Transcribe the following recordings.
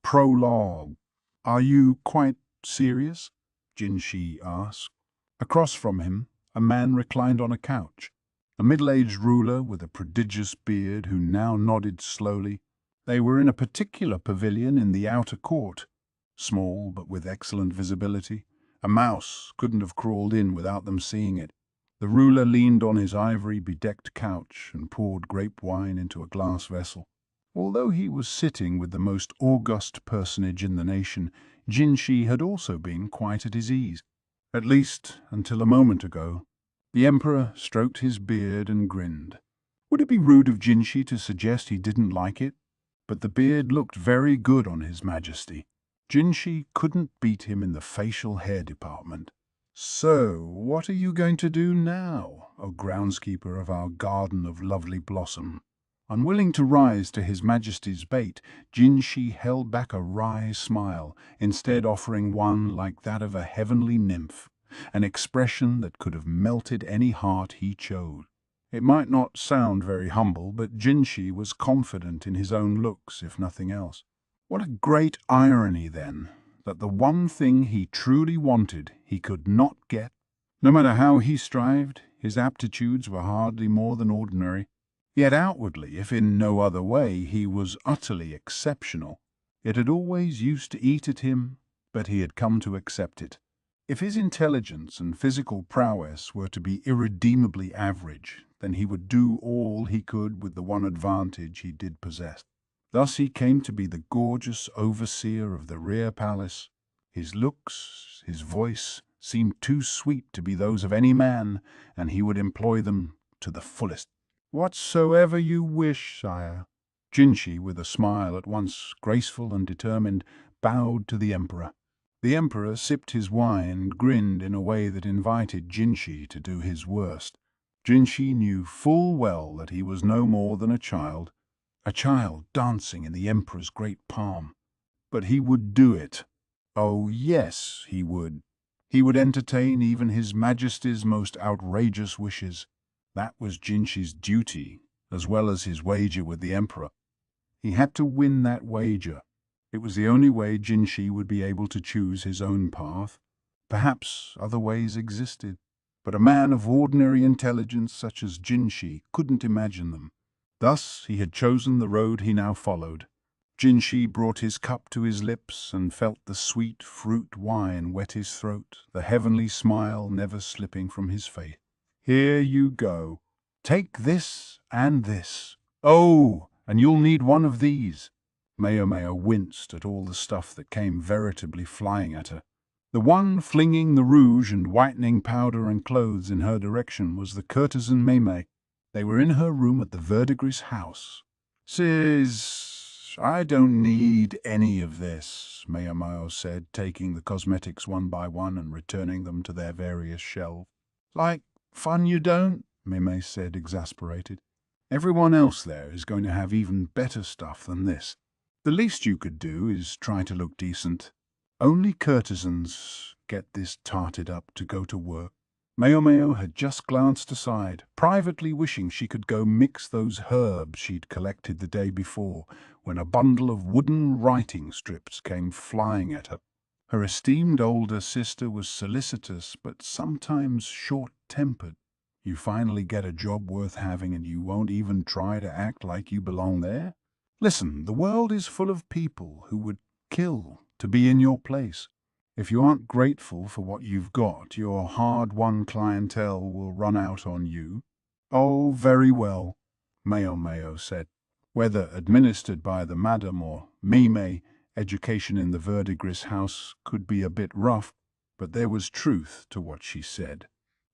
Prologue. Are you quite serious? Jinshi asked. Across from him, a man reclined on a couch, a middle-aged ruler with a prodigious beard who now nodded slowly. They were in a particular pavilion in the outer court, small but with excellent visibility. A mouse couldn't have crawled in without them seeing it. The ruler leaned on his ivory-bedecked couch and poured grape wine into a glass vessel. Although he was sitting with the most august personage in the nation, Jinshi had also been quite at his ease. At least until a moment ago. The emperor stroked his beard and grinned. Would it be rude of Jinshi to suggest he didn't like it? But the beard looked very good on his majesty. Jinshi couldn't beat him in the facial hair department. "So, what are you going to do now, O groundskeeper of our garden of lovely blossom?" Unwilling to rise to his majesty's bait, Jinshi held back a wry smile, instead offering one like that of a heavenly nymph, an expression that could have melted any heart he chose. It might not sound very humble, but Jinshi was confident in his own looks, if nothing else. What a great irony, then, that the one thing he truly wanted he could not get. No matter how he strived, his aptitudes were hardly more than ordinary. Yet outwardly, if in no other way, he was utterly exceptional. It had always used to eat at him, but he had come to accept it. If his intelligence and physical prowess were to be irredeemably average, then he would do all he could with the one advantage he did possess. Thus he came to be the gorgeous overseer of the rear palace. His looks, his voice, seemed too sweet to be those of any man, and he would employ them to the fullest. "Whatsoever you wish, sire." Jinshi, with a smile at once graceful and determined, bowed to the emperor. The emperor sipped his wine and grinned in a way that invited Jinshi to do his worst. Jinshi knew full well that he was no more than a child dancing in the emperor's great palm. But he would do it. Oh, yes, he would. He would entertain even his majesty's most outrageous wishes. That was Jinshi's duty, as well as his wager with the emperor. He had to win that wager. It was the only way Jinshi would be able to choose his own path. Perhaps other ways existed, but a man of ordinary intelligence such as Jinshi couldn't imagine them. Thus he had chosen the road he now followed. Jinshi brought his cup to his lips and felt the sweet fruit wine wet his throat, the heavenly smile never slipping from his face. "Here you go. Take this and this. Oh, and you'll need one of these." Maomao winced at all the stuff that came veritably flying at her. The one flinging the rouge and whitening powder and clothes in her direction was the courtesan Maomao. They were in her room at the Verdigris house. "Sis, I don't need any of this," Maomao said, taking the cosmetics one by one and returning them to their various shelves. "Like fun you don't?" Maomao said, exasperated. "Everyone else there is going to have even better stuff than this. The least you could do is try to look decent. Only courtesans get this tarted up to go to work." Maomao had just glanced aside, privately wishing she could go mix those herbs she'd collected the day before, when a bundle of wooden writing strips came flying at her. Her esteemed older sister was solicitous, but sometimes short-tempered. You finally get a job worth having and you won't even try to act like you belong there? Listen, the world is full of people who would kill to be in your place. If you aren't grateful for what you've got, your hard-won clientele will run out on you. "Oh, very well," Maomao said. Whether administered by the madam or Mime, education in the Verdigris house could be a bit rough, but there was truth to what she said.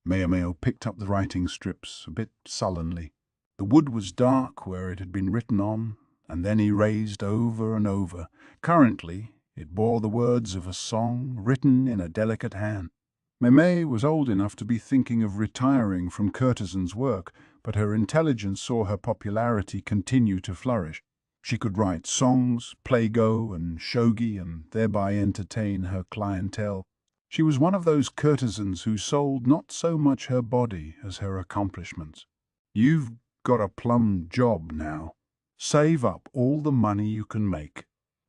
Maomao picked up the writing strips a bit sullenly. The wood was dark where it had been written on, and then erased over and over. Currently, it bore the words of a song written in a delicate hand. Mime was old enough to be thinking of retiring from courtesan's work, but her intelligence saw her popularity continue to flourish. She could write songs, play Go and shogi, and thereby entertain her clientele. She was one of those courtesans who sold not so much her body as her accomplishments. "You've got a plum job now. Save up all the money you can make.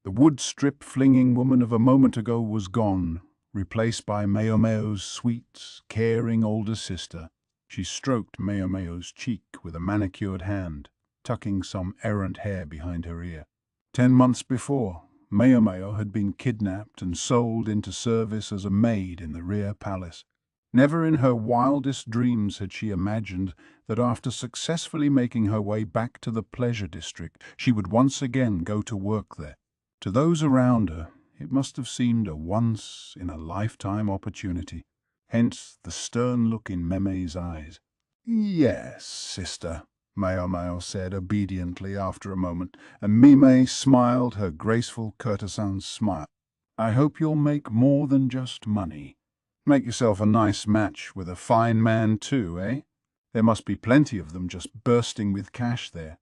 The wood-strip-flinging woman of a moment ago was gone, replaced by Maomao's sweet, caring older sister. She stroked Maomao's cheek with a manicured hand, tucking some errant hair behind her ear. 10 months before, Maomao had been kidnapped and sold into service as a maid in the rear palace. Never in her wildest dreams had she imagined that after successfully making her way back to the pleasure district, she would once again go to work there. To those around her, it must have seemed a once-in-a-lifetime opportunity. Hence the stern look in Meme's eyes. "Yes, sister," Maomao said obediently after a moment, and Meme smiled her graceful courtesan smile. "I hope you'll make more than just money. Make yourself a nice match with a fine man too, eh? There must be plenty of them just bursting with cash there.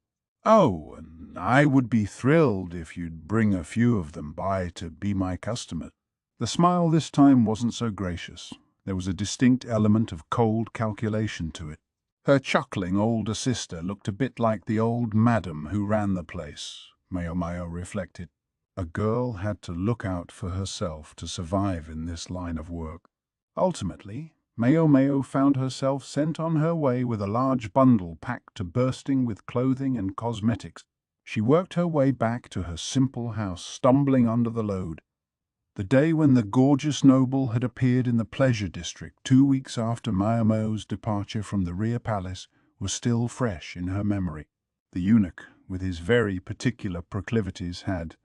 Oh, and I would be thrilled if you'd bring a few of them by to be my customer." The smile this time wasn't so gracious. There was a distinct element of cold calculation to it. Her chuckling older sister looked a bit like the old madam who ran the place, Maomao reflected. A girl had to look out for herself to survive in this line of work. Ultimately, Maomao found herself sent on her way with a large bundle packed to bursting with clothing and cosmetics. She worked her way back to her simple house, stumbling under the load. The day when the gorgeous noble had appeared in the pleasure district 2 weeks after Maomao's departure from the rear palace was still fresh in her memory. The eunuch, with his very particular proclivities, had,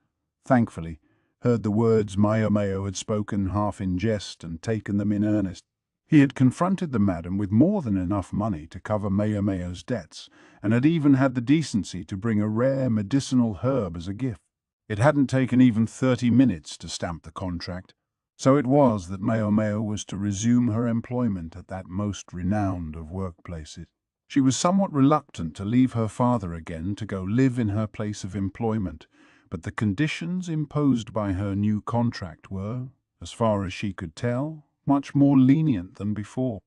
thankfully, heard the words Maomao had spoken half in jest and taken them in earnest. He had confronted the madam with more than enough money to cover Maomao's debts, and had even had the decency to bring a rare medicinal herb as a gift. It hadn't taken even 30 minutes to stamp the contract. So it was that Maomao was to resume her employment at that most renowned of workplaces. She was somewhat reluctant to leave her father again to go live in her place of employment, but the conditions imposed by her new contract were, as far as she could tell, much more lenient than before.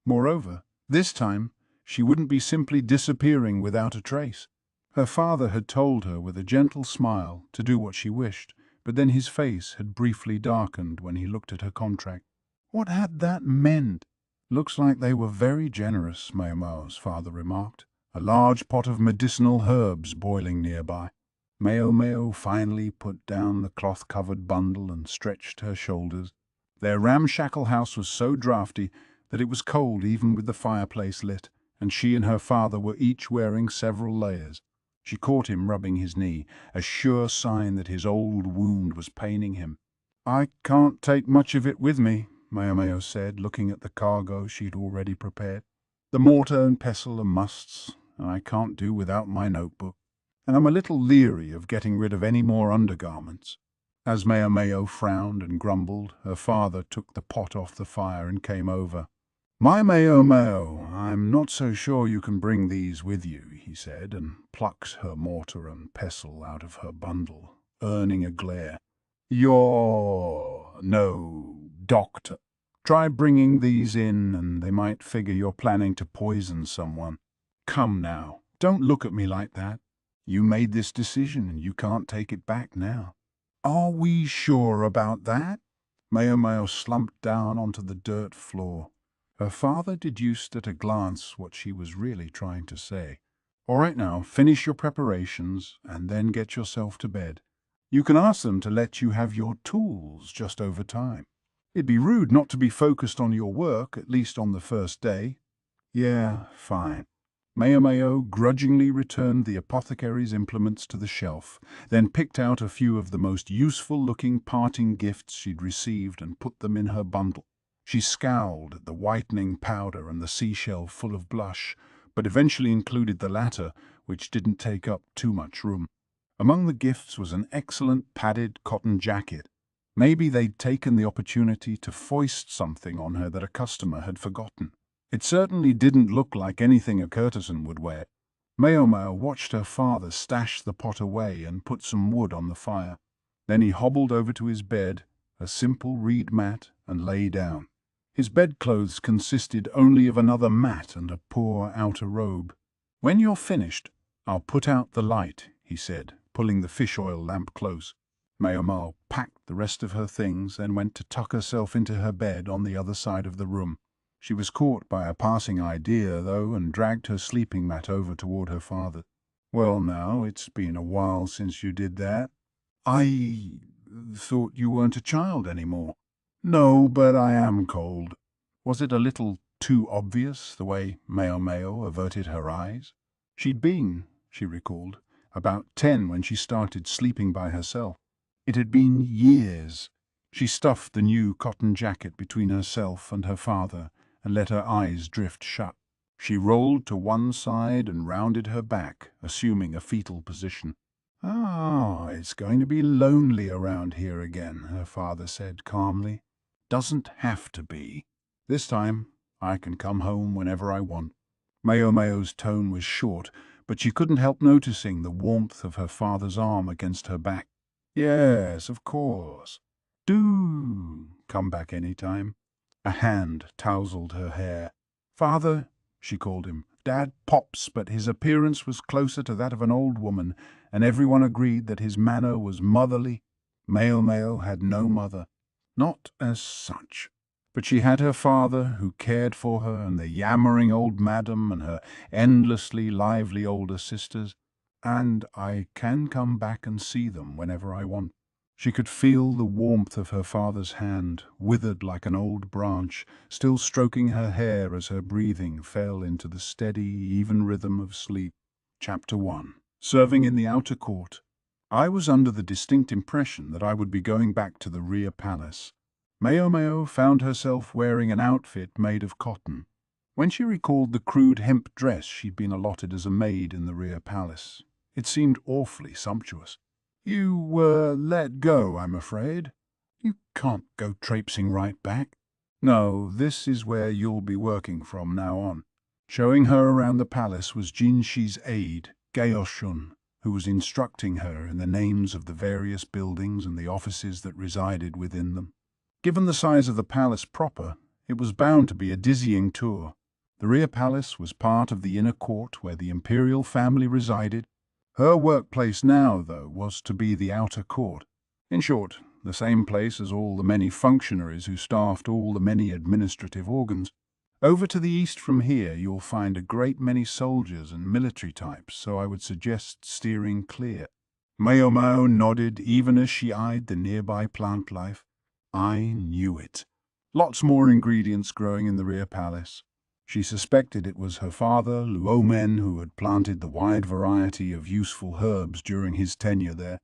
Moreover, this time, she wouldn't be simply disappearing without a trace. Her father had told her with a gentle smile to do what she wished, but then his face had briefly darkened when he looked at her contract. What had that meant? "Looks like they were very generous," Maomao's father remarked, a large pot of medicinal herbs boiling nearby. Maomao finally put down the cloth-covered bundle and stretched her shoulders. Their ramshackle house was so draughty that it was cold even with the fireplace lit, and she and her father were each wearing several layers. She caught him rubbing his knee, a sure sign that his old wound was paining him. "I can't take much of it with me," Maomao said, looking at the cargo she'd already prepared. "The mortar and pestle are musts, and I can't do without my notebook. And I'm a little leery of getting rid of any more undergarments." As Maomao frowned and grumbled, her father took the pot off the fire and came over. "My Maomao, I'm not so sure you can bring these with you," he said, and plucked her mortar and pestle out of her bundle, earning a glare. "You're no doctor. Try bringing these in, and they might figure you're planning to poison someone. Come now, don't look at me like that. You made this decision, and you can't take it back now." "Are we sure about that?" Maomao slumped down onto the dirt floor. Her father deduced at a glance what she was really trying to say. "All right now, finish your preparations, and then get yourself to bed. You can ask them to let you have your tools just over time. It'd be rude not to be focused on your work, at least on the first day." "Yeah, fine." Maomao grudgingly returned the apothecary's implements to the shelf, then picked out a few of the most useful-looking parting gifts she'd received and put them in her bundle. She scowled at the whitening powder and the seashell full of blush, but eventually included the latter, which didn't take up too much room. Among the gifts was an excellent padded cotton jacket. Maybe they'd taken the opportunity to foist something on her that a customer had forgotten. It certainly didn't look like anything a courtesan would wear. Maomao watched her father stash the pot away and put some wood on the fire. Then he hobbled over to his bed, a simple reed mat, and lay down. His bedclothes consisted only of another mat and a poor outer robe. "When you're finished, I'll put out the light," he said, pulling the fish oil lamp close. Maomao packed the rest of her things and went to tuck herself into her bed on the other side of the room. She was caught by a passing idea, though, and dragged her sleeping mat over toward her father. "Well now, it's been a while since you did that." "I thought you weren't a child anymore." "No, but I am cold." Was it a little too obvious, the way Maomao averted her eyes? She'd been, she recalled, about 10 when she started sleeping by herself. It had been years. She stuffed the new cotton jacket between herself and her father and let her eyes drift shut. She rolled to one side and rounded her back, assuming a fetal position. "Ah, it's going to be lonely around here again," her father said calmly. "Doesn't have to be. This time, I can come home whenever I want." Maomao's tone was short, but she couldn't help noticing the warmth of her father's arm against her back. "Yes, of course. Do come back any time." A hand tousled her hair. "Father," she called him. "Dad pops, but his appearance was closer to that of an old woman, and everyone agreed that his manner was motherly." Maomao had no mother. Not as such. But she had her father, who cared for her, and the yammering old madam, and her endlessly lively older sisters. "And I can come back and see them whenever I want." She could feel the warmth of her father's hand, withered like an old branch, still stroking her hair as her breathing fell into the steady, even rhythm of sleep. Chapter 1. Serving in the outer court. I was under the distinct impression that I would be going back to the rear palace. Maomao found herself wearing an outfit made of cotton. When she recalled the crude hemp dress she'd been allotted as a maid in the rear palace, it seemed awfully sumptuous. "You were let go, I'm afraid. You can't go traipsing right back." "No, this is where you'll be working from now on." Showing her around the palace was Jinshi's aide, Gaoshun, who was instructing her in the names of the various buildings and the offices that resided within them. Given the size of the palace proper, it was bound to be a dizzying tour. The rear palace was part of the inner court where the imperial family resided. Her workplace now, though, was to be the outer court. In short, the same place as all the many functionaries who staffed all the many administrative organs. Over to the east from here you'll find a great many soldiers and military types, so I would suggest steering clear. Maomao nodded even as she eyed the nearby plant life. I knew it. Lots more ingredients growing in the rear palace. She suspected it was her father, Luomen, who had planted the wide variety of useful herbs during his tenure there.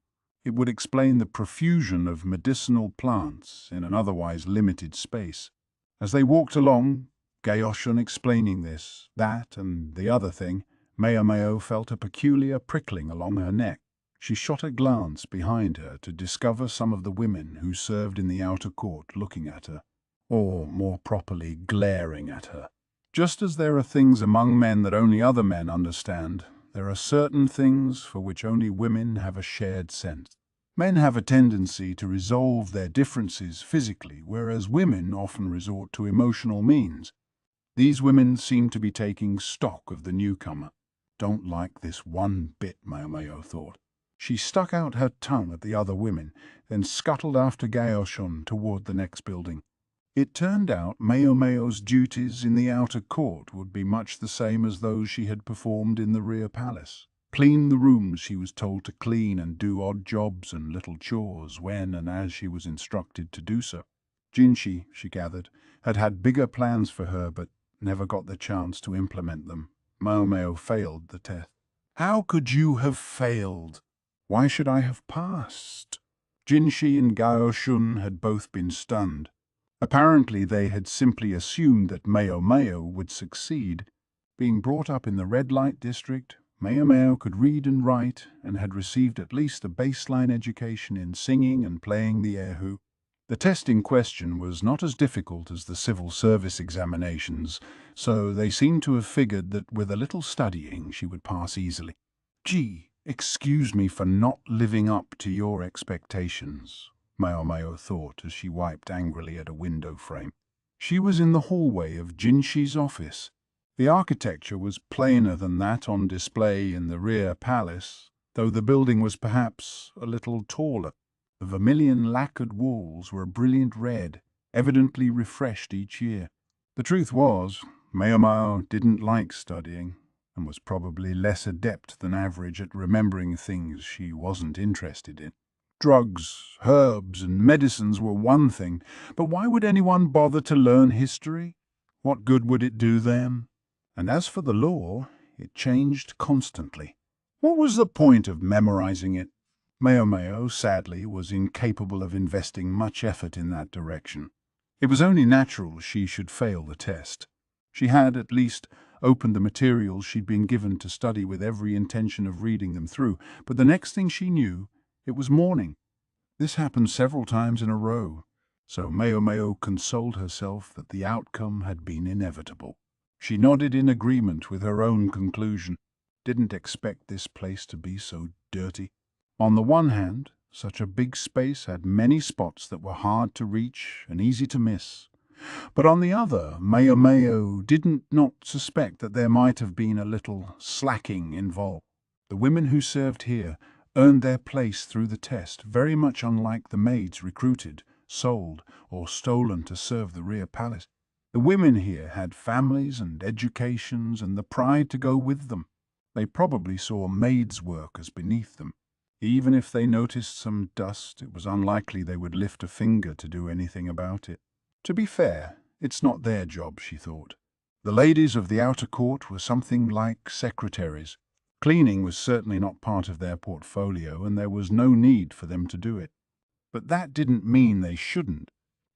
It would explain the profusion of medicinal plants in an otherwise limited space. As they walked along, Gaoshun explaining this, that, and the other thing, Maomao felt a peculiar prickling along her neck. She shot a glance behind her to discover some of the women who served in the outer court looking at her, or more properly glaring at her. Just as there are things among men that only other men understand, there are certain things for which only women have a shared sense. Men have a tendency to resolve their differences physically, whereas women often resort to emotional means. These women seem to be taking stock of the newcomer. Don't like this one bit, Maomao thought. She stuck out her tongue at the other women, then scuttled after Gaoshun toward the next building. It turned out Maomao's duties in the outer court would be much the same as those she had performed in the rear palace. Clean the rooms she was told to clean and do odd jobs and little chores when and as she was instructed to do so. Jinshi, she gathered, had had bigger plans for her but never got the chance to implement them. Maomao failed the test. How could you have failed? Why should I have passed? Jinshi and Gaoshun had both been stunned. Apparently they had simply assumed that Maomao would succeed. Being brought up in the red light district, Maomao could read and write and had received at least a baseline education in singing and playing the erhu. The test in question was not as difficult as the civil service examinations, so they seemed to have figured that with a little studying she would pass easily. "Gee, excuse me for not living up to your expectations," Maomao thought as she wiped angrily at a window frame. She was in the hallway of Jinshi's office. The architecture was plainer than that on display in the rear palace, though the building was perhaps a little taller. The vermilion lacquered walls were a brilliant red, evidently refreshed each year. The truth was, Maomao didn't like studying, and was probably less adept than average at remembering things she wasn't interested in. Drugs, herbs, and medicines were one thing, but why would anyone bother to learn history? What good would it do them? And as for the law, it changed constantly. What was the point of memorizing it? Maomao, sadly, was incapable of investing much effort in that direction. It was only natural she should fail the test. She had, at least, opened the materials she'd been given to study with every intention of reading them through, but the next thing she knew, it was morning. This happened several times in a row, so Maomao consoled herself that the outcome had been inevitable. She nodded in agreement with her own conclusion. Didn't expect this place to be so dirty. On the one hand, such a big space had many spots that were hard to reach and easy to miss. But on the other, Maomao didn't not suspect that there might have been a little slacking involved. The women who served here earned their place through the test, very much unlike the maids recruited, sold, or stolen to serve the rear palace. The women here had families and educations and the pride to go with them. They probably saw maids' work as beneath them. Even if they noticed some dust, it was unlikely they would lift a finger to do anything about it. To be fair, it's not their job, she thought. The ladies of the outer court were something like secretaries. Cleaning was certainly not part of their portfolio, and there was no need for them to do it. But that didn't mean they shouldn't.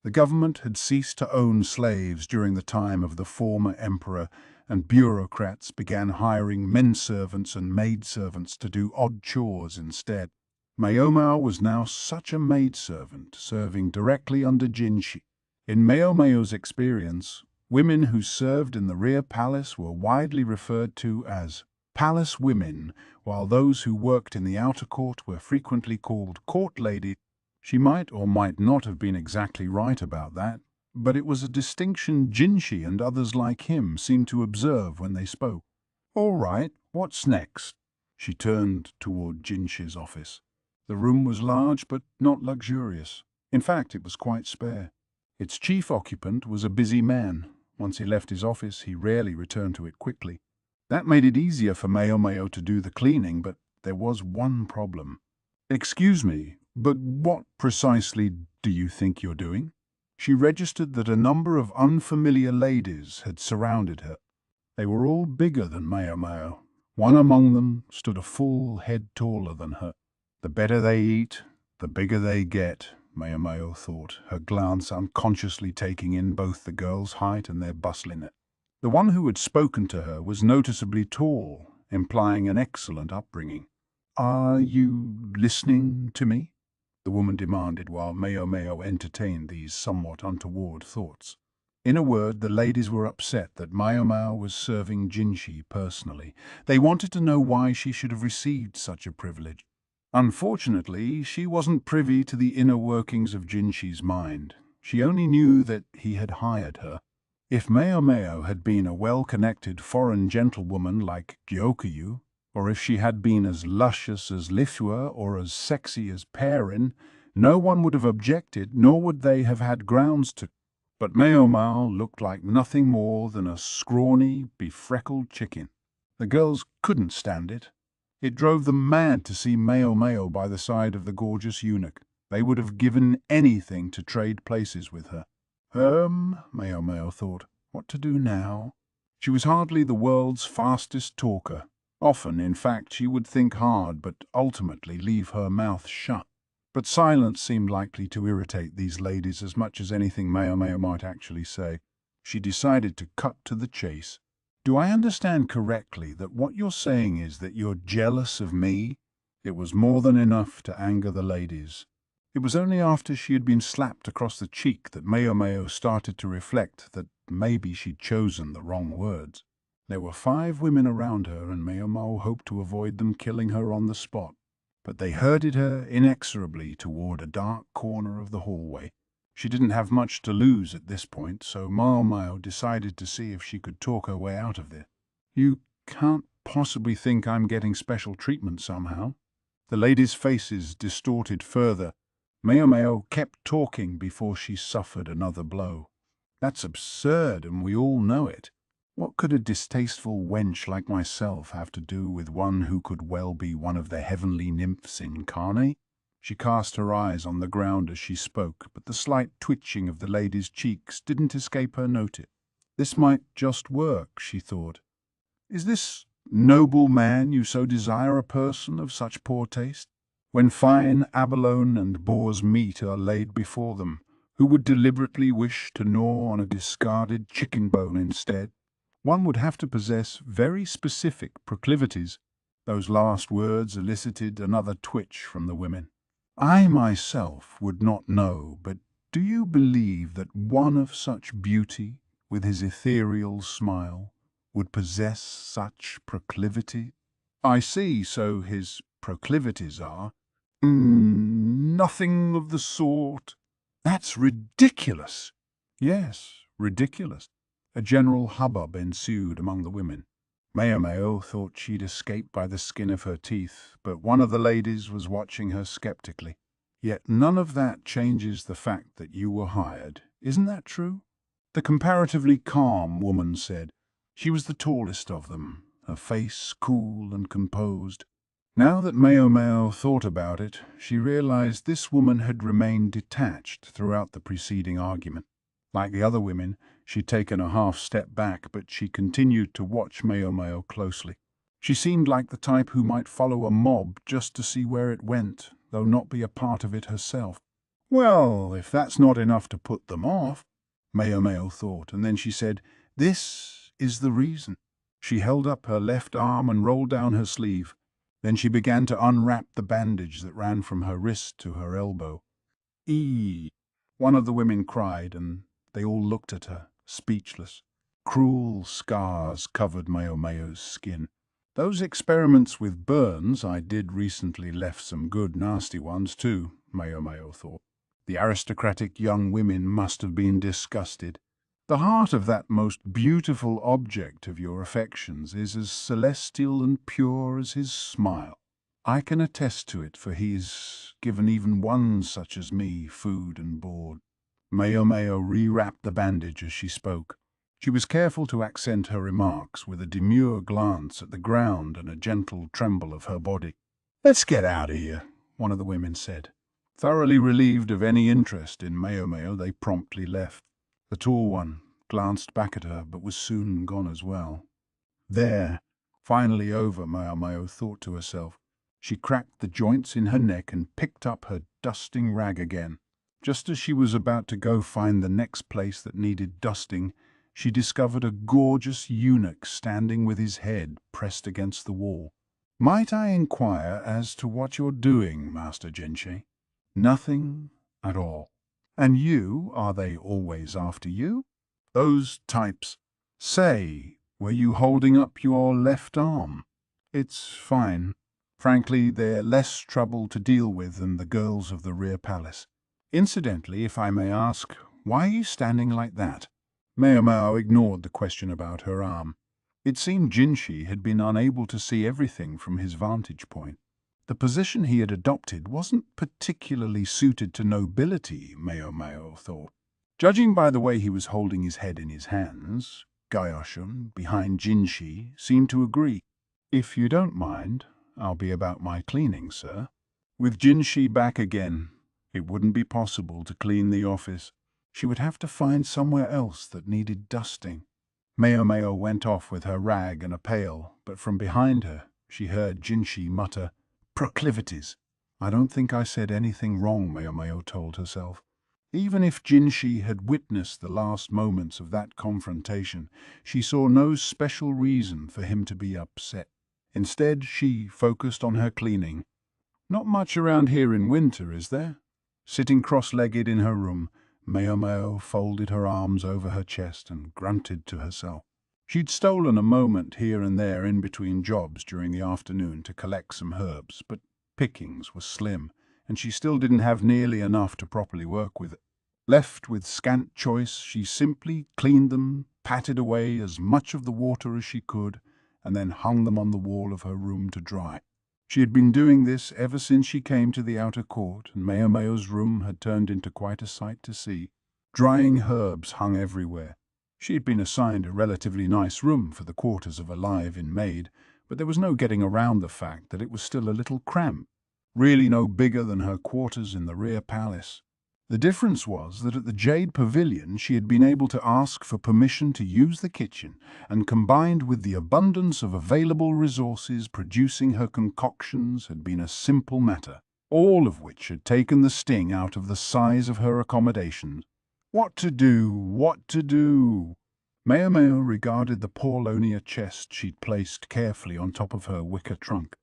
The government had ceased to own slaves during the time of the former emperor, and bureaucrats began hiring men-servants and maid-servants to do odd chores instead. Maomao was now such a maid-servant, serving directly under Jinshi. In Maomao's experience, women who served in the rear palace were widely referred to as palace women, while those who worked in the outer court were frequently called court ladies. She might or might not have been exactly right about that, but it was a distinction Jinshi and others like him seemed to observe when they spoke. "All right, what's next?" She turned toward Jinshi's office. The room was large but not luxurious. In fact, it was quite spare. Its chief occupant was a busy man. Once he left his office, he rarely returned to it quickly. That made it easier for Maomao to do the cleaning, but there was one problem. "Excuse me, but what precisely do you think you're doing?" She registered that a number of unfamiliar ladies had surrounded her. They were all bigger than Maomao. One among them stood a full head taller than her. The better they eat, the bigger they get, Maomao thought, her glance unconsciously taking in both the girl's height and their bustliness. The one who had spoken to her was noticeably tall, implying an excellent upbringing. "Are you listening to me?" the woman demanded while Maomao entertained these somewhat untoward thoughts. In a word, the ladies were upset that Maomao was serving Jinshi personally. They wanted to know why she should have received such a privilege. Unfortunately, she wasn't privy to the inner workings of Jinshi's mind. She only knew that he had hired her. If Maomao had been a well-connected foreign gentlewoman like Gyokyu, or if she had been as luscious as Lithua or as sexy as Perrin, no one would have objected, nor would they have had grounds to. But Maomao looked like nothing more than a scrawny, befreckled chicken. The girls couldn't stand it. It drove them mad to see Maomao by the side of the gorgeous eunuch. They would have given anything to trade places with her. Maomao thought, what to do now? She was hardly the world's fastest talker. Often, in fact, she would think hard, but ultimately leave her mouth shut. But silence seemed likely to irritate these ladies as much as anything Maomao might actually say. She decided to cut to the chase. "Do I understand correctly that what you're saying is that you're jealous of me?" It was more than enough to anger the ladies. It was only after she had been slapped across the cheek that Maomao started to reflect that maybe she'd chosen the wrong words. There were 5 women around her, and Maomao hoped to avoid them killing her on the spot. But they herded her inexorably toward a dark corner of the hallway. She didn't have much to lose at this point, so Maomao decided to see if she could talk her way out of there. "You can't possibly think I'm getting special treatment somehow?" The ladies' faces distorted further. Maomao kept talking before she suffered another blow. That's absurd, and we all know it. What could a distasteful wench like myself have to do with one who could well be one of the heavenly nymphs incarnate? She cast her eyes on the ground as she spoke, but the slight twitching of the lady's cheeks didn't escape her notice. This might just work, she thought. Is this noble man you so desire a person of such poor taste? When fine abalone and boar's meat are laid before them, who would deliberately wish to gnaw on a discarded chicken bone instead? One would have to possess very specific proclivities. Those last words elicited another twitch from the women. I myself would not know, but do you believe that one of such beauty, with his ethereal smile, would possess such proclivity? I see, so his proclivities are. Nothing of the sort. That's ridiculous. Yes, ridiculous. A general hubbub ensued among the women. Maomao thought she'd escaped by the skin of her teeth, but one of the ladies was watching her skeptically. Yet none of that changes the fact that you were hired. Isn't that true? The comparatively calm woman said. She was the tallest of them, her face cool and composed. Now that Maomao thought about it, she realized this woman had remained detached throughout the preceding argument. Like the other women, she'd taken a half-step back, but she continued to watch Maomao closely. She seemed like the type who might follow a mob just to see where it went, though not be a part of it herself. Well, if that's not enough to put them off, Maomao thought, and then she said, "This is the reason." She held up her left arm and rolled down her sleeve. Then she began to unwrap the bandage that ran from her wrist to her elbow. "Ee!" one of the women cried, and they all looked at her, speechless. Cruel scars covered Maomao's skin. Those experiments with burns I did recently left some good nasty ones too, Maomao thought. The aristocratic young women must have been disgusted. The heart of that most beautiful object of your affections is as celestial and pure as his smile. I can attest to it, for he's given even one such as me food and board. Maomao rewrapped the bandage as she spoke. She was careful to accent her remarks with a demure glance at the ground and a gentle tremble of her body. "Let's get out of here," one of the women said. Thoroughly relieved of any interest in Maomao, they promptly left. The tall one glanced back at her, but was soon gone as well. There, finally over, Maomao thought to herself. She cracked the joints in her neck and picked up her dusting rag again. Just as she was about to go find the next place that needed dusting, she discovered a gorgeous eunuch standing with his head pressed against the wall. "Might I inquire as to what you're doing, Master Jinshi?" "Nothing at all." "And you, are they always after you?" "Those types." "Say, were you holding up your left arm?" "It's fine. Frankly, they're less trouble to deal with than the girls of the rear palace. Incidentally, if I may ask, why are you standing like that?" Maomao ignored the question about her arm. It seemed Jinshi had been unable to see everything from his vantage point. The position he had adopted wasn't particularly suited to nobility, Maomao thought. Judging by the way he was holding his head in his hands, Gaoshun, behind Jinshi, seemed to agree. "If you don't mind, I'll be about my cleaning, sir." With Jinshi back again, it wouldn't be possible to clean the office. She would have to find somewhere else that needed dusting. Maomao went off with her rag and a pail, but from behind her she heard Jinshi mutter, "Proclivities." "I don't think I said anything wrong," Maomao told herself. Even if Jinshi had witnessed the last moments of that confrontation, she saw no special reason for him to be upset. Instead, she focused on her cleaning. "Not much around here in winter, is there?" Sitting cross-legged in her room, Maomao folded her arms over her chest and grunted to herself. She'd stolen a moment here and there in between jobs during the afternoon to collect some herbs, but pickings were slim, and she still didn't have nearly enough to properly work with. Left with scant choice, she simply cleaned them, patted away as much of the water as she could, and then hung them on the wall of her room to dry. She had been doing this ever since she came to the outer court, and Maomao's room had turned into quite a sight to see. Drying herbs hung everywhere. She had been assigned a relatively nice room for the quarters of a live-in maid, but there was no getting around the fact that it was still a little cramped, really no bigger than her quarters in the rear palace. The difference was that at the Jade Pavilion she had been able to ask for permission to use the kitchen, and combined with the abundance of available resources, producing her concoctions had been a simple matter, all of which had taken the sting out of the size of her accommodations. What to do? What to do? Maomao regarded the Paulownia chest she'd placed carefully on top of her wicker trunk.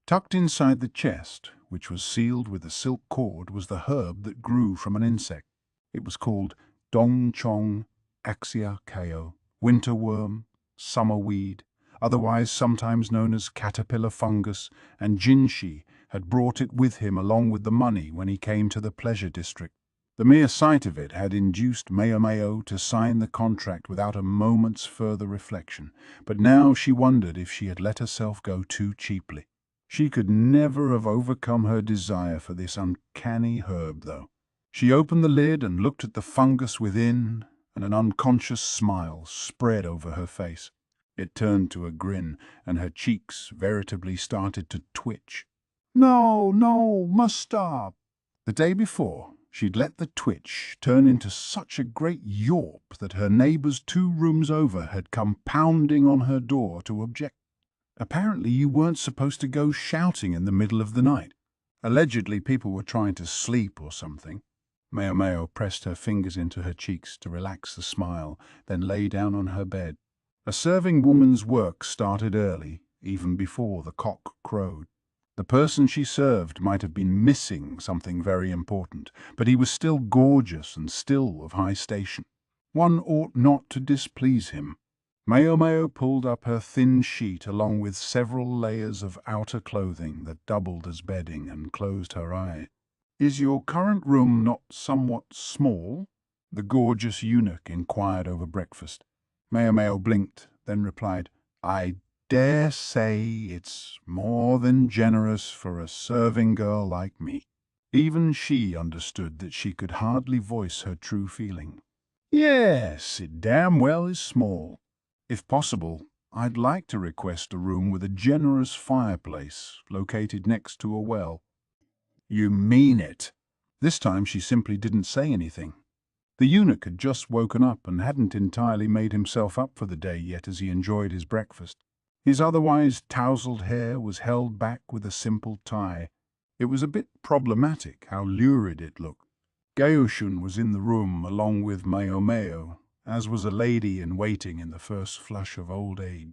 Tucked inside the chest, which was sealed with a silk cord, was the herb that grew from an insect. It was called Dong Chong Axia Kao, winterworm, summerweed, otherwise sometimes known as caterpillar fungus, and Jinshi had brought it with him along with the money when he came to the pleasure district. The mere sight of it had induced Maomao to sign the contract without a moment's further reflection, but now she wondered if she had let herself go too cheaply. She could never have overcome her desire for this uncanny herb, though. She opened the lid and looked at the fungus within, and an unconscious smile spread over her face. It turned to a grin, and her cheeks veritably started to twitch. No, must stop. The day before, she'd let the twitch turn into such a great yawp that her neighbours 2 rooms over had come pounding on her door to object. Apparently you weren't supposed to go shouting in the middle of the night. Allegedly people were trying to sleep or something. Maomao pressed her fingers into her cheeks to relax the smile, then lay down on her bed. A serving woman's work started early, even before the cock crowed. The person she served might have been missing something very important, but he was still gorgeous and still of high station. One ought not to displease him. Maomao pulled up her thin sheet along with several layers of outer clothing that doubled as bedding and closed her eyes. Is your current room not somewhat small? The gorgeous eunuch inquired over breakfast. Maomao blinked, then replied, I dare say it's more than generous for a serving girl like me. Even she understood that she could hardly voice her true feeling. Yes, it damn well is small. If possible, I'd like to request a room with a generous fireplace located next to a well. You mean it? This time she simply didn't say anything. The eunuch had just woken up and hadn't entirely made himself up for the day yet as he enjoyed his breakfast. His otherwise tousled hair was held back with a simple tie. It was a bit problematic how lurid it looked. Gaoshun was in the room along with Maomao, as was a lady-in-waiting in the first flush of old age.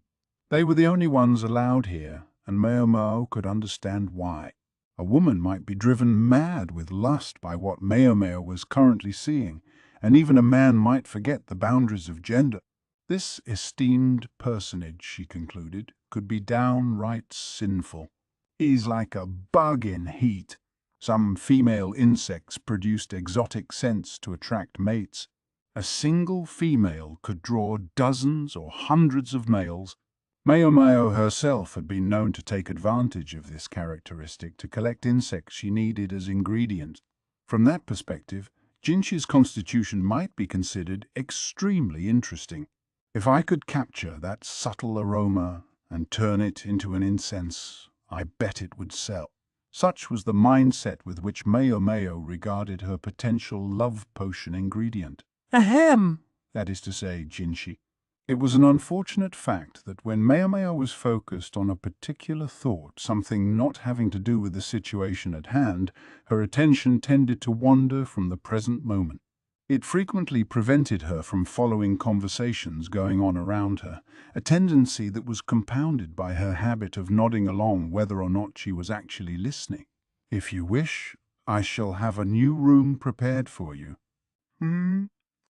They were the only ones allowed here, and Maomao could understand why. A woman might be driven mad with lust by what Maomao was currently seeing, and even a man might forget the boundaries of gender. This esteemed personage, she concluded, could be downright sinful. He's like a bug in heat. Some female insects produced exotic scents to attract mates. A single female could draw dozens or hundreds of males. Maomao herself had been known to take advantage of this characteristic to collect insects she needed as ingredients. From that perspective, Jinshi's constitution might be considered extremely interesting. If I could capture that subtle aroma and turn it into an incense, I bet it would sell. Such was the mindset with which Maomao regarded her potential love potion ingredient. Ahem! That is to say, Jinshi. It was an unfortunate fact that when Maomao was focused on a particular thought, something not having to do with the situation at hand, her attention tended to wander from the present moment. It frequently prevented her from following conversations going on around her, a tendency that was compounded by her habit of nodding along whether or not she was actually listening. If you wish, I shall have a new room prepared for you.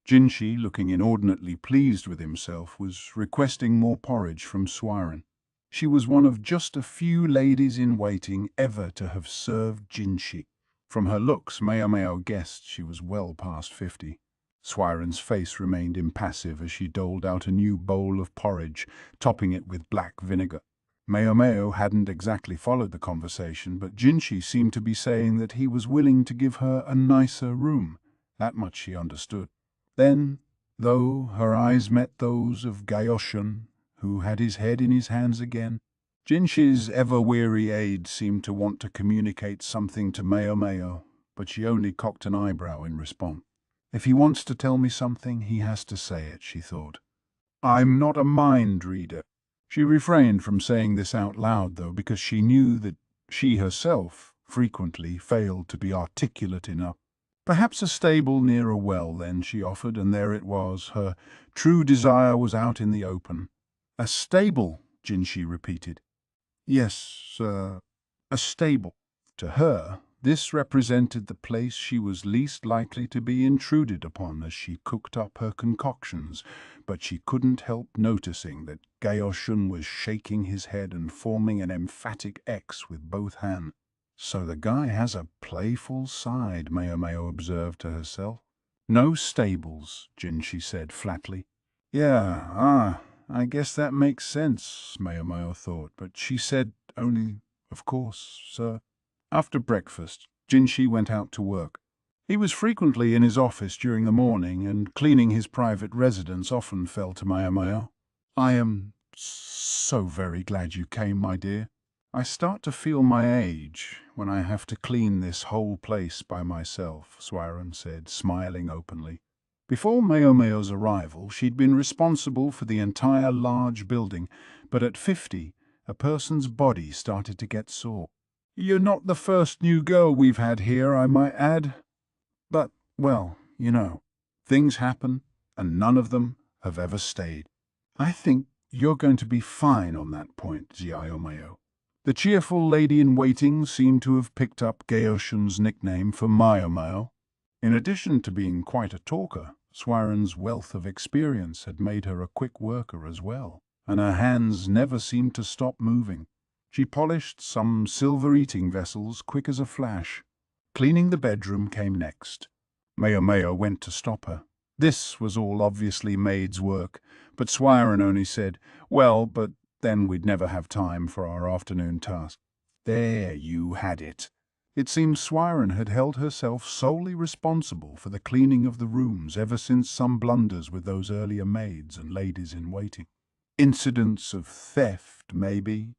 Jinshi, looking inordinately pleased with himself, was requesting more porridge from Suirei. She was one of just a few ladies-in-waiting ever to have served Jinshi. From her looks, Maomao guessed she was well past 50. Suirei's face remained impassive as she doled out a new bowl of porridge, topping it with black vinegar. Maomao hadn't exactly followed the conversation, but Jinshi seemed to be saying that he was willing to give her a nicer room. That much she understood. Then, though, her eyes met those of Gaoshun, who had his head in his hands again. Jinshi's ever-weary aide seemed to want to communicate something to Maomao, but she only cocked an eyebrow in response. If he wants to tell me something, he has to say it, she thought. I'm not a mind reader. She refrained from saying this out loud, though, because she knew that she herself frequently failed to be articulate enough. Perhaps a stable near a well, then, she offered, and there it was. Her true desire was out in the open. A stable, Jinshi repeated. Yes, a stable. To her, this represented the place she was least likely to be intruded upon as she cooked up her concoctions, but she couldn't help noticing that Gaoshun was shaking his head and forming an emphatic X with both hands. So the guy has a playful side, Maomao observed to herself. No stables, Jinshi said flatly. Yeah, I guess that makes sense, Maomao thought, but she said only, of course, sir. After breakfast, Jinshi went out to work. He was frequently in his office during the morning, and cleaning his private residence often fell to Maomao. I am so very glad you came, my dear. I start to feel my age when I have to clean this whole place by myself, Suirei said, smiling openly. Before Maomao's arrival, she'd been responsible for the entire large building, but at 50, a person's body started to get sore. You're not the first new girl we've had here, I might add. But, well, you know, things happen, and none of them have ever stayed. I think you're going to be fine on that point, Maomao. The cheerful lady-in-waiting seemed to have picked up Gaoshun's nickname for Maomao. In addition to being quite a talker, Suirei's wealth of experience had made her a quick worker as well, and her hands never seemed to stop moving. She polished some silver eating vessels quick as a flash. Cleaning the bedroom came next. Maomao went to stop her. This was all obviously maid's work, but Suirei only said, well, but then we'd never have time for our afternoon task. There you had it. It seemed Suirei had held herself solely responsible for the cleaning of the rooms ever since some blunders with those earlier maids and ladies-in-waiting. Incidents of theft, maybe,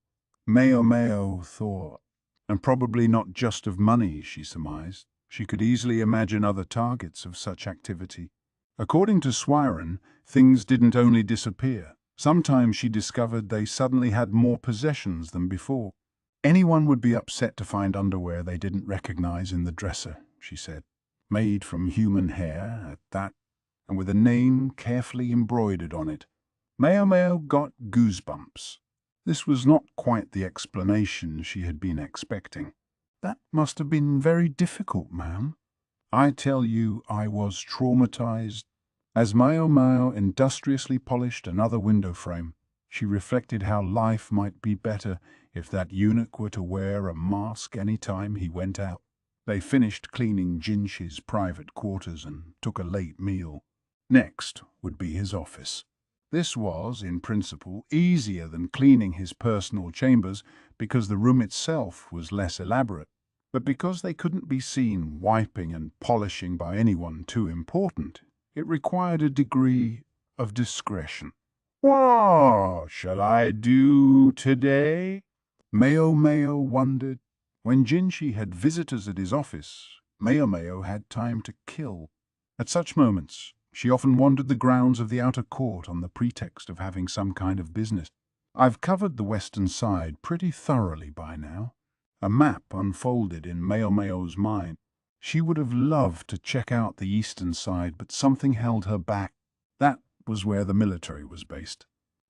Maomao thought, and probably not just of money, she surmised. She could easily imagine other targets of such activity. According to Suirei, things didn't only disappear. Sometimes she discovered they suddenly had more possessions than before. Anyone would be upset to find underwear they didn't recognize in the dresser, she said. Made from human hair, at that, and with a name carefully embroidered on it. Maomao got goosebumps. This was not quite the explanation she had been expecting. That must have been very difficult, ma'am. I tell you, I was traumatized. As Maomao industriously polished another window frame, she reflected how life might be better if that eunuch were to wear a mask any time he went out. They finished cleaning Jinshi's private quarters and took a late meal. Next would be his office. This was, in principle, easier than cleaning his personal chambers because the room itself was less elaborate, but because they couldn't be seen wiping and polishing by anyone too important, it required a degree of discretion. What shall I do today? Maomao wondered. When Jinshi had visitors at his office, Maomao had time to kill. At such moments, she often wandered the grounds of the outer court on the pretext of having some kind of business. I've covered the western side pretty thoroughly by now. A map unfolded in Maomao's mind. She would have loved to check out the eastern side, but something held her back. That was where the military was based.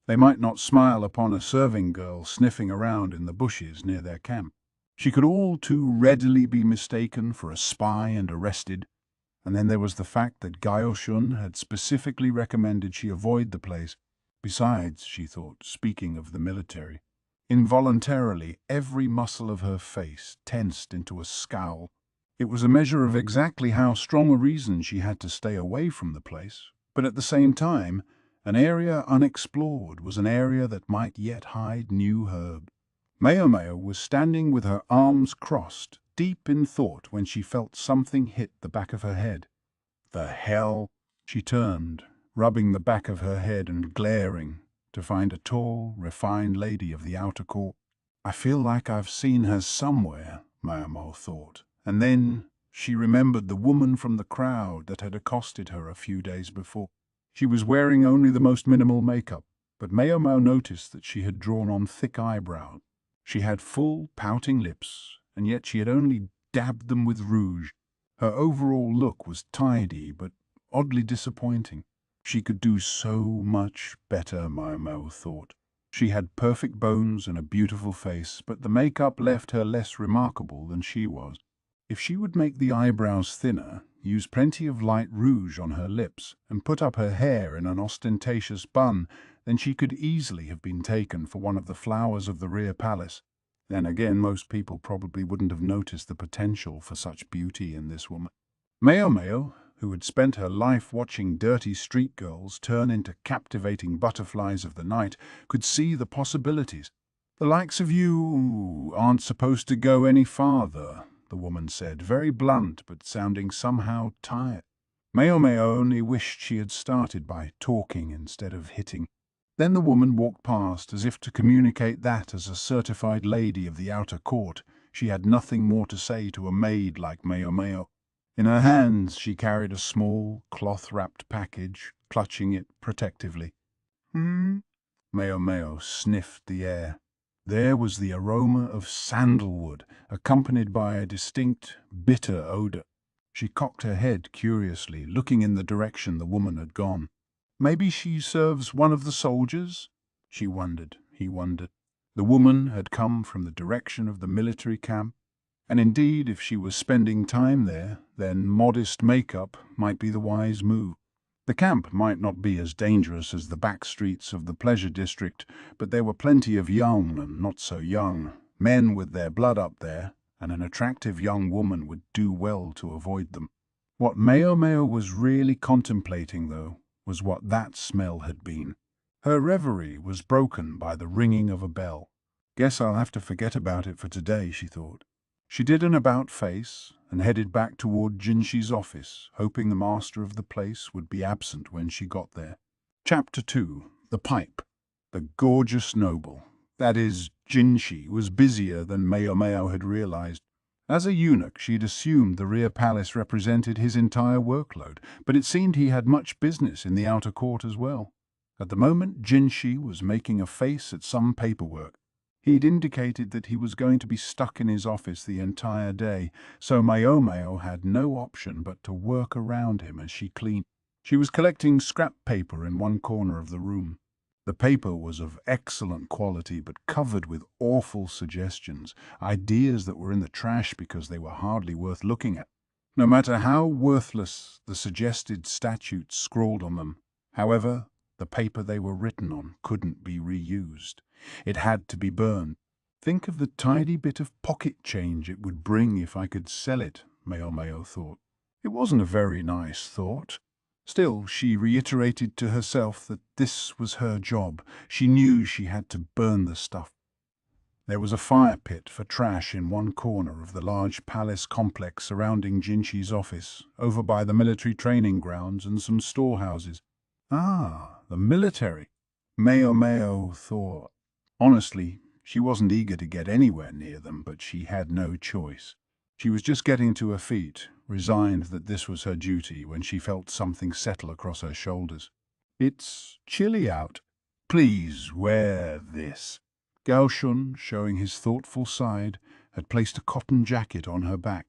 They might not smile upon a serving girl sniffing around in the bushes near their camp. She could all too readily be mistaken for a spy and arrested. And then there was the fact that Gaoshun had specifically recommended she avoid the place. Besides, she thought, speaking of the military, involuntarily every muscle of her face tensed into a scowl. It was a measure of exactly how strong a reason she had to stay away from the place, but at the same time, An area unexplored was an area that might yet hide new herb. Maomao was standing with her arms crossed, deep in thought, when she felt something hit the back of her head. The hell? She turned, rubbing the back of her head and glaring, to find a tall, refined lady of the outer court. I feel like I've seen her somewhere, Maomao thought, and then she remembered the woman from the crowd that had accosted her a few days before. She was wearing only the most minimal makeup, but Maomao noticed that she had drawn on thick eyebrows. She had full, pouting lips, and yet she had only dabbed them with rouge. Her overall look was tidy, but oddly disappointing. She could do so much better, Maomao thought. She had perfect bones and a beautiful face, but the makeup left her less remarkable than she was. If she would make the eyebrows thinner, use plenty of light rouge on her lips, and put up her hair in an ostentatious bun, then she could easily have been taken for one of the flowers of the rear palace. Then again, most people probably wouldn't have noticed the potential for such beauty in this woman. Maomao, who had spent her life watching dirty street girls turn into captivating butterflies of the night, could see the possibilities. "The likes of you aren't supposed to go any farther," the woman said, very blunt but sounding somehow tired. Maomao only wished she had started by talking instead of hitting. Then the woman walked past, as if to communicate that, as a certified lady of the outer court, she had nothing more to say to a maid like Maomao. In her hands she carried a small, cloth-wrapped package, clutching it protectively. Maomao sniffed the air. There was the aroma of sandalwood, accompanied by a distinct, bitter odor. She cocked her head curiously, looking in the direction the woman had gone. Maybe she serves one of the soldiers? He wondered. The woman had come from the direction of the military camp, and indeed, if she was spending time there, then modest makeup might be the wise move. The camp might not be as dangerous as the back streets of the pleasure district, but there were plenty of young and not so young men with their blood up there, and an attractive young woman would do well to avoid them. What Maomao was really contemplating, though, was what that smell had been. Her reverie was broken by the ringing of a bell. "Guess I'll have to forget about it for today," she thought. She did an about-face and headed back toward Jinshi's office, hoping the master of the place would be absent when she got there. Chapter 2. The Pipe. The gorgeous noble, that is, Jinshi, was busier than Maomao had realized. As a eunuch, she'd assumed the rear palace represented his entire workload, but it seemed he had much business in the outer court as well. At the moment, Jinshi was making a face at some paperwork. He'd indicated that he was going to be stuck in his office the entire day, so Maomao had no option but to work around him as she cleaned. She was collecting scrap paper in one corner of the room. The paper was of excellent quality, but covered with awful suggestions, ideas that were in the trash because they were hardly worth looking at. No matter how worthless the suggested statutes scrawled on them, however, the paper they were written on couldn't be reused. It had to be burned. "Think of the tidy bit of pocket change it would bring if I could sell it," Maomao thought. It wasn't a very nice thought. Still, she reiterated to herself that this was her job. She knew she had to burn the stuff. There was a fire pit for trash in one corner of the large palace complex surrounding Jinshi's office, over by the military training grounds and some storehouses. Ah, the military, Maomao thought. Honestly, she wasn't eager to get anywhere near them, but she had no choice. She was just getting to her feet, resigned that this was her duty, when she felt something settle across her shoulders. "It's chilly out. Please wear this." Gaoshun, showing his thoughtful side, had placed a cotton jacket on her back.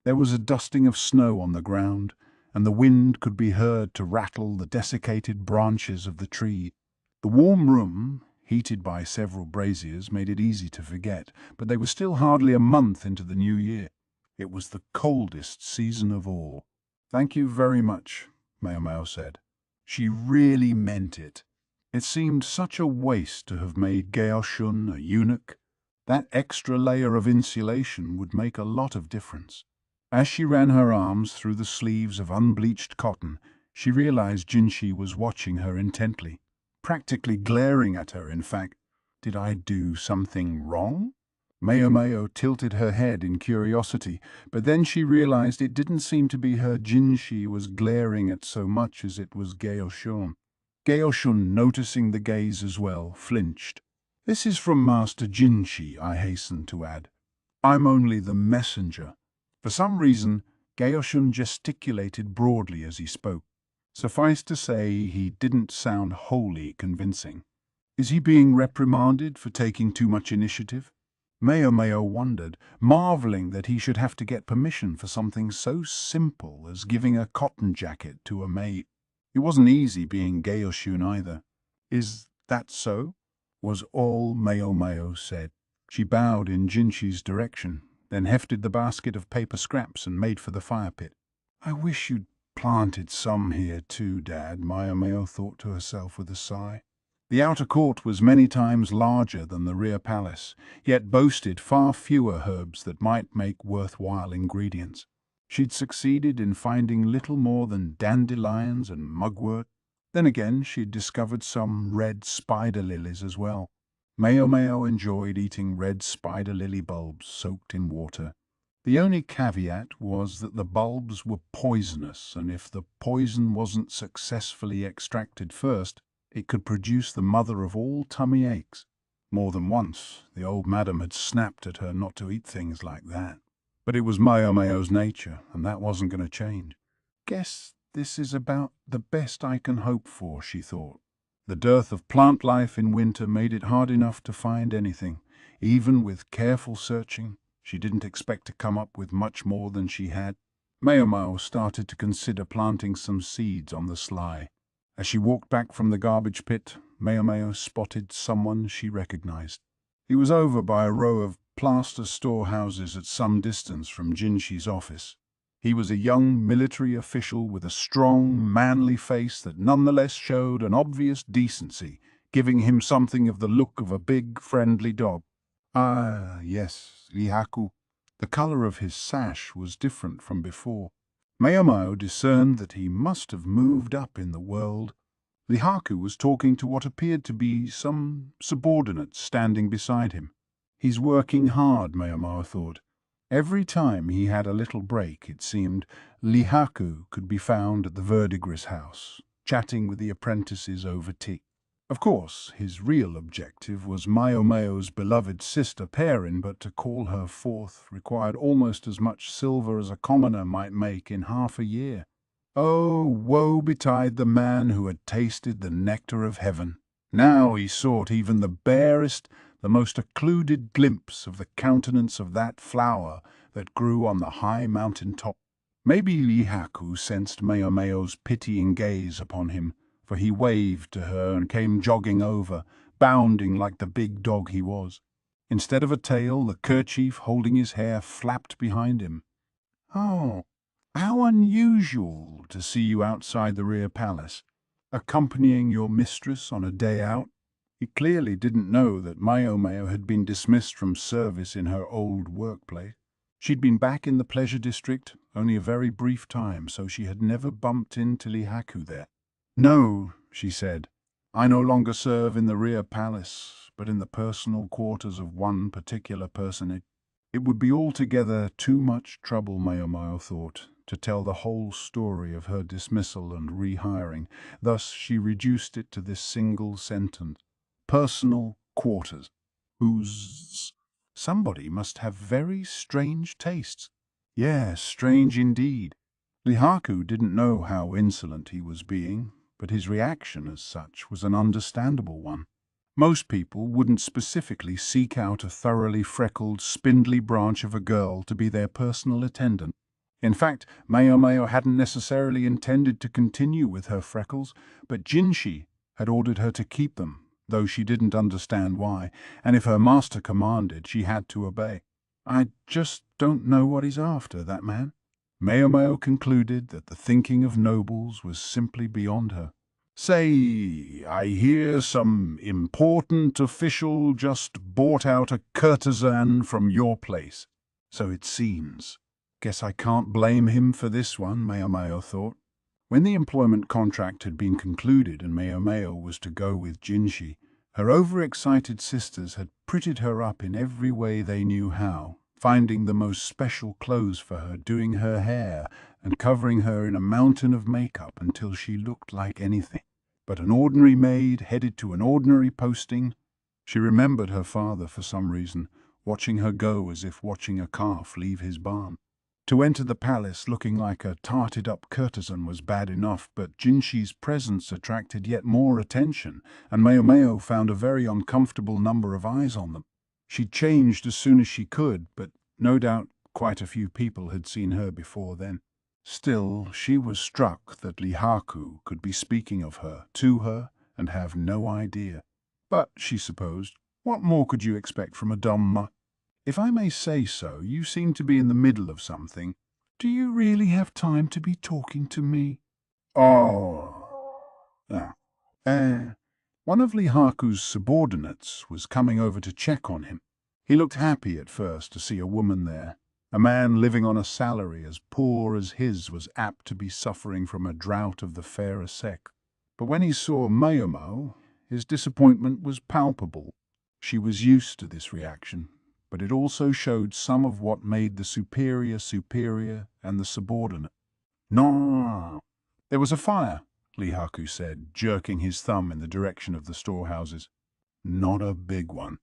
There was a dusting of snow on the ground, and the wind could be heard to rattle the desiccated branches of the tree. The warm room, heated by several braziers, made it easy to forget, but they were still hardly a month into the new year. It was the coldest season of all. "Thank you very much," Maomao said. She really meant it. It seemed such a waste to have made Gaoshun a eunuch. That extra layer of insulation would make a lot of difference. As she ran her arms through the sleeves of unbleached cotton, She realized Jinshi was watching her intently, practically glaring at her, in fact. Did I do something wrong? Maomao tilted her head in curiosity, but then she realized it didn't seem to be her Jinshi was glaring at so much as it was Gaoshun. Gaoshun, noticing the gaze as well, flinched. "This is from Master Jinshi," I hastened to add. "I'm only the messenger." For some reason, Gaoshun gesticulated broadly as he spoke. Suffice to say, he didn't sound wholly convincing. Is he being reprimanded for taking too much initiative? Maomao wondered, marveling that he should have to get permission for something so simple as giving a cotton jacket to a maid. It wasn't easy being Gaoshun either. "Is that so?" was all Maomao said. She bowed in Jinshi's direction, then hefted the basket of paper scraps and made for the fire pit. "I wish you'd planted some here too, Dad," Maomao thought to herself with a sigh. The outer court was many times larger than the rear palace, yet boasted far fewer herbs that might make worthwhile ingredients. She'd succeeded in finding little more than dandelions and mugwort. Then again, she'd discovered some red spider lilies as well. Maomao enjoyed eating red spider lily bulbs soaked in water. The only caveat was that the bulbs were poisonous, and if the poison wasn't successfully extracted first, it could produce the mother of all tummy aches. More than once, the old madam had snapped at her not to eat things like that. But it was Maomao's nature, and that wasn't going to change. "Guess this is about the best I can hope for," she thought. The dearth of plant life in winter made it hard enough to find anything. Even with careful searching, she didn't expect to come up with much more than she had. Maomao started to consider planting some seeds on the sly. As she walked back from the garbage pit, Maomao spotted someone she recognized. He was over by a row of plaster storehouses at some distance from Jinshi's office. He was a young military official with a strong, manly face that nonetheless showed an obvious decency, giving him something of the look of a big, friendly dog. Ah, yes, Lihaku. The color of his sash was different from before. Maomao discerned that he must have moved up in the world. Lihaku was talking to what appeared to be some subordinate standing beside him. He's working hard, Maomao thought. Every time he had a little break, it seemed, Lihaku could be found at the verdigris house, chatting with the apprentices over tea. Of course, his real objective was Maomao's beloved sister Perrin, but to call her forth required almost as much silver as a commoner might make in half a year. Oh, woe betide the man who had tasted the nectar of heaven. Now he sought even the barest, the most occluded glimpse of the countenance of that flower that grew on the high mountain top. Maybe Lihaku sensed Maomao's pitying gaze upon him, for he waved to her and came jogging over, bounding like the big dog he was. Instead of a tail, the kerchief holding his hair flapped behind him. "Oh, how unusual to see you outside the rear palace, accompanying your mistress on a day out." He clearly didn't know that Maomao had been dismissed from service in her old workplace. She'd been back in the pleasure district only a very brief time, so she had never bumped into Lihaku there. "No," she said, "I no longer serve in the rear palace, but in the personal quarters of one particular personage." It would be altogether too much trouble, Maomao thought, to tell the whole story of her dismissal and rehiring. Thus she reduced it to this single sentence: personal quarters. Whose? Somebody must have very strange tastes. Yes, strange indeed. Lihaku didn't know how insolent he was being, but his reaction as such was an understandable one. Most people wouldn't specifically seek out a thoroughly freckled, spindly branch of a girl to be their personal attendant. In fact, Maomao hadn't necessarily intended to continue with her freckles, but Jinshi had ordered her to keep them, though she didn't understand why, and if her master commanded, she had to obey. "I just don't know what he's after, that man." Maomao concluded that the thinking of nobles was simply beyond her. "Say, I hear some important official just bought out a courtesan from your place." "So it seems. Guess I can't blame him for this one," Maomao thought. When the employment contract had been concluded and Maomao was to go with Jinshi, her overexcited sisters had prettied her up in every way they knew how, finding the most special clothes for her, doing her hair, and covering her in a mountain of makeup until she looked like anything but an ordinary maid headed to an ordinary posting. She remembered her father for some reason, watching her go as if watching a calf leave his barn. To enter the palace looking like a tarted-up courtesan was bad enough, but Jinshi's presence attracted yet more attention, and Maomao found a very uncomfortable number of eyes on them. She changed as soon as she could, but no doubt quite a few people had seen her before then. Still, she was struck that Lihaku could be speaking of her, to her, and have no idea. But, she supposed, what more could you expect from a dumb mutt? If I may say so, you seem to be in the middle of something. Do you really have time to be talking to me? Oh. One of Lihaku's subordinates was coming over to check on him. He looked happy at first to see a woman there. A man living on a salary as poor as his was apt to be suffering from a drought of the fairer sex. But when he saw Maomao, his disappointment was palpable. She was used to this reaction, but it also showed some of what made the superior superior and the subordinate. No. There was a fire, Lihaku said, jerking his thumb in the direction of the storehouses. Not a big one.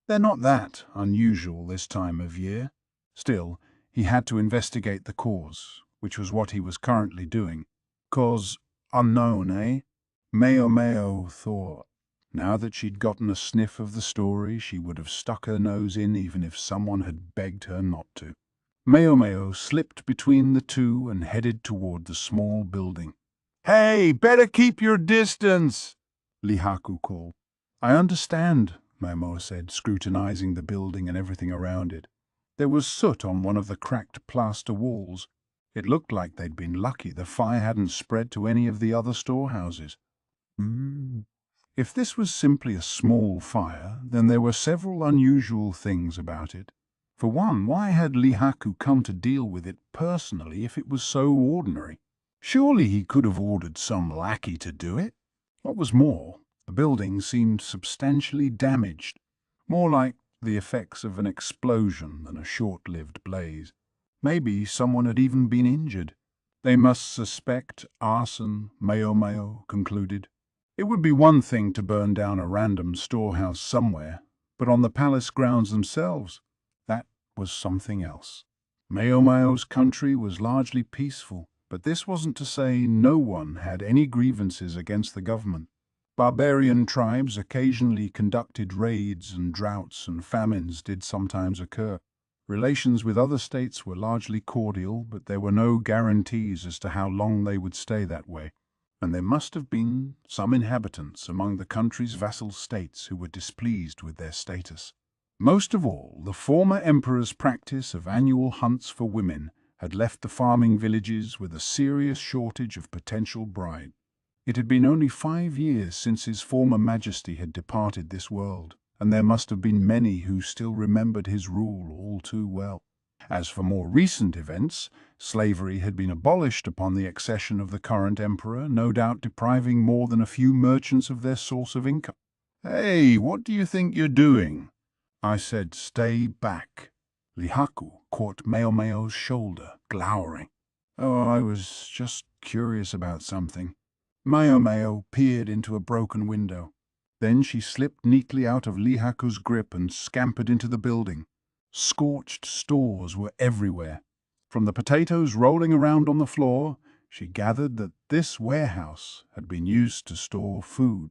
They're not that unusual this time of year. Still, he had to investigate the cause, which was what he was currently doing. Cause unknown, eh? Maomao thought. Now that she'd gotten a sniff of the story, she would have stuck her nose in even if someone had begged her not to. Maomao slipped between the two and headed toward the small building. Hey, better keep your distance, Lihaku called. I understand, Maomao said, scrutinizing the building and everything around it. There was soot on one of the cracked plaster walls. It looked like they'd been lucky the fire hadn't spread to any of the other storehouses. If this was simply a small fire, then there were several unusual things about it. For one, why had Lihaku come to deal with it personally if it was so ordinary? Surely he could have ordered some lackey to do it. What was more, the building seemed substantially damaged, more like the effects of an explosion than a short-lived blaze. Maybe someone had even been injured. They must suspect arson, Maomao concluded. It would be one thing to burn down a random storehouse somewhere, but on the palace grounds themselves, that was something else. Maomao's country was largely peaceful, but this wasn't to say no one had any grievances against the government. Barbarian tribes occasionally conducted raids, and droughts and famines did sometimes occur. Relations with other states were largely cordial, but there were no guarantees as to how long they would stay that way. And there must have been some inhabitants among the country's vassal states who were displeased with their status. Most of all, the former emperor's practice of annual hunts for women had left the farming villages with a serious shortage of potential brides. It had been only 5 years since his former majesty had departed this world, and there must have been many who still remembered his rule all too well. As for more recent events, slavery had been abolished upon the accession of the current emperor, no doubt depriving more than a few merchants of their source of income. Hey, what do you think you're doing? I said, stay back. Lihaku caught Maomao's shoulder, glowering. Oh, I was just curious about something. Maomao peered into a broken window. Then she slipped neatly out of Lihaku's grip and scampered into the building. Scorched stores were everywhere. From the potatoes rolling around on the floor, she gathered that this warehouse had been used to store food.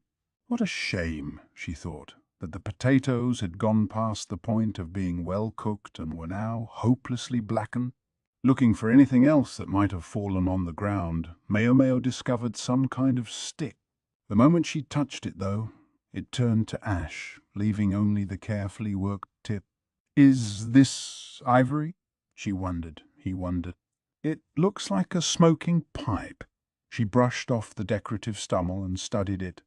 What a shame, she thought, that the potatoes had gone past the point of being well cooked and were now hopelessly blackened. Looking for anything else that might have fallen on the ground, Maomao discovered some kind of stick. The moment she touched it, though, it turned to ash, leaving only the carefully worked tip. Is this ivory? She wondered. He wondered. It looks like a smoking pipe. She brushed off the decorative stummel and studied it.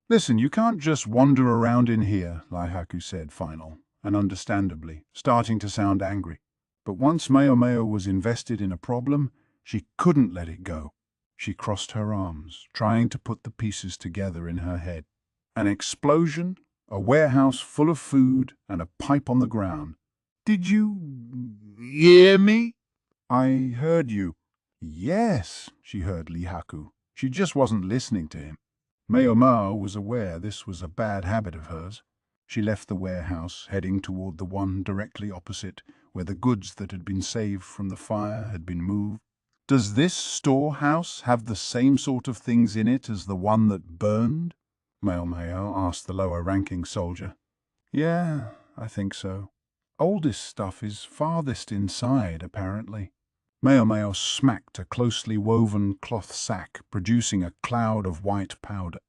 Listen, you can't just wander around in here, Lihaku said, final, and understandably, starting to sound angry. But once Maomao was invested in a problem, she couldn't let it go. She crossed her arms, trying to put the pieces together in her head. An explosion, a warehouse full of food, and a pipe on the ground. "Did you hear me?" "I heard you." Yes, she heard Lihaku. She just wasn't listening to him. Maomao was aware this was a bad habit of hers. She left the warehouse, heading toward the one directly opposite, where the goods that had been saved from the fire had been moved. "Does this storehouse have the same sort of things in it as the one that burned?" Maomao asked the lower-ranking soldier. "Yeah, I think so. Oldest stuff is farthest inside, apparently." Maomao smacked a closely woven cloth sack, producing a cloud of white powder.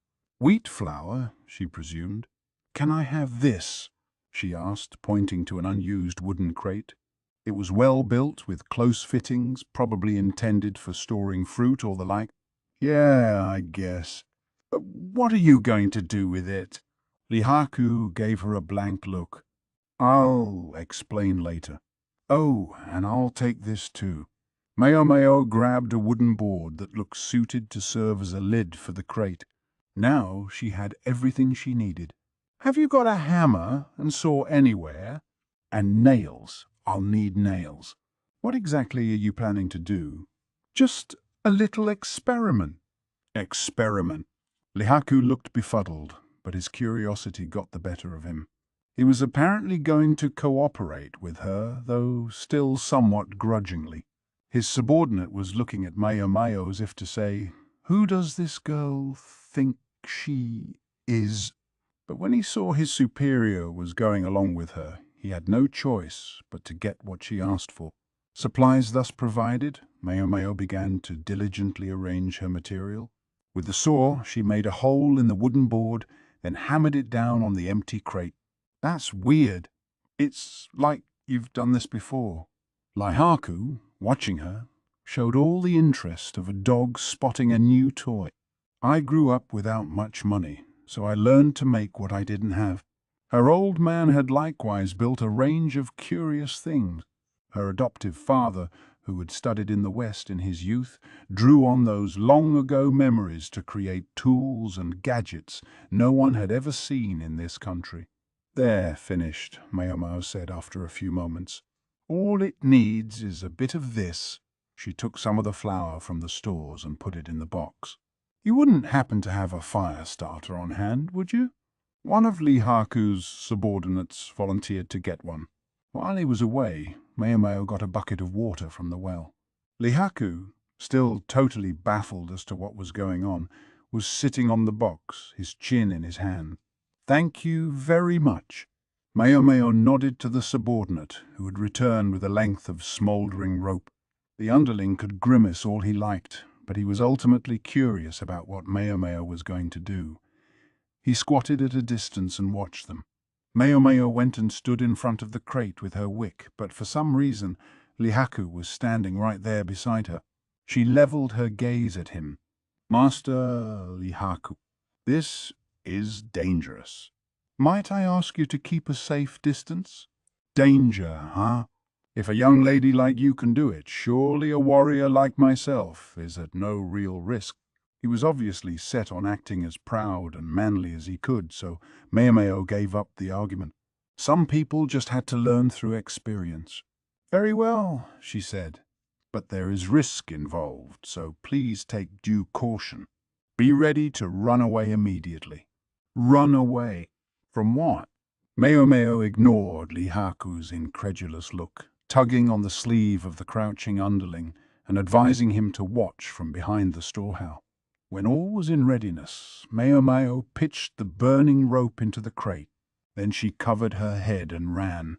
"Wheat flour," she presumed. "Can I have this?" she asked, pointing to an unused wooden crate. It was well built, with close fittings, probably intended for storing fruit or the like. "Yeah, I guess. But what are you going to do with it?" Lihaku gave her a blank look. "I'll explain later. Oh, and I'll take this too." Maomao grabbed a wooden board that looked suited to serve as a lid for the crate. Now she had everything she needed. "Have you got a hammer and saw anywhere?" "And nails. I'll need nails." "What exactly are you planning to do?" "Just a little experiment." "Experiment." Lihaku looked befuddled, but his curiosity got the better of him. He was apparently going to cooperate with her, though still somewhat grudgingly. His subordinate was looking at Maomao as if to say, "Who does this girl think she is?" But when he saw his superior was going along with her, he had no choice but to get what she asked for. Supplies thus provided, Maomao began to diligently arrange her material. With the saw, she made a hole in the wooden board, then hammered it down on the empty crate. "That's weird. It's like you've done this before." Lihaku, watching her, showed all the interest of a dog spotting a new toy. "I grew up without much money, so I learned to make what I didn't have." Her old man had likewise built a range of curious things. Her adoptive father, who had studied in the West in his youth, drew on those long-ago memories to create tools and gadgets no one had ever seen in this country. "They're finished," Maomao said after a few moments. "All it needs is a bit of this." She took some of the flour from the stores and put it in the box. "You wouldn't happen to have a fire starter on hand, would you?" One of Lihaku's subordinates volunteered to get one. While he was away, Maomao got a bucket of water from the well. Lihaku, still totally baffled as to what was going on, was sitting on the box, his chin in his hand. "Thank you very much." Maomao nodded to the subordinate, who had returned with a length of smouldering rope. The underling could grimace all he liked, but he was ultimately curious about what Maomao was going to do. He squatted at a distance and watched them. Maomao went and stood in front of the crate with her wick, but for some reason Lihaku was standing right there beside her. She leveled her gaze at him. "Master Lihaku, this is dangerous. Might I ask you to keep a safe distance?" "Danger, huh? If a young lady like you can do it, surely a warrior like myself is at no real risk." He was obviously set on acting as proud and manly as he could, so Maomao gave up the argument. Some people just had to learn through experience. "Very well," she said, "but there is risk involved, so please take due caution. Be ready to run away immediately." "Run away? From what?" Maomao ignored Lihaku's incredulous look, tugging on the sleeve of the crouching underling and advising him to watch from behind the storehouse. When all was in readiness, Maomao pitched the burning rope into the crate. Then she covered her head and ran.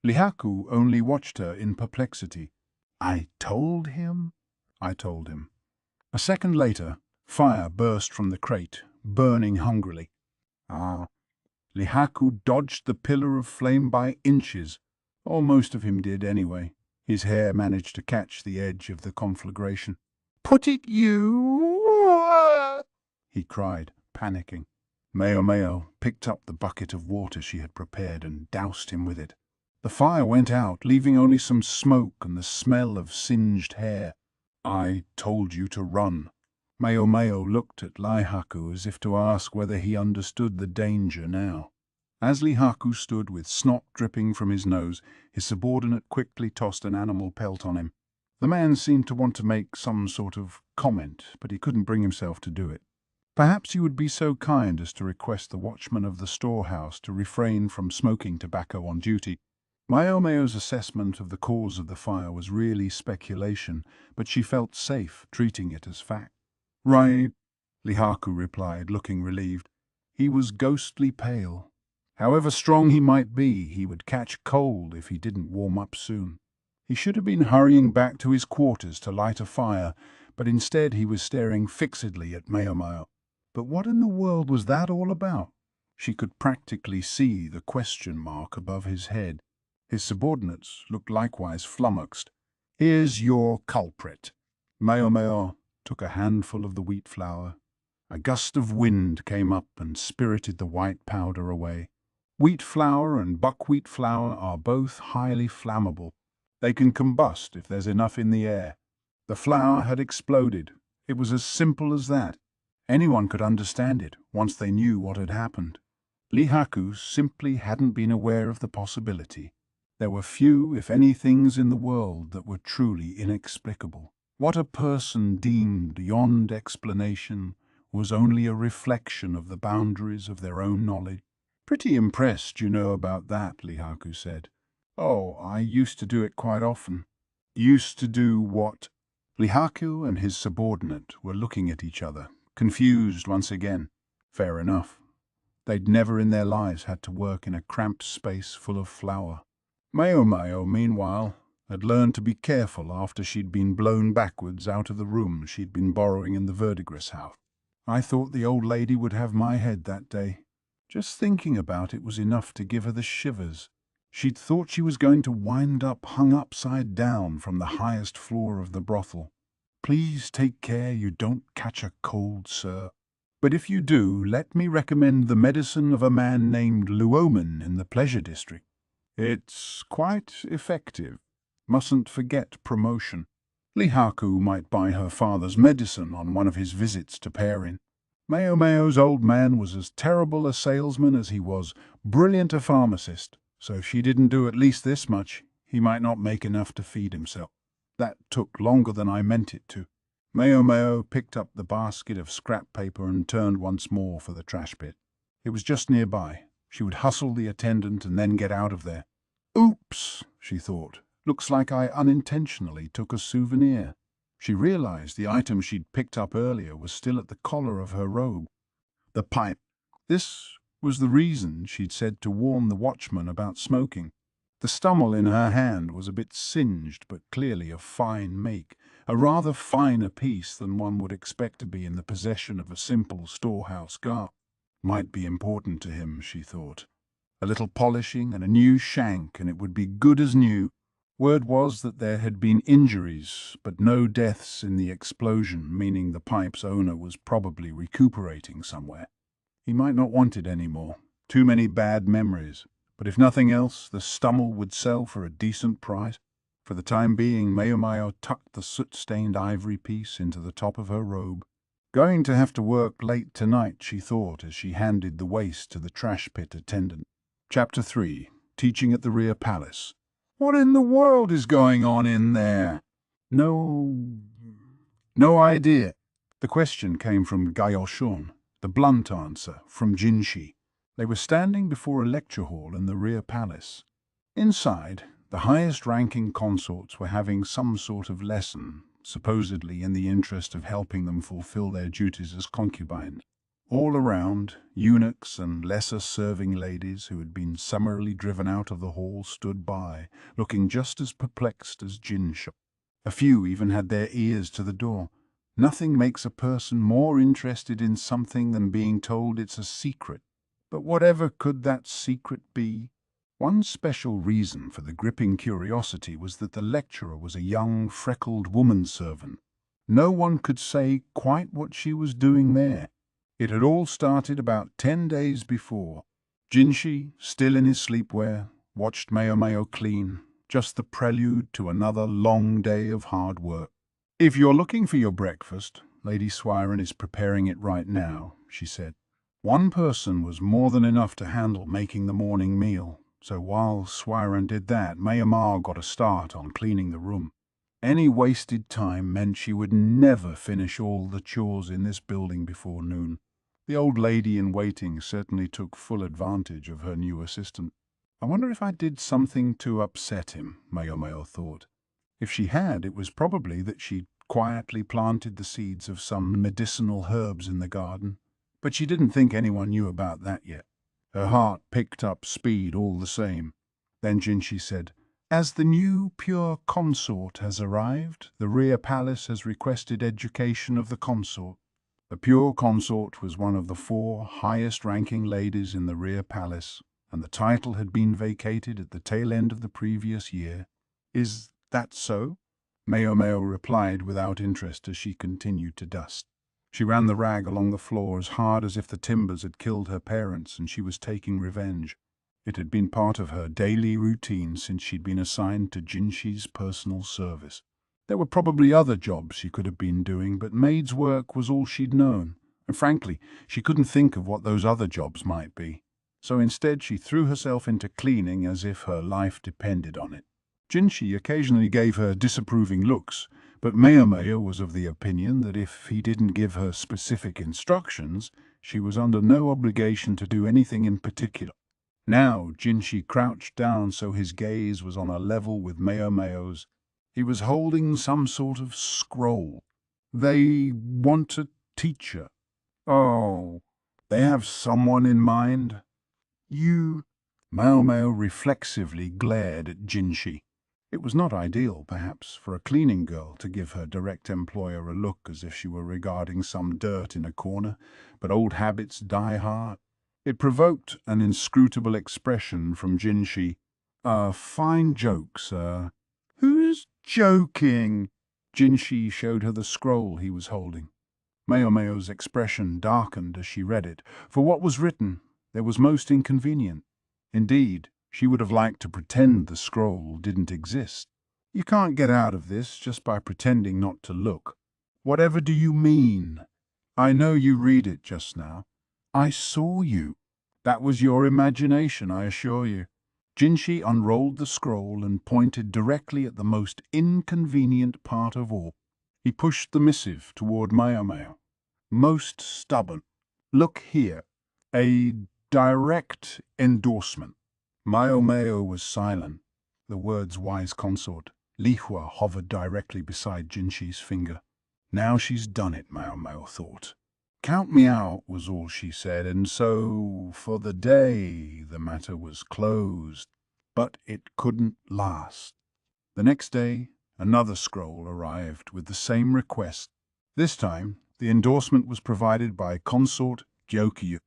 Lihaku only watched her in perplexity. "I told him?" "I told him." A second later, fire burst from the crate, burning hungrily. Lihaku dodged the pillar of flame by inches, or most of him did anyway. His hair managed to catch the edge of the conflagration. "Put it you!" he cried, panicking. Maomao picked up the bucket of water she had prepared and doused him with it. The fire went out, leaving only some smoke and the smell of singed hair. "I told you to run." Maomao looked at Lihaku as if to ask whether he understood the danger now. As Lihaku stood with snot dripping from his nose, his subordinate quickly tossed an animal pelt on him. The man seemed to want to make some sort of comment, but he couldn't bring himself to do it. "Perhaps you would be so kind as to request the watchman of the storehouse to refrain from smoking tobacco on duty." Maomao's assessment of the cause of the fire was really speculation, but she felt safe treating it as fact. "Right," Lihaku replied, looking relieved. He was ghostly pale. However strong he might be, he would catch cold if he didn't warm up soon. He should have been hurrying back to his quarters to light a fire, but instead he was staring fixedly at Maomao. But what in the world was that all about? She could practically see the question mark above his head. His subordinates looked likewise flummoxed. "Here's your culprit." Maomao took a handful of the wheat flour. A gust of wind came up and spirited the white powder away. Wheat flour and buckwheat flour are both highly flammable. They can combust if there's enough in the air. The flour had exploded. It was as simple as that. Anyone could understand it once they knew what had happened. Lihaku simply hadn't been aware of the possibility. There were few, if any, things in the world that were truly inexplicable. What a person deemed beyond explanation was only a reflection of the boundaries of their own knowledge. "Pretty impressed, you know, about that," Lihaku said. "Oh, I used to do it quite often." "Used to do what?" Lihaku and his subordinate were looking at each other, confused once again. Fair enough. They'd never in their lives had to work in a cramped space full of flour. Maomao, meanwhile, had learned to be careful after she'd been blown backwards out of the room she'd been borrowing in the Verdigris house. "I thought the old lady would have my head that day. Just thinking about it was enough to give her the shivers. She'd thought she was going to wind up hung upside down from the highest floor of the brothel. Please take care you don't catch a cold, sir. But if you do, let me recommend the medicine of a man named Luoman in the Pleasure District. It's quite effective. Mustn't forget promotion." Lihaku might buy her father's medicine on one of his visits to Perrin. Maomao's old man was as terrible a salesman as he was brilliant a pharmacist, so if she didn't do at least this much, he might not make enough to feed himself. "That took longer than I meant it to." Maomao picked up the basket of scrap paper and turned once more for the trash pit. It was just nearby. She would hustle the attendant and then get out of there. "Oops," she thought. "Looks like I unintentionally took a souvenir." She realized the item she'd picked up earlier was still at the collar of her robe. The pipe. This was the reason she'd said to warn the watchman about smoking. The stummel in her hand was a bit singed, but clearly of fine make, a rather finer piece than one would expect to be in the possession of a simple storehouse guard. Might be important to him, she thought. A little polishing and a new shank, and it would be good as new. Word was that there had been injuries, but no deaths in the explosion, meaning the pipe's owner was probably recuperating somewhere. He might not want it anymore. Too many bad memories. But if nothing else, the stummel would sell for a decent price. For the time being, Maomao tucked the soot-stained ivory piece into the top of her robe. Going to have to work late tonight, she thought, as she handed the waste to the trash pit attendant. Chapter 3. Teaching at the Rear Palace. "What in the world is going on in there?" No idea." The question came from Gaoshun, the blunt answer from Jinshi. They were standing before a lecture hall in the rear palace. Inside, the highest-ranking consorts were having some sort of lesson, supposedly in the interest of helping them fulfill their duties as concubines. All around, eunuchs and lesser-serving ladies who had been summarily driven out of the hall stood by, looking just as perplexed as Jinsha. A few even had their ears to the door. Nothing makes a person more interested in something than being told it's a secret. But whatever could that secret be? One special reason for the gripping curiosity was that the lecturer was a young, freckled woman-servant. No one could say quite what she was doing there. It had all started about 10 days before. Jinshi, still in his sleepwear, watched Maomao clean, just the prelude to another long day of hard work. "If you're looking for your breakfast, Lady Suirei is preparing it right now," she said. One person was more than enough to handle making the morning meal, so while Suirei did that, Maomao got a start on cleaning the room. Any wasted time meant she would never finish all the chores in this building before noon. The old lady in waiting certainly took full advantage of her new assistant. I wonder if I did something to upset him, Maomao thought. If she had, it was probably that she'd quietly planted the seeds of some medicinal herbs in the garden. But she didn't think anyone knew about that yet. Her heart picked up speed all the same. Then Jinshi said, "As the new pure consort has arrived, the rear palace has requested education of the consort." The pure consort was one of the 4 highest-ranking ladies in the rear palace, and the title had been vacated at the tail end of the previous year. "Is that so?" Maomao replied without interest as she continued to dust. She ran the rag along the floor as hard as if the timbers had killed her parents and she was taking revenge. It had been part of her daily routine since she'd been assigned to Jinshi's personal service. There were probably other jobs she could have been doing, but maid's work was all she'd known, and frankly, she couldn't think of what those other jobs might be. So instead she threw herself into cleaning as if her life depended on it. Jinshi occasionally gave her disapproving looks, but Maomao was of the opinion that if he didn't give her specific instructions, she was under no obligation to do anything in particular. Now Jinshi crouched down so his gaze was on a level with Maomao's. He was holding some sort of scroll. "They want a teacher." "Oh, they have someone in mind?" "You..." Maomao reflexively glared at Jinshi. It was not ideal, perhaps, for a cleaning girl to give her direct employer a look as if she were regarding some dirt in a corner, but old habits die hard. It provoked an inscrutable expression from Jinshi. Fine joke, sir." "Who's joking?" Jinshi showed her the scroll he was holding. Maomao's expression darkened as she read it. For what was written, there was most inconvenient. Indeed, she would have liked to pretend the scroll didn't exist. "You can't get out of this just by pretending not to look." "Whatever do you mean?" "I know you read it just now." "I saw you." "That was your imagination, I assure you." Jinshi unrolled the scroll and pointed directly at the most inconvenient part of all. He pushed the missive toward Maomao. "Most stubborn. Look here. A direct endorsement." Maomao was silent. The words "wise consort." Lihua hovered directly beside Jinshi's finger. "Now she's done it," Maomao thought. "Count me out," was all she said, and so, for the day, the matter was closed. But it couldn't last. The next day, another scroll arrived with the same request. This time, the endorsement was provided by Consort Gyokyu.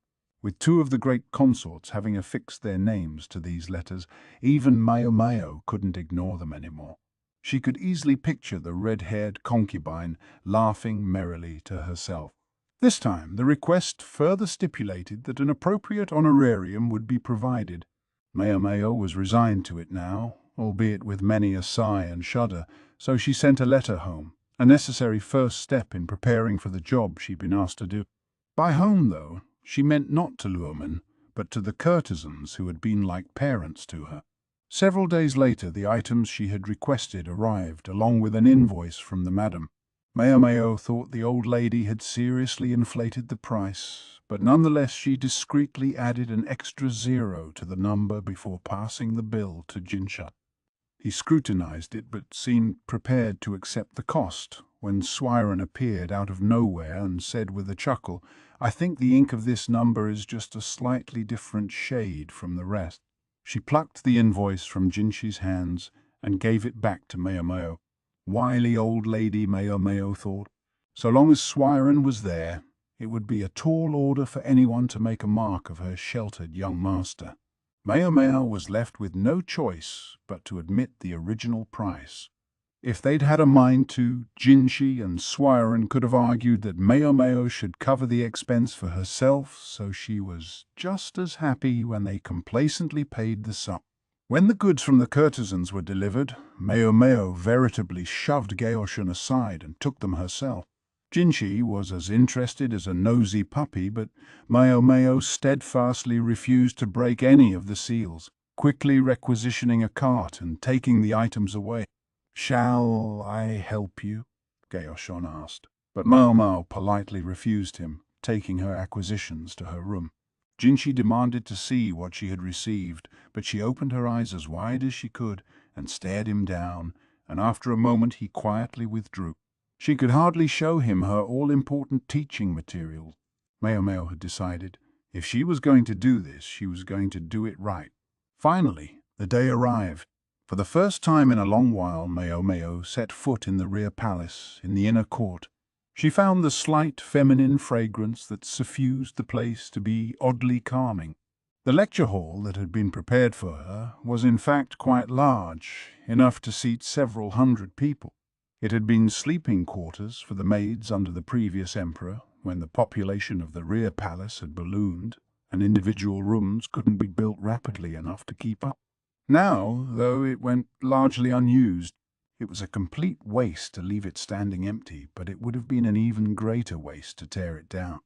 With 2 of the great consorts having affixed their names to these letters, even Maomao couldn't ignore them anymore. She could easily picture the red-haired concubine laughing merrily to herself. This time, the request further stipulated that an appropriate honorarium would be provided. Maomao was resigned to it now, albeit with many a sigh and shudder, so she sent a letter home, a necessary first step in preparing for the job she'd been asked to do. By home, though, she meant not to Luomen, but to the courtesans who had been like parents to her. Several days later, the items she had requested arrived, along with an invoice from the madam. Maomao thought the old lady had seriously inflated the price, but nonetheless she discreetly added an extra 0 to the number before passing the bill to Jinsha. He scrutinized it, but seemed prepared to accept the cost, when Suirei appeared out of nowhere and said with a chuckle, "I think the ink of this number is just a slightly different shade from the rest." She plucked the invoice from Jinshi's hands and gave it back to Maomao. Wily old lady, Maomao thought. So long as Suirei was there, it would be a tall order for anyone to make a mark of her sheltered young master. Maomao was left with no choice but to admit the original price. If they'd had a mind to, Jinshi and Suirei could have argued that Maomao should cover the expense for herself, so she was just as happy when they complacently paid the sum. When the goods from the courtesans were delivered, Maomao veritably shoved Gaoshun aside and took them herself. Jinshi was as interested as a nosy puppy, but Maomao steadfastly refused to break any of the seals, quickly requisitioning a cart and taking the items away. "Shall I help you?" Gaoshun asked, but Maomao politely refused him, taking her acquisitions to her room. Jinshi demanded to see what she had received, but she opened her eyes as wide as she could and stared him down, and after a moment he quietly withdrew. She could hardly show him her all-important teaching materials. Maomao had decided, if she was going to do this, she was going to do it right. Finally, the day arrived. For the first time in a long while, Maomao set foot in the rear palace, in the inner court. She found the slight feminine fragrance that suffused the place to be oddly calming. The lecture hall that had been prepared for her was in fact quite large, enough to seat several hundred people. It had been sleeping quarters for the maids under the previous emperor, when the population of the rear palace had ballooned, and individual rooms couldn't be built rapidly enough to keep up. Now, though it went largely unused, it was a complete waste to leave it standing empty, but it would have been an even greater waste to tear it down.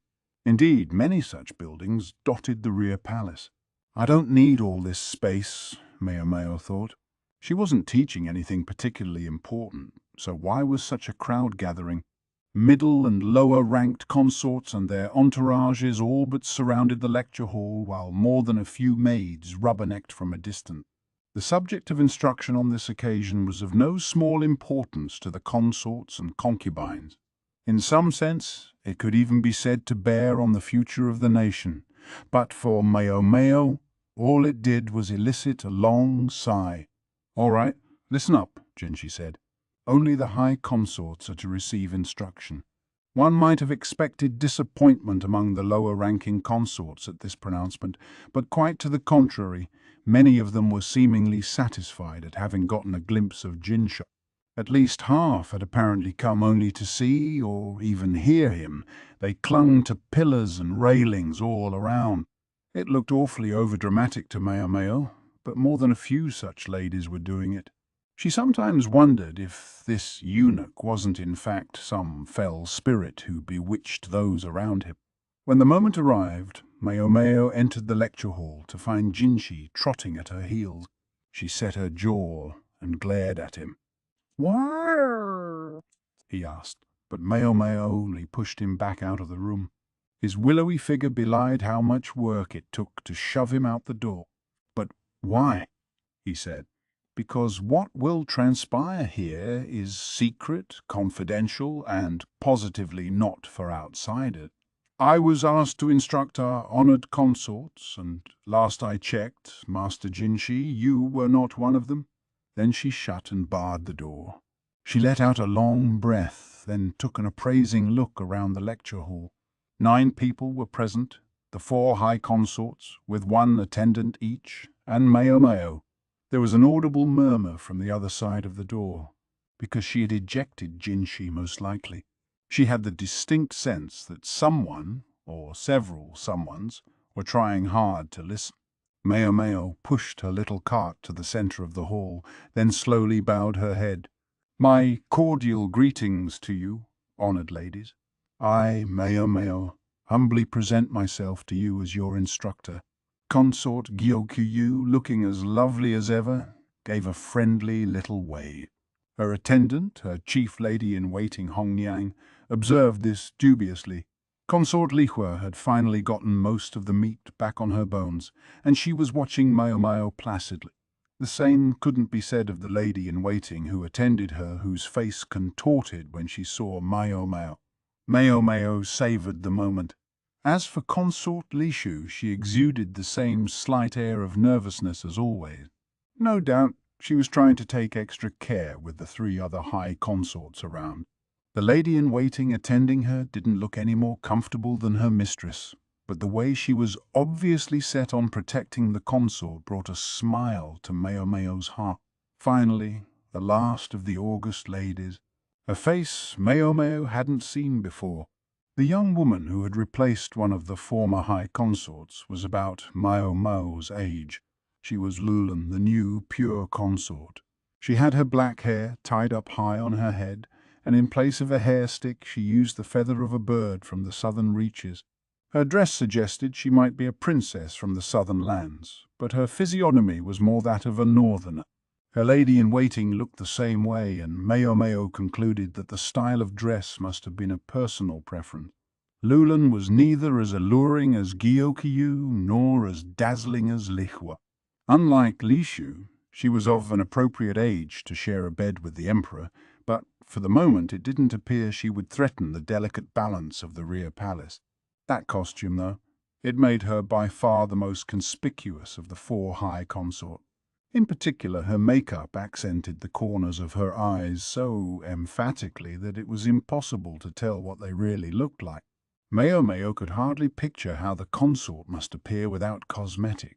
Indeed, many such buildings dotted the rear palace. "I don't need all this space," Maomao thought. She wasn't teaching anything particularly important, so why was such a crowd gathering? Middle and lower-ranked consorts and their entourages all but surrounded the lecture hall, while more than a few maids rubbernecked from a distance. The subject of instruction on this occasion was of no small importance to the consorts and concubines. In some sense, it could even be said to bear on the future of the nation, but for Maomao, all it did was elicit a long sigh. "All right, listen up," Jinshi said. "Only the high consorts are to receive instruction." One might have expected disappointment among the lower-ranking consorts at this pronouncement, but quite to the contrary, many of them were seemingly satisfied at having gotten a glimpse of Jinsha. At least half had apparently come only to see or even hear him. They clung to pillars and railings all around. It looked awfully overdramatic to Maomao, but more than a few such ladies were doing it. She sometimes wondered if this eunuch wasn't in fact some fell spirit who bewitched those around him. When the moment arrived, Maomao entered the lecture hall to find Jinshi trotting at her heels. She set her jaw and glared at him. "Why?" he asked, but Maomao only pushed him back out of the room. His willowy figure belied how much work it took to shove him out the door. "But why?" he said. "Because what will transpire here is secret, confidential, and positively not for outsiders. I was asked to instruct our honored consorts, and last I checked, Master Jinshi, you were not one of them." Then she shut and barred the door. She let out a long breath, then took an appraising look around the lecture hall. 9 people were present, the 4 high consorts, with 1 attendant each, and Maomao. There was an audible murmur from the other side of the door, because she had ejected Jinshi most likely. She had the distinct sense that someone, or several someones, were trying hard to listen. Maomao pushed her little cart to the center of the hall, then slowly bowed her head. "My cordial greetings to you, honored ladies. I, Maomao, humbly present myself to you as your instructor." Consort Gyokyu, looking as lovely as ever, gave a friendly little wave. Her attendant, her chief lady-in-waiting Hongyang, observed this dubiously. Consort Lihua had finally gotten most of the meat back on her bones, and she was watching Maomao placidly. The same couldn't be said of the lady-in-waiting who attended her, whose face contorted when she saw Maomao. Maomao savoured the moment. As for Consort Lishu, she exuded the same slight air of nervousness as always. No doubt she was trying to take extra care with the 3 other high consorts around. The lady-in-waiting attending her didn't look any more comfortable than her mistress, but the way she was obviously set on protecting the consort brought a smile to Maomao's heart. Finally, the last of the august ladies. A face Maomao hadn't seen before. The young woman who had replaced one of the former high consorts was about Maomao's age. She was Lulan, the new pure consort. She had her black hair tied up high on her head, and in place of a hair stick she used the feather of a bird from the southern reaches. Her dress suggested she might be a princess from the southern lands, but her physiognomy was more that of a northerner. Her lady-in-waiting looked the same way, and Maomao concluded that the style of dress must have been a personal preference. Lulan was neither as alluring as Gyokyu nor as dazzling as Lihua. Unlike Lishu, she was of an appropriate age to share a bed with the emperor, but for the moment it didn't appear she would threaten the delicate balance of the rear palace. That costume, though, it made her by far the most conspicuous of the four high consorts. In particular, her makeup accented the corners of her eyes so emphatically that it was impossible to tell what they really looked like. Maomao could hardly picture how the consort must appear without cosmetic.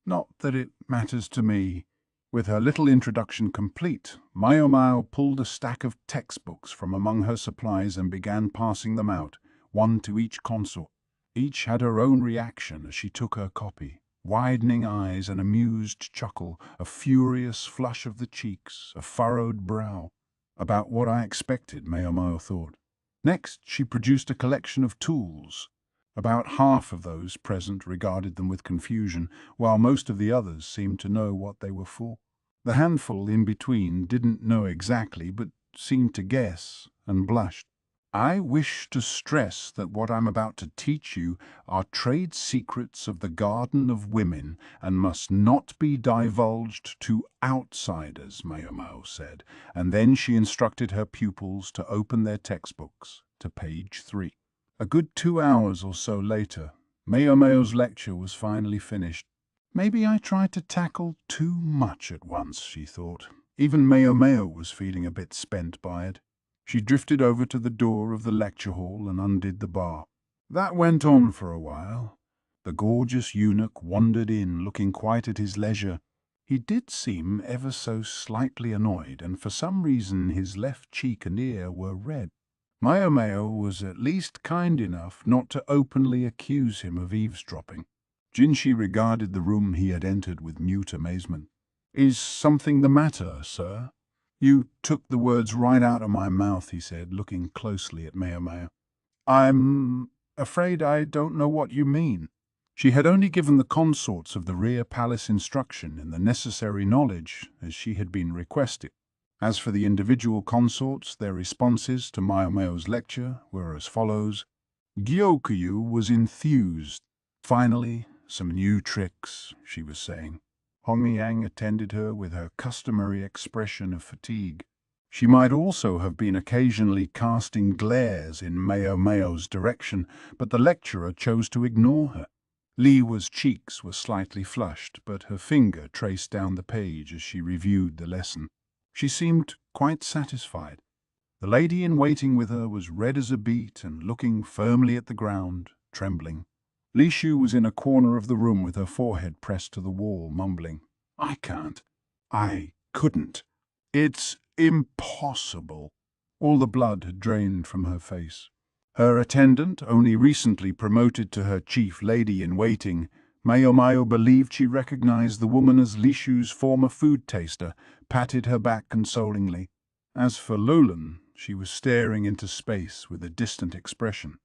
Not that it matters to me. With her little introduction complete, Maomao pulled a stack of textbooks from among her supplies and began passing them out, one to each consort. Each had her own reaction as she took her copy. Widening eyes, an amused chuckle, a furious flush of the cheeks, a furrowed brow. About what I expected, Maomao thought. Next, she produced a collection of tools. About half of those present regarded them with confusion, while most of the others seemed to know what they were for. The handful in between didn't know exactly, but seemed to guess, and blushed. I wish to stress that what I'm about to teach you are trade secrets of the Garden of Women and must not be divulged to outsiders, Maomao said, and then she instructed her pupils to open their textbooks to page 3. A good 2 hours or so later, Maomao's lecture was finally finished. Maybe I tried to tackle too much at once, she thought. Even Maomao was feeling a bit spent by it. She drifted over to the door of the lecture hall and undid the bar. That went on for a while. The gorgeous eunuch wandered in, looking quite at his leisure. He did seem ever so slightly annoyed, and for some reason his left cheek and ear were red. Maomao was at least kind enough not to openly accuse him of eavesdropping. Jinshi regarded the room he had entered with mute amazement. "Is something the matter, sir?" "You took the words right out of my mouth," he said, looking closely at Maomao. "I'm afraid I don't know what you mean." She had only given the consorts of the rear palace instruction in the necessary knowledge as she had been requested. As for the individual consorts, their responses to Maomao's lecture were as follows. Gyokyu was enthused. "Finally, some new tricks," she was saying. Hongyang attended her with her customary expression of fatigue. She might also have been occasionally casting glares in Maomao's direction, but the lecturer chose to ignore her. Liwa's cheeks were slightly flushed, but her finger traced down the page as she reviewed the lesson. She seemed quite satisfied. The lady-in-waiting with her was red as a beet and looking firmly at the ground, trembling. Lishu was in a corner of the room with her forehead pressed to the wall, mumbling, "I can't. I couldn't. It's impossible." All the blood had drained from her face. Her attendant, only recently promoted to her chief lady-in-waiting, Maomao believed she recognized the woman as Lishu's former food taster, patted her back consolingly. As for Lulan, she was staring into space with a distant expression.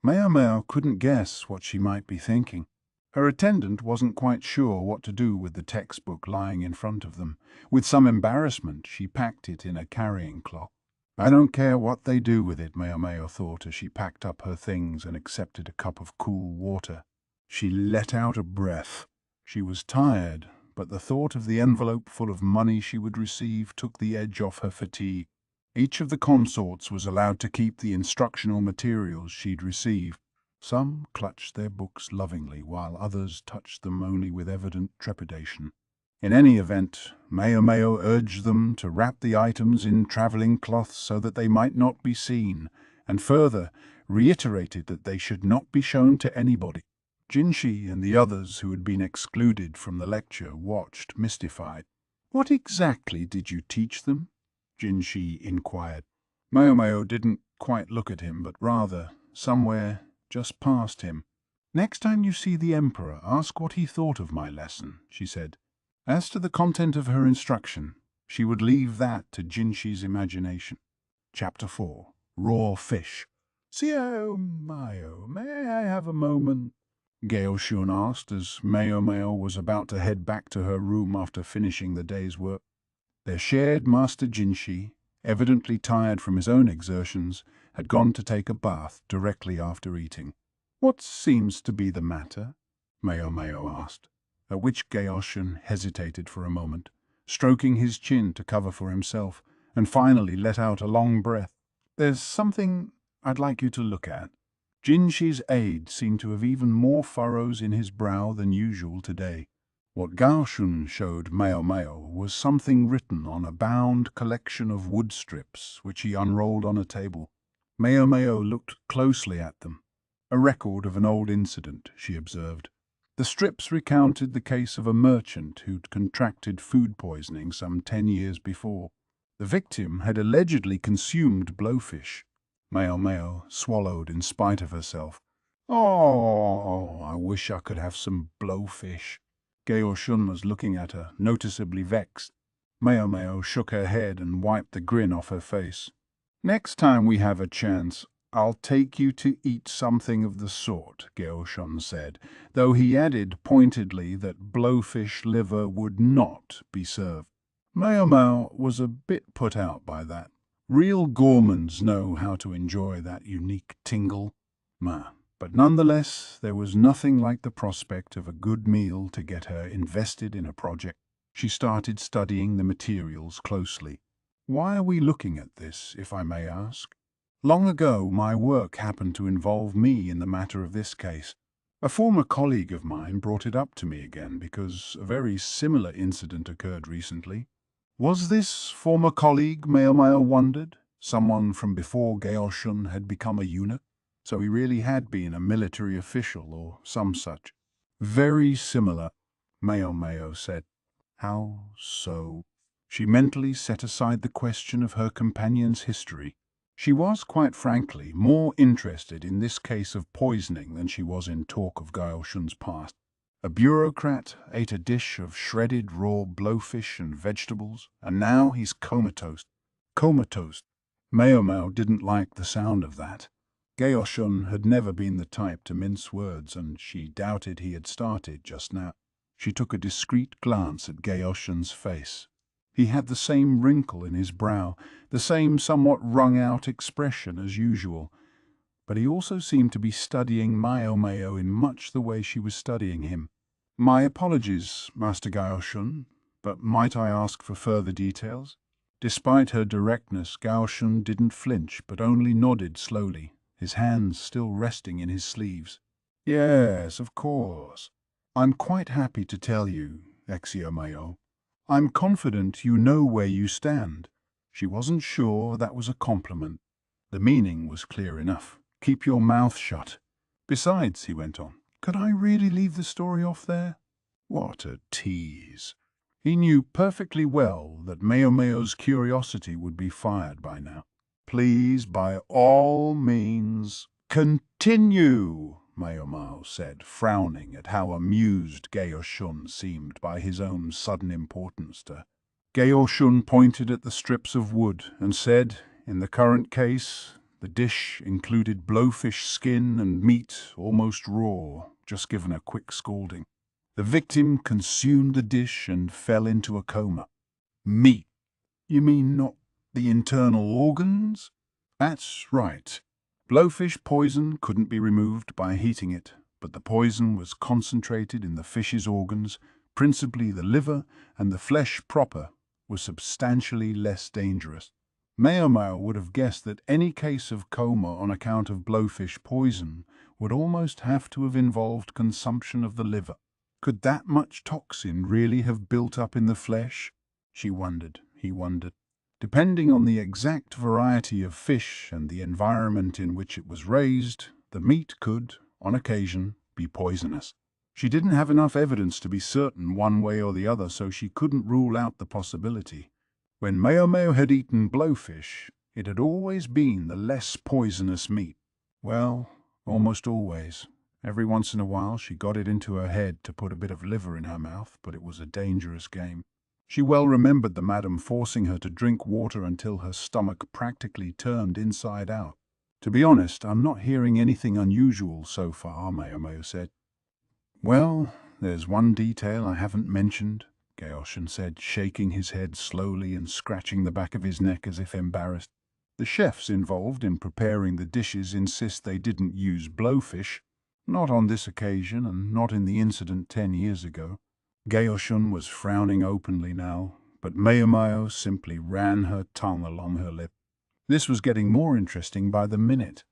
Maomao couldn't guess what she might be thinking. Her attendant wasn't quite sure what to do with the textbook lying in front of them. With some embarrassment, she packed it in a carrying cloth. "I don't care what they do with it," Maomao thought as she packed up her things and accepted a cup of cool water. She let out a breath. She was tired, but the thought of the envelope full of money she would receive took the edge off her fatigue. Each of the consorts was allowed to keep the instructional materials she'd received. Some clutched their books lovingly, while others touched them only with evident trepidation. In any event, Maomao urged them to wrap the items in travelling cloths so that they might not be seen, and further reiterated that they should not be shown to anybody. Jinshi and the others who had been excluded from the lecture watched, mystified. "What exactly did you teach them?" Jinshi inquired. Maomao didn't quite look at him, but rather somewhere just past him. "Next time you see the Emperor, ask what he thought of my lesson," she said. As to the content of her instruction, she would leave that to Jinshi's imagination. Chapter 4. Raw Fish. Maomao, may I have a moment? Gaoshun asked as Maomao was about to head back to her room after finishing the day's work. Their shared master Jinshi, evidently tired from his own exertions, had gone to take a bath directly after eating. What seems to be the matter? Maomao asked, at which Gaoshun hesitated for a moment, stroking his chin to cover for himself, and finally let out a long breath. There's something I'd like you to look at. Jinshi's aide seemed to have even more furrows in his brow than usual today. What Gaoshun showed Maomao was something written on a bound collection of wood strips, which he unrolled on a table. Maomao looked closely at them. A record of an old incident, she observed. The strips recounted the case of a merchant who'd contracted food poisoning some 10 years before. The victim had allegedly consumed blowfish. Maomao swallowed in spite of herself. Oh, I wish I could have some blowfish. Gaoshun was looking at her, noticeably vexed. Maomao shook her head and wiped the grin off her face. Next time we have a chance, I'll take you to eat something of the sort, Gaoshun said, though he added pointedly that blowfish liver would not be served. Maomao was a bit put out by that. Real gourmands know how to enjoy that unique tingle. But nonetheless, there was nothing like the prospect of a good meal to get her invested in a project. She started studying the materials closely. Why are we looking at this, if I may ask? Long ago, my work happened to involve me in the matter of this case. A former colleague of mine brought it up to me again because a very similar incident occurred recently. Was this former colleague, Maomao wondered, someone from before Gaoshun had become a eunuch? So he really had been a military official or some such. Very similar, Maomao said. How so? She mentally set aside the question of her companion's history. She was, quite frankly, more interested in this case of poisoning than she was in talk of Gaoshun's past. A bureaucrat ate a dish of shredded raw blowfish and vegetables, and now he's comatose. Comatose. Maomao didn't like the sound of that. Gaoshun had never been the type to mince words, and she doubted he had started just now. She took a discreet glance at Gaoshun's face. He had the same wrinkle in his brow, the same somewhat wrung-out expression as usual, but he also seemed to be studying Maomao in much the way she was studying him. My apologies, Master Gaoshun, but might I ask for further details? Despite her directness, Gaoshun didn't flinch, but only nodded slowly, his hands still resting in his sleeves. Yes, of course. I'm quite happy to tell you, Maomao. I'm confident you know where you stand. She wasn't sure that was a compliment. The meaning was clear enough. Keep your mouth shut. Besides, he went on, could I really leave the story off there? What a tease. He knew perfectly well that Maomao's curiosity would be fired by now. Please, by all means, continue, Maomao said, frowning at how amused Gaoshun seemed by his own sudden importance to her. Gaoshun pointed at the strips of wood and said, in the current case, the dish included blowfish skin and meat almost raw, just given a quick scalding. The victim consumed the dish and fell into a coma. Meat? You mean not the internal organs? That's right. Blowfish poison couldn't be removed by heating it, but the poison was concentrated in the fish's organs, principally the liver, and the flesh proper was substantially less dangerous. Maomao would have guessed that any case of coma on account of blowfish poison would almost have to have involved consumption of the liver. Could that much toxin really have built up in the flesh? She wondered, he wondered. Depending on the exact variety of fish and the environment in which it was raised, the meat could, on occasion, be poisonous. She didn't have enough evidence to be certain one way or the other, so she couldn't rule out the possibility. When Maomao had eaten blowfish, it had always been the less poisonous meat. Well, almost always. Every once in a while she got it into her head to put a bit of liver in her mouth, but it was a dangerous game. She well remembered the madam forcing her to drink water until her stomach practically turned inside out. "To be honest, I'm not hearing anything unusual so far," Maomao said. "Well, there's one detail I haven't mentioned," Gaoshun said, shaking his head slowly and scratching the back of his neck as if embarrassed. "The chefs involved in preparing the dishes insist they didn't use blowfish. Not on this occasion, and not in the incident 10 years ago." Gaoshun was frowning openly now, but Maomao simply ran her tongue along her lip. This was getting more interesting by the minute.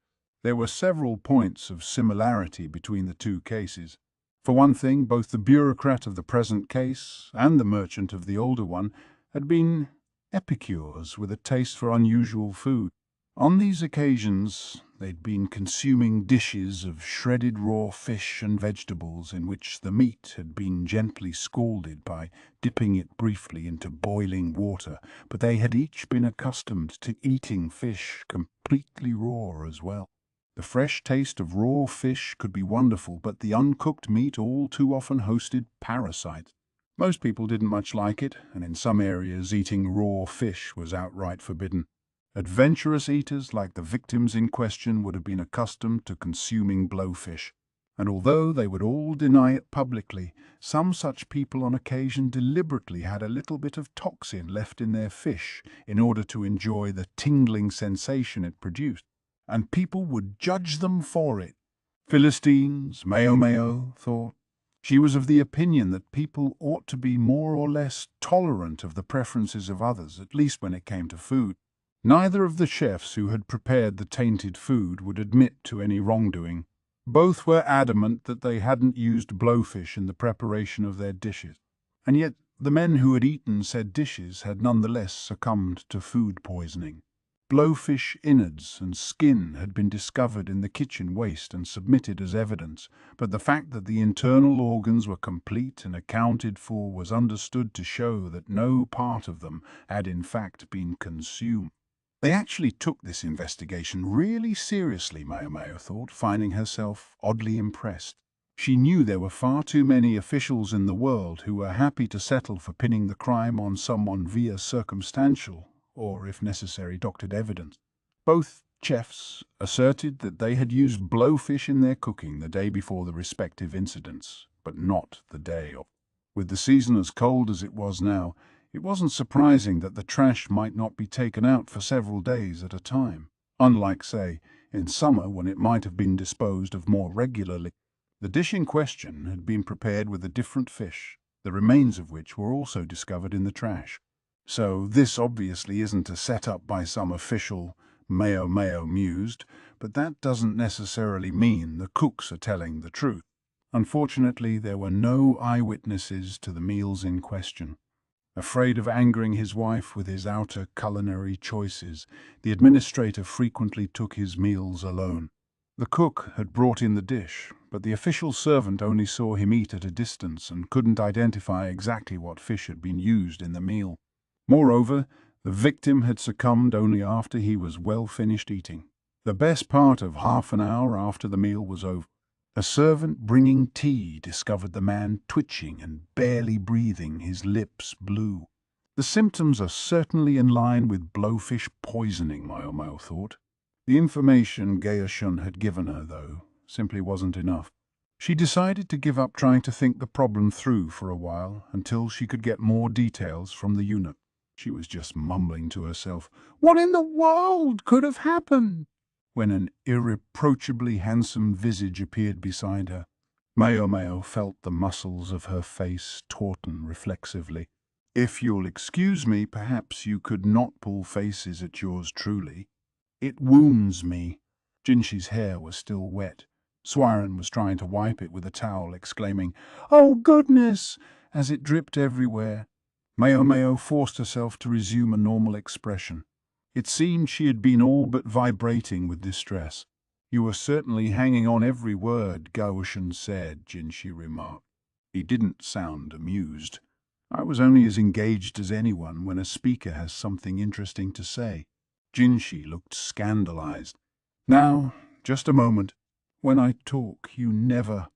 There were several points of similarity between the two cases. For one thing, both the bureaucrat of the present case and the merchant of the older one had been epicures with a taste for unusual food. On these occasions, they'd been consuming dishes of shredded raw fish and vegetables in which the meat had been gently scalded by dipping it briefly into boiling water, but they had each been accustomed to eating fish completely raw as well. The fresh taste of raw fish could be wonderful, but the uncooked meat all too often hosted parasites. Most people didn't much like it, and in some areas eating raw fish was outright forbidden. Adventurous eaters like the victims in question would have been accustomed to consuming blowfish, and although they would all deny it publicly, some such people on occasion deliberately had a little bit of toxin left in their fish in order to enjoy the tingling sensation it produced, and people would judge them for it. Philistines, Maomao thought. She was of the opinion that people ought to be more or less tolerant of the preferences of others, at least when it came to food. Neither of the chefs who had prepared the tainted food would admit to any wrongdoing. Both were adamant that they hadn't used blowfish in the preparation of their dishes. And yet the men who had eaten said dishes had nonetheless succumbed to food poisoning. Blowfish innards and skin had been discovered in the kitchen waste and submitted as evidence, but the fact that the internal organs were complete and accounted for was understood to show that no part of them had in fact been consumed. They actually took this investigation really seriously, Maomao thought, finding herself oddly impressed. She knew there were far too many officials in the world who were happy to settle for pinning the crime on someone via circumstantial, or if necessary, doctored evidence. Both chefs asserted that they had used blowfish in their cooking the day before the respective incidents, but not the day of. With the season as cold as it was now, it wasn't surprising that the trash might not be taken out for several days at a time, unlike, say, in summer when it might have been disposed of more regularly. The dish in question had been prepared with a different fish, the remains of which were also discovered in the trash. So this obviously isn't a setup by some official, Maomao mused, but that doesn't necessarily mean the cooks are telling the truth. Unfortunately, there were no eyewitnesses to the meals in question. Afraid of angering his wife with his outer culinary choices, the administrator frequently took his meals alone. The cook had brought in the dish, but the official servant only saw him eat at a distance and couldn't identify exactly what fish had been used in the meal. Moreover, the victim had succumbed only after he was well finished eating. The best part of half an hour after the meal was over, a servant bringing tea discovered the man twitching and barely breathing, his lips blue. The symptoms are certainly in line with blowfish poisoning, Maomao thought. The information Gaoshun had given her, though, simply wasn't enough. She decided to give up trying to think the problem through for a while until she could get more details from the eunuch. She was just mumbling to herself, "What in the world could have happened?" when an irreproachably handsome visage appeared beside her. Maomao felt the muscles of her face tauten reflexively. "If you'll excuse me, perhaps you could not pull faces at yours truly. It wounds me." Jinshi's hair was still wet. Suirei was trying to wipe it with a towel, exclaiming, "Oh goodness!" as it dripped everywhere. Maomao forced herself to resume a normal expression. It seemed she had been all but vibrating with distress. "You were certainly hanging on every word Gaoshun said," Jinshi remarked. He didn't sound amused. "I was only as engaged as anyone when a speaker has something interesting to say." Jinshi looked scandalized. "Now, just a moment. When I talk, you never—"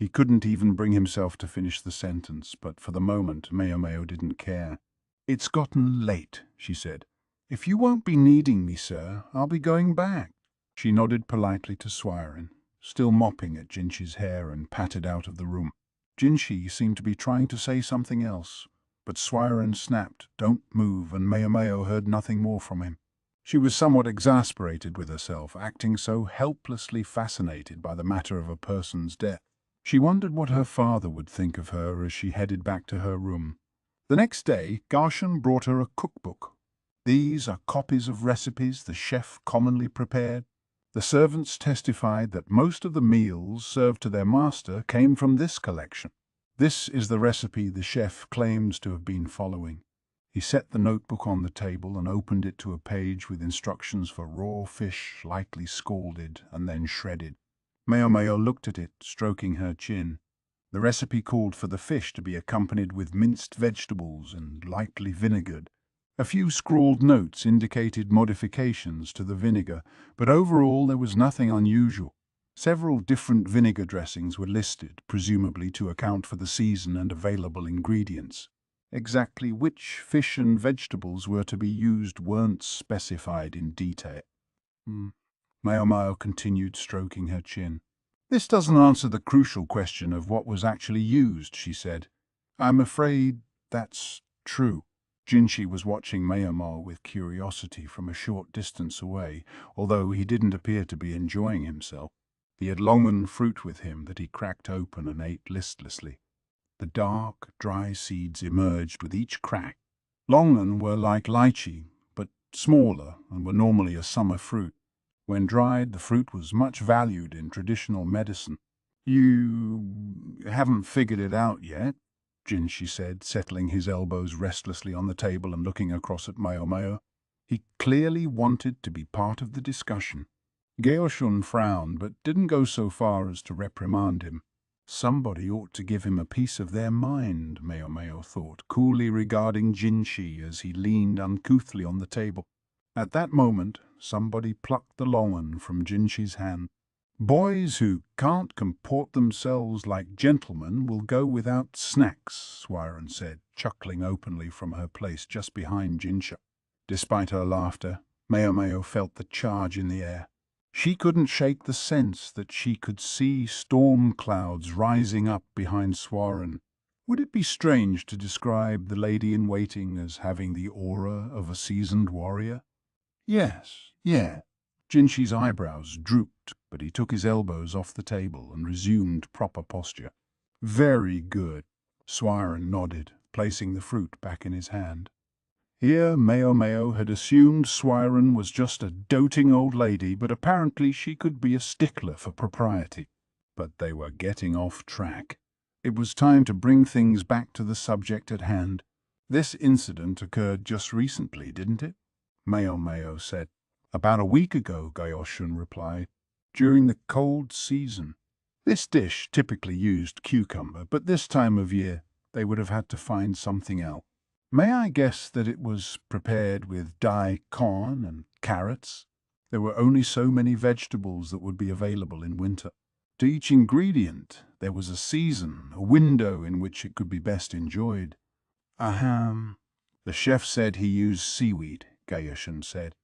He couldn't even bring himself to finish the sentence, but for the moment Maomao didn't care. "It's gotten late," she said. "If you won't be needing me, sir, I'll be going back." She nodded politely to Suirei, still mopping at Jinchi's hair, and pattered out of the room. Jinchi seemed to be trying to say something else, but Suirei snapped, "Don't move," and Maomao heard nothing more from him. She was somewhat exasperated with herself, acting so helplessly fascinated by the matter of a person's death. She wondered what her father would think of her as she headed back to her room. The next day, Gaoshun brought her a cookbook. These are copies of recipes the chef commonly prepared. The servants testified that most of the meals served to their master came from this collection. This is the recipe the chef claims to have been following. He set the notebook on the table and opened it to a page with instructions for raw fish lightly scalded and then shredded. Maomao looked at it, stroking her chin. The recipe called for the fish to be accompanied with minced vegetables and lightly vinegared. A few scrawled notes indicated modifications to the vinegar, but overall there was nothing unusual. Several different vinegar dressings were listed, presumably to account for the season and available ingredients. Exactly which fish and vegetables were to be used weren't specified in detail. Maomao continued, stroking her chin. "This doesn't answer the crucial question of what was actually used," she said. "I'm afraid that's true." Jinchi was watching Maomao with curiosity from a short distance away, although he didn't appear to be enjoying himself. He had longan fruit with him that he cracked open and ate listlessly. The dark, dry seeds emerged with each crack. Longan were like lychee, but smaller, and were normally a summer fruit. When dried, the fruit was much valued in traditional medicine. "You haven't figured it out yet?" Jinchi said, settling his elbows restlessly on the table and looking across at Maomao. He clearly wanted to be part of the discussion. Gaoshun frowned, but didn't go so far as to reprimand him. Somebody ought to give him a piece of their mind, Maomao thought, coolly regarding Jinchi as he leaned uncouthly on the table. At that moment, somebody plucked the longan from Jinchi's hand. "Boys who can't comport themselves like gentlemen will go without snacks," Suirei said, chuckling openly from her place just behind Jinchi. Despite her laughter, Maomao felt the charge in the air. She couldn't shake the sense that she could see storm clouds rising up behind Suirei. Would it be strange to describe the lady-in-waiting as having the aura of a seasoned warrior? Yes. Jinchi's eyebrows drooped, but he took his elbows off the table and resumed proper posture. "Very good," Suirei nodded, placing the fruit back in his hand. Here Maomao had assumed Suirei was just a doting old lady, but apparently she could be a stickler for propriety. But they were getting off track. It was time to bring things back to the subject at hand. "This incident occurred just recently, didn't it?" Maomao said. "About a week ago," Gaoshun replied, "during the cold season. This dish typically used cucumber, but this time of year they would have had to find something else. May I guess that it was prepared with daikon and carrots? There were only so many vegetables that would be available in winter. To each ingredient there was a season, a window in which it could be best enjoyed." "Ahem." "The chef said he used seaweed," Gaoshun said.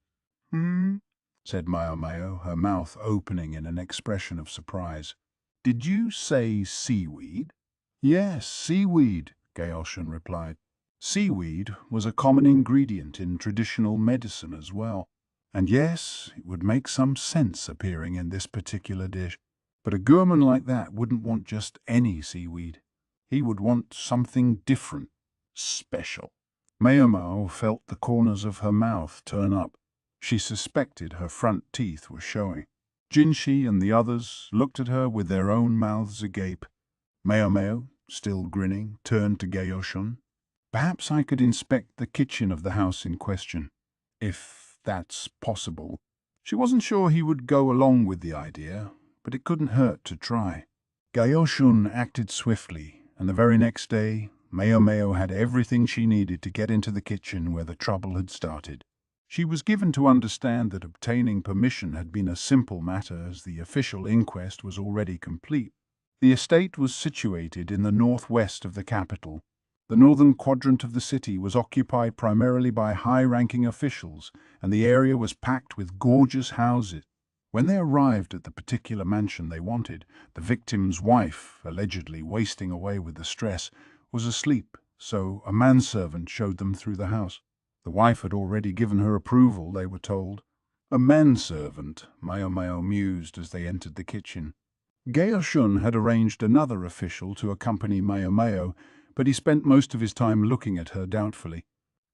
Said Maomao, her mouth opening in an expression of surprise. "Did you say seaweed?" "Yes, seaweed," Gaoshun replied. Seaweed was a common ingredient in traditional medicine as well. And yes, it would make some sense appearing in this particular dish. But a gourmand like that wouldn't want just any seaweed. He would want something different, special." Maomao felt the corners of her mouth turn up. She suspected her front teeth were showing. Jinchi and the others looked at her with their own mouths agape. Maomao, still grinning, turned to Gaoshun. "Perhaps I could inspect the kitchen of the house in question, if that's possible." She wasn't sure he would go along with the idea, but it couldn't hurt to try. Gaoshun acted swiftly, and the very next day, Maomao had everything she needed to get into the kitchen where the trouble had started. She was given to understand that obtaining permission had been a simple matter as the official inquest was already complete. The estate was situated in the northwest of the capital. The northern quadrant of the city was occupied primarily by high-ranking officials, and the area was packed with gorgeous houses. When they arrived at the particular mansion they wanted, the victim's wife, allegedly wasting away with the stress, was asleep, so a manservant showed them through the house. The wife had already given her approval, they were told. A manservant, Maomao mused as they entered the kitchen. Gaoshun had arranged another official to accompany Maomao, but he spent most of his time looking at her doubtfully.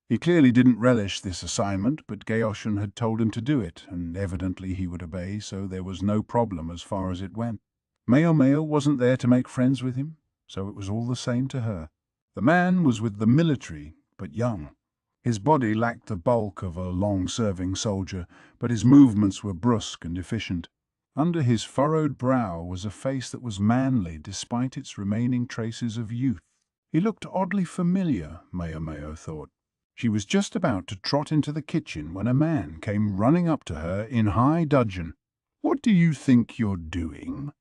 He clearly didn't relish this assignment, but Gaoshun had told him to do it, and evidently he would obey, so there was no problem as far as it went. Maomao wasn't there to make friends with him, so it was all the same to her. The man was with the military, but young. His body lacked the bulk of a long-serving soldier, but his movements were brusque and efficient. Under his furrowed brow was a face that was manly despite its remaining traces of youth. He looked oddly familiar, Maomao thought. She was just about to trot into the kitchen when a man came running up to her in high dudgeon. "What do you think you're doing?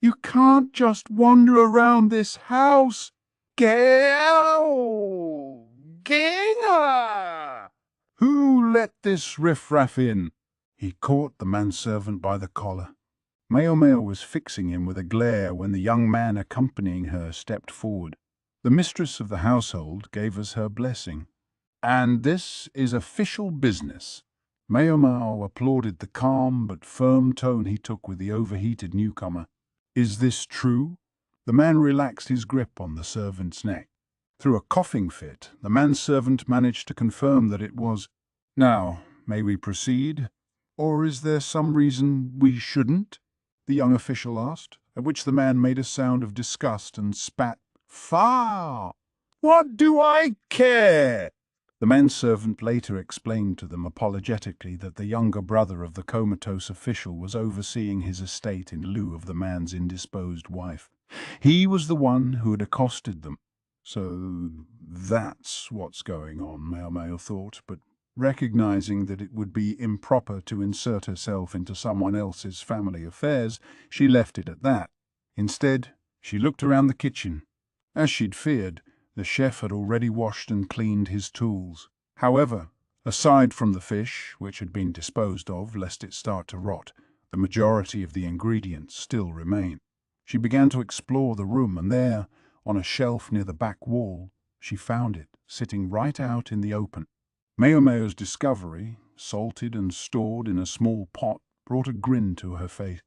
You can't just wander around this house. Gel! Ginga! Who let this riffraff in?" He caught the manservant by the collar. Maomao was fixing him with a glare when the young man accompanying her stepped forward. The mistress of the household gave us her blessing. "And this is official business." Maomao applauded the calm but firm tone he took with the overheated newcomer. "Is this true?" The man relaxed his grip on the servant's neck. Through a coughing fit, the manservant managed to confirm that it was. "Now, may we proceed? Or is there some reason we shouldn't?" the young official asked, at which the man made a sound of disgust and spat. "Far! What do I care?" The manservant later explained to them apologetically that the younger brother of the comatose official was overseeing his estate in lieu of the man's indisposed wife. He was the one who had accosted them. So that's what's going on, Maomao thought, but recognizing that it would be improper to insert herself into someone else's family affairs, she left it at that. Instead, she looked around the kitchen. As she'd feared, the chef had already washed and cleaned his tools. However, aside from the fish, which had been disposed of lest it start to rot, the majority of the ingredients still remained. She began to explore the room, and there, on a shelf near the back wall, she found it, sitting right out in the open. Maomao's discovery, salted and stored in a small pot, brought a grin to her face.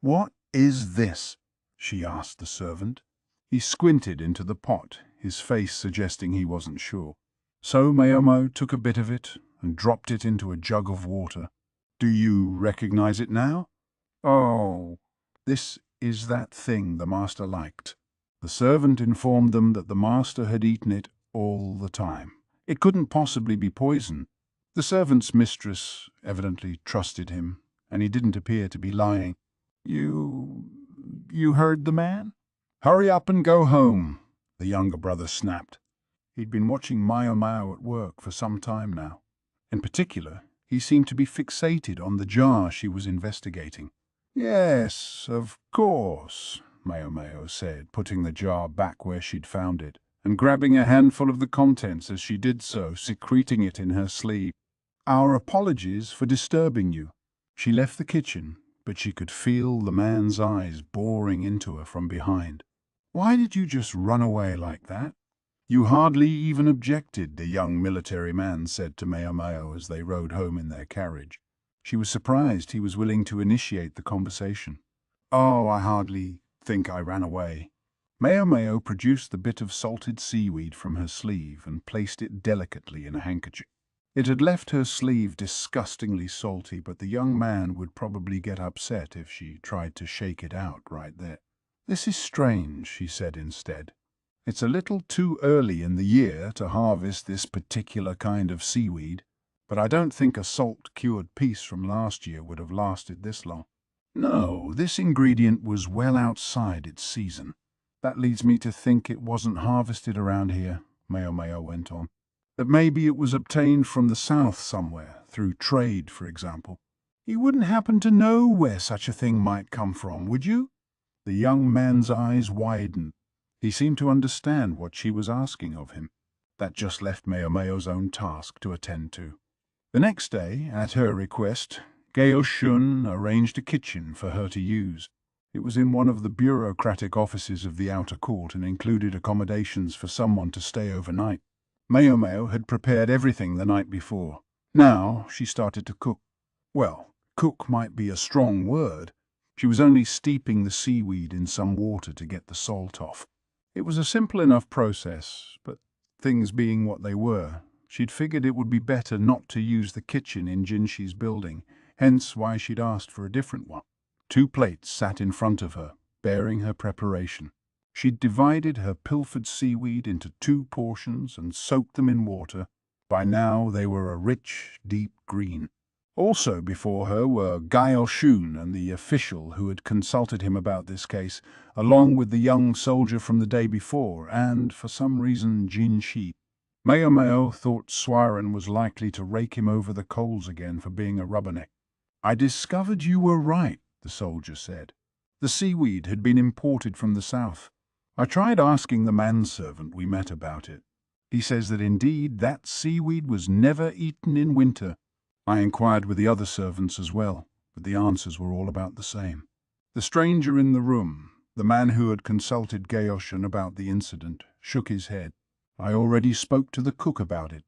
"What is this?" she asked the servant. He squinted into the pot, his face suggesting he wasn't sure. So Maomao took a bit of it and dropped it into a jug of water. "Do you recognize it now?" "Oh, this is that thing the master liked." The servant informed them that the master had eaten it all the time. It couldn't possibly be poison. The servant's mistress evidently trusted him, and he didn't appear to be lying. You heard the man?" "Hurry up and go home," the younger brother snapped. He'd been watching Maomao at work for some time now. In particular, he seemed to be fixated on the jar she was investigating. "Yes, of course," Maomao said, putting the jar back where she'd found it, and grabbing a handful of the contents as she did so, secreting it in her sleeve. "Our apologies for disturbing you." She left the kitchen, but she could feel the man's eyes boring into her from behind. "Why did you just run away like that?" "You hardly even objected," the young military man said to Maomao as they rode home in their carriage. She was surprised he was willing to initiate the conversation. "Oh, I hardly think I ran away." Maomao produced the bit of salted seaweed from her sleeve and placed it delicately in a handkerchief. It had left her sleeve disgustingly salty, but the young man would probably get upset if she tried to shake it out right there. "This is strange," she said instead. "It's a little too early in the year to harvest this particular kind of seaweed, but I don't think a salt-cured piece from last year would have lasted this long. No, this ingredient was well outside its season. That leads me to think it wasn't harvested around here," Maomao went on. "That maybe it was obtained from the south somewhere, through trade, for example. You wouldn't happen to know where such a thing might come from, would you?" The young man's eyes widened. He seemed to understand what she was asking of him. That just left Maomao's own task to attend to. The next day, at her request, Gaoshun arranged a kitchen for her to use. It was in one of the bureaucratic offices of the outer court and included accommodations for someone to stay overnight. Maomao had prepared everything the night before. Now she started to cook. Well, cook might be a strong word. She was only steeping the seaweed in some water to get the salt off. It was a simple enough process, but things being what they were, she'd figured it would be better not to use the kitchen in Jinshi's building, hence why she'd asked for a different one. 2 plates sat in front of her, bearing her preparation. She'd divided her pilfered seaweed into 2 portions and soaked them in water. By now they were a rich, deep green. Also before her were Gaoshun and the official who had consulted him about this case, along with the young soldier from the day before, and, for some reason, Jinshi. Maomao thought Suirei was likely to rake him over the coals again for being a rubberneck. "I discovered you were right," the soldier said. "The seaweed had been imported from the south. I tried asking the manservant we met about it. He says that indeed that seaweed was never eaten in winter. I inquired with the other servants as well, but the answers were all about the same." The stranger in the room, the man who had consulted Gaoshun about the incident, shook his head. "I already spoke to the cook about it.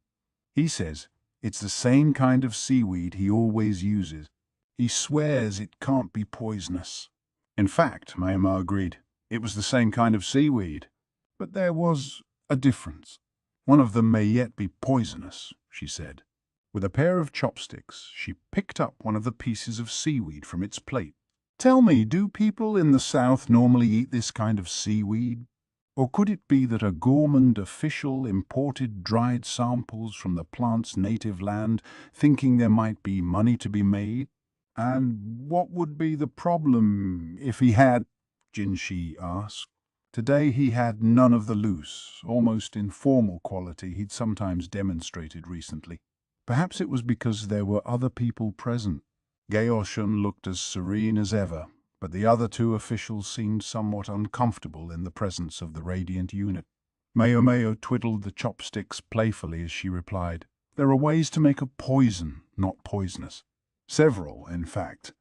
He says it's the same kind of seaweed he always uses. He swears it can't be poisonous." In fact, Maomao agreed, it was the same kind of seaweed. But there was a difference. "One of them may yet be poisonous," she said. With a pair of chopsticks, she picked up one of the pieces of seaweed from its plate. "Tell me, do people in the south normally eat this kind of seaweed? Or could it be that a gourmand official imported dried samples from the plant's native land, thinking there might be money to be made? And what would be the problem if he had?" Jinshi asked. Today he had none of the loose, almost informal quality he'd sometimes demonstrated recently. Perhaps it was because there were other people present. Gaoshun looked as serene as ever, but the other 2 officials seemed somewhat uncomfortable in the presence of the radiant eunuch. Maomao twiddled the chopsticks playfully as she replied, "There are ways to make a poison not poisonous. Several, in fact.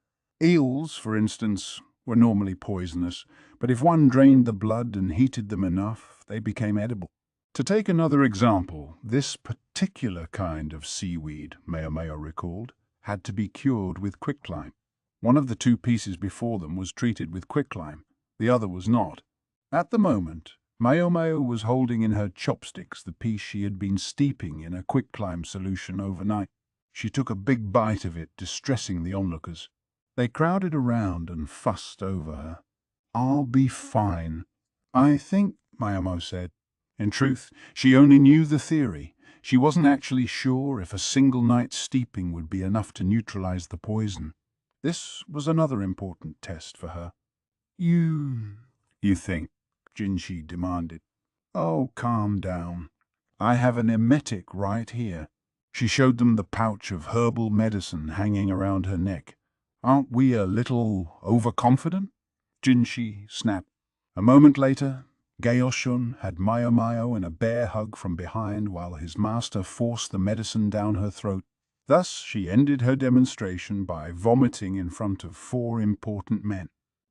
Eels, for instance, were normally poisonous, but if one drained the blood and heated them enough, they became edible. To take another example, this particular kind of seaweed, Maomao recalled, had to be cured with quicklime. One of the 2 pieces before them was treated with quicklime, the other was not. At the moment, Maomao was holding in her chopsticks the piece she had been steeping in a quicklime solution overnight. She took a big bite of it, distressing the onlookers. They crowded around and fussed over her. "I'll be fine, I think," Maomao said. In truth, she only knew the theory. She wasn't actually sure if a single night's steeping would be enough to neutralize the poison. This was another important test for her. You think?" Jinshi demanded. "Oh, calm down. I have an emetic right here." She showed them the pouch of herbal medicine hanging around her neck. "Aren't we a little overconfident?" Jinshi snapped. A moment later, Gaoshun had Maomao in a bear hug from behind while his master forced the medicine down her throat. Thus she ended her demonstration by vomiting in front of 4 important men.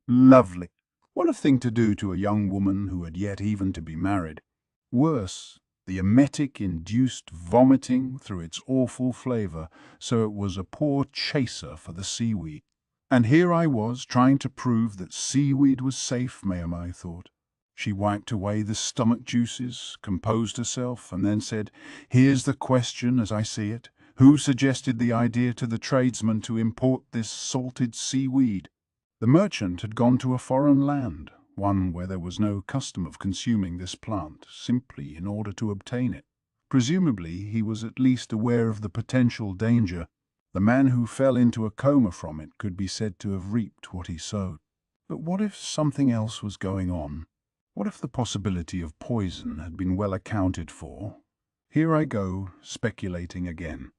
Lovely. What a thing to do to a young woman who had yet even to be married. Worse, the emetic induced vomiting through its awful flavor, so it was a poor chaser for the seaweed. And here I was trying to prove that seaweed was safe, Maomao thought. She wiped away the stomach juices, composed herself, and then said, "Here's the question as I see it. Who suggested the idea to the tradesman to import this salted seaweed?" The merchant had gone to a foreign land, one where there was no custom of consuming this plant, simply in order to obtain it. Presumably he was at least aware of the potential danger. The man who fell into a coma from it could be said to have reaped what he sowed. But what if something else was going on? What if the possibility of poison had been well accounted for? Here I go, speculating again.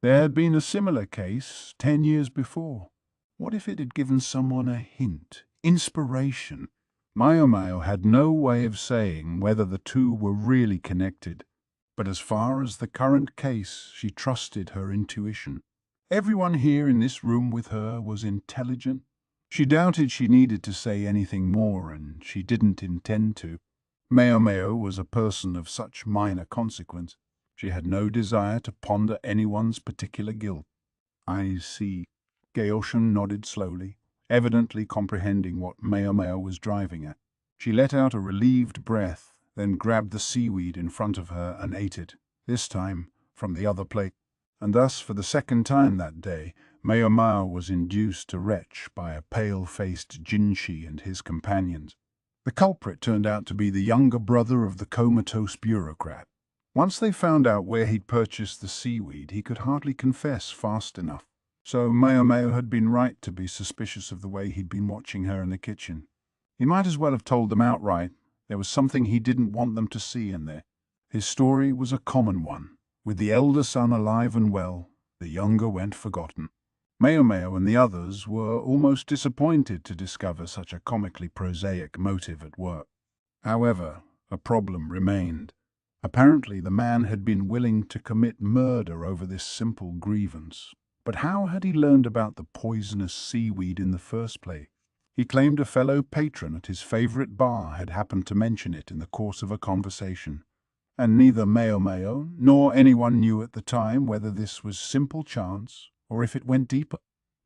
There had been a similar case 10 years before. What if it had given someone a hint, inspiration, Maomao had no way of saying whether the two were really connected, but as far as the current case, she trusted her intuition. Everyone here in this room with her was intelligent. She doubted she needed to say anything more, and she didn't intend to. Maomao was a person of such minor consequence. She had no desire to ponder anyone's particular guilt. I see. Gaoshun nodded slowly, evidently comprehending what Maomao was driving at. She let out a relieved breath, then grabbed the seaweed in front of her and ate it, this time from the other plate. And thus, for the second time that day, Maomao was induced to retch by a pale-faced Jinshi and his companions. The culprit turned out to be the younger brother of the comatose bureaucrat. Once they found out where he'd purchased the seaweed, he could hardly confess fast enough. So Maomao had been right to be suspicious of the way he'd been watching her in the kitchen. He might as well have told them outright. There was something he didn't want them to see in there. His story was a common one. With the elder son alive and well, the younger went forgotten. Maomao and the others were almost disappointed to discover such a comically prosaic motive at work. However, a problem remained. Apparently the man had been willing to commit murder over this simple grievance. But how had he learned about the poisonous seaweed in the first place? He claimed a fellow patron at his favorite bar had happened to mention it in the course of a conversation. And neither Maomao nor anyone knew at the time whether this was simple chance or if it went deeper.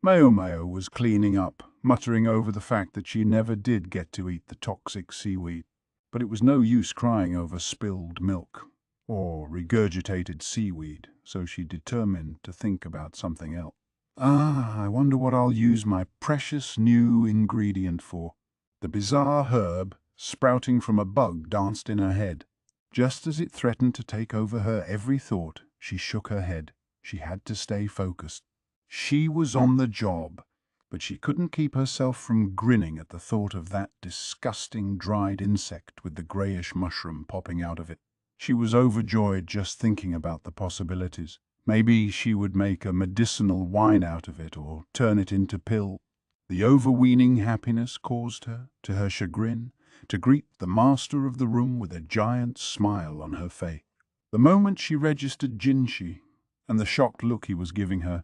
Maomao was cleaning up, muttering over the fact that she never did get to eat the toxic seaweed. But it was no use crying over spilled milk or regurgitated seaweed, so she determined to think about something else. I wonder what I'll use my precious new ingredient for. The bizarre herb sprouting from a bug danced in her head. Just as it threatened to take over her every thought, she shook her head. She had to stay focused. She was on the job, but she couldn't keep herself from grinning at the thought of that disgusting dried insect with the greyish mushroom popping out of it. She was overjoyed just thinking about the possibilities. Maybe she would make a medicinal wine out of it or turn it into pill. The overweening happiness caused her, to her chagrin, to greet the master of the room with a giant smile on her face. The moment she registered Jinshi and the shocked look he was giving her,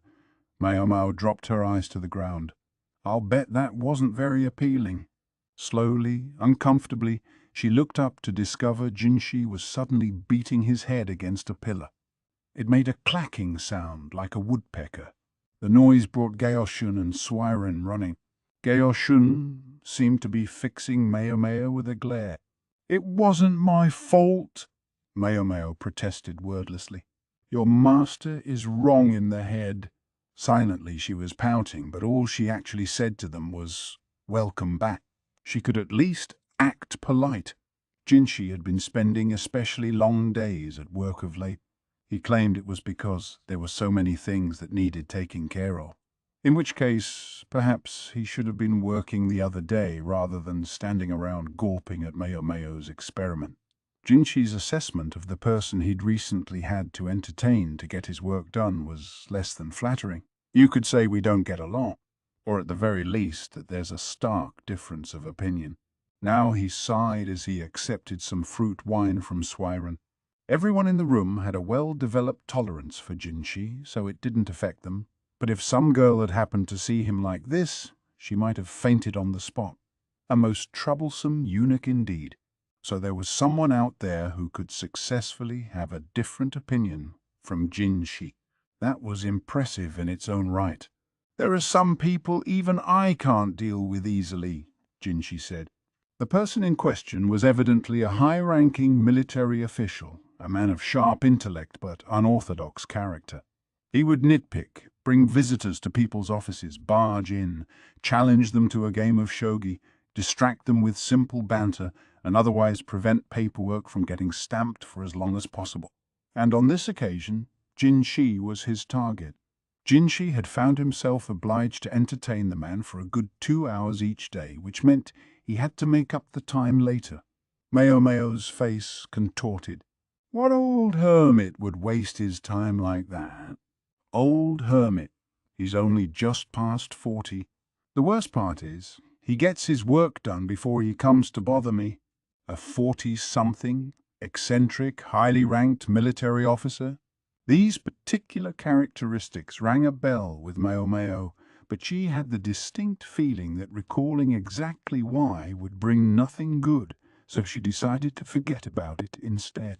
Maomao dropped her eyes to the ground. I'll bet that wasn't very appealing. Slowly, uncomfortably, she looked up to discover Jinshi was suddenly beating his head against a pillar. It made a clacking sound like a woodpecker. The noise brought Gaoshun and Suirei running. Gaoshun seemed to be fixing Maomao with a glare. It wasn't my fault, Maomao protested wordlessly. Your master is wrong in the head. Silently she was pouting, but all she actually said to them was, "Welcome back." She could at least act polite. Jinshi had been spending especially long days at work of late. He claimed it was because there were so many things that needed taking care of. In which case, perhaps he should have been working the other day rather than standing around gawping at Maomao's experiment. Jinshi's assessment of the person he'd recently had to entertain to get his work done was less than flattering. You could say we don't get along, or at the very least that there's a stark difference of opinion. Now he sighed as he accepted some fruit wine from Suirei. Everyone in the room had a well-developed tolerance for Jinshi, so it didn't affect them. But if some girl had happened to see him like this, she might have fainted on the spot. A most troublesome eunuch indeed. So there was someone out there who could successfully have a different opinion from Jinshi. That was impressive in its own right. There are some people even I can't deal with easily, Jinshi said. The person in question was evidently a high-ranking military official, a man of sharp intellect but unorthodox character. He would nitpick, bring visitors to people's offices, barge in, challenge them to a game of shogi, distract them with simple banter, and otherwise prevent paperwork from getting stamped for as long as possible. And on this occasion, Jinshi was his target. Jinshi had found himself obliged to entertain the man for a good 2 hours each day, which meant he had to make up the time later. Maomao's face contorted. What old hermit would waste his time like that? Old hermit. He's only just past 40. The worst part is, He gets his work done before he comes to bother me. A 40-something, eccentric, highly ranked military officer. These particular characteristics rang a bell with Maomao, but she had the distinct feeling that recalling exactly why would bring nothing good, so she decided to forget about it instead.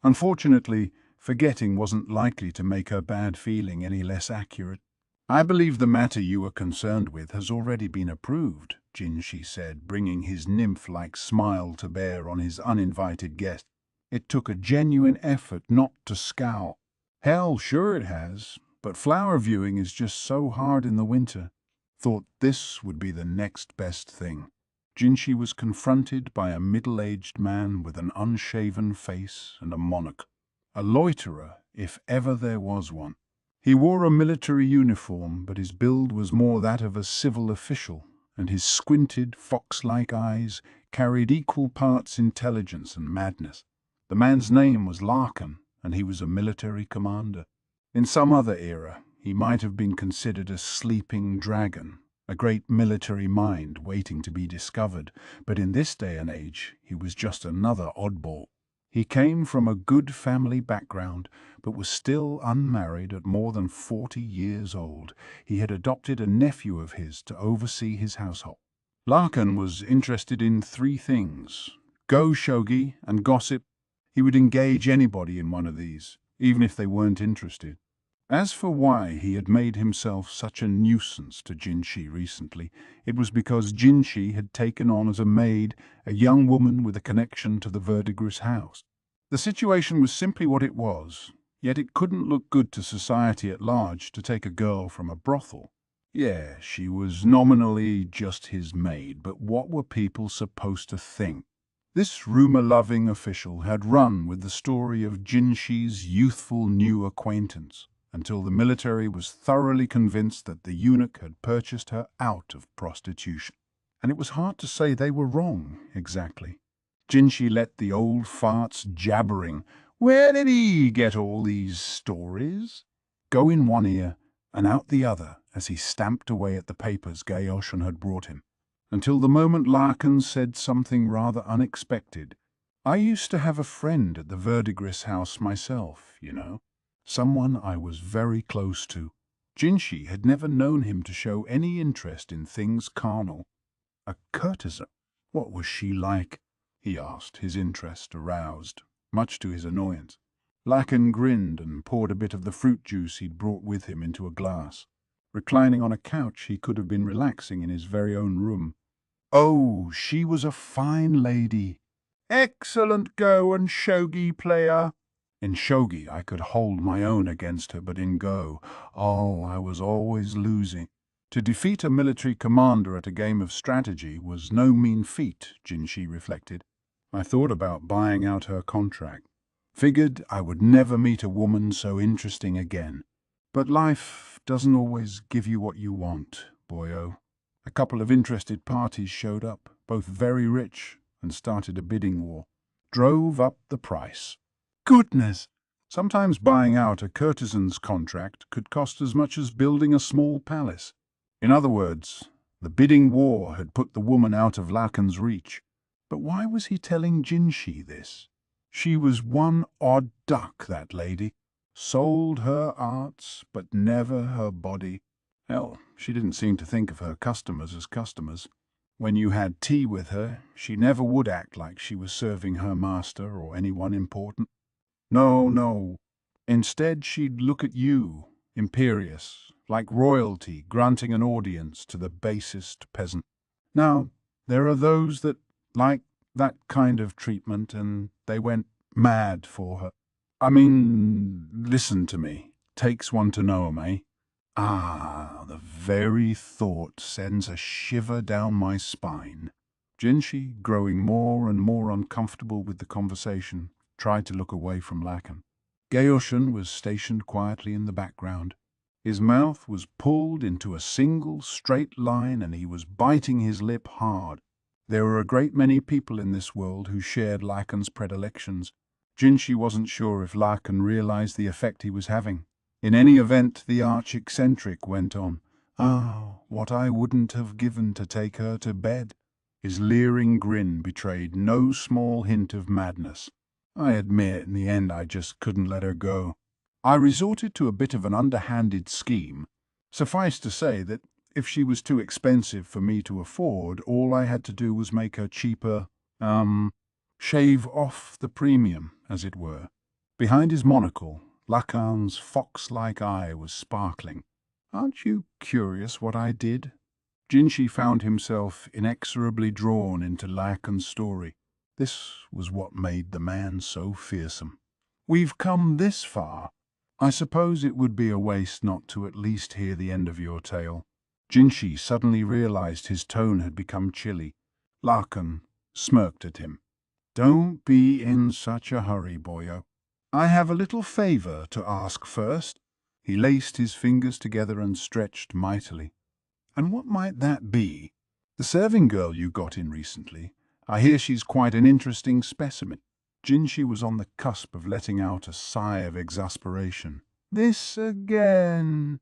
Unfortunately, forgetting wasn't likely to make her bad feeling any less accurate. "I believe the matter you are concerned with has already been approved," Jinshi said, bringing his nymph-like smile to bear on his uninvited guest. It took a genuine effort not to scowl. "Hell, sure it has, but flower viewing is just so hard in the winter. Thought this would be the next best thing." Jinshi was confronted by a middle-aged man with an unshaven face and a monocle. A loiterer, if ever there was one. He wore a military uniform, but his build was more that of a civil official, and his squinted, fox-like eyes carried equal parts intelligence and madness. The man's name was Lakan, and he was a military commander. In some other era, he might have been considered a sleeping dragon, a great military mind waiting to be discovered, but in this day and age, he was just another oddball. He came from a good family background, but was still unmarried at more than 40 years old. He had adopted a nephew of his to oversee his household. Lakan was interested in 3 things: go shogi and gossip. He would engage anybody in one of these, even if they weren't interested. As for why he had made himself such a nuisance to Jinshi recently, it was because Jinshi had taken on as a maid a young woman with a connection to the Verdigris house. The situation was simply what it was, yet it couldn't look good to society at large to take a girl from a brothel. Yeah, she was nominally just his maid, but what were people supposed to think? This rumor-loving official had run with the story of Jinshi's youthful new acquaintance, until the military was thoroughly convinced that the eunuch had purchased her out of prostitution. And it was hard to say they were wrong, exactly. Jinshi let the old farts jabbering, "Where did he get all these stories?" go in one ear and out the other as he stamped away at the papers Gaoshun had brought him, until the moment Lakan said something rather unexpected. "I used to have a friend at the Verdigris house myself, you know. Someone I was very close to." Jinshi had never known him to show any interest in things carnal. A courtesan? What was she like? He asked, his interest aroused, much to his annoyance. Lakan grinned and poured a bit of the fruit juice he'd brought with him into a glass. Reclining on a couch, he could have been relaxing in his very own room. "Oh, she was a fine lady. Excellent go and shogi player." In shogi I could hold my own against her, but in Go, I was always losing. To defeat a military commander at a game of strategy was no mean feat, Jinshi reflected. I thought about buying out her contract. Figured I would never meet a woman so interesting again. But life doesn't always give you what you want, boyo. A couple of interested parties showed up, both very rich, and started a bidding war. Drove up the price. Goodness! Sometimes buying out a courtesan's contract could cost as much as building a small palace. In other words, the bidding war had put the woman out of Lakan's reach. But why was he telling Jinshi this? She was one odd duck, that lady. Sold her arts, but never her body. Hell, she didn't seem to think of her customers as customers. When you had tea with her, she never would act like she was serving her master or anyone important. No. Instead, she'd look at you, imperious, like royalty granting an audience to the basest peasant. Now, there are those that like that kind of treatment, and they went mad for her. I mean, listen to me. Takes one to know 'em, eh? The very thought sends a shiver down my spine. Jinshi, growing more and more uncomfortable with the conversation, tried to look away from Lakan. Gaoshun was stationed quietly in the background. His mouth was pulled into a single straight line and he was biting his lip hard. There were a great many people in this world who shared Lakan's predilections. Jinshi wasn't sure if Lakan realized the effect he was having. In any event, the arch-eccentric went on. Oh, what I wouldn't have given to take her to bed. His leering grin betrayed no small hint of madness. I admit, in the end, I just couldn't let her go. I resorted to a bit of an underhanded scheme. Suffice to say that if she was too expensive for me to afford, all I had to do was make her cheaper, shave off the premium, as it were. Behind his monocle, Lakan's fox-like eye was sparkling. Aren't you curious what I did? Jinshi found himself inexorably drawn into Lakan's story. This was what made the man so fearsome. We've come this far. I suppose it would be a waste not to at least hear the end of your tale. Jinshi suddenly realized his tone had become chilly. Lakan smirked at him. Don't be in such a hurry, boyo. I have a little favor to ask first. He laced his fingers together and stretched mightily. And what might that be? The serving girl you got in recently. I hear she's quite an interesting specimen. Jinshi was on the cusp of letting out a sigh of exasperation. This again.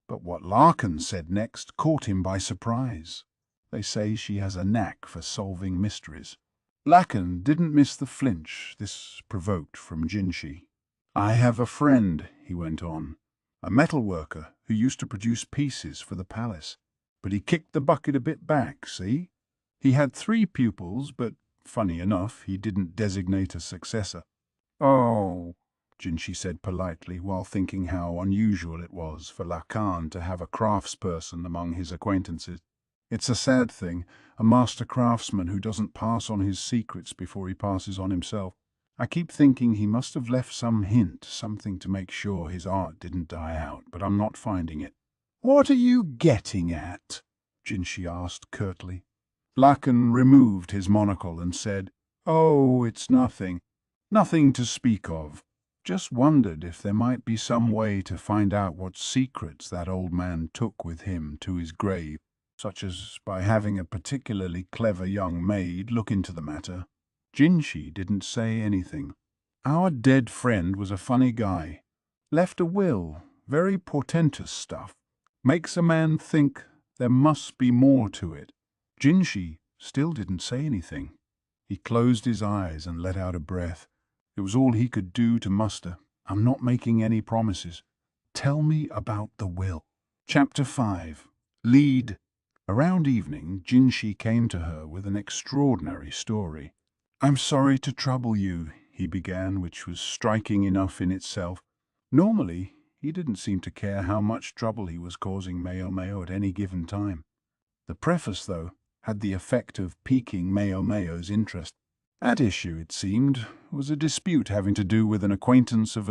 But what Lakan said next caught him by surprise. They say she has a knack for solving mysteries. Lakan didn't miss the flinch this provoked from Jinshi. I have a friend, he went on, a metalworker who used to produce pieces for the palace. But he kicked the bucket a bit back, see? He had 3 pupils, but, funny enough, he didn't designate a successor. Oh, Jinshi said politely, while thinking how unusual it was for Lakan to have a craftsperson among his acquaintances. It's a sad thing, a master craftsman who doesn't pass on his secrets before he passes on himself. I keep thinking he must have left some hint, something to make sure his art didn't die out, but I'm not finding it. What are you getting at? Jinshi asked curtly. Lakan removed his monocle and said, Oh, it's nothing. Nothing to speak of. Just wondered if there might be some way to find out what secrets that old man took with him to his grave, such as by having a particularly clever young maid look into the matter. Jinshi didn't say anything. Our dead friend was a funny guy. Left a will, very portentous stuff. Makes a man think there must be more to it. Jinshi still didn't say anything. He closed his eyes and let out a breath. It was all he could do to muster. I'm not making any promises. Tell me about the will. Chapter 5. Lead. Around evening, Jinshi came to her with an extraordinary story. I'm sorry to trouble you, he began, which was striking enough in itself. Normally, he didn't seem to care how much trouble he was causing Maomao at any given time. The preface, though, had the effect of piquing Maomao's interest. At issue, it seemed, was a dispute having to do with an acquaintance of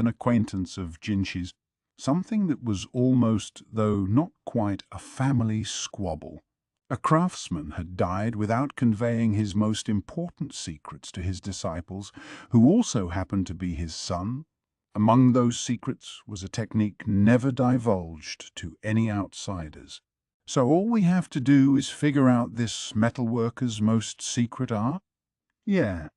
Jinshi's, something that was almost, though not quite, a family squabble. A craftsman had died without conveying his most important secrets to his disciples, who also happened to be his son. Among those secrets was a technique never divulged to any outsiders. So all we have to do is figure out this metalworker's most secret art? Yeah,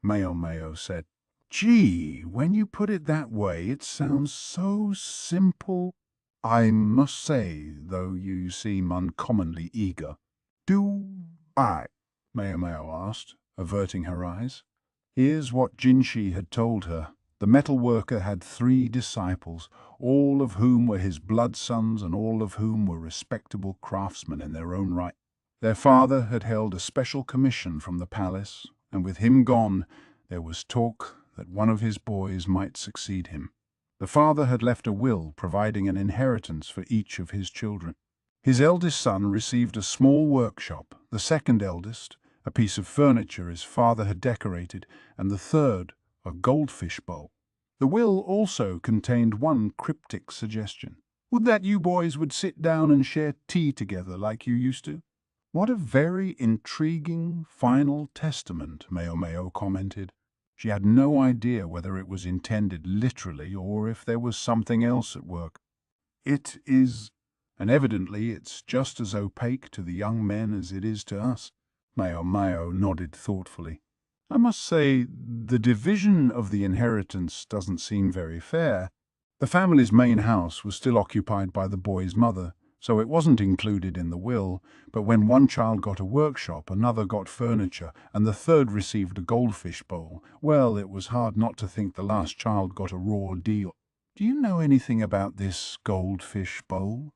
Maomao said. Gee, when you put it that way, it sounds so simple. I must say, though, you seem uncommonly eager. Do I? Maomao asked, averting her eyes. Here's what Jinshi had told her. The metalworker had 3 disciples, all of whom were his blood sons and all of whom were respectable craftsmen in their own right. Their father had held a special commission from the palace, and with him gone, there was talk that one of his boys might succeed him. The father had left a will providing an inheritance for each of his children. His eldest son received a small workshop, the second eldest, a piece of furniture his father had decorated, and the third, a goldfish bowl. The will also contained one cryptic suggestion. Would that you boys would sit down and share tea together like you used to? What a very intriguing final testament, Maomao commented. She had no idea whether it was intended literally or if there was something else at work. It is, and evidently it's just as opaque to the young men as it is to us. Maomao nodded thoughtfully. I must say, the division of the inheritance doesn't seem very fair. The family's main house was still occupied by the boy's mother, so it wasn't included in the will, but when one child got a workshop, another got furniture, and the third received a goldfish bowl, well, it was hard not to think the last child got a raw deal. Do you know anything about this goldfish bowl?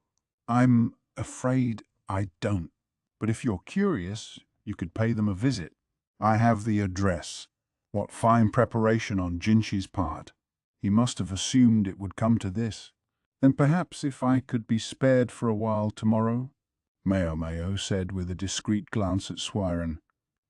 I'm afraid I don't, but if you're curious, you could pay them a visit. I have the address. What fine preparation on Jinshi's part. He must have assumed it would come to this. Then perhaps if I could be spared for a while tomorrow? Maomao said with a discreet glance at Suirei.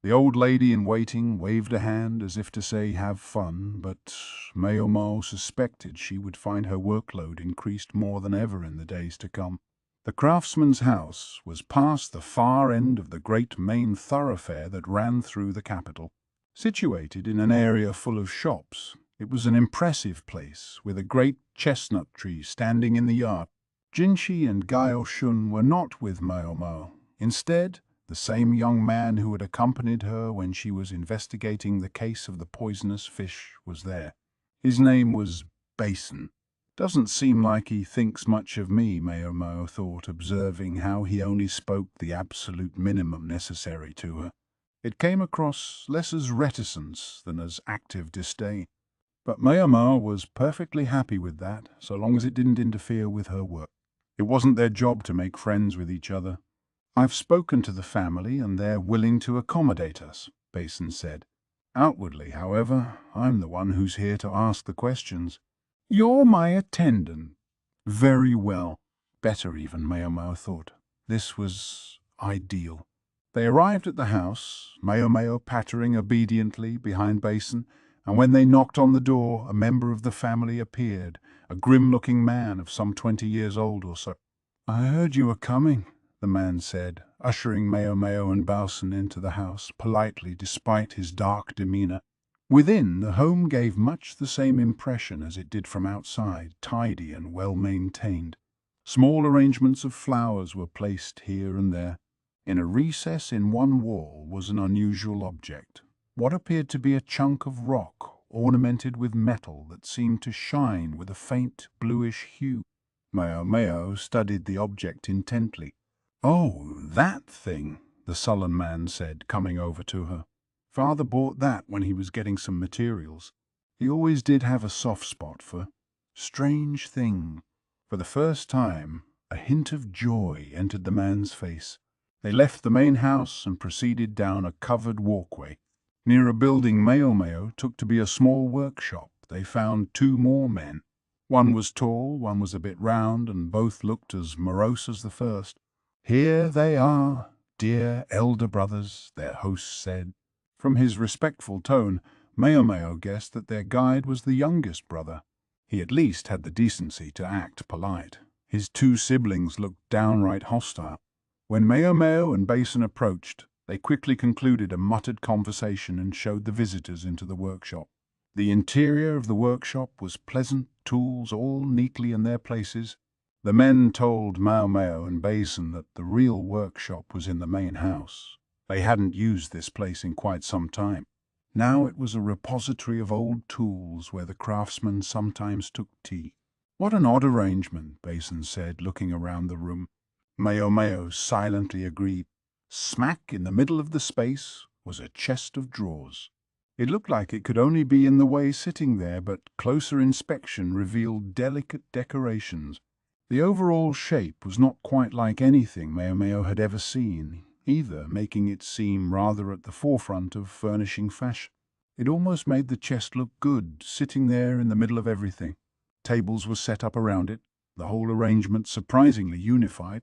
The old lady in waiting waved a hand as if to say have fun, but Maomao suspected she would find her workload increased more than ever in the days to come. The craftsman's house was past the far end of the great main thoroughfare that ran through the capital. Situated in an area full of shops, it was an impressive place with a great chestnut tree standing in the yard. Jinshi and Gaoshun were not with Maomao. Instead, the same young man who had accompanied her when she was investigating the case of the poisonous fish was there. His name was Balsam. Doesn't seem like he thinks much of me, Maomao thought, observing how he only spoke the absolute minimum necessary to her. It came across less as reticence than as active disdain. But Maomao was perfectly happy with that, so long as it didn't interfere with her work. It wasn't their job to make friends with each other. I've spoken to the family and they're willing to accommodate us, Balsam said. Outwardly, however, I'm the one who's here to ask the questions. You're my attendant. Very well. Better even, Maomao thought. This was ideal. They arrived at the house, Maomao pattering obediently behind Balsam, and when they knocked on the door, a member of the family appeared, a grim-looking man of some 20 years old or so. I heard you were coming, the man said, ushering Maomao and Balsam into the house politely despite his dark demeanor. Within, the home gave much the same impression as it did from outside, tidy and well-maintained. Small arrangements of flowers were placed here and there. In a recess in one wall was an unusual object, what appeared to be a chunk of rock ornamented with metal that seemed to shine with a faint bluish hue. Maomao studied the object intently. Oh, that thing, the sullen man said, coming over to her. Father bought that when he was getting some materials. He always did have a soft spot for strange thing. For the first time, a hint of joy entered the man's face. They left the main house and proceeded down a covered walkway. Near a building Maomao took to be a small workshop, they found two more men. One was tall, one was a bit round, and both looked as morose as the first. Here they are, dear elder brothers, their host said. From his respectful tone, Maomao guessed that their guide was the youngest brother. He at least had the decency to act polite. His two siblings looked downright hostile. When Maomao and Balsam approached, they quickly concluded a muttered conversation and showed the visitors into the workshop. The interior of the workshop was pleasant, tools all neatly in their places. The men told Maomao and Balsam that the real workshop was in the main house. They hadn't used this place in quite some time. Now it was a repository of old tools where the craftsmen sometimes took tea. What an odd arrangement, Balsam said, looking around the room. Maomao silently agreed. Smack in the middle of the space was a chest of drawers. It looked like it could only be in the way sitting there, but closer inspection revealed delicate decorations. The overall shape was not quite like anything Maomao had ever seen, either, making it seem rather at the forefront of furnishing fashion. It almost made the chest look good, sitting there in the middle of everything. Tables were set up around it, the whole arrangement surprisingly unified.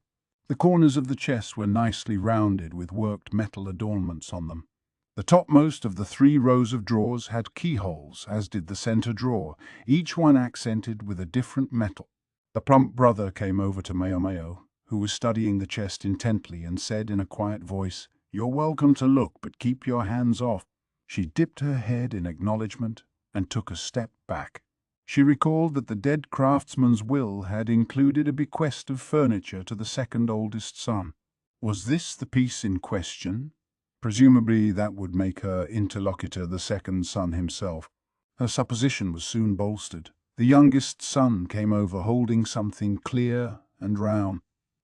The corners of the chest were nicely rounded with worked metal adornments on them. The topmost of the 3 rows of drawers had keyholes, as did the center drawer, each one accented with a different metal. The plump brother came over to Maomao, who was studying the chest intently, and said in a quiet voice, "You're welcome to look, but keep your hands off." She dipped her head in acknowledgement and took a step back. She recalled that the dead craftsman's will had included a bequest of furniture to the second oldest son. Was this the piece in question? Presumably that would make her interlocutor the second son himself. Her supposition was soon bolstered. The youngest son came over holding something clear and round.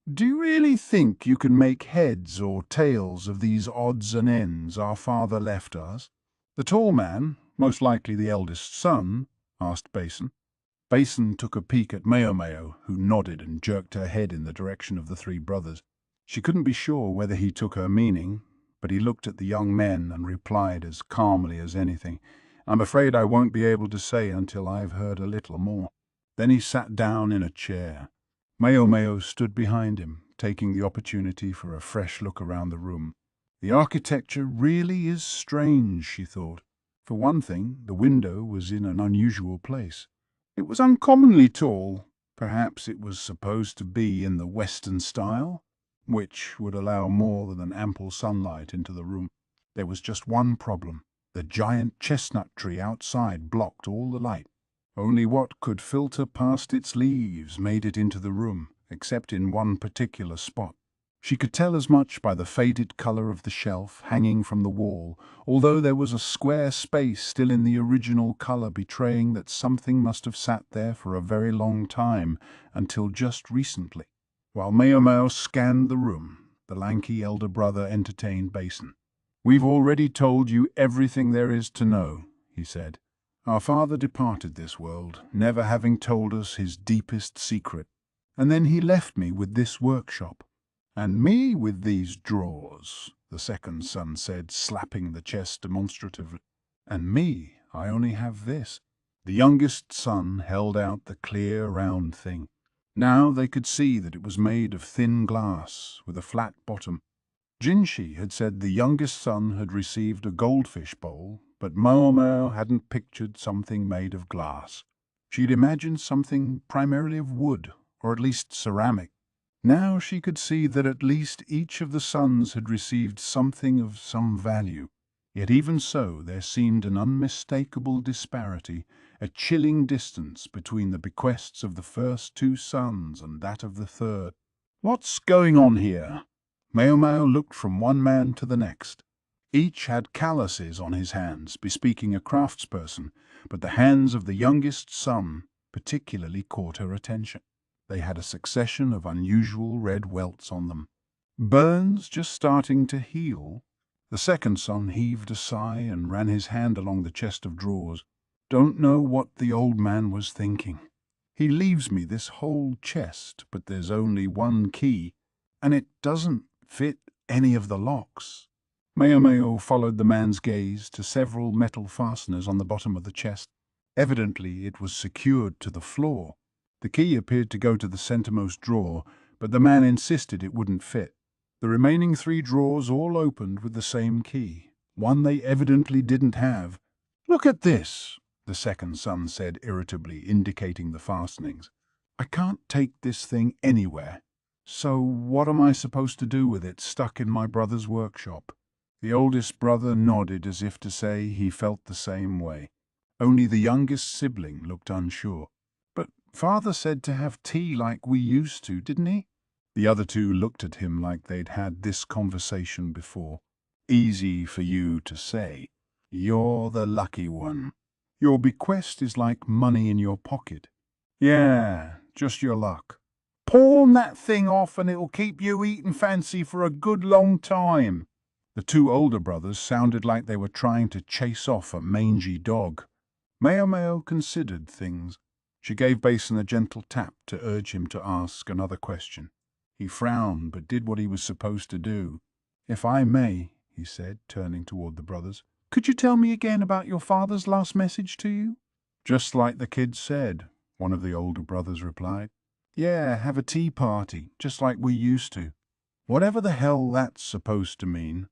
Do you really think you can make heads or tails of these odds and ends our father left us? The tall man, most likely the eldest son, asked Balsam. Balsam took a peek at Maomao, who nodded and jerked her head in the direction of the three brothers. She couldn't be sure whether he took her meaning, but he looked at the young men and replied as calmly as anything, "I'm afraid I won't be able to say until I've heard a little more." Then he sat down in a chair. Maomao stood behind him, taking the opportunity for a fresh look around the room. The architecture really is strange, she thought. For one thing, the window was in an unusual place. It was uncommonly tall. Perhaps it was supposed to be in the Western style, which would allow more than ample sunlight into the room. There was just one problem. The giant chestnut tree outside blocked all the light. Only what could filter past its leaves made it into the room, except in one particular spot. She could tell as much by the faded color of the shelf hanging from the wall, although there was a square space still in the original color, betraying that something must have sat there for a very long time, until just recently. While Maomao scanned the room, the lanky elder brother entertained Balsam. "We've already told you everything there is to know," he said. "Our father departed this world, never having told us his deepest secret. And then he left me with this workshop." "And me with these drawers," the second son said, slapping the chest demonstratively. "And me, I only have this." The youngest son held out the clear, round thing. Now they could see that it was made of thin glass, with a flat bottom. Jinshi had said the youngest son had received a goldfish bowl, but Maomao hadn't pictured something made of glass. She'd imagined something primarily of wood, or at least ceramic. Now she could see that at least each of the sons had received something of some value. Yet even so, there seemed an unmistakable disparity, a chilling distance between the bequests of the first two sons and that of the third. "What's going on here?" Maomao looked from one man to the next. Each had calluses on his hands, bespeaking a craftsperson, but the hands of the youngest son particularly caught her attention. They had a succession of unusual red welts on them. "Burns just starting to heal?" The second son heaved a sigh and ran his hand along the chest of drawers. Don't know what the old man was thinking. "He leaves me this whole chest, but there's only one key, and it doesn't fit any of the locks." Maomao followed the man's gaze to several metal fasteners on the bottom of the chest. Evidently it was secured to the floor. The key appeared to go to the centermost drawer, but the man insisted it wouldn't fit. The remaining three drawers all opened with the same key, one they evidently didn't have. "Look at this," the second son said irritably, indicating the fastenings. "I can't take this thing anywhere. So what am I supposed to do with it stuck in my brother's workshop?" The oldest brother nodded as if to say he felt the same way. Only the youngest sibling looked unsure. "But father said to have tea like we used to, didn't he?" The other two looked at him like they'd had this conversation before. "Easy for you to say. You're the lucky one. Your bequest is like money in your pocket." "Yeah, just your luck. Pawn that thing off and it'll keep you eating fancy for a good long time." The two older brothers sounded like they were trying to chase off a mangy dog. Maomao considered things. She gave Balsam a gentle tap to urge him to ask another question. He frowned, but did what he was supposed to do. "If I may," he said, turning toward the brothers, "could you tell me again about your father's last message to you?" "Just like the kid said," one of the older brothers replied. "Yeah, have a tea party, just like we used to." Whatever the hell that's supposed to mean.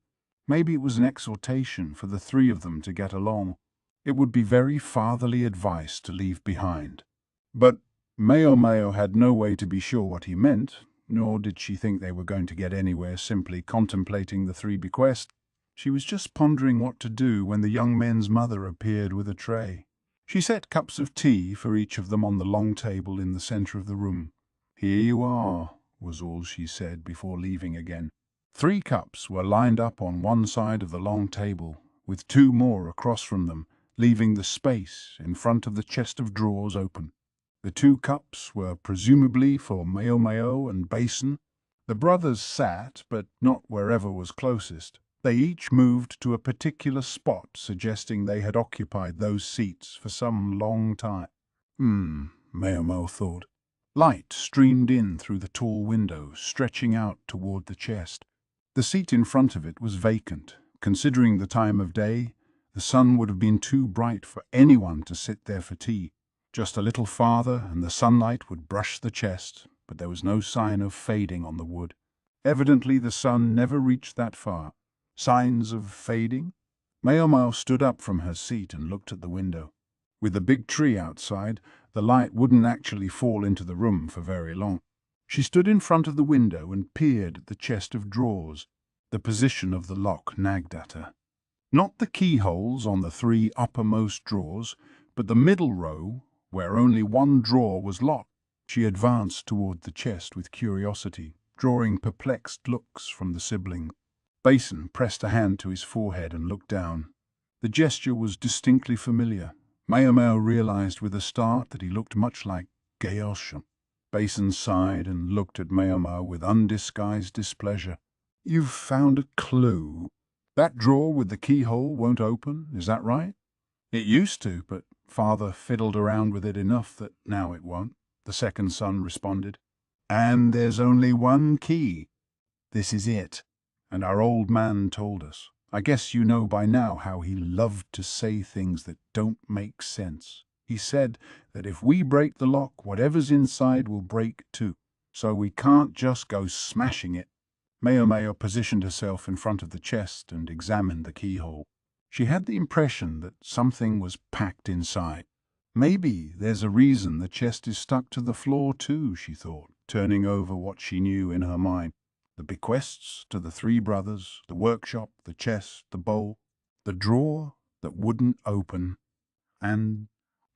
Maybe it was an exhortation for the three of them to get along. It would be very fatherly advice to leave behind. But Maomao had no way to be sure what he meant, nor did she think they were going to get anywhere simply contemplating the three bequests. She was just pondering what to do when the young men's mother appeared with a tray. She set cups of tea for each of them on the long table in the center of the room. "Here you are," was all she said before leaving again. 3 cups were lined up on one side of the long table, with 2 more across from them, leaving the space in front of the chest of drawers open. The 2 cups were presumably for Maomao and Balsam, The brothers sat, but not wherever was closest. They each moved to a particular spot, suggesting they had occupied those seats for some long time. Maomao thought. Light streamed in through the tall window, stretching out toward the chest. The seat in front of it was vacant. Considering the time of day, the sun would have been too bright for anyone to sit there for tea. Just a little farther, and the sunlight would brush the chest, but there was no sign of fading on the wood. Evidently the sun never reached that far. Signs of fading? Maomao stood up from her seat and looked at the window. With the big tree outside, the light wouldn't actually fall into the room for very long. She stood in front of the window and peered at the chest of drawers. The position of the lock nagged at her. Not the keyholes on the 3 uppermost drawers, but the middle row, where only one drawer was locked. She advanced toward the chest with curiosity, drawing perplexed looks from the siblings. Balsam pressed a hand to his forehead and looked down. The gesture was distinctly familiar. Maomao realized with a start that he looked much like Gaoshun. Balsam sighed and looked at Maomao with undisguised displeasure. "You've found a clue. That drawer with the keyhole won't open, is that right?" "It used to, but Father fiddled around with it enough that now it won't," the second son responded. "And there's only one key. This is it. And our old man told us. I guess you know by now how he loved to say things that don't make sense. He said that if we break the lock, whatever's inside will break too. So we can't just go smashing it." Maomao positioned herself in front of the chest and examined the keyhole. She had the impression that something was packed inside. Maybe there's a reason the chest is stuck to the floor too, she thought, turning over what she knew in her mind. The bequests to the 3 brothers, the workshop, the chest, the bowl, the drawer that wouldn't open, and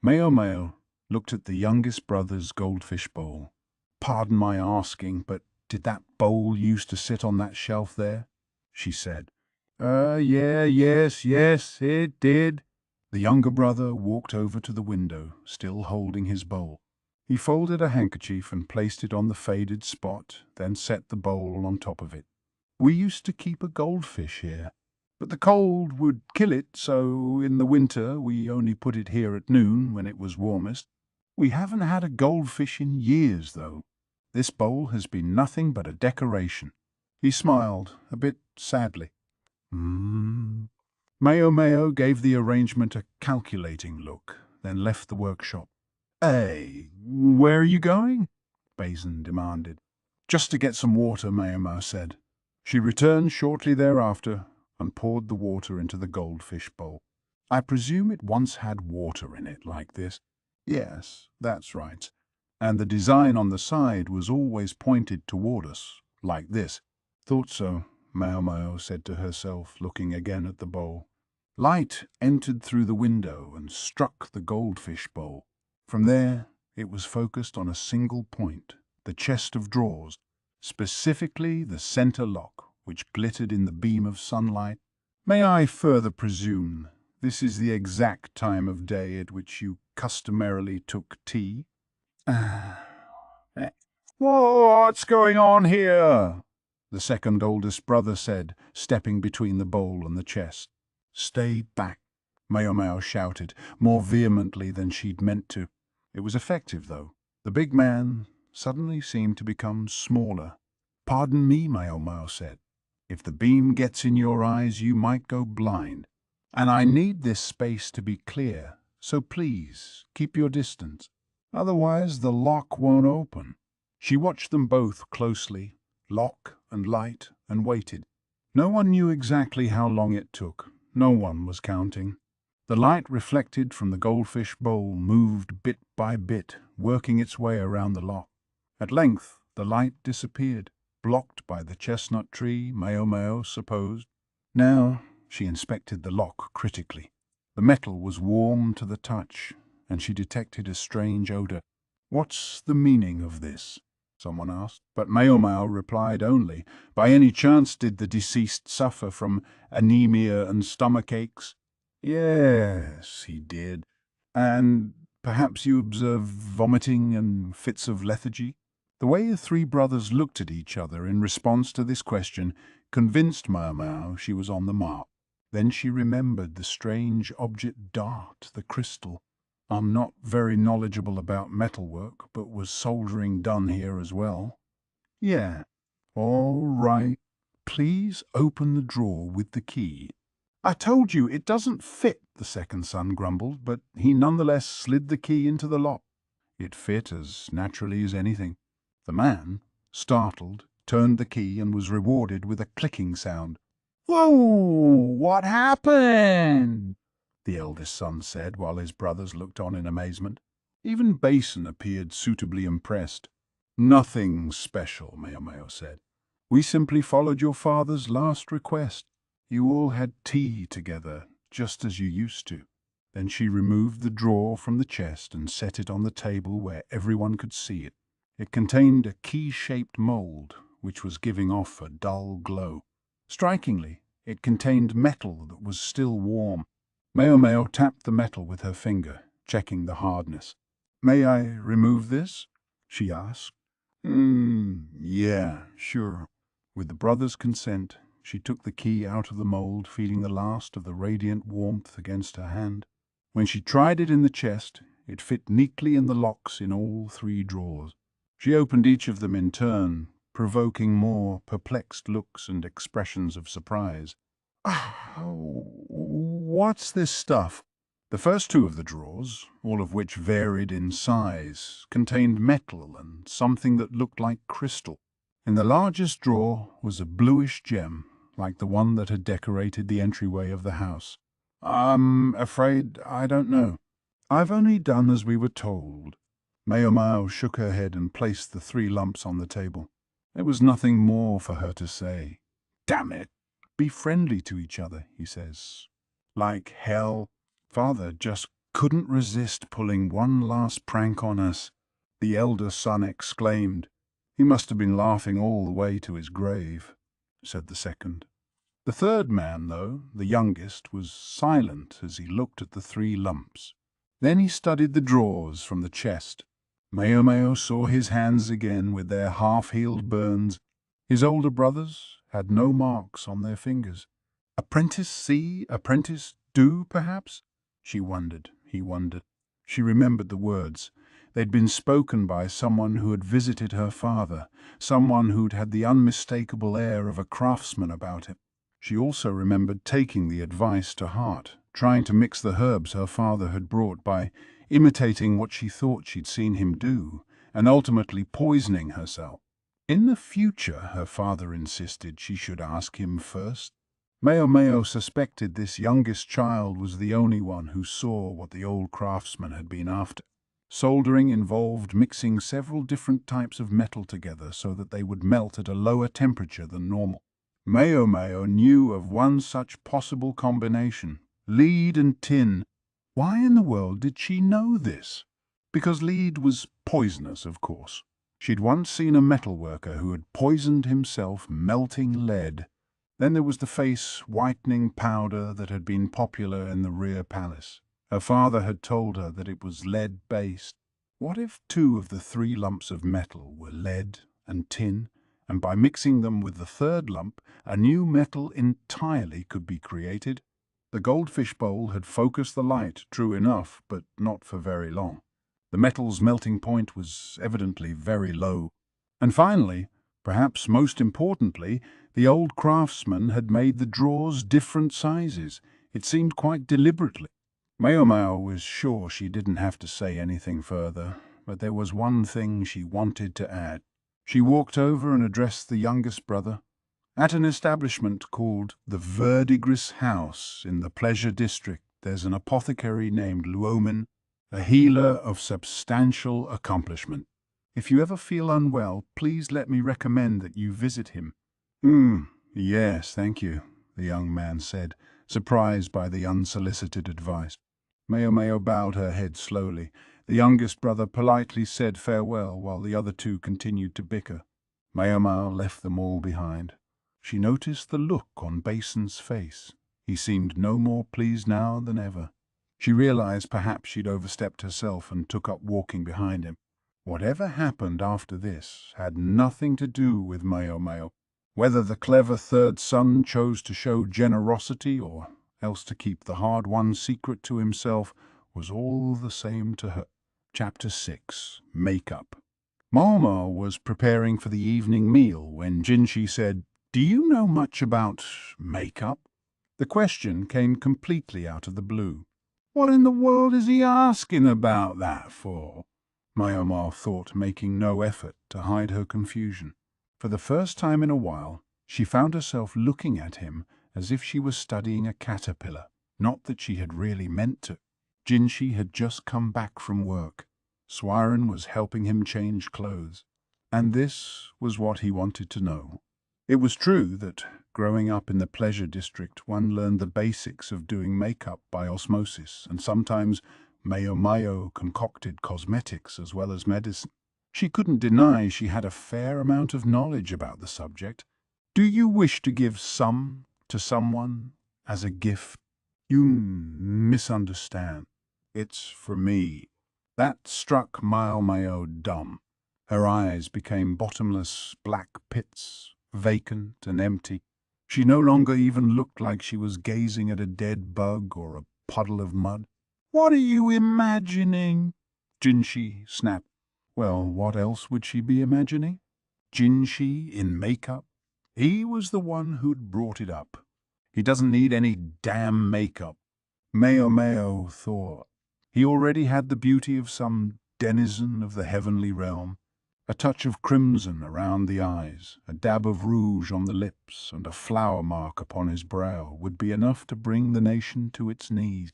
Maomao looked at the youngest brother's goldfish bowl. "Pardon my asking, but did that bowl used to sit on that shelf there?" she said. Yes, it did." The younger brother walked over to the window, still holding his bowl. He folded a handkerchief and placed it on the faded spot, then set the bowl on top of it. "We used to keep a goldfish here, but the cold would kill it, so in the winter we only put it here at noon when it was warmest. We haven't had a goldfish in years, though. This bowl has been nothing but a decoration." He smiled, a bit sadly. Maomao gave the arrangement a calculating look, then left the workshop. "Hey, where are you going?" Balsam demanded. "Just to get some water," Maomao said. She returned shortly thereafter and poured the water into the goldfish bowl. "I presume it once had water in it like this." "Yes, that's right. And the design on the side was always pointed toward us, like this." "Thought so," Maomao said to herself, looking again at the bowl. Light entered through the window and struck the goldfish bowl. From there, it was focused on a single point, the chest of drawers, specifically the center lock, which glittered in the beam of sunlight. "May I further presume this is the exact time of day at which you customarily took tea?" "What's going on here?" the second oldest brother said, stepping between the bowl and the chest. "Stay back," Maomao shouted, more vehemently than she'd meant to. It was effective, though. The big man suddenly seemed to become smaller. "Pardon me," Maomao said. "If the beam gets in your eyes, you might go blind. And I need this space to be clear, so please keep your distance. Otherwise the lock won't open." She watched them both closely, lock and light, and waited. No one knew exactly how long it took. No one was counting. The light reflected from the goldfish bowl moved bit by bit, working its way around the lock. At length the light disappeared, blocked by the chestnut tree, Maomao supposed. Now she inspected the lock critically. The metal was warm to the touch, and she detected a strange odor. "What's the meaning of this?" someone asked, but Maomao replied only, "By any chance did the deceased suffer from anemia and stomach aches?" "Yes, he did. And perhaps you observe vomiting and fits of lethargy?" The way the three brothers looked at each other in response to this question convinced Maomao she was on the mark. Then she remembered the strange object dart, the crystal. I'm not very knowledgeable about metalwork, but was soldering done here as well? Yeah. All right. Please open the drawer with the key. I told you it doesn't fit, the second son grumbled, but he nonetheless slid the key into the lock. It fit as naturally as anything. The man, startled, turned the key and was rewarded with a clicking sound. Whoa! What happened? The eldest son said, while his brothers looked on in amazement. Even Balsam appeared suitably impressed. Nothing special, Maomao said. We simply followed your father's last request. You all had tea together, just as you used to. Then she removed the drawer from the chest and set it on the table where everyone could see it. It contained a key-shaped mold, which was giving off a dull glow. Strikingly, it contained metal that was still warm. Maomao tapped the metal with her finger, checking the hardness. May I remove this? She asked. Yeah, sure. With the brothers' consent, she took the key out of the mold, feeling the last of the radiant warmth against her hand. When she tried it in the chest, it fit neatly in the locks in all three drawers. She opened each of them in turn, provoking more perplexed looks and expressions of surprise. What's this stuff? The first two of the drawers, all of which varied in size, contained metal and something that looked like crystal. In the largest drawer was a bluish gem, like the one that had decorated the entryway of the house. I'm afraid I don't know. I've only done as we were told. Maomao shook her head and placed the 3 lumps on the table. There was nothing more for her to say. Damn it! Be friendly to each other, he says. Like hell. Father just couldn't resist pulling one last prank on us, the elder son exclaimed. He must have been laughing all the way to his grave, said the second. The third man, though, the youngest, was silent as he looked at the 3 lumps. Then he studied the drawers from the chest. Maomao saw his hands again with their half-healed burns. His older brothers had no marks on their fingers. Apprentice see, apprentice do, perhaps? She wondered, he wondered. She remembered the words. They'd been spoken by someone who had visited her father, someone who'd had the unmistakable air of a craftsman about him. She also remembered taking the advice to heart, trying to mix the herbs her father had brought by imitating what she thought she'd seen him do, and ultimately poisoning herself. In the future, her father insisted she should ask him first. Maomao suspected this youngest child was the only one who saw what the old craftsman had been after. Soldering involved mixing several different types of metal together so that they would melt at a lower temperature than normal. Maomao knew of one such possible combination, lead and tin. Why in the world did she know this? Because lead was poisonous, of course. She'd once seen a metalworker who had poisoned himself melting lead. Then there was the face-whitening powder that had been popular in the rear palace. Her father had told her that it was lead-based. What if 2 of the 3 lumps of metal were lead and tin, and by mixing them with the 3rd lump, a new metal entirely could be created? The goldfish bowl had focused the light, true enough, but not for very long. The metal's melting point was evidently very low. And finally, perhaps most importantly, the old craftsman had made the drawers different sizes. It seemed quite deliberately. Maomao was sure she didn't have to say anything further, but there was one thing she wanted to add. She walked over and addressed the youngest brother. At an establishment called the Verdigris House in the Pleasure District, there's an apothecary named Luomin, a healer of substantial accomplishment. If you ever feel unwell, please let me recommend that you visit him. Yes, thank you, the young man said, surprised by the unsolicited advice. Maomao bowed her head slowly. The youngest brother politely said farewell while the other 2 continued to bicker. Maomao left them all behind. She noticed the look on Basin's face. He seemed no more pleased now than ever. She realized perhaps she'd overstepped herself and took up walking behind him. Whatever happened after this had nothing to do with Maomao. Whether the clever third son chose to show generosity or else to keep the hard-won secret to himself was all the same to her. Chapter 6. Makeup. Maomao was preparing for the evening meal when Jinshi said, "Do you know much about makeup?" The question came completely out of the blue. What in the world is he asking about that for? Maomao thought, making no effort to hide her confusion. For the first time in a while, she found herself looking at him as if she was studying a caterpillar, not that she had really meant to. Jinshi had just come back from work. Suirei was helping him change clothes, and this was what he wanted to know. It was true that, growing up in the pleasure district, one learned the basics of doing makeup by osmosis, and sometimes Maomao concocted cosmetics as well as medicine. She couldn't deny she had a fair amount of knowledge about the subject. "Do you wish to give some to someone as a gift?" "You misunderstand. It's for me." That struck Maomao dumb. Her eyes became bottomless black pits, vacant and empty. She no longer even looked like she was gazing at a dead bug or a puddle of mud. "What are you imagining?" Jinshi snapped. Well, what else would she be imagining? Jinshi in makeup? He was the one who'd brought it up. He doesn't need any damn makeup. Maomao thought. He already had the beauty of some denizen of the heavenly realm. A touch of crimson around the eyes, a dab of rouge on the lips, and a flower mark upon his brow would be enough to bring the nation to its knees.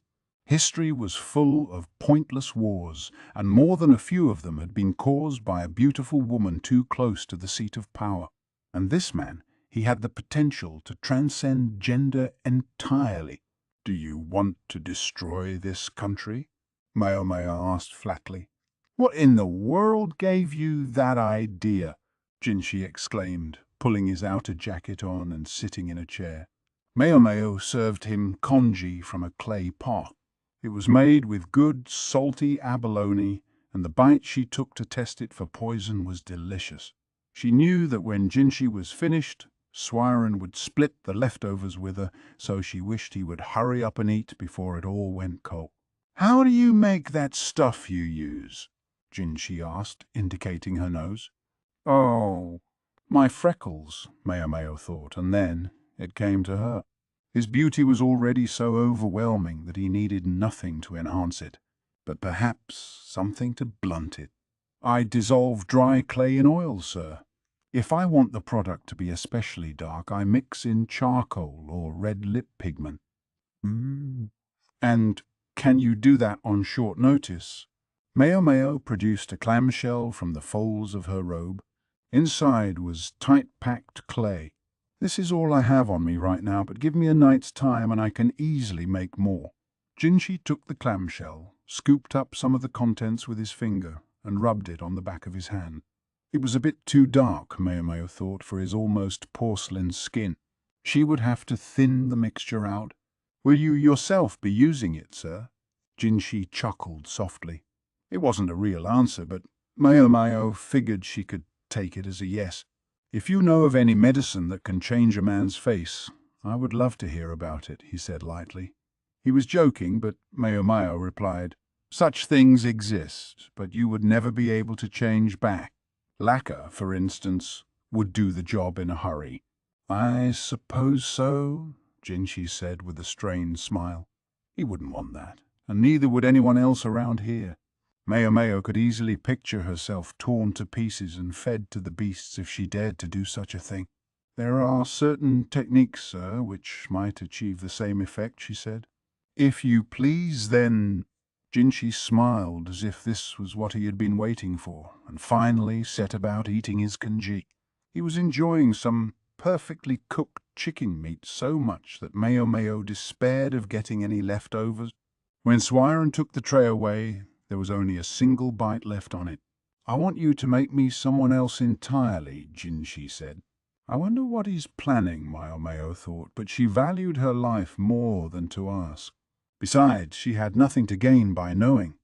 History was full of pointless wars, and more than a few of them had been caused by a beautiful woman too close to the seat of power. And this man, he had the potential to transcend gender entirely. "Do you want to destroy this country?" Maomao asked flatly. "What in the world gave you that idea?" Jinshi exclaimed, pulling his outer jacket on and sitting in a chair. Maomao served him congee from a clay pot. It was made with good, salty abalone, and the bite she took to test it for poison was delicious. She knew that when Jinshi was finished, Suirei would split the leftovers with her, so she wished he would hurry up and eat before it all went cold. "How do you make that stuff you use?" Jinshi asked, indicating her nose. "Oh, my freckles," Maomao thought, and then it came to her. His beauty was already so overwhelming that he needed nothing to enhance it, but perhaps something to blunt it. "I dissolve dry clay in oil, sir. If I want the product to be especially dark, I mix in charcoal or red lip pigment." "And can you do that on short notice?" Maomao produced a clamshell from the folds of her robe. Inside was tight-packed clay. "This is all I have on me right now, but give me a night's time and I can easily make more." Jinshi took the clamshell, scooped up some of the contents with his finger, and rubbed it on the back of his hand. It was a bit too dark, Maomao thought, for his almost porcelain skin. She would have to thin the mixture out. "Will you yourself be using it, sir?" Jinshi chuckled softly. It wasn't a real answer, but Maomao figured she could take it as a yes. "If you know of any medicine that can change a man's face, I would love to hear about it," he said lightly. He was joking, but Maomao replied, "Such things exist, but you would never be able to change back. Lakan, for instance, would do the job in a hurry." "I suppose so," Jinshi said with a strained smile. He wouldn't want that, and neither would anyone else around here. Maomao could easily picture herself torn to pieces and fed to the beasts if she dared to do such a thing. "There are certain techniques, sir, which might achieve the same effect," she said. "If you please, then—" Jinshi smiled as if this was what he had been waiting for, and finally set about eating his congee. He was enjoying some perfectly cooked chicken meat so much that Maomao despaired of getting any leftovers. When Suirei took the tray away, there was only a single bite left on it. "I want you to make me someone else entirely," Jinshi said. I wonder what he's planning, Maomao thought, but she valued her life more than to ask. Besides, she had nothing to gain by knowing.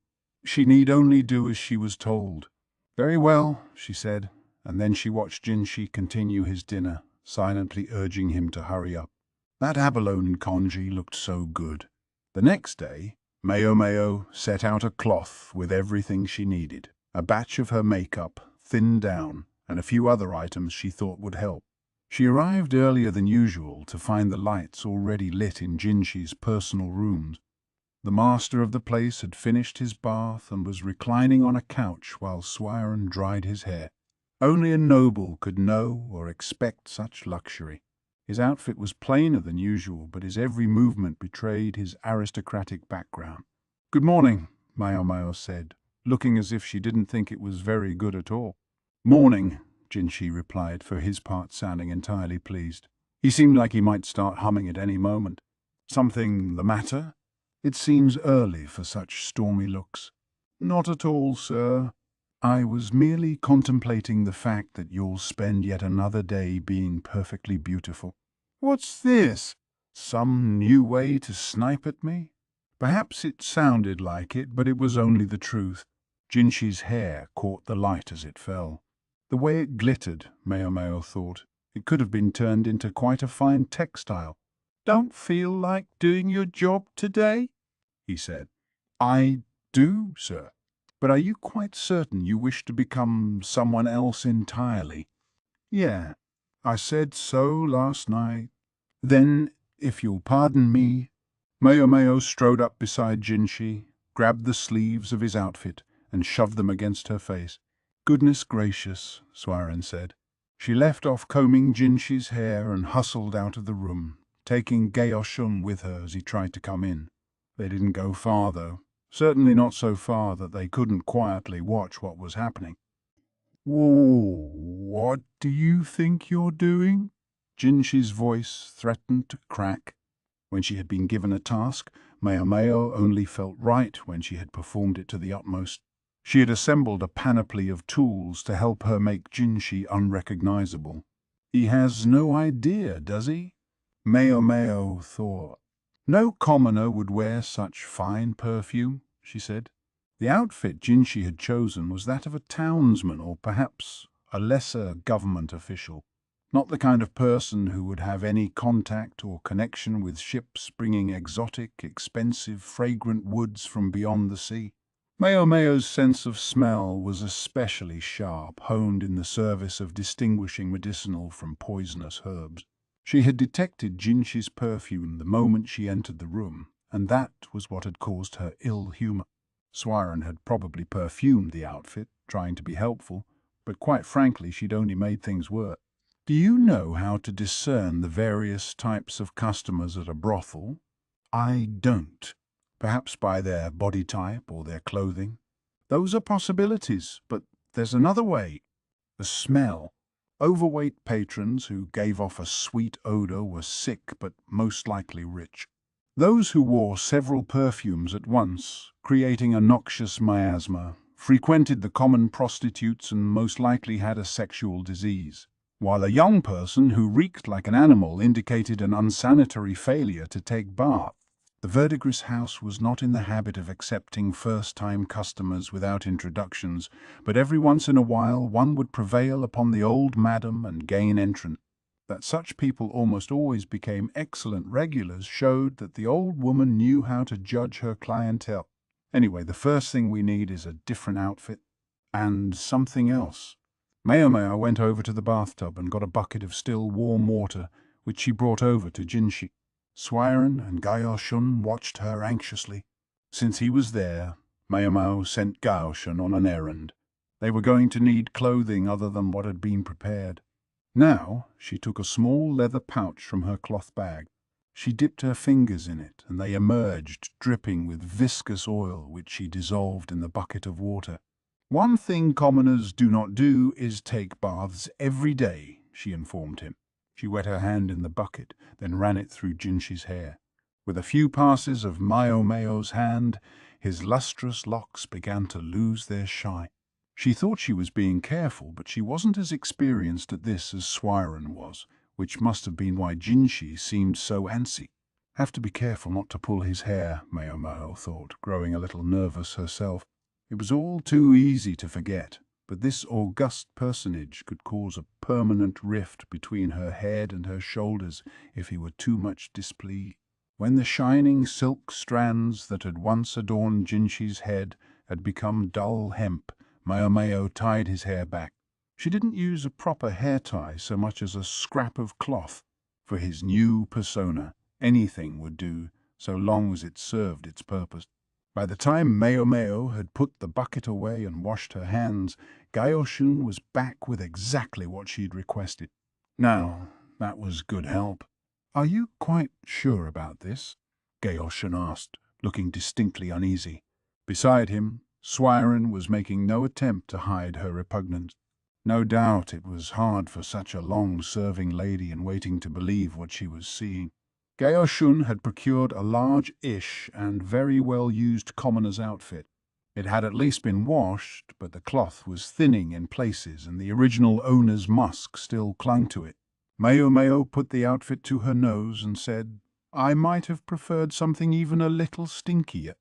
She need only do as she was told. Very well, she said, and then she watched Jinshi continue his dinner, silently urging him to hurry up. That abalone congee looked so good. The next day, Maomao set out a cloth with everything she needed, a batch of her makeup, thinned down, and a few other items she thought would help. She arrived earlier than usual to find the lights already lit in Jinshi's personal rooms. The master of the place had finished his bath and was reclining on a couch while Suirei dried his hair. Only a noble could know or expect such luxury. His outfit was plainer than usual, but his every movement betrayed his aristocratic background. "Good morning," Maomao said, looking as if she didn't think it was very good at all. "Morning," Jinshi replied, for his part sounding entirely pleased. He seemed like he might start humming at any moment. "Something the matter? It seems early for such stormy looks." "Not at all, sir. I was merely contemplating the fact that you'll spend yet another day being perfectly beautiful." "What's this? Some new way to snipe at me?" Perhaps it sounded like it, but it was only the truth. Jinshi's hair caught the light as it fell. The way it glittered, Maomao thought, it could have been turned into quite a fine textile. "Don't feel like doing your job today?" he said. "I do, sir. But are you quite certain you wish to become someone else entirely?" "Yeah, I said so last night." "Then, if you'll pardon me." Maomao strode up beside Jinshi, grabbed the sleeves of his outfit, and shoved them against her face. "Goodness gracious," Suirei said. She left off combing Jinshi's hair and hustled out of the room, taking Gaoshun with her as he tried to come in. They didn't go far, though. Certainly not so far that they couldn't quietly watch what was happening. "Whoa, what do you think you're doing?" Jinshi's voice threatened to crack. When she had been given a task, Maomao only felt right when she had performed it to the utmost. She had assembled a panoply of tools to help her make Jinshi unrecognizable. "He has no idea, does he?" Maomao thought. "No commoner would wear such fine perfume," she said. The outfit Jinshi had chosen was that of a townsman or perhaps a lesser government official, not the kind of person who would have any contact or connection with ships bringing exotic, expensive, fragrant woods from beyond the sea. Maomao's sense of smell was especially sharp, honed in the service of distinguishing medicinal from poisonous herbs. She had detected Jinshi's perfume the moment she entered the room, and that was what had caused her ill humor. Suirei had probably perfumed the outfit, trying to be helpful, but quite frankly she'd only made things worse. "Do you know how to discern the various types of customers at a brothel?" "I don't." "Perhaps by their body type or their clothing?" "Those are possibilities, but there's another way." "The smell." Overweight patrons who gave off a sweet odor were sick but most likely rich. Those who wore several perfumes at once, creating a noxious miasma, frequented the common prostitutes and most likely had a sexual disease, while a young person who reeked like an animal indicated an unsanitary failure to take bath. The Verdigris house was not in the habit of accepting first-time customers without introductions, but every once in a while one would prevail upon the old madam and gain entrance. That such people almost always became excellent regulars showed that the old woman knew how to judge her clientele. "Anyway, the first thing we need is a different outfit and something else." Maomao went over to the bathtub and got a bucket of still warm water, which she brought over to Jinshi. Suirei and Gaoshun watched her anxiously. Since he was there, Maomao sent Gaoshun on an errand. They were going to need clothing other than what had been prepared. Now she took a small leather pouch from her cloth bag. She dipped her fingers in it, and they emerged dripping with viscous oil which she dissolved in the bucket of water. "One thing commoners do not do is take baths every day," she informed him. She wet her hand in the bucket, then ran it through Jinshi's hair. With a few passes of Maomao's hand, his lustrous locks began to lose their shine. She thought she was being careful, but she wasn't as experienced at this as Suirei was, which must have been why Jinshi seemed so antsy. Have to be careful not to pull his hair, Maomao thought, growing a little nervous herself. It was all too easy to forget. but this august personage could cause a permanent rift between her head and her shoulders if he were too much displeased. When the shining silk strands that had once adorned Jinshi's head had become dull hemp, Maomao tied his hair back. She didn't use a proper hair tie so much as a scrap of cloth. For his new persona, anything would do, so long as it served its purpose. By the time Maomao had put the bucket away and washed her hands, Gaoshun was back with exactly what she'd requested. Now, that was good help. "Are you quite sure about this?" Gaoshun asked, looking distinctly uneasy. Beside him, Suirei was making no attempt to hide her repugnance. No doubt it was hard for such a long-serving lady in waiting to believe what she was seeing. Gaoshun had procured a large-ish and very well-used commoner's outfit. It had at least been washed, but the cloth was thinning in places and the original owner's musk still clung to it. Maomao put the outfit to her nose and said, "I might have preferred something even a little stinkier."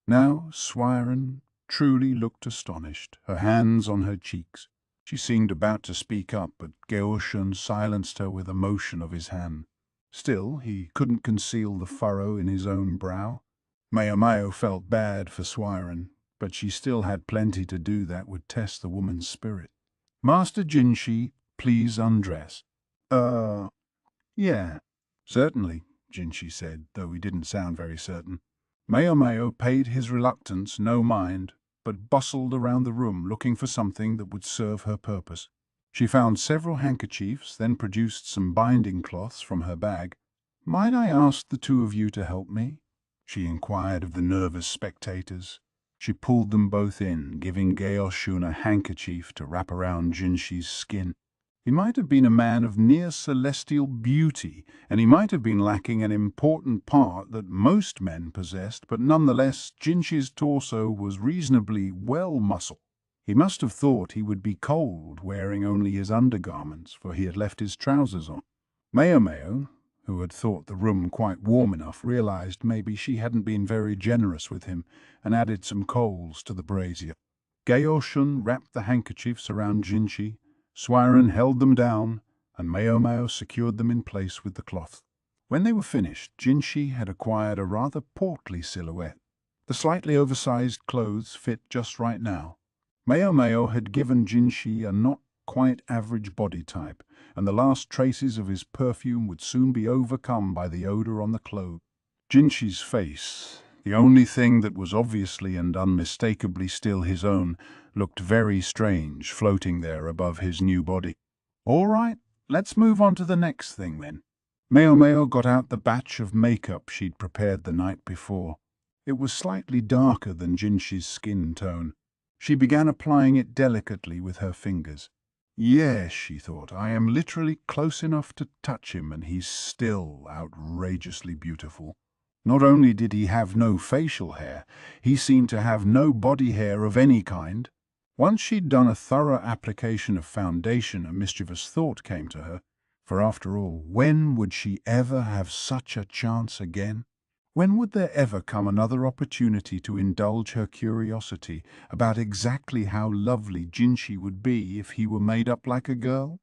Now Suirei truly looked astonished, her hands on her cheeks. She seemed about to speak up, but Gaoshun silenced her with a motion of his hand. Still, he couldn't conceal the furrow in his own brow. Maomao felt bad for Suirei, but she still had plenty to do that would test the woman's spirit. "Master Jinshi, please undress." Yeah, certainly," Jinshi said, though he didn't sound very certain. Maomao paid his reluctance no mind, but bustled around the room looking for something that would serve her purpose. She found several handkerchiefs, then produced some binding cloths from her bag. "Might I ask the two of you to help me?" she inquired of the nervous spectators. She pulled them both in, giving Gaoshun a handkerchief to wrap around Jinshi's skin. He might have been a man of near celestial beauty, and he might have been lacking an important part that most men possessed, but nonetheless Jinshi's torso was reasonably well muscled. He must have thought he would be cold wearing only his undergarments, for he had left his trousers on. Maomao, who had thought the room quite warm enough, realized maybe she hadn't been very generous with him, and added some coals to the brazier. Gaoshun wrapped the handkerchiefs around Jinshi, Suirei held them down, and Maomao secured them in place with the cloth. When they were finished, Jinshi had acquired a rather portly silhouette. The slightly oversized clothes fit just right now. Maomao had given Jinshi a not quite average body type, and the last traces of his perfume would soon be overcome by the odor on the clothes. Jinshi's face, the only thing that was obviously and unmistakably still his own, looked very strange floating there above his new body. "All right, let's move on to the next thing then." Maomao got out the batch of makeup she'd prepared the night before. It was slightly darker than Jinshi's skin tone. She began applying it delicately with her fingers. "Yes," she thought, "I am literally close enough to touch him, and he's still outrageously beautiful." Not only did he have no facial hair, he seemed to have no body hair of any kind. Once she'd done a thorough application of foundation, a mischievous thought came to her. For after all, when would she ever have such a chance again? When would there ever come another opportunity to indulge her curiosity about exactly how lovely Jinshi would be if he were made up like a girl?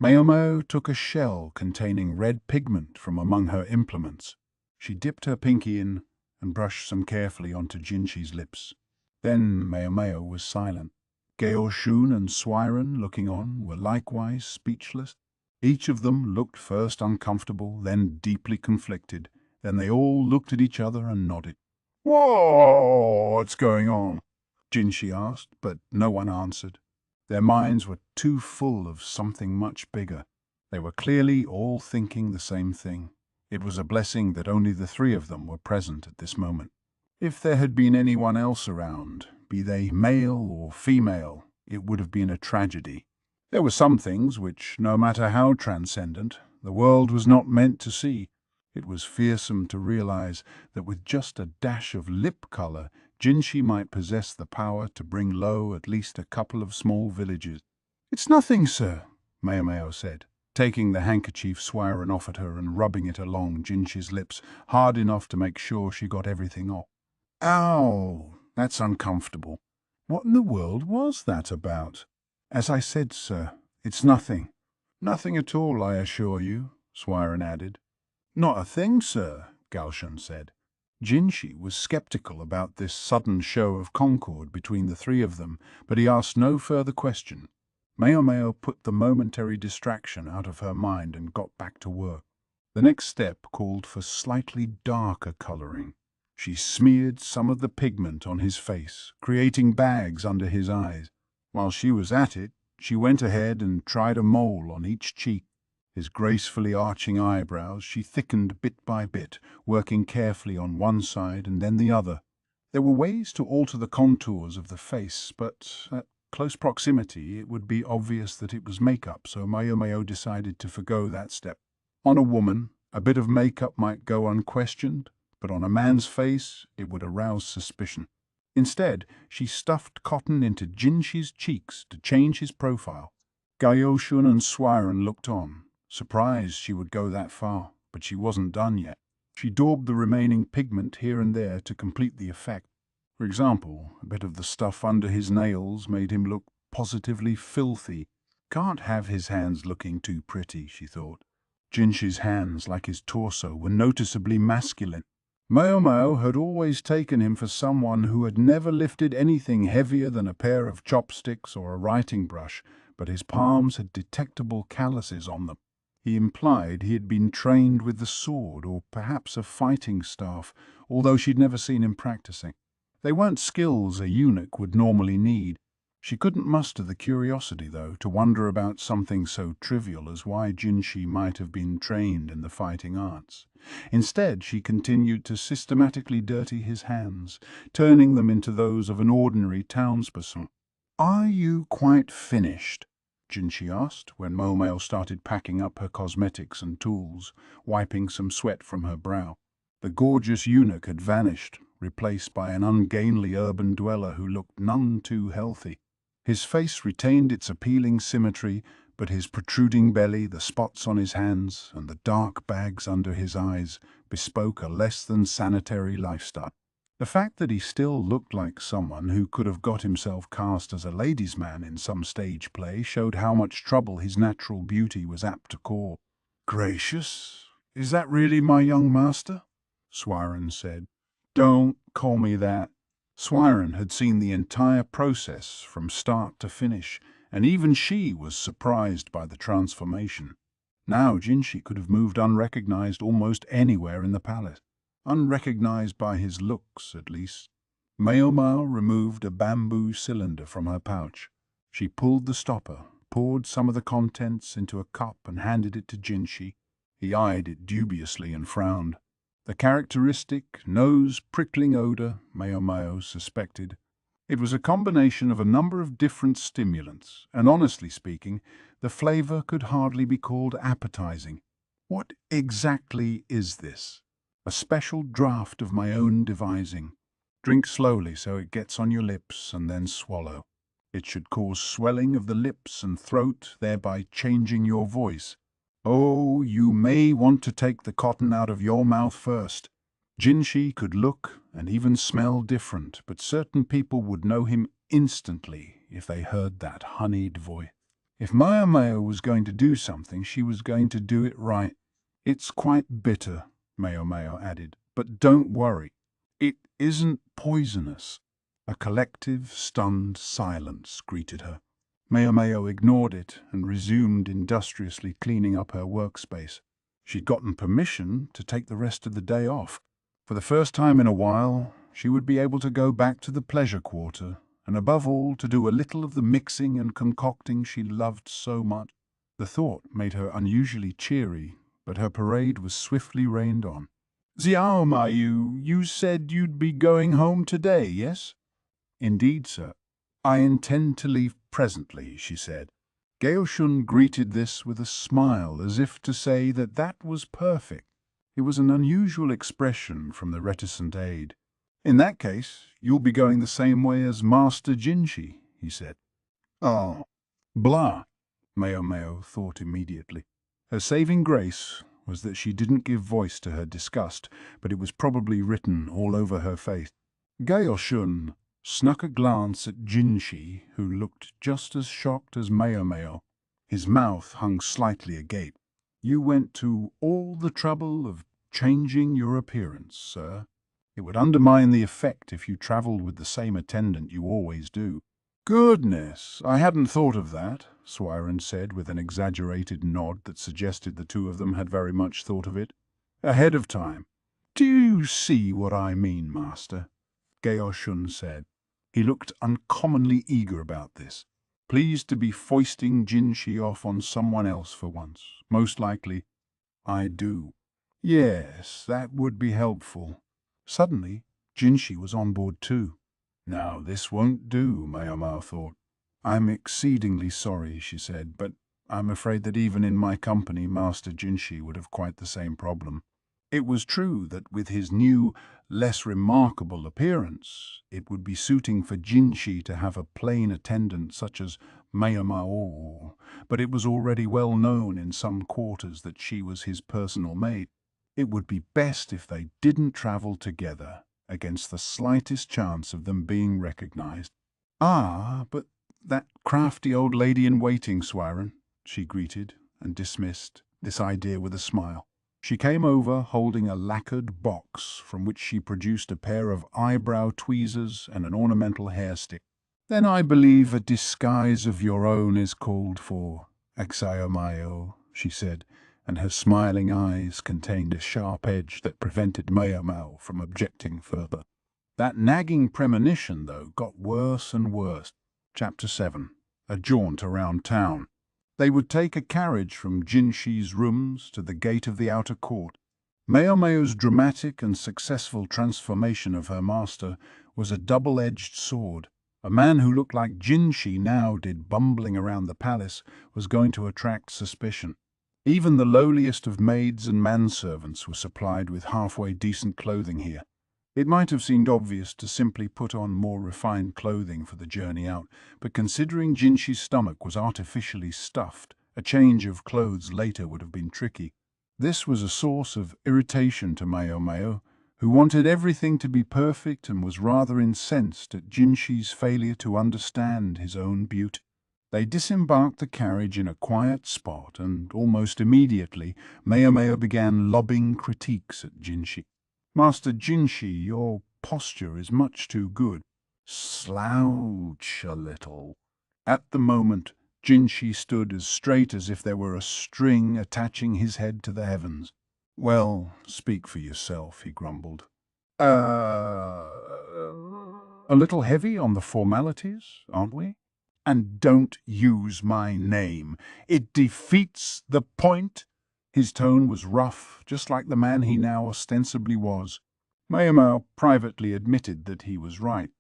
Maomao took a shell containing red pigment from among her implements. She dipped her pinky in and brushed some carefully onto Jinshi's lips. Then Maomao was silent. Gaoshun and Suirei, looking on, were likewise speechless. Each of them looked first uncomfortable, then deeply conflicted. Then they all looked at each other and nodded. "Whoa, what's going on?" Jinshi asked, but no one answered. Their minds were too full of something much bigger. They were clearly all thinking the same thing. It was a blessing that only the three of them were present at this moment. If there had been anyone else around, be they male or female, it would have been a tragedy. There were some things which, no matter how transcendent, the world was not meant to see. It was fearsome to realize that with just a dash of lip color, Jinshi might possess the power to bring low at least a couple of small villages. "It's nothing, sir," Maomao said, taking the handkerchief Suirei offered her and rubbing it along Jinshi's lips hard enough to make sure she got everything off. "Ow, that's uncomfortable. What in the world was that about?" As I said, sir, it's nothing. Nothing at all, I assure you, Suirei added. Not a thing, sir, Gaoshun said. Jinshi was sceptical about this sudden show of concord between the three of them, but he asked no further question. Maomao put the momentary distraction out of her mind and got back to work. The next step called for slightly darker colouring. She smeared some of the pigment on his face, creating bags under his eyes. While she was at it, she went ahead and tried a mole on each cheek. His gracefully arching eyebrows she thickened bit by bit, working carefully on one side and then the other. There were ways to alter the contours of the face, but at close proximity it would be obvious that it was makeup, so Maomao decided to forgo that step. On a woman, a bit of makeup might go unquestioned, but on a man's face it would arouse suspicion. Instead, she stuffed cotton into Jinshi's cheeks to change his profile. Gaoshun and Suirei looked on, surprised she would go that far, but she wasn't done yet. She daubed the remaining pigment here and there to complete the effect. For example, a bit of the stuff under his nails made him look positively filthy. Can't have his hands looking too pretty, she thought. Jinshi's hands, like his torso, were noticeably masculine. Maomao had always taken him for someone who had never lifted anything heavier than a pair of chopsticks or a writing brush, but his palms had detectable calluses on them. He implied he had been trained with the sword or perhaps a fighting staff, although she'd never seen him practicing. They weren't skills a eunuch would normally need. She couldn't muster the curiosity, though, to wonder about something so trivial as why Jinshi might have been trained in the fighting arts. Instead, she continued to systematically dirty his hands, turning them into those of an ordinary townsperson. "Are you quite finished?" Jinshi asked, when Maomao started packing up her cosmetics and tools, wiping some sweat from her brow. The gorgeous eunuch had vanished, replaced by an ungainly urban dweller who looked none too healthy. His face retained its appealing symmetry, but his protruding belly, the spots on his hands, and the dark bags under his eyes bespoke a less than sanitary lifestyle. The fact that he still looked like someone who could have got himself cast as a ladies' man in some stage play showed how much trouble his natural beauty was apt to cause. "Gracious, is that really my young master?" Suirei said. "Don't call me that." Suirei had seen the entire process from start to finish, and even she was surprised by the transformation. Now Jinshi could have moved unrecognized almost anywhere in the palace. Unrecognized by his looks, at least. Maomao removed a bamboo cylinder from her pouch. She pulled the stopper, poured some of the contents into a cup and handed it to Jinshi. He eyed it dubiously and frowned. The characteristic, nose-prickling odor, Maomao suspected. It was a combination of a number of different stimulants, and honestly speaking, the flavor could hardly be called appetizing. "What exactly is this?" "A special draught of my own devising. Drink slowly so it gets on your lips and then swallow. It should cause swelling of the lips and throat, thereby changing your voice. Oh, you may want to take the cotton out of your mouth first." Jinshi could look and even smell different, but certain people would know him instantly if they heard that honeyed voice. If Maomao was going to do something, she was going to do it right. "It's quite bitter," Maomao added, "but don't worry. It isn't poisonous." A collective, stunned silence greeted her. Maomao ignored it and resumed industriously cleaning up her workspace. She'd gotten permission to take the rest of the day off. For the first time in a while, she would be able to go back to the pleasure quarter, and above all to do a little of the mixing and concocting she loved so much. The thought made her unusually cheery, but her parade was swiftly reined on. "Xiaoma, you said you'd be going home today, yes?" "Indeed, sir. I intend to leave presently," she said. Gaoshun greeted this with a smile, as if to say that that was perfect. It was an unusual expression from the reticent aide. "In that case, you'll be going the same way as Master Jinshi," he said. "Oh, blah," Maomao thought immediately. Her saving grace was that she didn't give voice to her disgust, but it was probably written all over her face. "Gaoshun, snuck a glance at Jinshi, who looked just as shocked as Maomao. His mouth hung slightly agape. "You went to all the trouble of changing your appearance, sir. It would undermine the effect if you travelled with the same attendant you always do." "Goodness, I hadn't thought of that," Suirei said with an exaggerated nod that suggested the two of them had very much thought of it. "Ahead of time." "Do you see what I mean, Master?" Gaoshun said. He looked uncommonly eager about this, pleased to be foisting Jinshi off on someone else for once. "Most likely." "I do." "Yes, that would be helpful." Suddenly, Jinshi was on board too. "Now this won't do," Maomao thought. "I'm exceedingly sorry," she said, "but I'm afraid that even in my company Master Jinshi would have quite the same problem." It was true that with his new, less remarkable appearance, it would be suiting for Jinshi to have a plain attendant such as Maomao, but it was already well known in some quarters that she was his personal maid. It would be best if they didn't travel together, against the slightest chance of them being recognized. "Ah, but that crafty old lady-in-waiting, Suirei," she greeted, and dismissed this idea with a smile. She came over holding a lacquered box from which she produced a pair of eyebrow tweezers and an ornamental hair stick. "Then I believe a disguise of your own is called for, Axiomayo," she said, and her smiling eyes contained a sharp edge that prevented Maomao from objecting further. That nagging premonition, though, got worse and worse. Chapter 7. A Jaunt Around Town. They would take a carriage from Jinshi's rooms to the gate of the outer court. Maomao's dramatic and successful transformation of her master was a double-edged sword. A man who looked like Jinshi now did bumbling around the palace was going to attract suspicion. Even the lowliest of maids and manservants were supplied with halfway decent clothing here. It might have seemed obvious to simply put on more refined clothing for the journey out, but considering Jinshi's stomach was artificially stuffed, a change of clothes later would have been tricky. This was a source of irritation to Maomao, who wanted everything to be perfect and was rather incensed at Jinshi's failure to understand his own beauty. They disembarked the carriage in a quiet spot, and almost immediately Maomao began lobbing critiques at Jinshi. "Master Jinshi, your posture is much too good. Slouch a little." At the moment, Jinshi stood as straight as if there were a string attaching his head to the heavens. "Well, speak for yourself," he grumbled. A little heavy on the formalities, aren't we?" "And don't use my name. It defeats the point." His tone was rough, just like the man he now ostensibly was. Maomao privately admitted that he was right,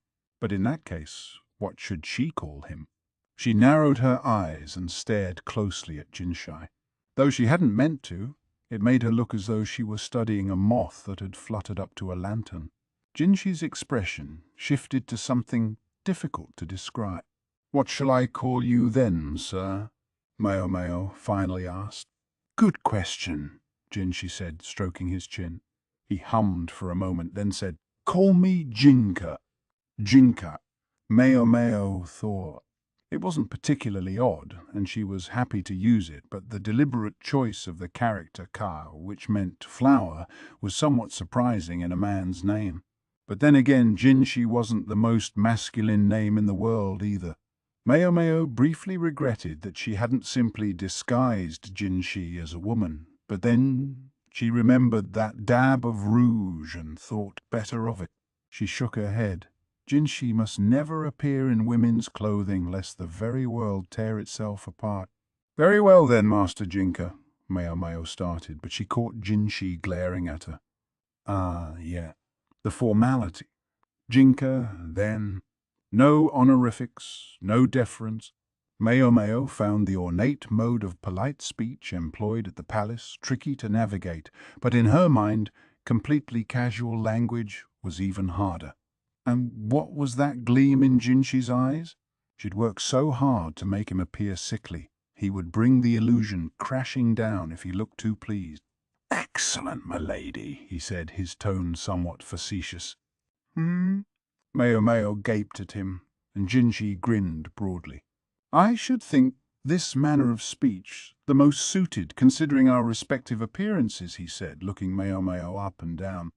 but in that case, what should she call him? She narrowed her eyes and stared closely at Jinshi. Though she hadn't meant to, it made her look as though she were studying a moth that had fluttered up to a lantern. Jinshi's expression shifted to something difficult to describe. "What shall I call you then, sir?" Maomao finally asked. "Good question," Jinshi said, stroking his chin. He hummed for a moment, then said, "Call me Jinka." Jinka. Maomao thought. It wasn't particularly odd, and she was happy to use it, but the deliberate choice of the character Ka, which meant flower, was somewhat surprising in a man's name. But then again, Jinshi wasn't the most masculine name in the world either. Maomao briefly regretted that she hadn't simply disguised Jinshi as a woman, but then she remembered that dab of rouge and thought better of it. She shook her head. Jinshi must never appear in women's clothing lest the very world tear itself apart. "Very well then, Master Jinka," Maomao started, but she caught Jinshi glaring at her. "Ah, yeah, the formality. Jinka, then. No honorifics, no deference." Maomao found the ornate mode of polite speech employed at the palace tricky to navigate, but in her mind, completely casual language was even harder. And what was that gleam in Jinshi's eyes? She'd worked so hard to make him appear sickly. He would bring the illusion crashing down if he looked too pleased. "Excellent, my lady," he said, his tone somewhat facetious. Maomao gaped at him, and Jinshi grinned broadly. I should think this manner of speech the most suited considering our respective appearances, he said, looking Maomao up and down.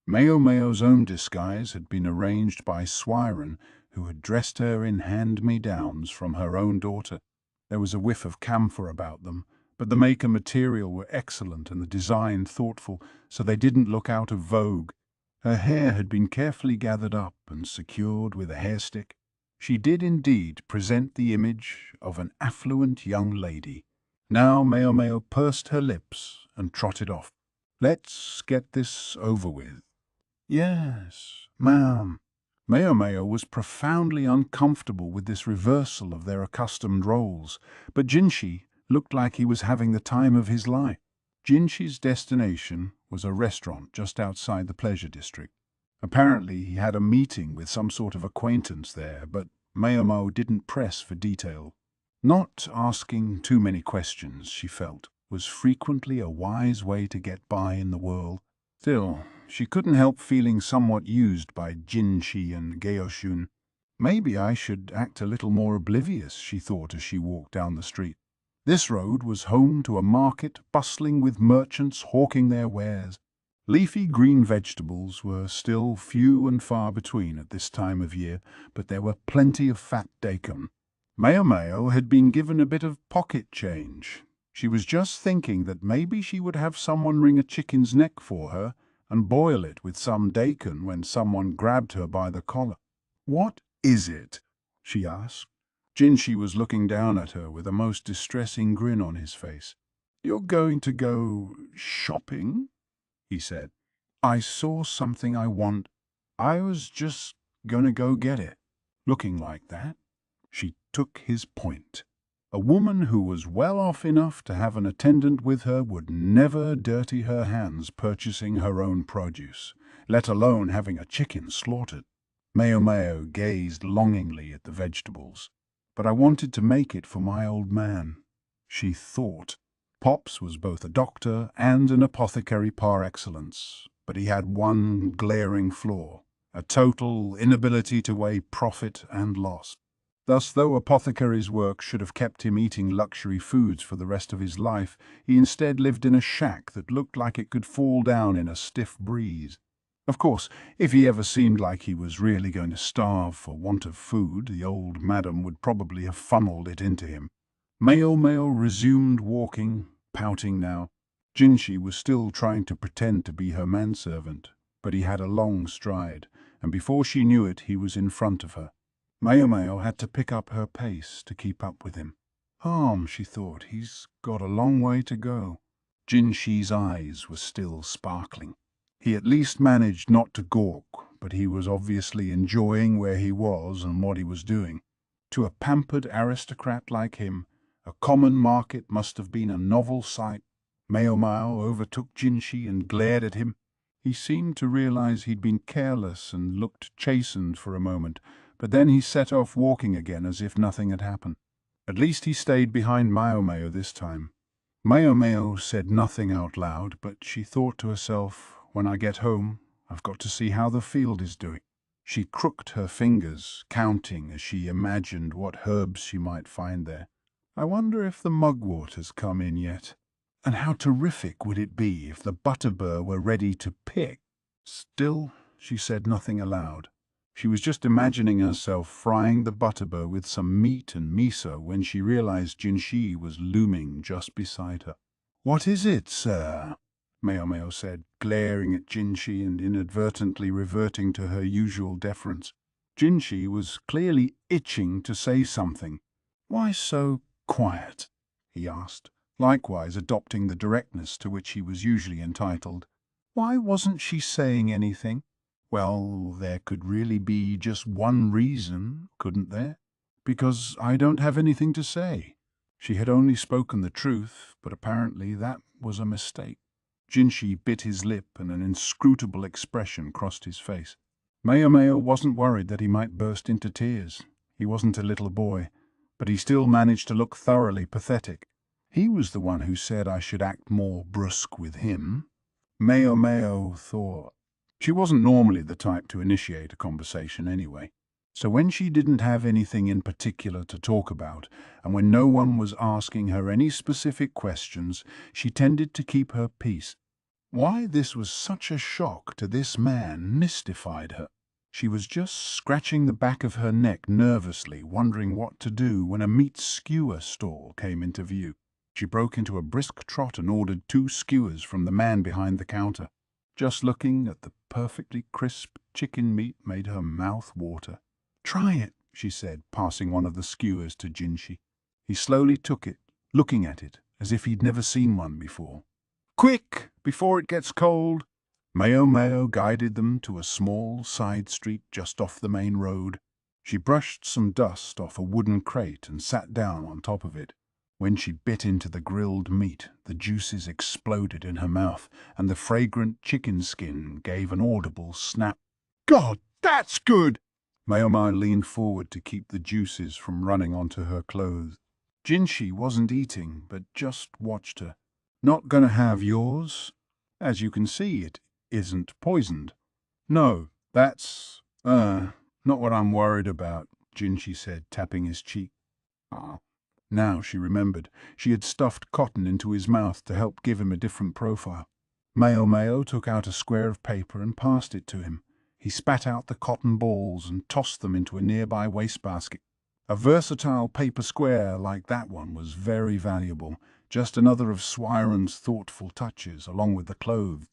Maomao's own disguise had been arranged by Suirei, who had dressed her in hand-me-downs from her own daughter. There was a whiff of camphor about them, but the make and material were excellent and the design thoughtful, so they didn't look out of vogue. Her hair had been carefully gathered up and secured with a hairstick. She did indeed present the image of an affluent young lady. Now Maomao pursed her lips and trotted off. Let's get this over with. Yes, ma'am. Maomao was profoundly uncomfortable with this reversal of their accustomed roles, but Jinshi looked like he was having the time of his life. Jinshi's destination was a restaurant just outside the pleasure district. Apparently he had a meeting with some sort of acquaintance there, but Maomao didn't press for detail. Not asking too many questions, she felt, was frequently a wise way to get by in the world. Still, she couldn't help feeling somewhat used by Jinshi and Gaoshun. Maybe I should act a little more oblivious, she thought as she walked down the street. This road was home to a market bustling with merchants hawking their wares. Leafy green vegetables were still few and far between at this time of year, but there were plenty of fat daikon. Maomao had been given a bit of pocket change. She was just thinking that maybe she would have someone wring a chicken's neck for her and boil it with some daikon when someone grabbed her by the collar. "What is it?" she asked. Jinshi was looking down at her with a most distressing grin on his face. "You're going to go shopping?" he said. "I saw something I want. I was just gonna go get it." Looking like that, she took his point. A woman who was well off enough to have an attendant with her would never dirty her hands purchasing her own produce, let alone having a chicken slaughtered. Maomao gazed longingly at the vegetables. "But I wanted to make it for my old man," she thought. Pops was both a doctor and an apothecary par excellence, but he had one glaring flaw, a total inability to weigh profit and loss. Thus, though apothecary's work should have kept him eating luxury foods for the rest of his life, he instead lived in a shack that looked like it could fall down in a stiff breeze. Of course, if he ever seemed like he was really going to starve for want of food, the old madam would probably have funneled it into him. Maomao resumed walking, pouting now. Jinshi was still trying to pretend to be her manservant, but he had a long stride, and before she knew it he was in front of her. Maomao had to pick up her pace to keep up with him. She thought, he's got a long way to go. Jinshi's eyes were still sparkling. He at least managed not to gawk, but he was obviously enjoying where he was and what he was doing. To a pampered aristocrat like him, a common market must have been a novel sight. Maomao overtook Jinshi and glared at him. He seemed to realize he'd been careless and looked chastened for a moment, but then he set off walking again as if nothing had happened. At least he stayed behind Maomao this time. Maomao said nothing out loud, but she thought to herself, when I get home, I've got to see how the field is doing. She crooked her fingers, counting as she imagined what herbs she might find there. I wonder if the mugwort has come in yet. And how terrific would it be if the butterbur were ready to pick? Still, she said nothing aloud. She was just imagining herself frying the butterbur with some meat and miso when she realized Jinshi was looming just beside her. "What is it, sir?" Maomao said, glaring at Jinshi and inadvertently reverting to her usual deference. Jinshi was clearly itching to say something. "Why so quiet?" he asked, likewise adopting the directness to which he was usually entitled. Why wasn't she saying anything? Well, there could really be just one reason, couldn't there? Because I don't have anything to say. She had only spoken the truth, but apparently that was a mistake. Jinshi bit his lip and an inscrutable expression crossed his face. Maomao wasn't worried that he might burst into tears. He wasn't a little boy, but he still managed to look thoroughly pathetic. He was the one who said I should act more brusque with him. Maomao thought. She wasn't normally the type to initiate a conversation anyway. So when she didn't have anything in particular to talk about, and when no one was asking her any specific questions, she tended to keep her peace. Why this was such a shock to this man mystified her. She was just scratching the back of her neck nervously, wondering what to do when a meat skewer stall came into view. She broke into a brisk trot and ordered 2 skewers from the man behind the counter. Just looking at the perfectly crisp chicken meat made her mouth water. "Try it," she said, passing one of the skewers to Jinshi. He slowly took it, looking at it as if he'd never seen one before. "Quick, before it gets cold!" Maomao guided them to a small side street just off the main road. She brushed some dust off a wooden crate and sat down on top of it. When she bit into the grilled meat, the juices exploded in her mouth, and the fragrant chicken skin gave an audible snap. "God, that's good!" Maomao leaned forward to keep the juices from running onto her clothes. Jinshi wasn't eating, but just watched her. "Not gonna have yours? As you can see, it isn't poisoned." "No, that's, not what I'm worried about," Jinshi said, tapping his cheek. Now she remembered. She had stuffed cotton into his mouth to help give him a different profile. Maomao took out a square of paper and passed it to him. He spat out the cotton balls and tossed them into a nearby wastebasket. A versatile paper square like that one was very valuable, just another of Suirei's thoughtful touches, along with the clothes.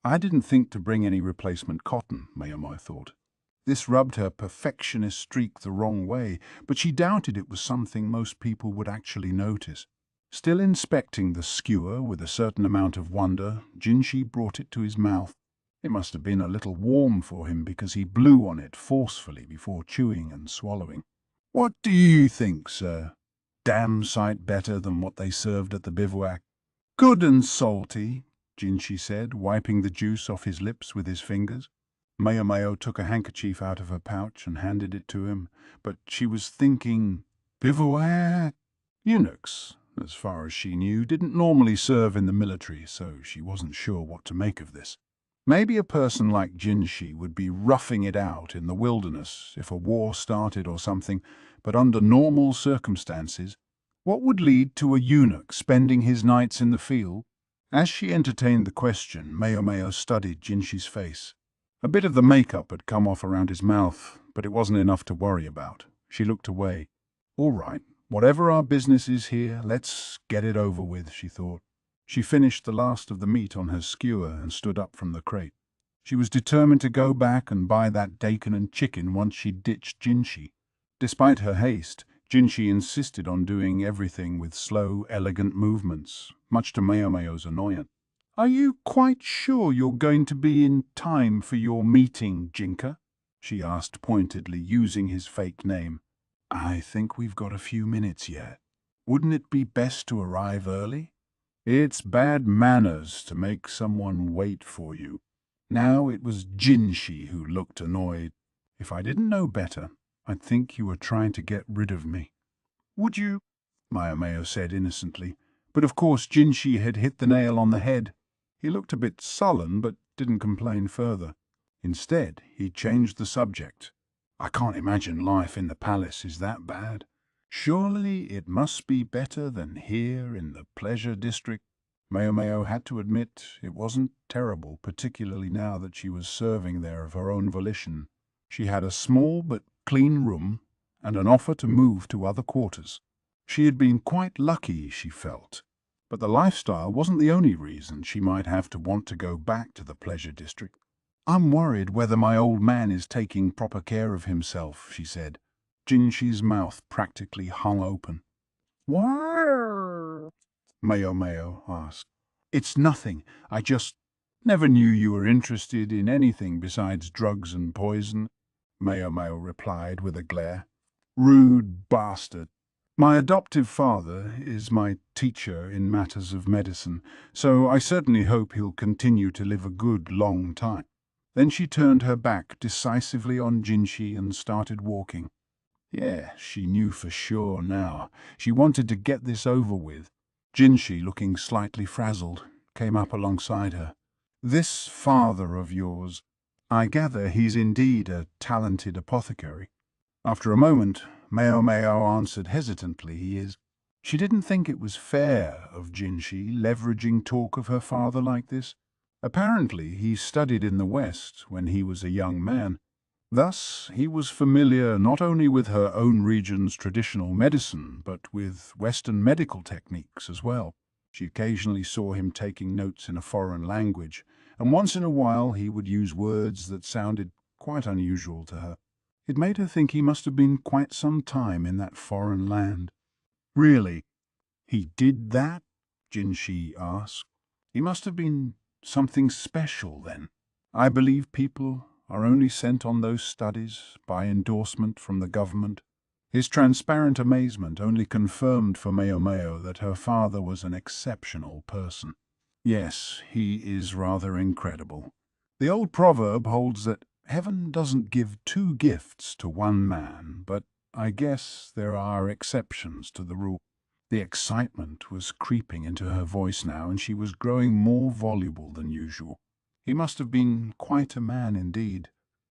I didn't think to bring any replacement cotton, Maomao thought. This rubbed her perfectionist streak the wrong way, but she doubted it was something most people would actually notice. Still inspecting the skewer with a certain amount of wonder, Jinshi brought it to his mouth. It must have been a little warm for him because he blew on it forcefully before chewing and swallowing. "What do you think, sir?" "Damn sight better than what they served at the bivouac." "Good and salty," Jinshi said, wiping the juice off his lips with his fingers. Maomao took a handkerchief out of her pouch and handed it to him, but she was thinking, bivouac? Eunuchs, as far as she knew, didn't normally serve in the military, so she wasn't sure what to make of this. Maybe a person like Jinshi would be roughing it out in the wilderness if a war started or something, but under normal circumstances, what would lead to a eunuch spending his nights in the field? As she entertained the question, Maomao studied Jinshi's face. A bit of the makeup had come off around his mouth, but it wasn't enough to worry about. She looked away. "All right, whatever our business is here, let's get it over with," she thought. She finished the last of the meat on her skewer and stood up from the crate. She was determined to go back and buy that bacon and chicken once she ditched Jinshi. Despite her haste, Jinshi insisted on doing everything with slow, elegant movements, much to Maomao's annoyance. "Are you quite sure you're going to be in time for your meeting, Jinka?" she asked pointedly, using his fake name. "I think we've got a few minutes yet. Wouldn't it be best to arrive early? It's bad manners to make someone wait for you." Now it was Jinshi who looked annoyed. "If I didn't know better, I'd think you were trying to get rid of me." "Would you?" Maomao said innocently. But of course Jinshi had hit the nail on the head. He looked a bit sullen, but didn't complain further. Instead, he changed the subject. "I can't imagine life in the palace is that bad. Surely it must be better than here in the pleasure district." Maomao had to admit it wasn't terrible, particularly now that she was serving there of her own volition. She had a small but clean room and an offer to move to other quarters. She had been quite lucky, she felt. But the lifestyle wasn't the only reason she might have to want to go back to the pleasure district. "I'm worried whether my old man is taking proper care of himself," she said. Jinshi's mouth practically hung open. "What?" Maomao asked. "It's nothing. I just never knew you were interested in anything besides drugs and poison," Maomao replied with a glare. "Rude bastard. My adoptive father is my teacher in matters of medicine, so I certainly hope he'll continue to live a good long time." Then she turned her back decisively on Jinshi and started walking. Yeah, she knew for sure now. She wanted to get this over with. Jinshi, looking slightly frazzled, came up alongside her. "This father of yours, I gather he's indeed a talented apothecary. After a moment, Maomao answered hesitantly, he is. She didn't think it was fair of Jinshi leveraging talk of her father like this. Apparently, he studied in the West when he was a young man. Thus, he was familiar not only with her own region's traditional medicine, but with Western medical techniques as well. She occasionally saw him taking notes in a foreign language, and once in a while he would use words that sounded quite unusual to her. It made her think he must have been quite some time in that foreign land. Really? He did that? Jinshi asked. He must have been something special then. I believe people are only sent on those studies by endorsement from the government. His transparent amazement only confirmed for Maomao that her father was an exceptional person. Yes, he is rather incredible. The old proverb holds that heaven doesn't give two gifts to one man, but I guess there are exceptions to the rule. The excitement was creeping into her voice now, and she was growing more voluble than usual. He must have been quite a man indeed.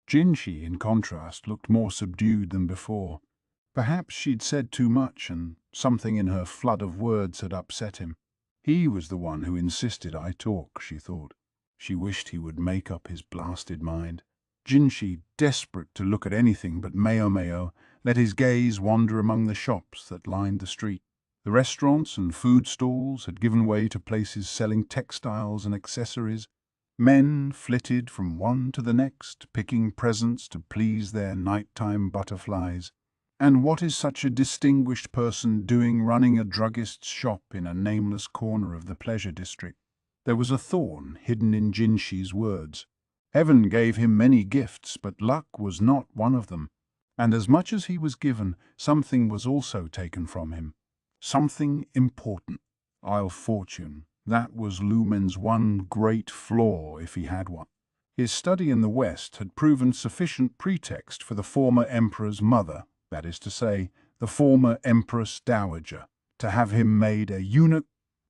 Jinshi, in contrast, looked more subdued than before. Perhaps she'd said too much, and something in her flood of words had upset him. He was the one who insisted I talk, she thought. She wished he would make up his blasted mind. Jinshi, desperate to look at anything but Maomao, let his gaze wander among the shops that lined the street. The restaurants and food stalls had given way to places selling textiles and accessories. Men flitted from one to the next, picking presents to please their nighttime butterflies. And what is such a distinguished person doing running a druggist's shop in a nameless corner of the pleasure district? There was a thorn hidden in Jinshi's words. Heaven gave him many gifts, but luck was not one of them. And as much as he was given, something was also taken from him. Something important. Fortune. That was Lumen's one great flaw, if he had one. His study in the West had proven sufficient pretext for the former emperor's mother, that is to say, the former Empress Dowager, to have him made a eunuch.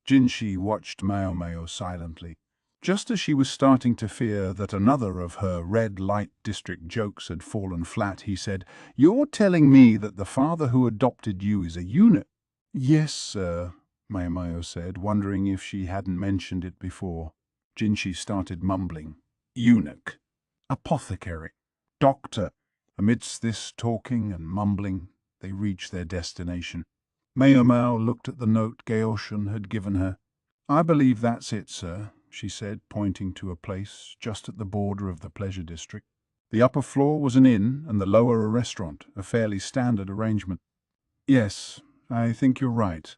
Jinshi watched Maomao silently. Just as she was starting to fear that another of her red light district jokes had fallen flat, he said, "You're telling me that the father who adopted you is a eunuch?" "Yes, sir," Maomao said, wondering if she hadn't mentioned it before. Jinshi started mumbling. Eunuch. Apothecary. Doctor. Amidst this talking and mumbling, they reached their destination. Maomao looked at the note Gaoshun had given her. "I believe that's it, sir," she said, pointing to a place just at the border of the pleasure district. The upper floor was an inn and the lower a restaurant, a fairly standard arrangement. "Yes, I think you're right.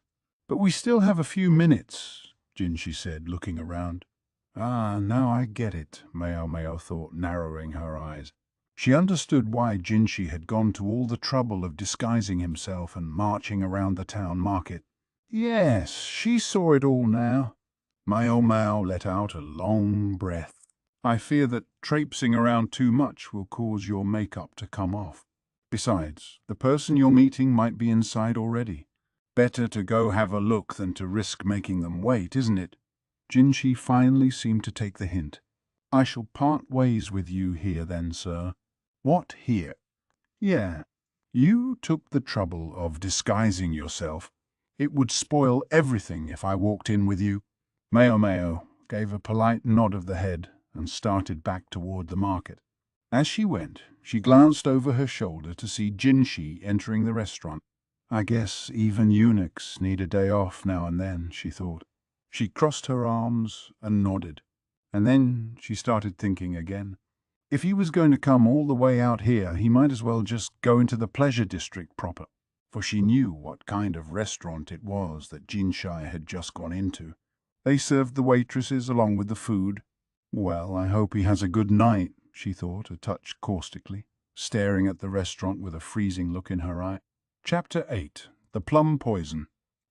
But we still have a few minutes," Jinshi said, looking around. "Ah, now I get it," Maomao thought, narrowing her eyes. She understood why Jinshi had gone to all the trouble of disguising himself and marching around the town market. Yes, she saw it all now. Maomao let out a long breath. "I fear that traipsing around too much will cause your makeup to come off. Besides, the person you're meeting might be inside already. Better to go have a look than to risk making them wait, isn't it?" Jinshi finally seemed to take the hint. "I shall part ways with you here then, sir." "What, here?" "Yeah. You took the trouble of disguising yourself. It would spoil everything if I walked in with you." Maomao gave a polite nod of the head and started back toward the market. As she went, she glanced over her shoulder to see Jinshi entering the restaurant. "I guess even eunuchs need a day off now and then," she thought. She crossed her arms and nodded. And then she started thinking again. If he was going to come all the way out here, he might as well just go into the pleasure district proper, for she knew what kind of restaurant it was that Jinshi had just gone into. They served the waitresses along with the food. Well, I hope he has a good night, she thought, a touch caustically, staring at the restaurant with a freezing look in her eye. Chapter 8. The Plum Poison.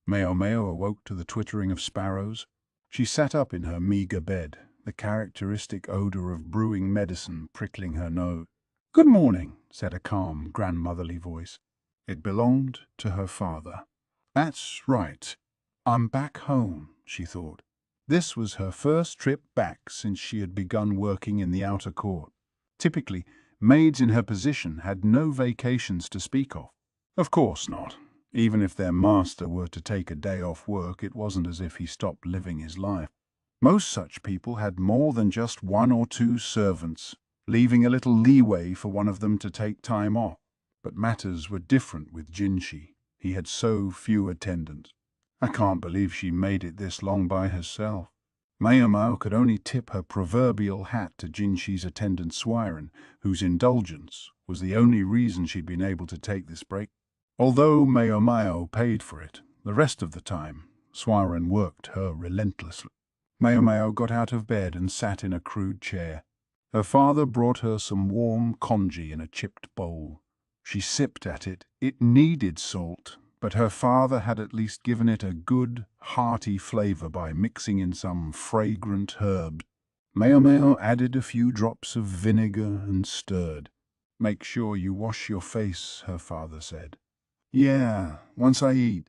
Maomao awoke to the twittering of sparrows. She sat up in her meagre bed, the characteristic odor of brewing medicine prickling her nose. "Good morning," said a calm, grandmotherly voice. It belonged to her father. "That's right. I'm back home," she thought. This was her first trip back since she had begun working in the outer court. Typically, maids in her position had no vacations to speak of. Of course not. Even if their master were to take a day off work, it wasn't as if he stopped living his life. Most such people had more than just one or two servants, leaving a little leeway for one of them to take time off. But matters were different with Jinshi. He had so few attendants. I can't believe she made it this long by herself. Maomao could only tip her proverbial hat to Jinshi's attendant Suirei, whose indulgence was the only reason she'd been able to take this break. Although Maomao paid for it, the rest of the time, Suirei worked her relentlessly. Maomao got out of bed and sat in a crude chair. Her father brought her some warm congee in a chipped bowl. She sipped at it. It needed salt, but her father had at least given it a good, hearty flavor by mixing in some fragrant herb. Maomao added a few drops of vinegar and stirred. "Make sure you wash your face," her father said. "Yeah, once I eat."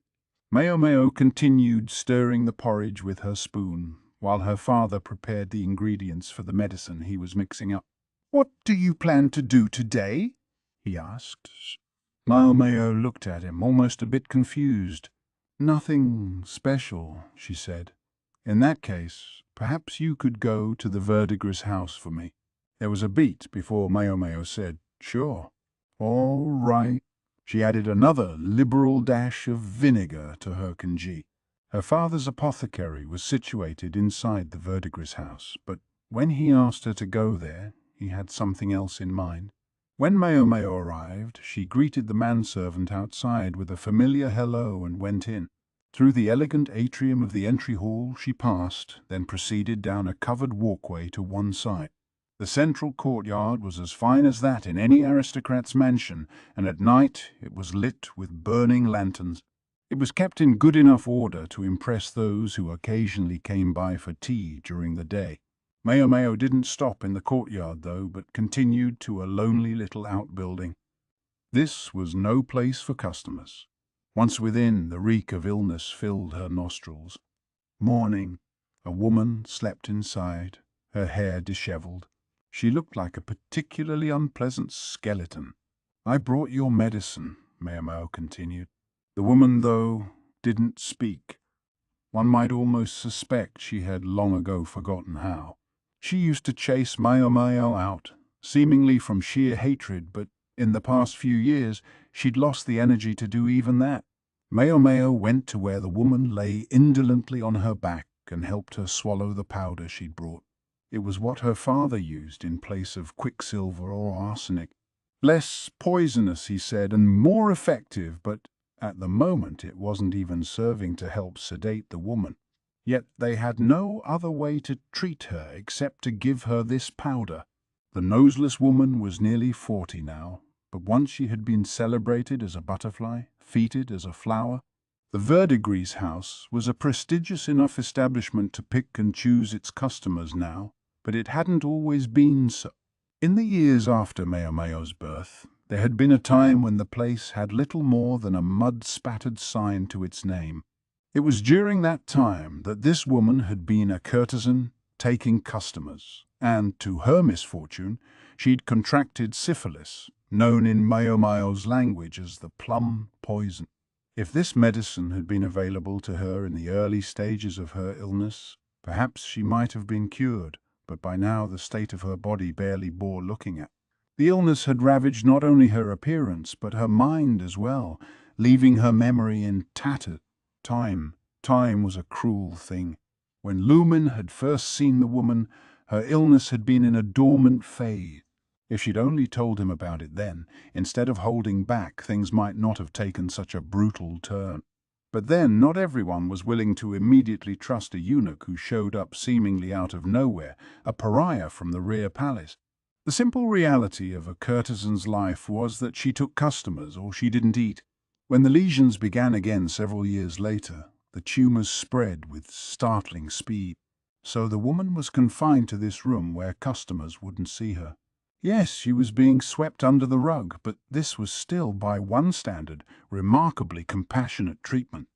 Maomao continued stirring the porridge with her spoon, while her father prepared the ingredients for the medicine he was mixing up. "What do you plan to do today?" he asked. Maomao looked at him, almost a bit confused. "Nothing special," she said. "In that case, perhaps you could go to the verdigris house for me." There was a beat before Maomao said, "Sure." "All right." She added another liberal dash of vinegar to her congee. Her father's apothecary was situated inside the verdigris house, but when he asked her to go there, he had something else in mind. When Maomao arrived, she greeted the manservant outside with a familiar hello and went in. Through the elegant atrium of the entry hall she passed, then proceeded down a covered walkway to one side. The central courtyard was as fine as that in any aristocrat's mansion, and at night it was lit with burning lanterns. It was kept in good enough order to impress those who occasionally came by for tea during the day. Maomao didn't stop in the courtyard, though, but continued to a lonely little outbuilding. This was no place for customers. Once within, the reek of illness filled her nostrils. Morning. A woman slept inside, her hair disheveled. She looked like a particularly unpleasant skeleton. "I brought your medicine," Maomao continued. The woman, though, didn't speak. One might almost suspect she had long ago forgotten how. She used to chase Maomao out, seemingly from sheer hatred, but in the past few years she'd lost the energy to do even that. Maomao went to where the woman lay indolently on her back and helped her swallow the powder she'd brought. It was what her father used in place of quicksilver or arsenic. Less poisonous, he said, and more effective, but at the moment it wasn't even serving to help sedate the woman. Yet they had no other way to treat her except to give her this powder. The noseless woman was nearly 40 now, but once she had been celebrated as a butterfly, feted as a flower. The verdigris house was a prestigious enough establishment to pick and choose its customers now, but it hadn't always been so. In the years after Maomao's birth, there had been a time when the place had little more than a mud-spattered sign to its name. It was during that time that this woman had been a courtesan taking customers, and, to her misfortune, she'd contracted syphilis, known in Maomao's language as the Plum poison. If this medicine had been available to her in the early stages of her illness, perhaps she might have been cured, but by now the state of her body barely bore looking at. The illness had ravaged not only her appearance, but her mind as well, leaving her memory in tatters. Time was a cruel thing. When Lumen had first seen the woman, her illness had been in a dormant phase. If she'd only told him about it then, instead of holding back, things might not have taken such a brutal turn. But then, not everyone was willing to immediately trust a eunuch who showed up seemingly out of nowhere, a pariah from the rear palace. The simple reality of a courtesan's life was that she took customers or she didn't eat. When the lesions began again several years later, the tumors spread with startling speed. So the woman was confined to this room where customers wouldn't see her. Yes, she was being swept under the rug, but this was still, by one standard, remarkably compassionate treatment.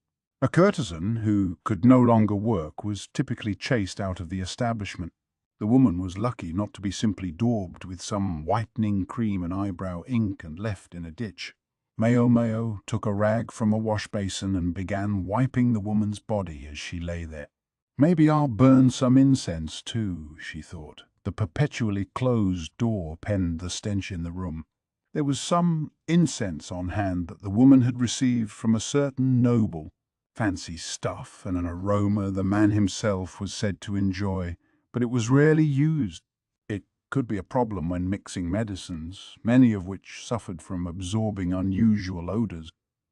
A courtesan who could no longer work was typically chased out of the establishment. The woman was lucky not to be simply daubed with some whitening cream and eyebrow ink and left in a ditch. Maomao took a rag from a wash basin and began wiping the woman's body as she lay there. Maybe I'll burn some incense too, she thought. The perpetually closed door penned the stench in the room. There was some incense on hand that the woman had received from a certain noble. Fancy stuff and an aroma the man himself was said to enjoy, but it was rarely used. It could be a problem when mixing medicines, many of which suffered from absorbing unusual odors.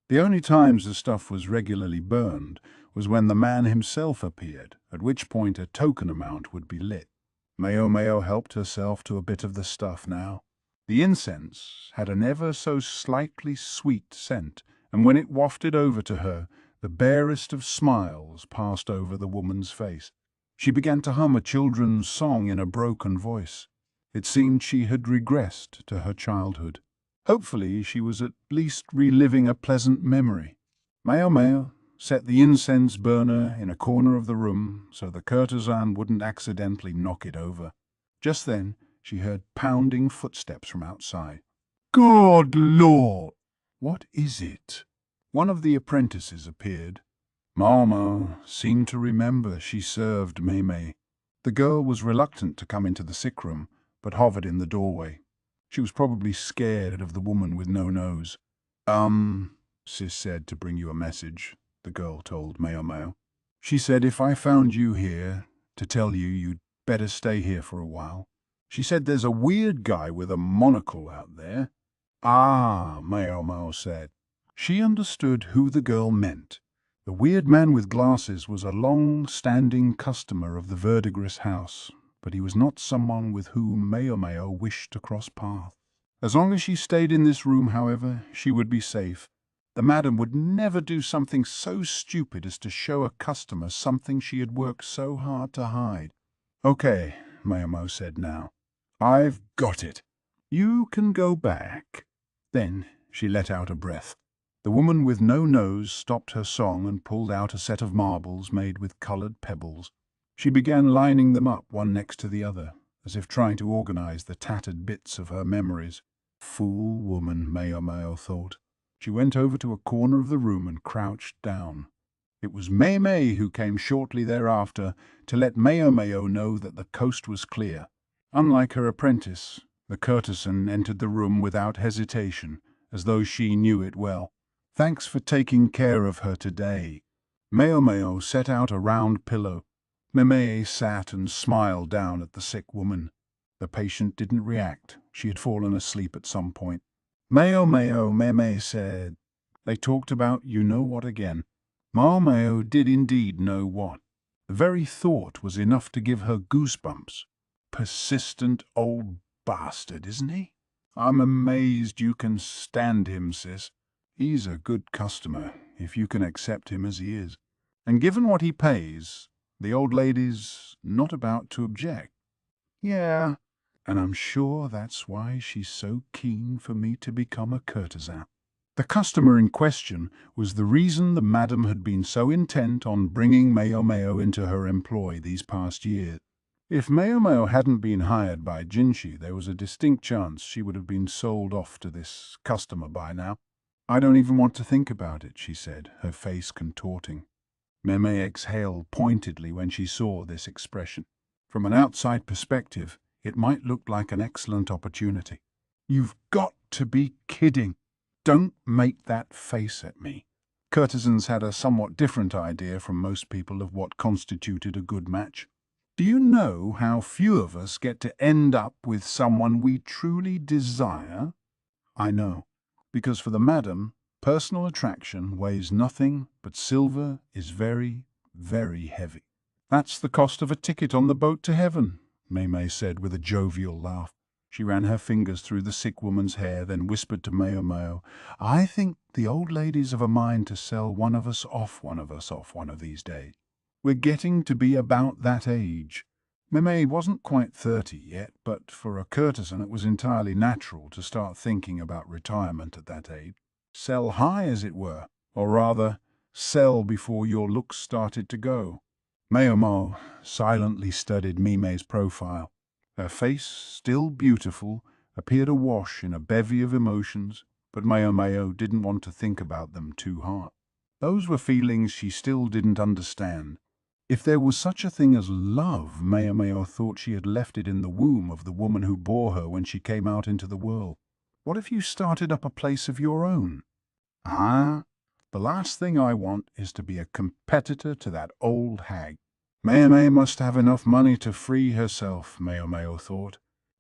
The only times the stuff was regularly burned was when the man himself appeared, at which point a token amount would be lit. Maomao helped herself to a bit of the stuff now. The incense had an ever so slightly sweet scent, and when it wafted over to her, the barest of smiles passed over the woman's face. She began to hum a children's song in a broken voice. It seemed she had regressed to her childhood. Hopefully she was at least reliving a pleasant memory. Maomao set the incense burner in a corner of the room so the courtesan wouldn't accidentally knock it over. Just then she heard pounding footsteps from outside. "Good Lord! What is it?" One of the apprentices appeared. Maomao seemed to remember she served Maomao. The girl was reluctant to come into the sick room, but hovered in the doorway. She was probably scared of the woman with no nose. Sis said to bring you a message, the girl told Maomao. She said if I found you here, to tell you you'd better stay here for a while. She said there's a weird guy with a monocle out there. Ah, Maomao said. She understood who the girl meant. The weird man with glasses was a long-standing customer of the Verdigris house, but he was not someone with whom Maomao wished to cross paths. As long as she stayed in this room, however, she would be safe. The madam would never do something so stupid as to show a customer something she had worked so hard to hide. "Okay," Maomao said now. "I've got it. You can go back." Then she let out a breath. The woman with no nose stopped her song and pulled out a set of marbles made with colored pebbles. She began lining them up one next to the other, as if trying to organize the tattered bits of her memories. Fool woman, Maomao thought. She went over to a corner of the room and crouched down. It was Maomao who came shortly thereafter to let Maomao know that the coast was clear. Unlike her apprentice, the courtesan entered the room without hesitation, as though she knew it well. "Thanks for taking care of her today." Maomao set out a round pillow. Maomao sat and smiled down at the sick woman. The patient didn't react. She had fallen asleep at some point. Maomao said. They talked about you-know-what again. Maomao did indeed know what. The very thought was enough to give her goosebumps. Persistent old bastard, isn't he? I'm amazed you can stand him, sis. He's a good customer, if you can accept him as he is. And given what he pays, the old lady's not about to object. Yeah, and I'm sure that's why she's so keen for me to become a courtesan. The customer in question was the reason the madam had been so intent on bringing Maomao into her employ these past years. If Maomao hadn't been hired by Jinshi, there was a distinct chance she would have been sold off to this customer by now. "I don't even want to think about it," she said, her face contorting. Maomao exhaled pointedly when she saw this expression. From an outside perspective, it might look like an excellent opportunity. "You've got to be kidding. Don't make that face at me." Courtesans had a somewhat different idea from most people of what constituted a good match. "Do you know how few of us get to end up with someone we truly desire?" "I know. Because for the madam, personal attraction weighs nothing, but silver is very, very heavy." "That's the cost of a ticket on the boat to heaven," Maomao said with a jovial laugh. She ran her fingers through the sick woman's hair, then whispered to Maomao, "I think the old lady's of a mind to sell one of us off one of these days. We're getting to be about that age." Maomao wasn't quite 30 yet, but for a courtesan it was entirely natural to start thinking about retirement at that age. Sell high, as it were, or rather, sell before your looks started to go. Maomao silently studied Mime's profile. Her face, still beautiful, appeared awash in a bevy of emotions, but Maomao didn't want to think about them too hard. Those were feelings she still didn't understand. If there was such a thing as love, Maomao thought she had left it in the womb of the woman who bore her when she came out into the world. What if you started up a place of your own? Ah, the last thing I want is to be a competitor to that old hag. Maomao must have enough money to free herself, Maomao thought.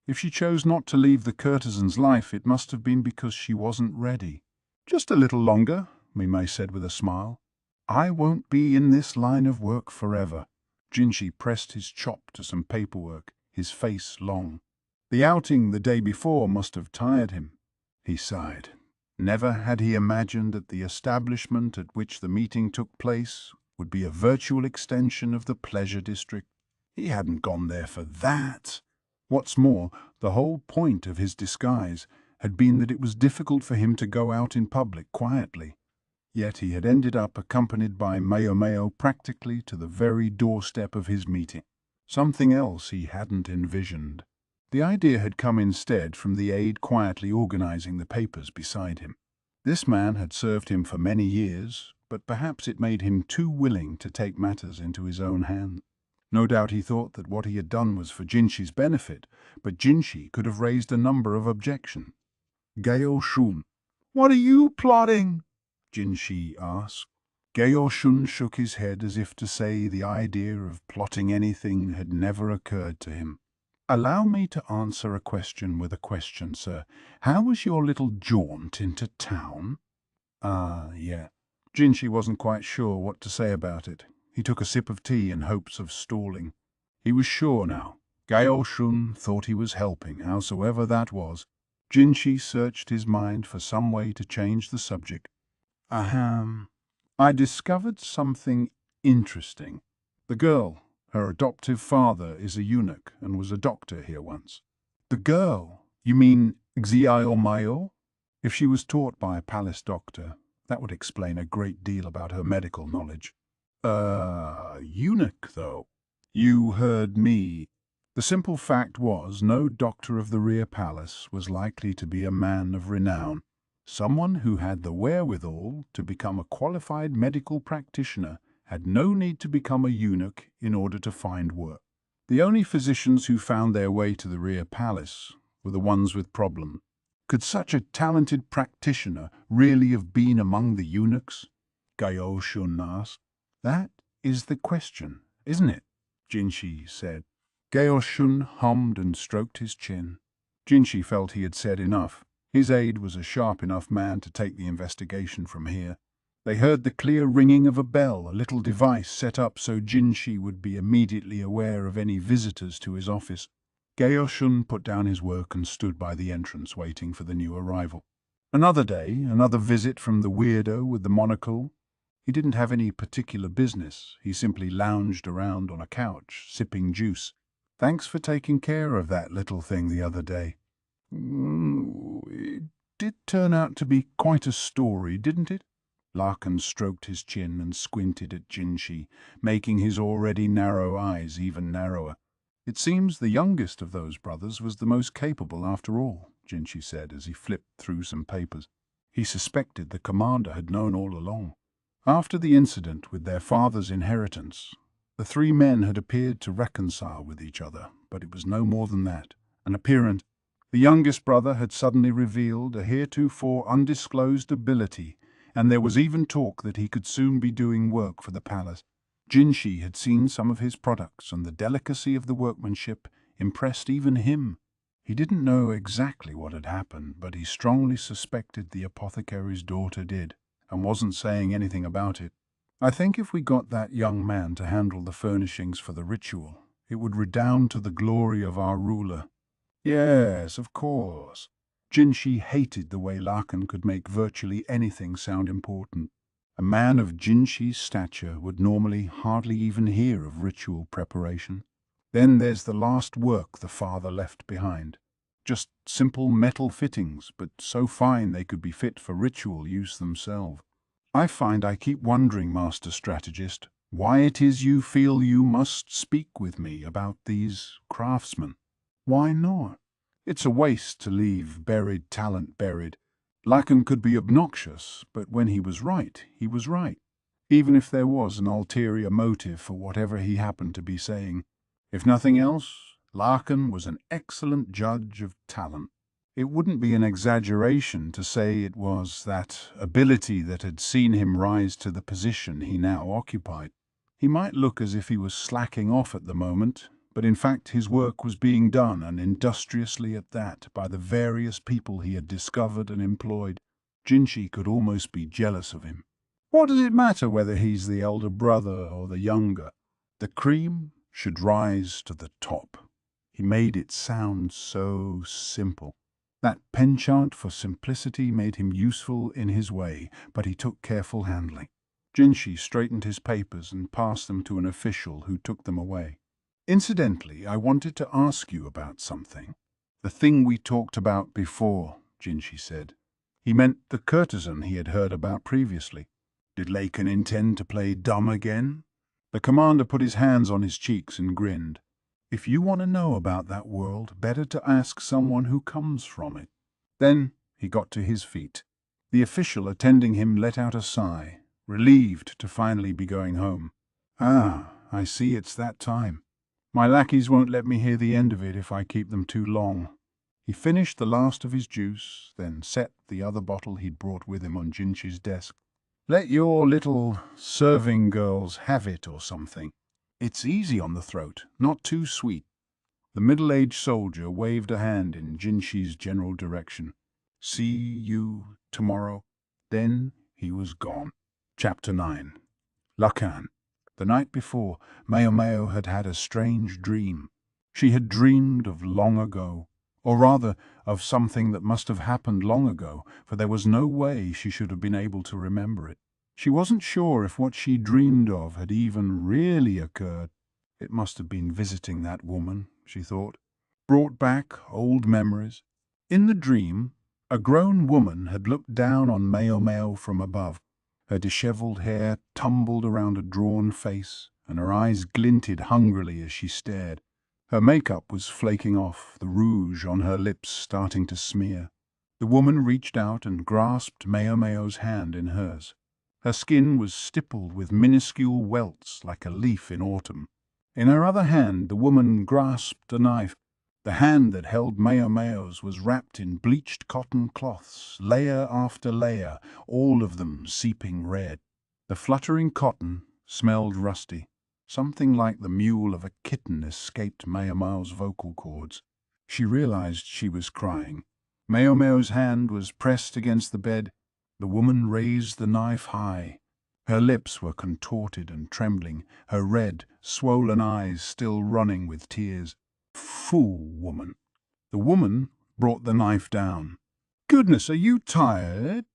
If she chose not to leave the courtesan's life, it must have been because she wasn't ready. Just a little longer, Mime said with a smile. I won't be in this line of work forever. Jinshi pressed his chop to some paperwork, his face long. The outing the day before must have tired him. He sighed. Never had he imagined that the establishment at which the meeting took place would be a virtual extension of the pleasure district. He hadn't gone there for that. What's more, the whole point of his disguise had been that it was difficult for him to go out in public quietly. Yet he had ended up accompanied by Maomao practically to the very doorstep of his meeting. Something else he hadn't envisioned. The idea had come instead from the aide quietly organizing the papers beside him. This man had served him for many years, but perhaps it made him too willing to take matters into his own hands. No doubt he thought that what he had done was for Jinshi's benefit, but Jinshi could have raised a number of objections. Gaoshun, what are you plotting? Jinshi asked. Gaoshun shook his head as if to say the idea of plotting anything had never occurred to him. Allow me to answer a question with a question, sir. How was your little jaunt into town? Yeah. Jinshi wasn't quite sure what to say about it. He took a sip of tea in hopes of stalling. He was sure now. Gaoshun thought he was helping, howsoever that was. Jinshi searched his mind for some way to change the subject. Ahem. I discovered something interesting. The girl, her adoptive father, is a eunuch and was a doctor here once. The girl? You mean Xiaomayo? If she was taught by a palace doctor, that would explain a great deal about her medical knowledge. Eunuch, though. You heard me. The simple fact was, no doctor of the rear palace was likely to be a man of renown. Someone who had the wherewithal to become a qualified medical practitioner had no need to become a eunuch in order to find work. The only physicians who found their way to the rear palace were the ones with problems. Could such a talented practitioner really have been among the eunuchs? Gaoshun asked. That is the question, isn't it? Jinshi said. Gaoshun hummed and stroked his chin. Jinshi felt he had said enough. His aide was a sharp enough man to take the investigation from here. They heard the clear ringing of a bell, a little device set up so Jinshi would be immediately aware of any visitors to his office. Gaoshun put down his work and stood by the entrance waiting for the new arrival. Another day, another visit from the weirdo with the monocle. He didn't have any particular business. He simply lounged around on a couch, sipping juice. Thanks for taking care of that little thing the other day. It did turn out to be quite a story, didn't it? Lakan stroked his chin and squinted at Jinshi, making his already narrow eyes even narrower. It seems the youngest of those brothers was the most capable after all, Jinshi said as he flipped through some papers. He suspected the commander had known all along. After the incident with their father's inheritance, the three men had appeared to reconcile with each other, but it was no more than that, an appearance. The youngest brother had suddenly revealed a heretofore undisclosed ability, and there was even talk that he could soon be doing work for the palace. Jinshi had seen some of his products, and the delicacy of the workmanship impressed even him. He didn't know exactly what had happened, but he strongly suspected the apothecary's daughter did, and wasn't saying anything about it. I think if we got that young man to handle the furnishings for the ritual, it would redound to the glory of our ruler. Yes, of course. Jinshi hated the way Lakan could make virtually anything sound important. A man of Jinshi's stature would normally hardly even hear of ritual preparation. Then there's the last work the father left behind. Just simple metal fittings, but so fine they could be fit for ritual use themselves. I find I keep wondering, Master Strategist, Why it is you feel you must speak with me about these craftsmen. Why not? It's a waste to leave buried talent buried. Lakan could be obnoxious, but when he was right, he was right. Even if there was an ulterior motive for whatever he happened to be saying. If nothing else, Lakan was an excellent judge of talent. It wouldn't be an exaggeration to say it was that ability that had seen him rise to the position he now occupied. He might look as if he was slacking off at the moment, but in fact his work was being done, and industriously at that, by the various people he had discovered and employed. Jinshi could almost be jealous of him. What does it matter whether he's the elder brother or the younger? The cream should rise to the top. He made it sound so simple. That penchant for simplicity made him useful in his way, but he took careful handling. Jinshi straightened his papers and passed them to an official who took them away. Incidentally, I wanted to ask you about something. The thing we talked about before, Jinshi said. He meant the courtesan he had heard about previously. Did Lakan intend to play dumb again? The commander put his hands on his cheeks and grinned. If you want to know about that world, better to ask someone who comes from it. Then he got to his feet. The official attending him let out a sigh, relieved to finally be going home. Ah, I see it's that time. My lackeys won't let me hear the end of it if I keep them too long. He finished the last of his juice, then set the other bottle he'd brought with him on Jinshi's desk. Let your little serving girls have it or something. It's easy on the throat, not too sweet. The middle-aged soldier waved a hand in Jinshi's general direction. See you tomorrow. Then he was gone. Chapter 9. Lakan. The night before, Maomao had had a strange dream. She had dreamed of long ago, or rather of something that must have happened long ago, for there was no way she should have been able to remember it. She wasn't sure if what she dreamed of had even really occurred. It must have been visiting that woman, she thought. Brought back old memories. In the dream, a grown woman had looked down on Maomao from above. Her dishevelled hair tumbled around a drawn face, and her eyes glinted hungrily as she stared. Her makeup was flaking off, the rouge on her lips starting to smear. The woman reached out and grasped Maomao's hand in hers. Her skin was stippled with minuscule welts like a leaf in autumn. In her other hand the woman grasped a knife. The hand that held Maomao's was wrapped in bleached cotton cloths, layer after layer, all of them seeping red. The fluttering cotton smelled rusty. Something like the mewl of a kitten escaped Maomao's vocal cords. She realized she was crying. Maomao's hand was pressed against the bed. The woman raised the knife high. Her lips were contorted and trembling, her red, swollen eyes still running with tears. Fool woman. The woman brought the knife down. Goodness, are you tired?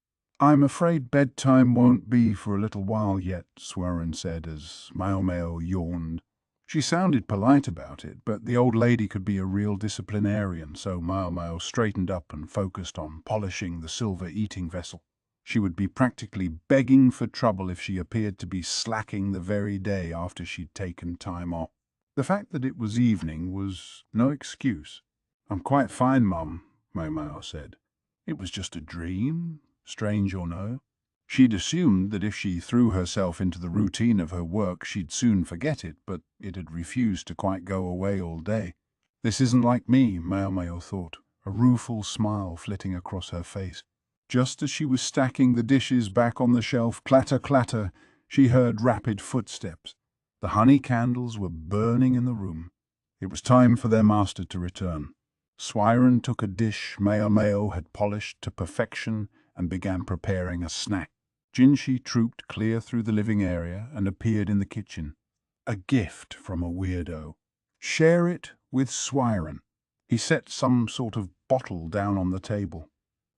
I'm afraid bedtime won't be for a little while yet, Suirei said as Maomao yawned. She sounded polite about it, but the old lady could be a real disciplinarian, so Maomao straightened up and focused on polishing the silver eating vessel. She would be practically begging for trouble if she appeared to be slacking the very day after she'd taken time off. The fact that it was evening was no excuse. I'm quite fine, Mum, Maomao said. It was just a dream, strange or no. She'd assumed that if she threw herself into the routine of her work she'd soon forget it, but it had refused to quite go away all day. This isn't like me, Maomao thought, a rueful smile flitting across her face. Just as she was stacking the dishes back on the shelf, clatter, clatter, she heard rapid footsteps. The honey candles were burning in the room. It was time for their master to return. Suirei took a dish Maomao had polished to perfection and began preparing a snack. Jinshi trooped clear through the living area and appeared in the kitchen. A gift from a weirdo. Share it with Suirei. He set some sort of bottle down on the table.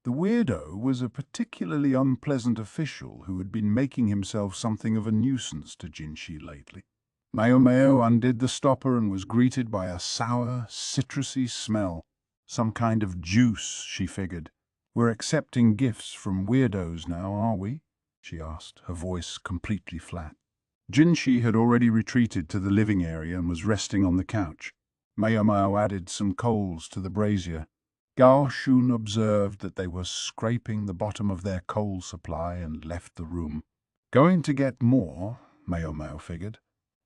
The weirdo was a particularly unpleasant official who had been making himself something of a nuisance to Jinshi lately. Maomao undid the stopper and was greeted by a sour, citrusy smell. Some kind of juice, she figured. We're accepting gifts from weirdos now, are we? She asked, her voice completely flat. Jinshi had already retreated to the living area and was resting on the couch. Maomao added some coals to the brazier. Gaoshun observed that they were scraping the bottom of their coal supply and left the room. Going to get more, Maomao figured.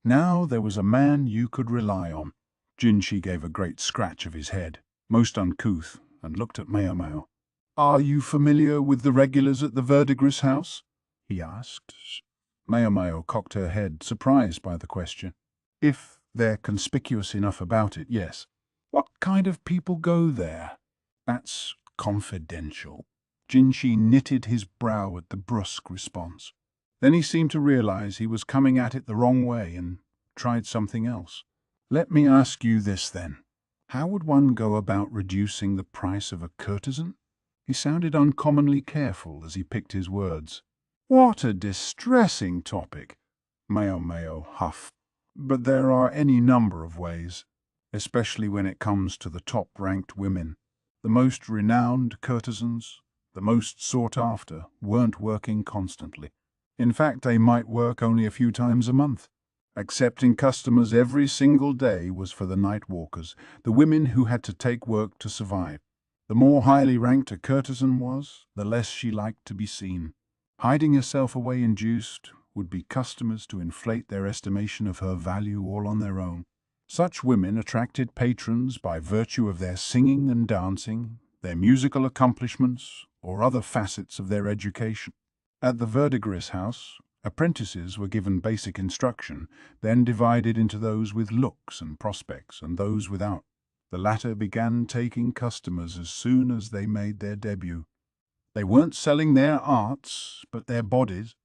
Now there was a man you could rely on. Jinshi gave a great scratch of his head, most uncouth, and looked at Maomao. "Are you familiar with the regulars at the Verdigris house?" he asked. Maomao cocked her head, surprised by the question. "If they're conspicuous enough about it, yes." "What kind of people go there?" "That's confidential." Jinshi knitted his brow at the brusque response. Then he seemed to realize he was coming at it the wrong way and tried something else. "Let me ask you this then. How would one go about reducing the price of a courtesan?" He sounded uncommonly careful as he picked his words. "What a distressing topic," Maomao huffed. "But there are any number of ways, especially when it comes to the top-ranked women. The most renowned courtesans, the most sought after, weren't working constantly. In fact, they might work only a few times a month. Accepting customers every single day was for the night walkers, the women who had to take work to survive. The more highly ranked a courtesan was, the less she liked to be seen. Hiding herself away induced would be customers to inflate their estimation of her value all on their own. Such women attracted patrons by virtue of their singing and dancing, their musical accomplishments, or other facets of their education. At the Verdigris house, apprentices were given basic instruction, then divided into those with looks and prospects and those without. The latter began taking customers as soon as they made their debut. They weren't selling their arts, but their bodies.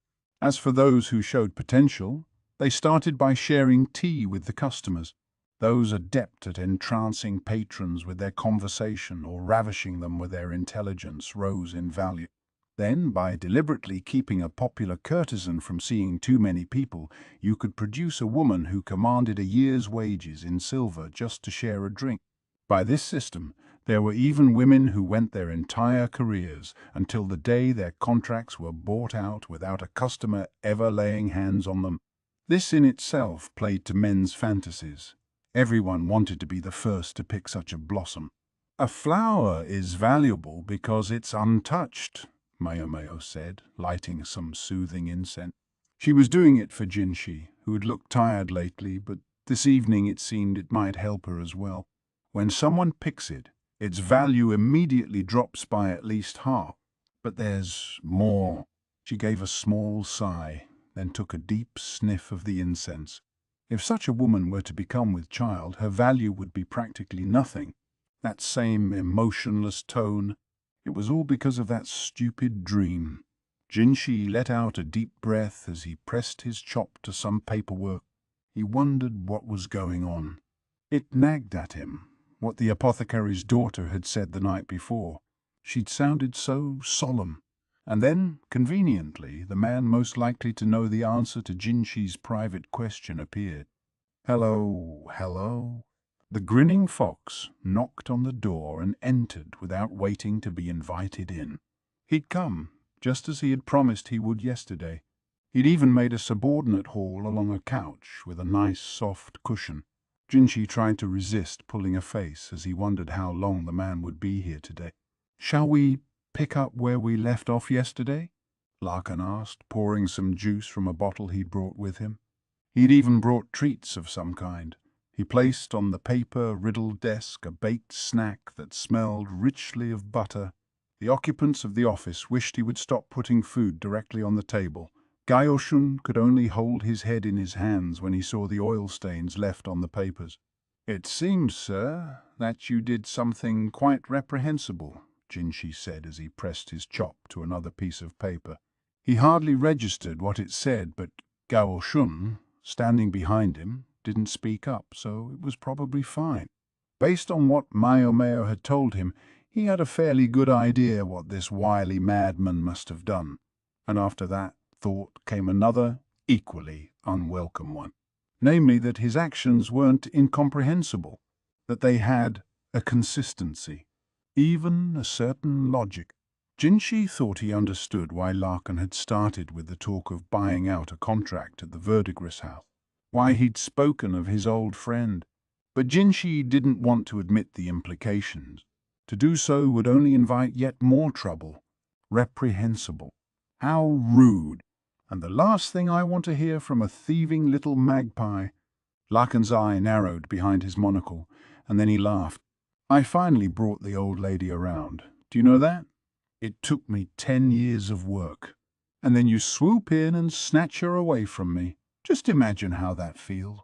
As for those who showed potential, they started by sharing tea with the customers. Those adept at entrancing patrons with their conversation or ravishing them with their intelligence rose in value. Then, by deliberately keeping a popular courtesan from seeing too many people, you could produce a woman who commanded a year's wages in silver just to share a drink. By this system, there were even women who went their entire careers until the day their contracts were bought out without a customer ever laying hands on them. This in itself played to men's fantasies. Everyone wanted to be the first to pick such a blossom. "A flower is valuable because it's untouched," Maomao said, lighting some soothing incense. She was doing it for Jinshi, who had looked tired lately, but this evening it seemed it might help her as well. "When someone picks it, its value immediately drops by at least half. But there's more." She gave a small sigh, then took a deep sniff of the incense. If such a woman were to become with child, her value would be practically nothing. That same emotionless tone, it was all because of that stupid dream. Jinshi let out a deep breath as he pressed his chop to some paperwork. He wondered what was going on. It nagged at him, what the apothecary's daughter had said the night before. She'd sounded so solemn. And then, conveniently, the man most likely to know the answer to Jinshi's private question appeared. "Hello, hello." The grinning fox knocked on the door and entered without waiting to be invited in. He'd come, just as he had promised he would yesterday. He'd even made a subordinate haul along a couch with a nice soft cushion. Jinshi tried to resist pulling a face as he wondered how long the man would be here today. "Shall we pick up where we left off yesterday?" Lakan asked, pouring some juice from a bottle he'd brought with him. He'd even brought treats of some kind. He placed on the paper-riddled desk a baked snack that smelled richly of butter. The occupants of the office wished he would stop putting food directly on the table. Gaoshun could only hold his head in his hands when he saw the oil stains left on the papers. "It seems, sir, that you did something quite reprehensible," Jinshi said as he pressed his chop to another piece of paper. He hardly registered what it said, but Gaoshun, standing behind him, didn't speak up, so it was probably fine. Based on what Maomao had told him, he had a fairly good idea what this wily madman must have done. And after that thought came another, equally unwelcome one. Namely, that his actions weren't incomprehensible, that they had a consistency, even a certain logic. Jinshi thought he understood why Lakan had started with the talk of buying out a contract at the Verdigris house, why he'd spoken of his old friend. But Jinshi didn't want to admit the implications. To do so would only invite yet more trouble. Reprehensible. How rude. And the last thing I want to hear from a thieving little magpie. Lakan's eye narrowed behind his monocle, and then he laughed. I finally brought the old lady around. Do you know that? It took me 10 years of work. And then you swoop in and snatch her away from me. Just imagine how that feels.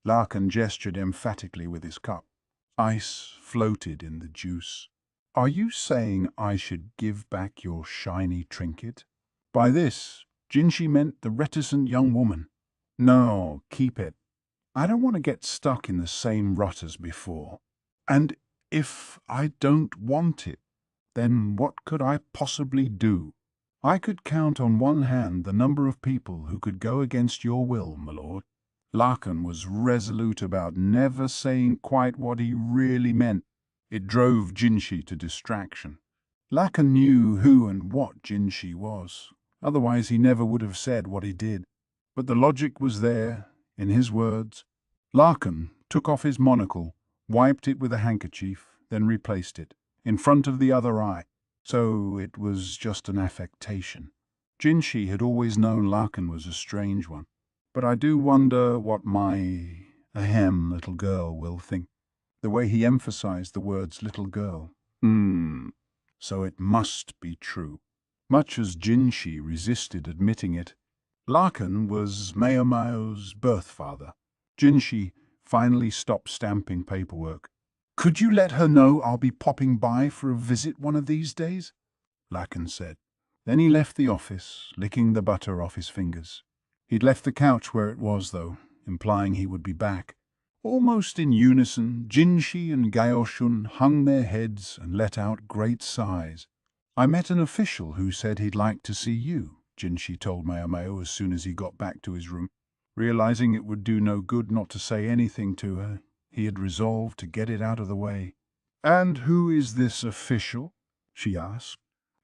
Lakan gestured emphatically with his cup. Ice floated in the juice. Are you saying I should give back your shiny trinket? By this, Jinshi meant the reticent young woman. No, keep it. I don't want to get stuck in the same rut as before. And if I don't want it, then what could I possibly do? I could count on one hand the number of people who could go against your will, my lord. Lakan was resolute about never saying quite what he really meant. It drove Jinshi to distraction. Lakan knew who and what Jinshi was. Otherwise he never would have said what he did. But the logic was there, in his words. Lakan took off his monocle, wiped it with a handkerchief, then replaced it, in front of the other eye, so it was just an affectation. Jinshi had always known Lakan was a strange one. But I do wonder what my little girl will think. The way he emphasized the words little girl. So it must be true. Much as Jinshi resisted admitting it, Lakan was Maomao's birth father. Jinshi finally stopped stamping paperwork. Could you let her know I'll be popping by for a visit one of these days? Lakan said. Then he left the office, licking the butter off his fingers. He'd left the couch where it was, though, implying he would be back. Almost in unison, Jinshi and Gaoshun hung their heads and let out great sighs. I met an official who said he'd like to see you, Jinshi told Maomao as soon as he got back to his room. Realizing it would do no good not to say anything to her, he had resolved to get it out of the way. And who is this official? She asked.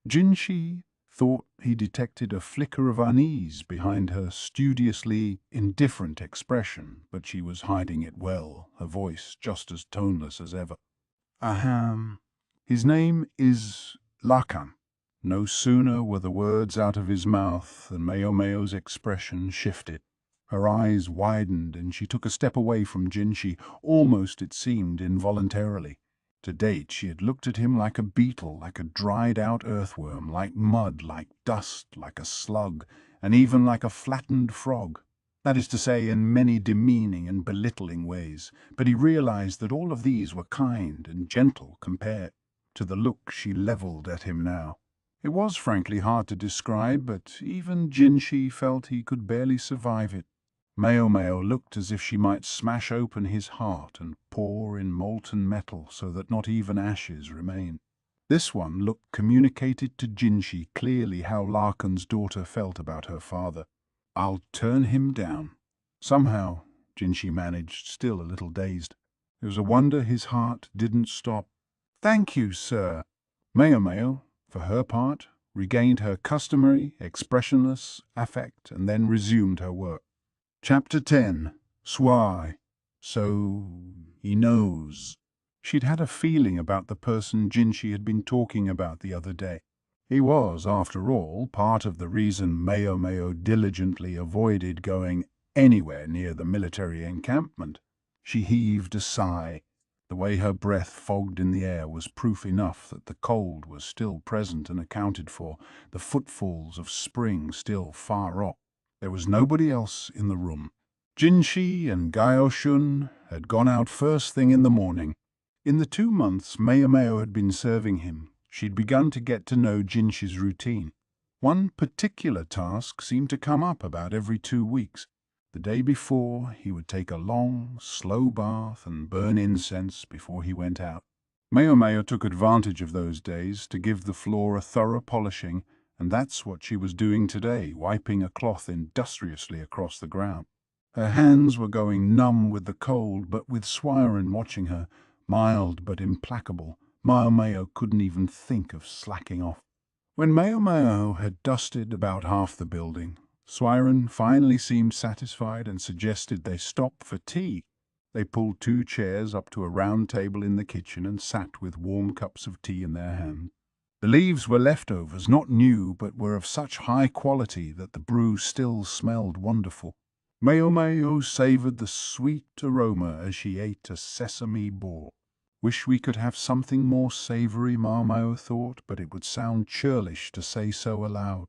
Jinshi thought he detected a flicker of unease behind her studiously indifferent expression, but she was hiding it well, her voice just as toneless as ever. Ahem. His name is Lakan. No sooner were the words out of his mouth than Maomao's expression shifted. Her eyes widened and she took a step away from Jinshi, almost, it seemed, involuntarily. To date, she had looked at him like a beetle, like a dried-out earthworm, like mud, like dust, like a slug, and even like a flattened frog. That is to say, in many demeaning and belittling ways. But he realized that all of these were kind and gentle compared to the look she leveled at him now. It was frankly hard to describe, but even Jinshi felt he could barely survive it. Maomao looked as if she might smash open his heart and pour in molten metal so that not even ashes remained. This one look communicated to Jinshi clearly how Lakan's daughter felt about her father. I'll turn him down. Somehow, Jinshi managed, still a little dazed. It was a wonder his heart didn't stop. Thank you, sir. Maomao, for her part, regained her customary, expressionless affect and then resumed her work. Chapter 10. Suirei. So he knows. She'd had a feeling about the person Jinshi had been talking about the other day. He was, after all, part of the reason Maomao diligently avoided going anywhere near the military encampment. She heaved a sigh. The way her breath fogged in the air was proof enough that the cold was still present and accounted for, the footfalls of spring still far off. There was nobody else in the room. Jinshi and Gaoshun had gone out first thing in the morning. In the 2 months Maomao had been serving him, she'd begun to get to know Jinshi's routine. One particular task seemed to come up about every 2 weeks. The day before, he would take a long, slow bath and burn incense before he went out. Maomao took advantage of those days to give the floor a thorough polishing, and that's what she was doing today, wiping a cloth industriously across the ground. Her hands were going numb with the cold, but with Suirei watching her, mild but implacable, Maomao couldn't even think of slacking off. When Maomao had dusted about half the building, Suirei finally seemed satisfied and suggested they stop for tea. They pulled 2 chairs up to a round table in the kitchen and sat with warm cups of tea in their hands. The leaves were leftovers, not new, but were of such high quality that the brew still smelled wonderful. Maomao savoured the sweet aroma as she ate a sesame ball. Wish we could have something more savoury, Maomao thought, but it would sound churlish to say so aloud.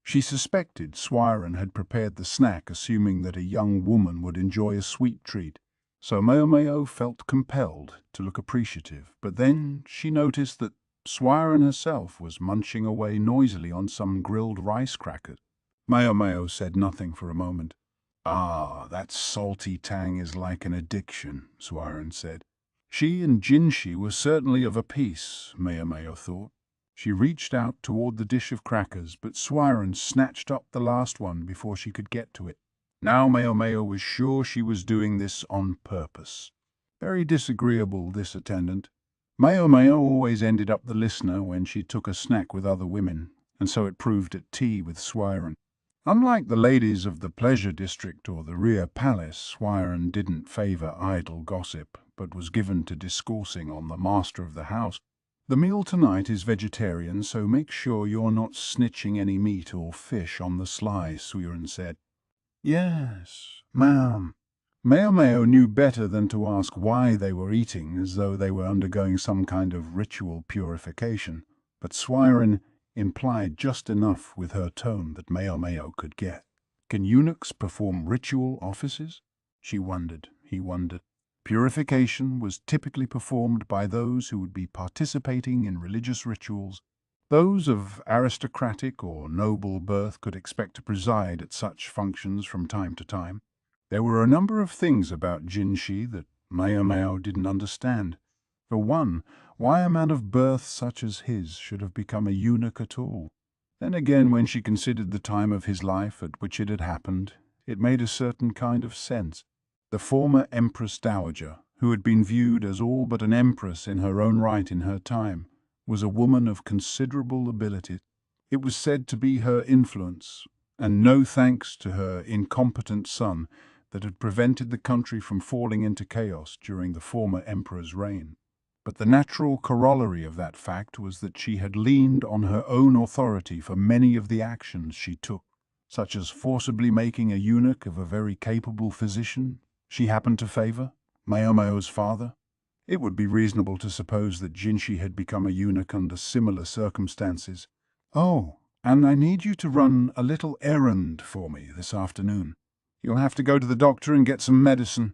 She suspected Suirei had prepared the snack, assuming that a young woman would enjoy a sweet treat. So Maomao felt compelled to look appreciative, but then she noticed that Suirei herself was munching away noisily on some grilled rice crackers. Maomao said nothing for a moment. "Ah, that salty tang is like an addiction," Suirei said. She and Jinshi were certainly of a piece, Maomao thought. She reached out toward the dish of crackers, but Suirei snatched up the last one before she could get to it. Now Maomao was sure she was doing this on purpose. Very disagreeable, this attendant. Maomao always ended up the listener when she took a snack with other women, and so it proved at tea with Suirei. Unlike the ladies of the pleasure district or the rear palace, Suirei didn't favour idle gossip, but was given to discoursing on the master of the house. "The meal tonight is vegetarian, so make sure you're not snitching any meat or fish on the sly," Suirei said. "Yes, ma'am." Maomao knew better than to ask why they were eating, as though they were undergoing some kind of ritual purification, but Suirei implied just enough with her tone that Maomao could get. Can eunuchs perform ritual offices? She wondered, he wondered. Purification was typically performed by those who would be participating in religious rituals. Those of aristocratic or noble birth could expect to preside at such functions from time to time. There were a number of things about Jinshi that Maomao didn't understand. For one, why a man of birth such as his should have become a eunuch at all. Then again, when she considered the time of his life at which it had happened, it made a certain kind of sense. The former Empress Dowager, who had been viewed as all but an empress in her own right in her time, was a woman of considerable ability. It was said to be her influence, and no thanks to her incompetent son, that had prevented the country from falling into chaos during the former emperor's reign. But the natural corollary of that fact was that she had leaned on her own authority for many of the actions she took, such as forcibly making a eunuch of a very capable physician she happened to favor, Maomao's father. It would be reasonable to suppose that Jinshi had become a eunuch under similar circumstances. "Oh, and I need you to run a little errand for me this afternoon. You'll have to go to the doctor and get some medicine."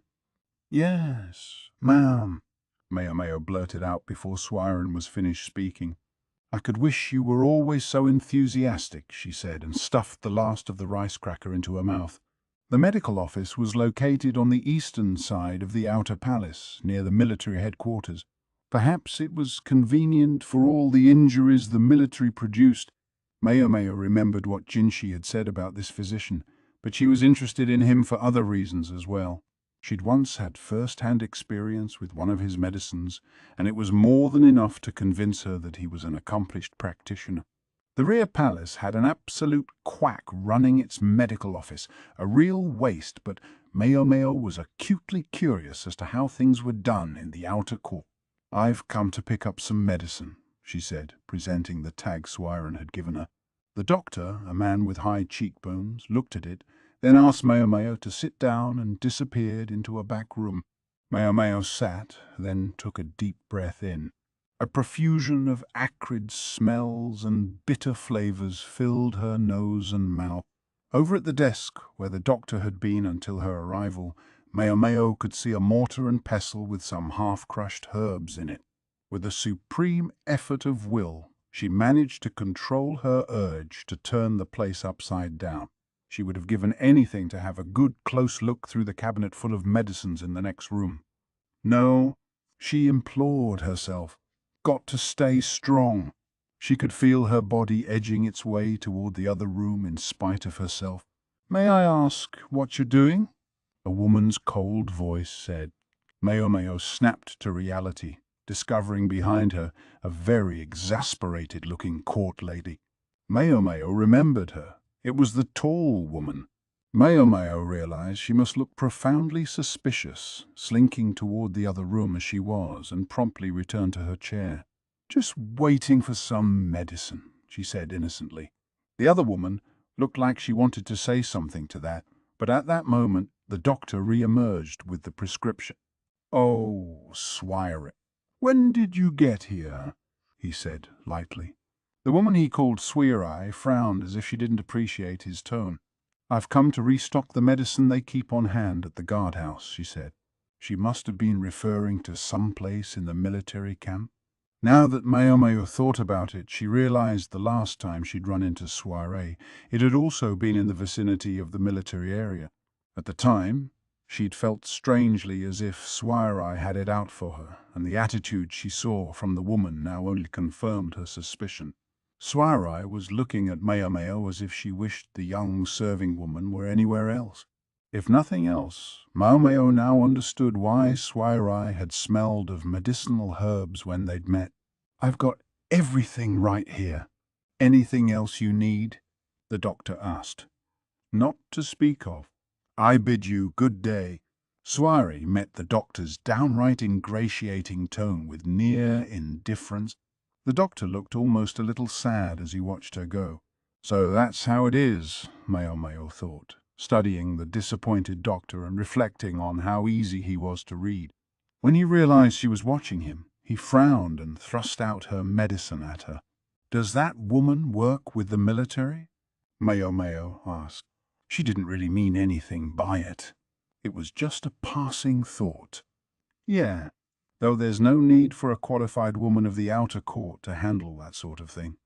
"Yes, ma'am," Maomao blurted out before Suirei was finished speaking. "I could wish you were always so enthusiastic," she said, and stuffed the last of the rice cracker into her mouth. The medical office was located on the eastern side of the outer palace, near the military headquarters. Perhaps it was convenient for all the injuries the military produced. Maomao remembered what Jinshi had said about this physician, but she was interested in him for other reasons as well. She'd once had first-hand experience with one of his medicines, and it was more than enough to convince her that he was an accomplished practitioner. The rear palace had an absolute quack running its medical office, a real waste, but Maomao was acutely curious as to how things were done in the outer court. "I've come to pick up some medicine," she said, presenting the tag Suirei had given her. The doctor, a man with high cheekbones, looked at it, then asked Maomao to sit down and disappeared into a back room. Maomao sat, then took a deep breath in. A profusion of acrid smells and bitter flavors filled her nose and mouth. Over at the desk, where the doctor had been until her arrival, Maomao could see a mortar and pestle with some half-crushed herbs in it. With a supreme effort of will, she managed to control her urge to turn the place upside down. She would have given anything to have a good close look through the cabinet full of medicines in the next room. No, she implored herself. Got to stay strong. She could feel her body edging its way toward the other room in spite of herself. "May I ask what you're doing?" a woman's cold voice said. Maomao snapped to reality, discovering behind her a very exasperated-looking court lady. Maomao remembered her. It was the tall woman. Maomao realized she must look profoundly suspicious, slinking toward the other room as she was, and promptly returned to her chair. "Just waiting for some medicine," she said innocently. The other woman looked like she wanted to say something to that, but at that moment the doctor re-emerged with the prescription. "Oh, Suirei, when did you get here?" he said lightly. The woman he called Suirei frowned as if she didn't appreciate his tone. "I've come to restock the medicine they keep on hand at the guardhouse," she said. She must have been referring to some place in the military camp. Now that Maomao thought about it, she realized the last time she'd run into Suirei, it had also been in the vicinity of the military area. At the time, she'd felt strangely as if Suirei had it out for her, and the attitude she saw from the woman now only confirmed her suspicion. Suirei was looking at Maomao as if she wished the young serving woman were anywhere else. If nothing else, Maomao now understood why Suirei had smelled of medicinal herbs when they'd met. "I've got everything right here. Anything else you need?" the doctor asked. "Not to speak of. I bid you good day." Suirei met the doctor's downright ingratiating tone with near indifference. The doctor looked almost a little sad as he watched her go. "So that's how it is," Maomao thought, studying the disappointed doctor and reflecting on how easy he was to read. When he realized she was watching him, he frowned and thrust out her medicine at her. "Does that woman work with the military?" Maomao asked. She didn't really mean anything by it. It was just a passing thought. "Yeah, though there's no need for a qualified woman of the outer court to handle that sort of thing."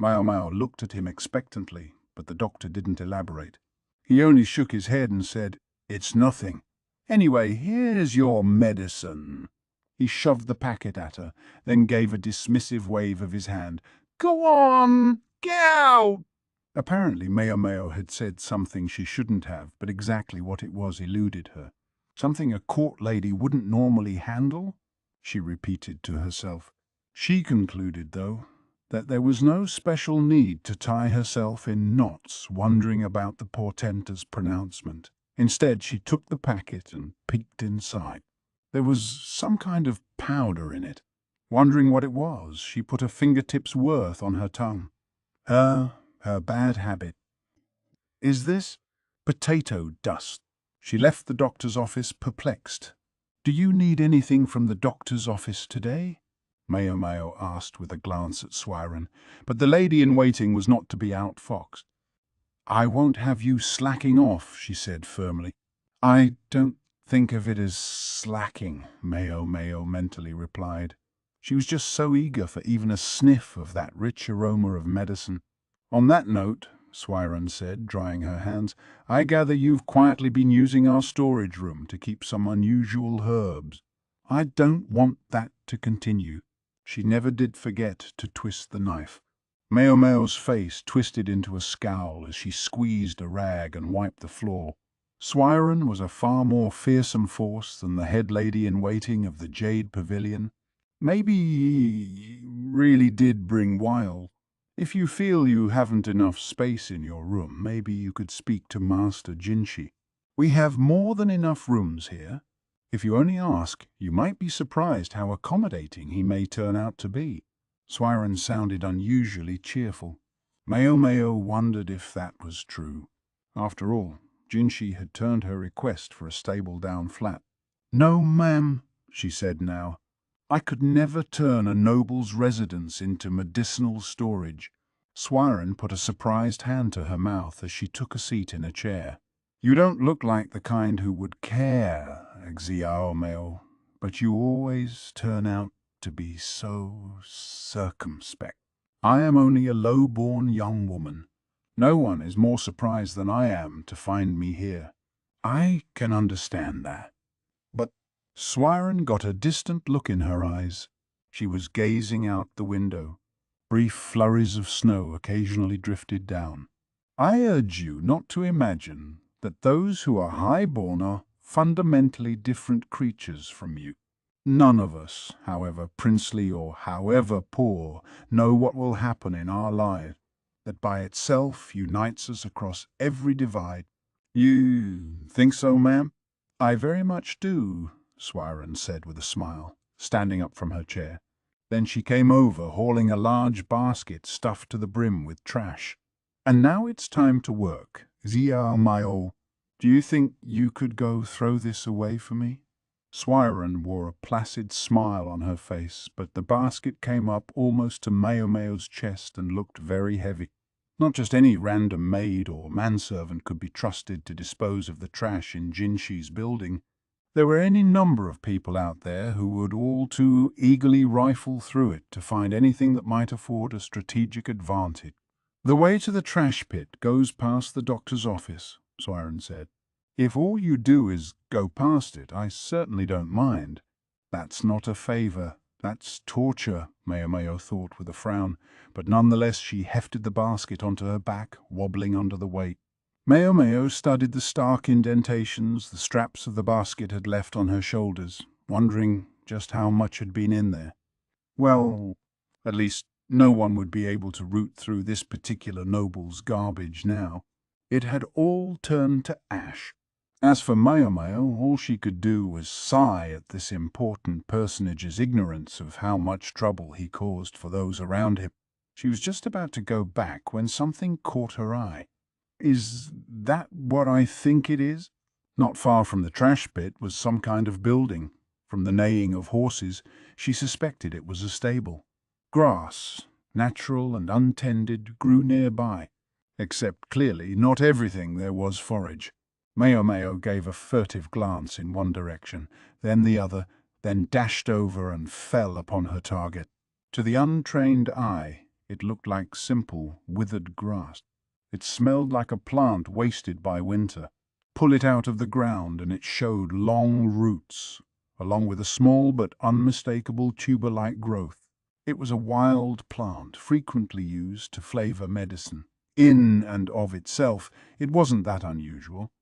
Maomao looked at him expectantly, but the doctor didn't elaborate. He only shook his head and said, "It's nothing. Anyway, here's your medicine." He shoved the packet at her, then gave a dismissive wave of his hand. "Go on, go!" Apparently Maomao had said something she shouldn't have, but exactly what it was eluded her. "Something a court lady wouldn't normally handle?" she repeated to herself. She concluded, though, that there was no special need to tie herself in knots wondering about the portentor's pronouncement. Instead, she took the packet and peeked inside. There was some kind of powder in it. Wondering what it was, she put a fingertip's worth on her tongue. Her bad habit. "Is this potato dust?" She left the doctor's office perplexed. "Do you need anything from the doctor's office today?" Maomao asked with a glance at Suirei, but the lady-in-waiting was not to be outfoxed. "I won't have you slacking off," she said firmly. "I don't think of it as slacking," Maomao mentally replied. She was just so eager for even a sniff of that rich aroma of medicine. "On that note," Suirei said, drying her hands, "I gather you've quietly been using our storage room to keep some unusual herbs. I don't want that to continue." She never did forget to twist the knife. Maomao's face twisted into a scowl as she squeezed a rag and wiped the floor. Suirei was a far more fearsome force than the head lady-in-waiting of the Jade Pavilion. Maybe he really did bring wild. "If you feel you haven't enough space in your room, maybe you could speak to Master Jinshi. We have more than enough rooms here. If you only ask, you might be surprised how accommodating he may turn out to be." Suirei sounded unusually cheerful. Maomao wondered if that was true. After all, Jinshi had turned her request for a stable-down flat. "No, ma'am," she said now. "I could never turn a noble's residence into medicinal storage." Suirei put a surprised hand to her mouth as she took a seat in a chair. "You don't look like the kind who would care, Xiaomao, but you always turn out to be so circumspect. I am only a low-born young woman. No one is more surprised than I am to find me here." "I can understand that. But—" Suirei got a distant look in her eyes. She was gazing out the window. Brief flurries of snow occasionally drifted down. "I urge you not to imagine that those who are high-born are fundamentally different creatures from you. None of us, however princely or however poor, know what will happen in our lives. that by itself unites us across every divide. You think so, ma'am? I very much do, Suirei said with a smile, standing up from her chair. Then she came over, hauling a large basket stuffed to the brim with trash. And now it's time to work. Zia Mao, do you think you could go throw this away for me? Suirei wore a placid smile on her face, but the basket came up almost to Maomao's chest and looked very heavy. Not just any random maid or manservant could be trusted to dispose of the trash in Jinshi's building. There were any number of people out there who would all too eagerly rifle through it to find anything that might afford a strategic advantage. The way to the trash pit goes past the doctor's office, Suirei said. If all you do is go past it, I certainly don't mind. That's not a favor, that's torture, Maomao thought with a frown, but nonetheless she hefted the basket onto her back, wobbling under the weight. Maomao studied the stark indentations the straps of the basket had left on her shoulders, wondering just how much had been in there. Well, at least no one would be able to root through this particular noble's garbage now. It had all turned to ash. As for Maomao, all she could do was sigh at this important personage's ignorance of how much trouble he caused for those around him. She was just about to go back when something caught her eye. Is that what I think it is? Not far from the trash pit was some kind of building. From the neighing of horses, she suspected it was a stable. Grass, natural and untended, grew nearby, except clearly not everything there was forage. Maomao gave a furtive glance in one direction, then the other, then dashed over and fell upon her target. To the untrained eye, it looked like simple, withered grass. It smelled like a plant wasted by winter. Pull it out of the ground and it showed long roots, along with a small but unmistakable tuber-like growth. It was a wild plant, frequently used to flavor medicine. In and of itself, it wasn't that unusual.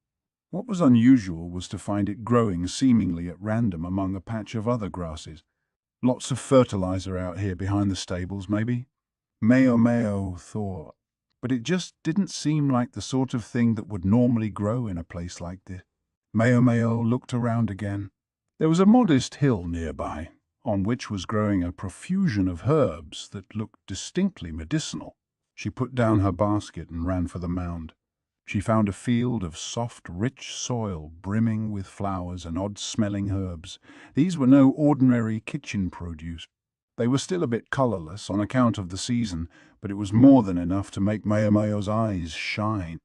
What was unusual was to find it growing seemingly at random among a patch of other grasses. Lots of fertilizer out here behind the stables, maybe? Maomao thought. But it just didn't seem like the sort of thing that would normally grow in a place like this. Maomao looked around again. There was a modest hill nearby, on which was growing a profusion of herbs that looked distinctly medicinal. She put down her basket and ran for the mound. She found a field of soft, rich soil brimming with flowers and odd-smelling herbs. These were no ordinary kitchen produce. They were still a bit colourless on account of the season, but it was more than enough to make Maomao's eyes shine.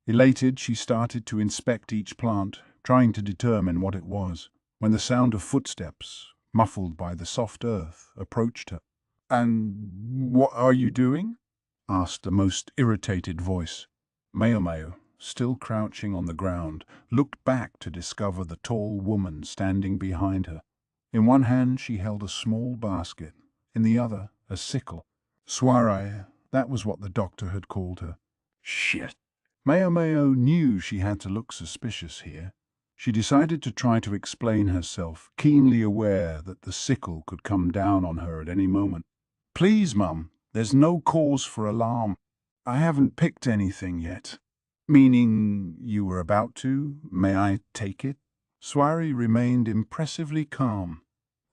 Elated, she started to inspect each plant, trying to determine what it was, when the sound of footsteps, muffled by the soft earth, approached her. "And what are you doing?" asked a most irritated voice. Maomao, still crouching on the ground, looked back to discover the tall woman standing behind her. In one hand she held a small basket, in the other a sickle. Suirei, that was what the doctor had called her. Shit. Maomao knew she had to look suspicious here. She decided to try to explain herself, keenly aware that the sickle could come down on her at any moment. "Please, Mum, there's no cause for alarm. I haven't picked anything yet." "Meaning you were about to? May I take it?" Suirei remained impressively calm.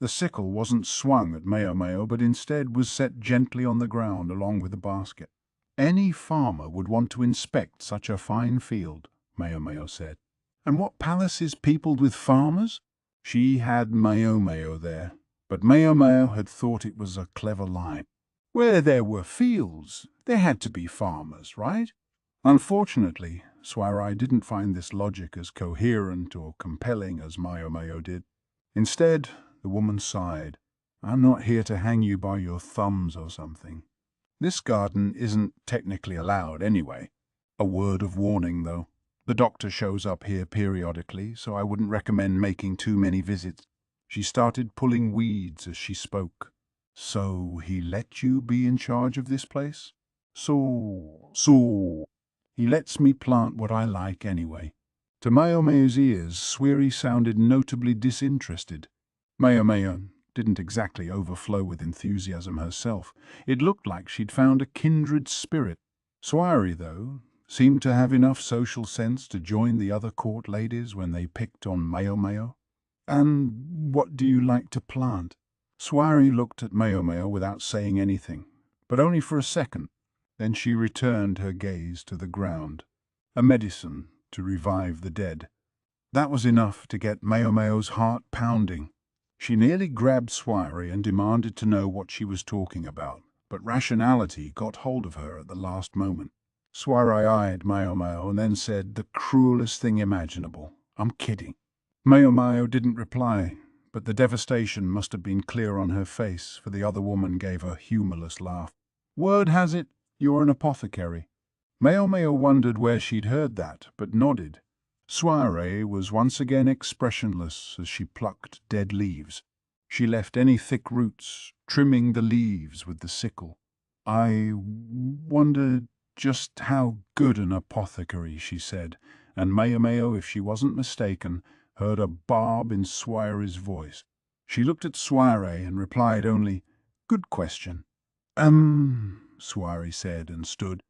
The sickle wasn't swung at Maomao, but instead was set gently on the ground along with the basket. "Any farmer would want to inspect such a fine field," Maomao said. "And what palace is peopled with farmers?" She had Maomao there, but Maomao had thought it was a clever line. Where there were fields, there had to be farmers, right? Unfortunately, Suirei didn't find this logic as coherent or compelling as Maomao did. Instead, the woman sighed. "I'm not here to hang you by your thumbs or something. This garden isn't technically allowed anyway. A word of warning, though. The doctor shows up here periodically, so I wouldn't recommend making too many visits." She started pulling weeds as she spoke. "So he let you be in charge of this place?" So. He lets me plant what I like anyway." To Maomao's ears, Suirei sounded notably disinterested. Maomao didn't exactly overflow with enthusiasm herself. It looked like she'd found a kindred spirit. Suirei, though, seemed to have enough social sense to join the other court ladies when they picked on Maomao. "And what do you like to plant?" Suirei looked at Maomao without saying anything, but only for a second. Then she returned her gaze to the ground. "A medicine to revive the dead." That was enough to get Maomao's heart pounding. She nearly grabbed Suirei and demanded to know what she was talking about, but rationality got hold of her at the last moment. Suirei eyed Maomao and then said the cruelest thing imaginable. "I'm kidding." Maomao didn't reply, but the devastation must have been clear on her face, for the other woman gave a humorless laugh. "Word has it, you're an apothecary." Maomao wondered where she'd heard that, but nodded. Suirei was once again expressionless as she plucked dead leaves. She left any thick roots, trimming the leaves with the sickle. "I wondered just how good an apothecary," she said, and Maomao, if she wasn't mistaken, heard a barb in Suirei's voice. She looked at Suirei and replied only, "Good question." Suirei said and stood.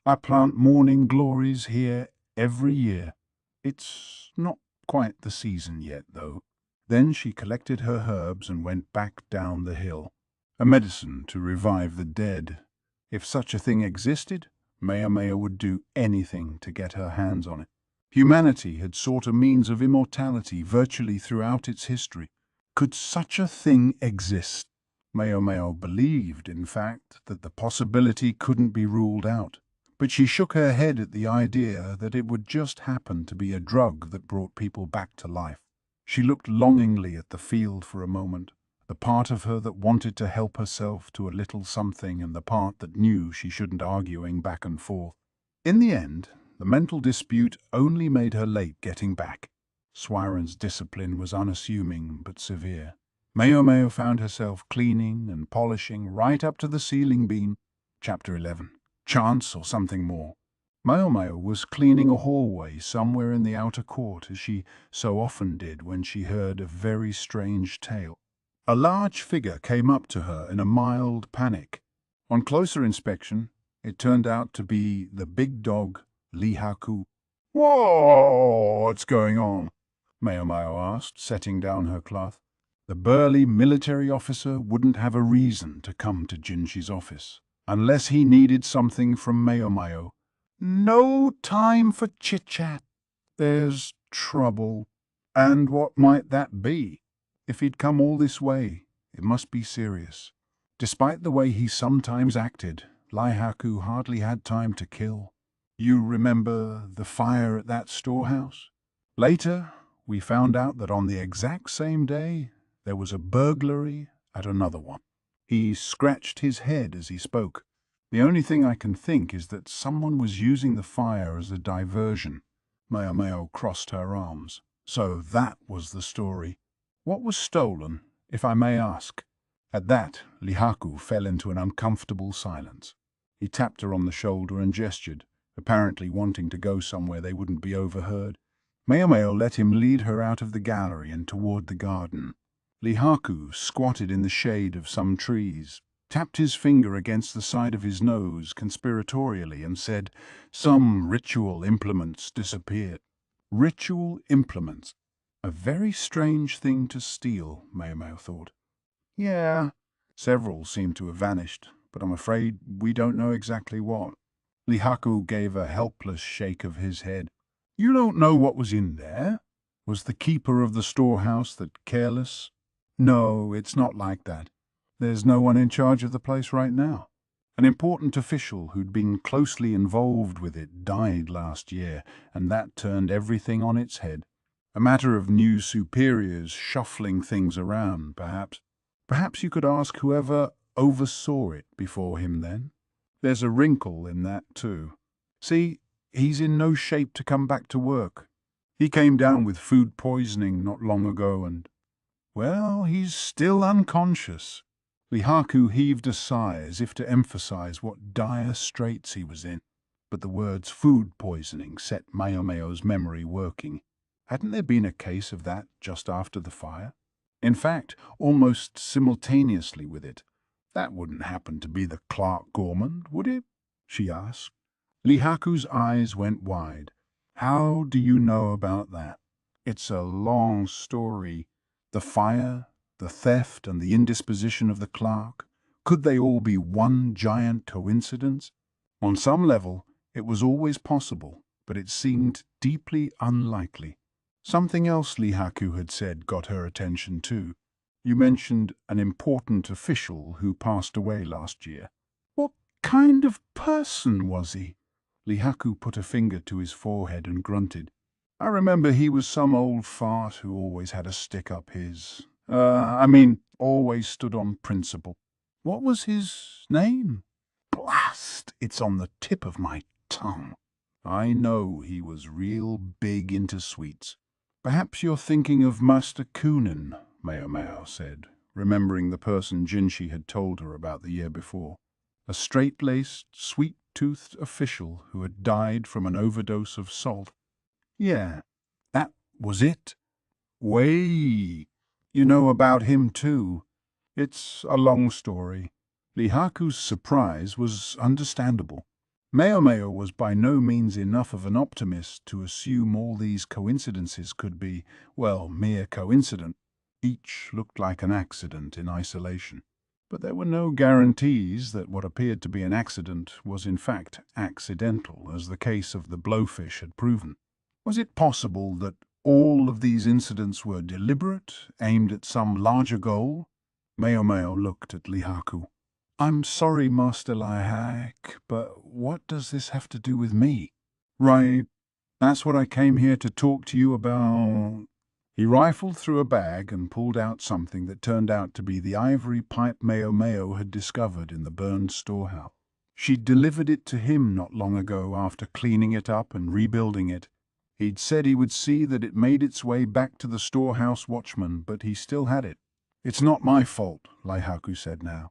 "I plant morning glories here every year. It's not quite the season yet, though." Then she collected her herbs and went back down the hill. A medicine to revive the dead. If such a thing existed, Maomao would do anything to get her hands on it. Humanity had sought a means of immortality virtually throughout its history. Could such a thing exist? Maomao believed, in fact, that the possibility couldn't be ruled out. But she shook her head at the idea that it would just happen to be a drug that brought people back to life. She looked longingly at the field for a moment, the part of her that wanted to help herself to a little something and the part that knew she shouldn't arguing back and forth. In the end, the mental dispute only made her late getting back. Suirei's discipline was unassuming but severe. Maomao found herself cleaning and polishing right up to the ceiling beam. Chapter 11. Chance or something more. Maomao was cleaning a hallway somewhere in the outer court, as she so often did when she heard a very strange tale. A large figure came up to her in a mild panic. On closer inspection, it turned out to be the big dog, Lihaku. "Whoa, what's going on?" Maomao asked, setting down her cloth. The burly military officer wouldn't have a reason to come to Jinshi's office, unless he needed something from Maomao. "No time for chit-chat. There's trouble." And what might that be? If he'd come all this way, it must be serious. Despite the way he sometimes acted, Lihaku hardly had time to kill. "You remember the fire at that storehouse?" Later, we found out that on the exact same day, there was a burglary at another one. He scratched his head as he spoke. "The only thing I can think is that someone was using the fire as a diversion." Maomao crossed her arms. So that was the story. What was stolen, if I may ask? At that, Lihaku fell into an uncomfortable silence. He tapped her on the shoulder and gestured, apparently wanting to go somewhere they wouldn't be overheard. Maomao let him lead her out of the gallery and toward the garden. Lihaku squatted in the shade of some trees, tapped his finger against the side of his nose conspiratorially and said, "Some ritual implements disappeared." Ritual implements. A very strange thing to steal, Maomao thought. "Yeah, several seem to have vanished, but I'm afraid we don't know exactly what." Lihaku gave a helpless shake of his head. "You don't know what was in there? Was the keeper of the storehouse that careless?" "No, it's not like that. There's no one in charge of the place right now. An important official who'd been closely involved with it died last year, and that turned everything on its head. A matter of new superiors shuffling things around, perhaps. Perhaps you could ask whoever oversaw it before him then. There's a wrinkle in that too. See, he's in no shape to come back to work. He came down with food poisoning not long ago and, well, he's still unconscious." Lihaku heaved a sigh as if to emphasize what dire straits he was in, but the words food poisoning set Maomao's memory working. Hadn't there been a case of that just after the fire? In fact, almost simultaneously with it. That wouldn't happen to be the Clark Gorman, would it? She asked. Lihaku's eyes went wide. How do you know about that? It's a long story. The fire, the theft, and the indisposition of the clerk. Could they all be one giant coincidence? On some level, it was always possible, but it seemed deeply unlikely. Something else Lihaku had said got her attention too. You mentioned an important official who passed away last year. What kind of person was he? Lihaku put a finger to his forehead and grunted. I remember he was some old fart who always had a stick up his. Always stood on principle. What was his name? Blast! It's on the tip of my tongue. I know he was real big into sweets. Perhaps you're thinking of Master Kunin, Maomao said, remembering the person Jinshi had told her about the year before. A straight-laced, sweet-toothed official who had died from an overdose of salt. Yeah, that was it. Way. You know about him too. It's a long story. Lihaku's surprise was understandable. Maomao was by no means enough of an optimist to assume all these coincidences could be, well, mere coincidence. Each looked like an accident in isolation. But there were no guarantees that what appeared to be an accident was in fact accidental, as the case of the blowfish had proven. Was it possible that all of these incidents were deliberate, aimed at some larger goal? Maomao looked at Lihaku. I'm sorry, Master Lihak, but what does this have to do with me? Right, that's what I came here to talk to you about. He rifled through a bag and pulled out something that turned out to be the ivory pipe Maomao had discovered in the burned storehouse. She'd delivered it to him not long ago after cleaning it up and rebuilding it. He'd said he would see that it made its way back to the storehouse watchman, but he still had it. It's not my fault, Lihaku said now.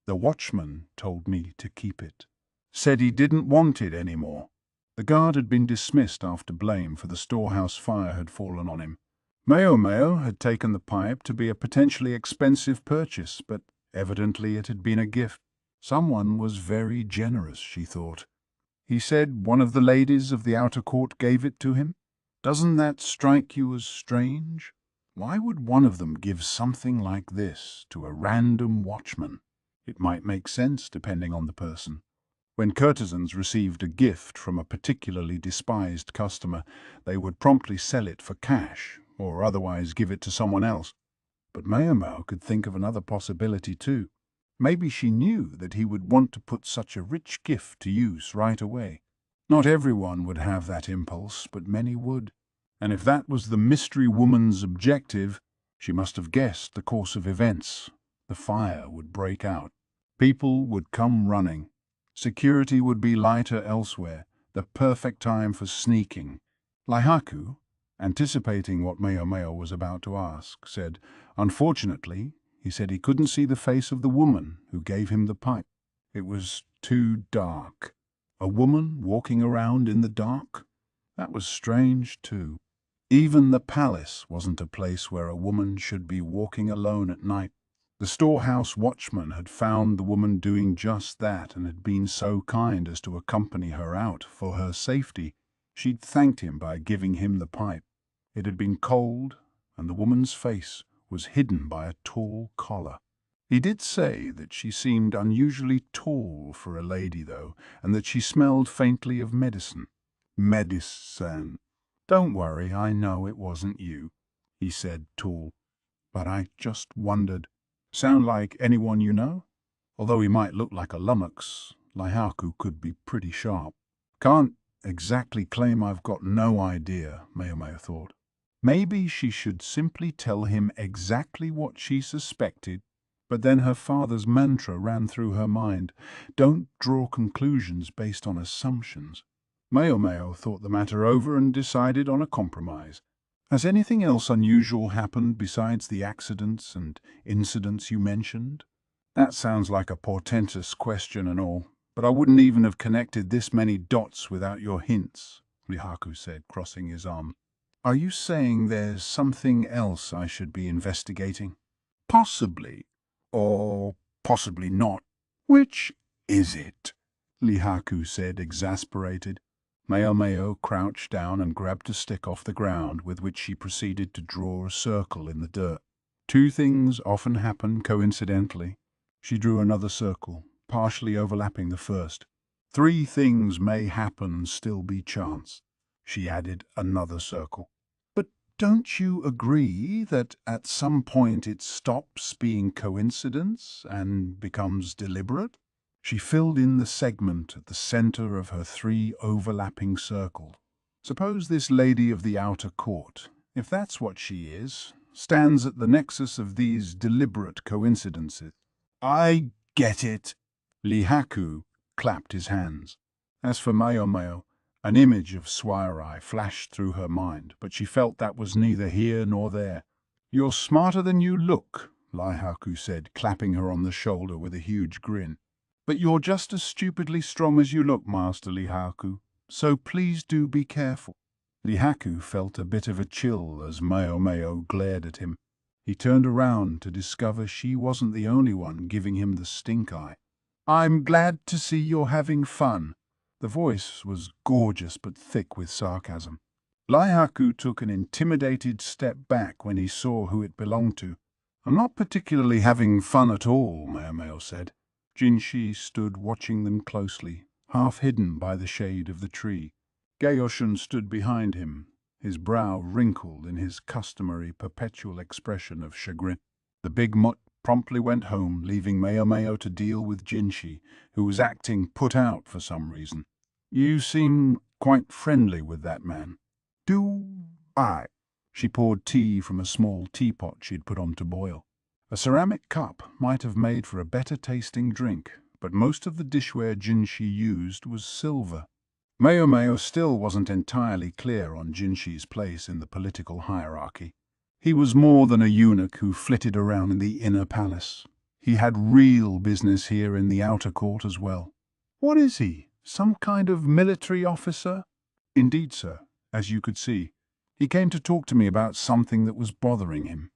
The watchman told me to keep it. Said he didn't want it anymore. The guard had been dismissed after blame for the storehouse fire had fallen on him. Maomao had taken the pipe to be a potentially expensive purchase, but evidently it had been a gift. Someone was very generous, she thought. He said one of the ladies of the outer court gave it to him. Doesn't that strike you as strange? Why would one of them give something like this to a random watchman? It might make sense depending on the person. When courtesans received a gift from a particularly despised customer, they would promptly sell it for cash, or otherwise give it to someone else. But Maomao could think of another possibility too. Maybe she knew that he would want to put such a rich gift to use right away. Not everyone would have that impulse, but many would. And if that was the mystery woman's objective, she must have guessed the course of events. The fire would break out. People would come running. Security would be lighter elsewhere, the perfect time for sneaking. Lihaku, anticipating what Maomao was about to ask, said, unfortunately, he said he couldn't see the face of the woman who gave him the pipe. It was too dark. A woman walking around in the dark? That was strange too. Even the palace wasn't a place where a woman should be walking alone at night. The storehouse watchman had found the woman doing just that and had been so kind as to accompany her out for her safety. She'd thanked him by giving him the pipe. It had been cold, and the woman's face was hidden by a tall collar. He did say that she seemed unusually tall for a lady, though, and that she smelled faintly of medicine. Medicine. Don't worry, I know it wasn't you, he said, tall. But I just wondered. Sound like anyone you know? Although he might look like a lummox, Lihaku could be pretty sharp. Can't exactly claim I've got no idea, Maomao thought. Maybe she should simply tell him exactly what she suspected, but then her father's mantra ran through her mind. Don't draw conclusions based on assumptions. Maomao thought the matter over and decided on a compromise. Has anything else unusual happened besides the accidents and incidents you mentioned? That sounds like a portentous question and all, but I wouldn't even have connected this many dots without your hints, Lihaku said, crossing his arm. Are you saying there's something else I should be investigating? Possibly, or possibly not. Which is it? Lihaku said, exasperated. Maomao crouched down and grabbed a stick off the ground, with which she proceeded to draw a circle in the dirt. Two things often happen coincidentally. She drew another circle, partially overlapping the first. Three things may happen and still be chance. She added another circle. But don't you agree that at some point it stops being coincidence and becomes deliberate? She filled in the segment at the center of her three overlapping circles. Suppose this lady of the outer court, if that's what she is, stands at the nexus of these deliberate coincidences. I get it. Lihaku clapped his hands. As for Maomao, an image of Suirei flashed through her mind, but she felt that was neither here nor there. You're smarter than you look, Lihaku said, clapping her on the shoulder with a huge grin. But you're just as stupidly strong as you look, Master Lihaku, so please do be careful. Lihaku felt a bit of a chill as Maomao glared at him. He turned around to discover she wasn't the only one giving him the stink eye. I'm glad to see you're having fun. The voice was gorgeous but thick with sarcasm. Lihaku took an intimidated step back when he saw who it belonged to. I'm not particularly having fun at all, Maomao said. Jinshi stood watching them closely, half hidden by the shade of the tree. Gaoshun stood behind him, his brow wrinkled in his customary perpetual expression of chagrin. The big mutt promptly went home, leaving Maomao to deal with Jinshi, who was acting put out for some reason. You seem quite friendly with that man. Do I? She poured tea from a small teapot she'd put on to boil. A ceramic cup might have made for a better-tasting drink, but most of the dishware Jinshi used was silver. Maomao still wasn't entirely clear on Jinshi's place in the political hierarchy. He was more than a eunuch who flitted around in the inner palace. He had real business here in the outer court as well. What is he? Some kind of military officer? Indeed, sir, as you could see. He came to talk to me about something that was bothering him.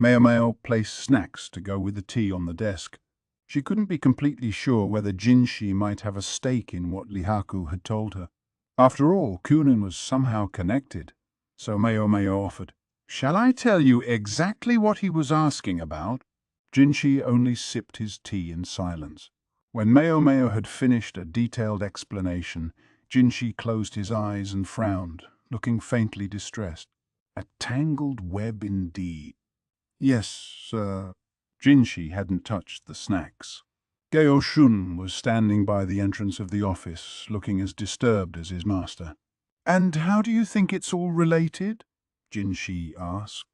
Maomao placed snacks to go with the tea on the desk. She couldn't be completely sure whether Jinshi might have a stake in what Lihaku had told her. After all, Kunin was somehow connected. So Maomao offered, "Shall I tell you exactly what he was asking about?" Jinshi only sipped his tea in silence. When Maomao had finished a detailed explanation, Jinshi closed his eyes and frowned, looking faintly distressed. A tangled web indeed. Yes, sir. Jinshi hadn't touched the snacks. Gaoshun was standing by the entrance of the office, looking as disturbed as his master. And how do you think it's all related? Jinshi asked.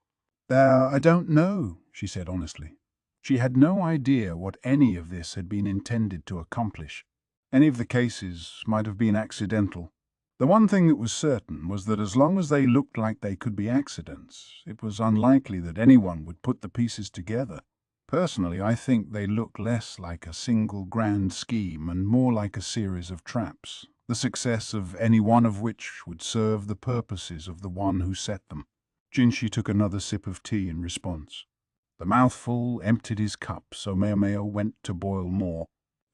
I don't know, she said honestly. She had no idea what any of this had been intended to accomplish. Any of the cases might have been accidental. The one thing that was certain was that as long as they looked like they could be accidents, it was unlikely that anyone would put the pieces together. Personally, I think they look less like a single grand scheme and more like a series of traps, the success of any one of which would serve the purposes of the one who set them. Jinshi took another sip of tea in response. The mouthful emptied his cup, so Maomao went to boil more.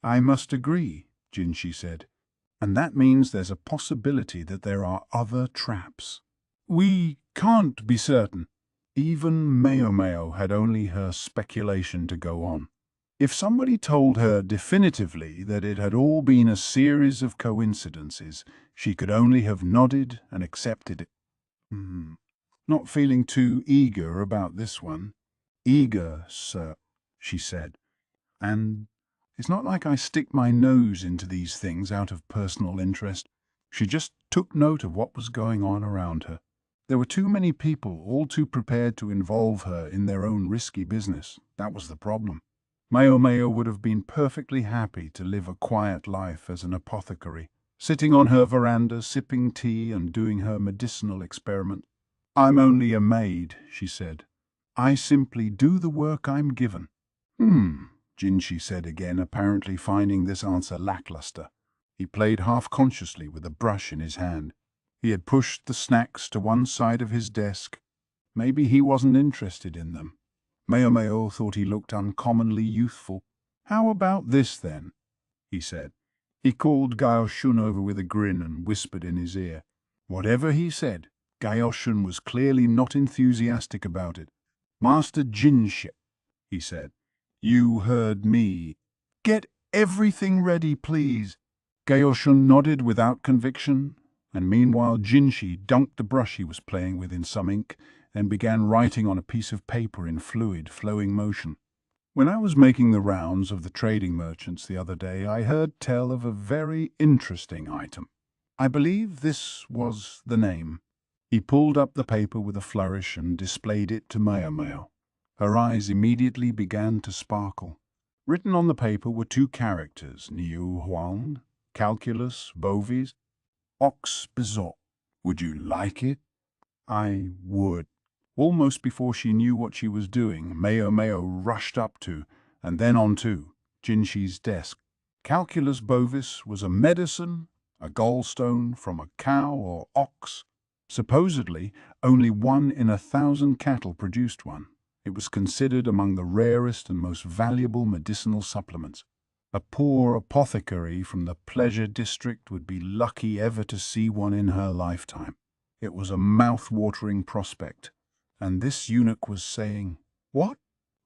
I must agree, Jinshi said. And that means there's a possibility that there are other traps. We can't be certain. Even Maomao had only her speculation to go on. If somebody told her definitively that it had all been a series of coincidences, she could only have nodded and accepted it. Not feeling too eager about this one. Eager, sir, she said. And it's not like I stick my nose into these things out of personal interest. She just took note of what was going on around her. There were too many people, all too prepared to involve her in their own risky business. That was the problem. Maomao would have been perfectly happy to live a quiet life as an apothecary, sitting on her veranda, sipping tea and doing her medicinal experiment. I'm only a maid, she said. I simply do the work I'm given. Jinshi said again, apparently finding this answer lackluster. He played half-consciously with a brush in his hand. He had pushed the snacks to one side of his desk. Maybe he wasn't interested in them. Maomao thought he looked uncommonly youthful. How about this, then? He said. He called Gaoshun over with a grin and whispered in his ear. Whatever he said, Gaoshun was clearly not enthusiastic about it. "Master Jinshi," he said, "you heard me. Get everything ready, please." Gaoshun nodded without conviction, and meanwhile Jinshi dunked the brush he was playing with in some ink and began writing on a piece of paper in fluid, flowing motion. When I was making the rounds of the trading merchants the other day, I heard tell of a very interesting item. I believe this was the name. He pulled up the paper with a flourish and displayed it to Maomao. Her eyes immediately began to sparkle. Written on the paper were two characters, Niu Huang, calculus, bovies, ox bezok. Would you like it? I would. Almost before she knew what she was doing, Maomao rushed up to, and then onto, Jinshi's desk. Calculus bovis was a medicine, a gallstone from a cow or ox. Supposedly, only 1 in 1,000 cattle produced one. It was considered among the rarest and most valuable medicinal supplements. A poor apothecary from the pleasure district would be lucky ever to see one in her lifetime. It was a mouth-watering prospect. And this eunuch was saying, what?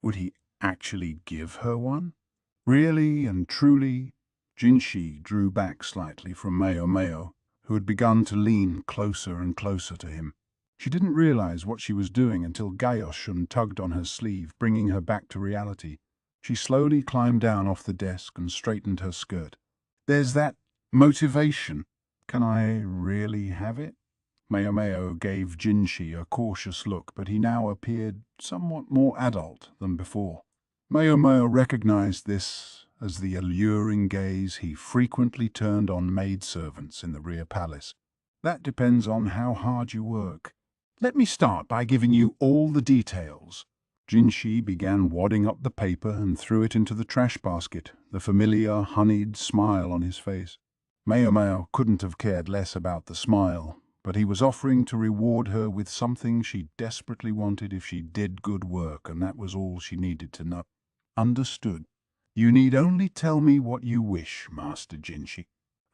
Would he actually give her one? Really and truly? Jinshi drew back slightly from Maomao, who had begun to lean closer and closer to him. She didn't realize what she was doing until Gaoshun tugged on her sleeve, bringing her back to reality. She slowly climbed down off the desk and straightened her skirt. There's that motivation. Can I really have it? Maomao gave Jinshi a cautious look, but he now appeared somewhat more adult than before. Maomao recognized this as the alluring gaze he frequently turned on maidservants in the rear palace. That depends on how hard you work. Let me start by giving you all the details. Jinshi began wadding up the paper and threw it into the trash basket, the familiar honeyed smile on his face. Maomao couldn't have cared less about the smile, but he was offering to reward her with something she desperately wanted if she did good work, and that was all she needed to know. Understood. You need only tell me what you wish, Master Jinshi.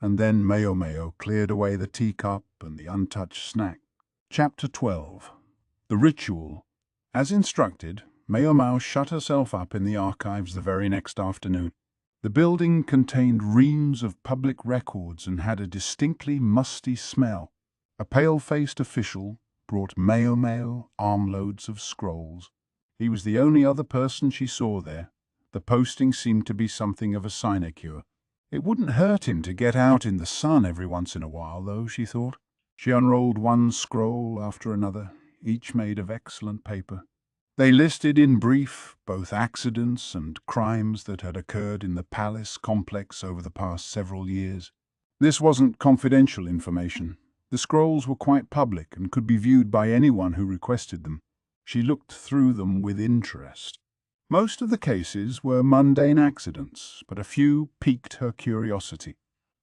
And then Maomao cleared away the teacup and the untouched snack. Chapter 12. The Ritual. As instructed, Maomao shut herself up in the archives the very next afternoon. The building contained reams of public records and had a distinctly musty smell. A pale-faced official brought Maomao armloads of scrolls. He was the only other person she saw there. The posting seemed to be something of a sinecure. It wouldn't hurt him to get out in the sun every once in a while, though, she thought. She unrolled one scroll after another, each made of excellent paper. They listed in brief both accidents and crimes that had occurred in the palace complex over the past several years. This wasn't confidential information. The scrolls were quite public and could be viewed by anyone who requested them. She looked through them with interest. Most of the cases were mundane accidents, but a few piqued her curiosity.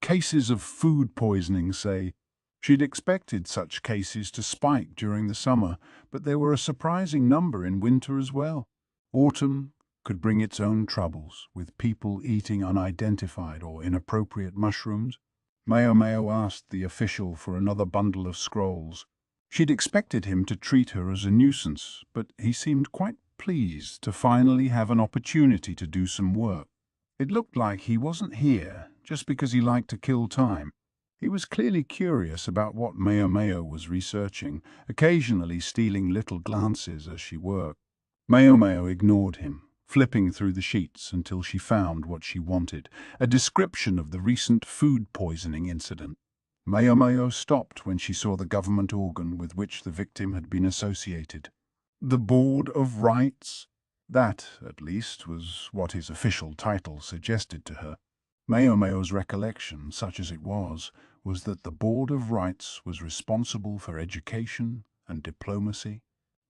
Cases of food poisoning, say. She'd expected such cases to spike during the summer, but there were a surprising number in winter as well. Autumn could bring its own troubles, with people eating unidentified or inappropriate mushrooms. Maomao asked the official for another bundle of scrolls. She'd expected him to treat her as a nuisance, but he seemed quite pleased to finally have an opportunity to do some work. It looked like he wasn't here just because he liked to kill time. He was clearly curious about what Maomao was researching, occasionally stealing little glances as she worked. Maomao ignored him, flipping through the sheets until she found what she wanted, a description of the recent food poisoning incident. Maomao stopped when she saw the government organ with which the victim had been associated. The Board of Rights? That, at least, was what his official title suggested to her. Maomao's recollection, such as it was that the Board of Rights was responsible for education and diplomacy.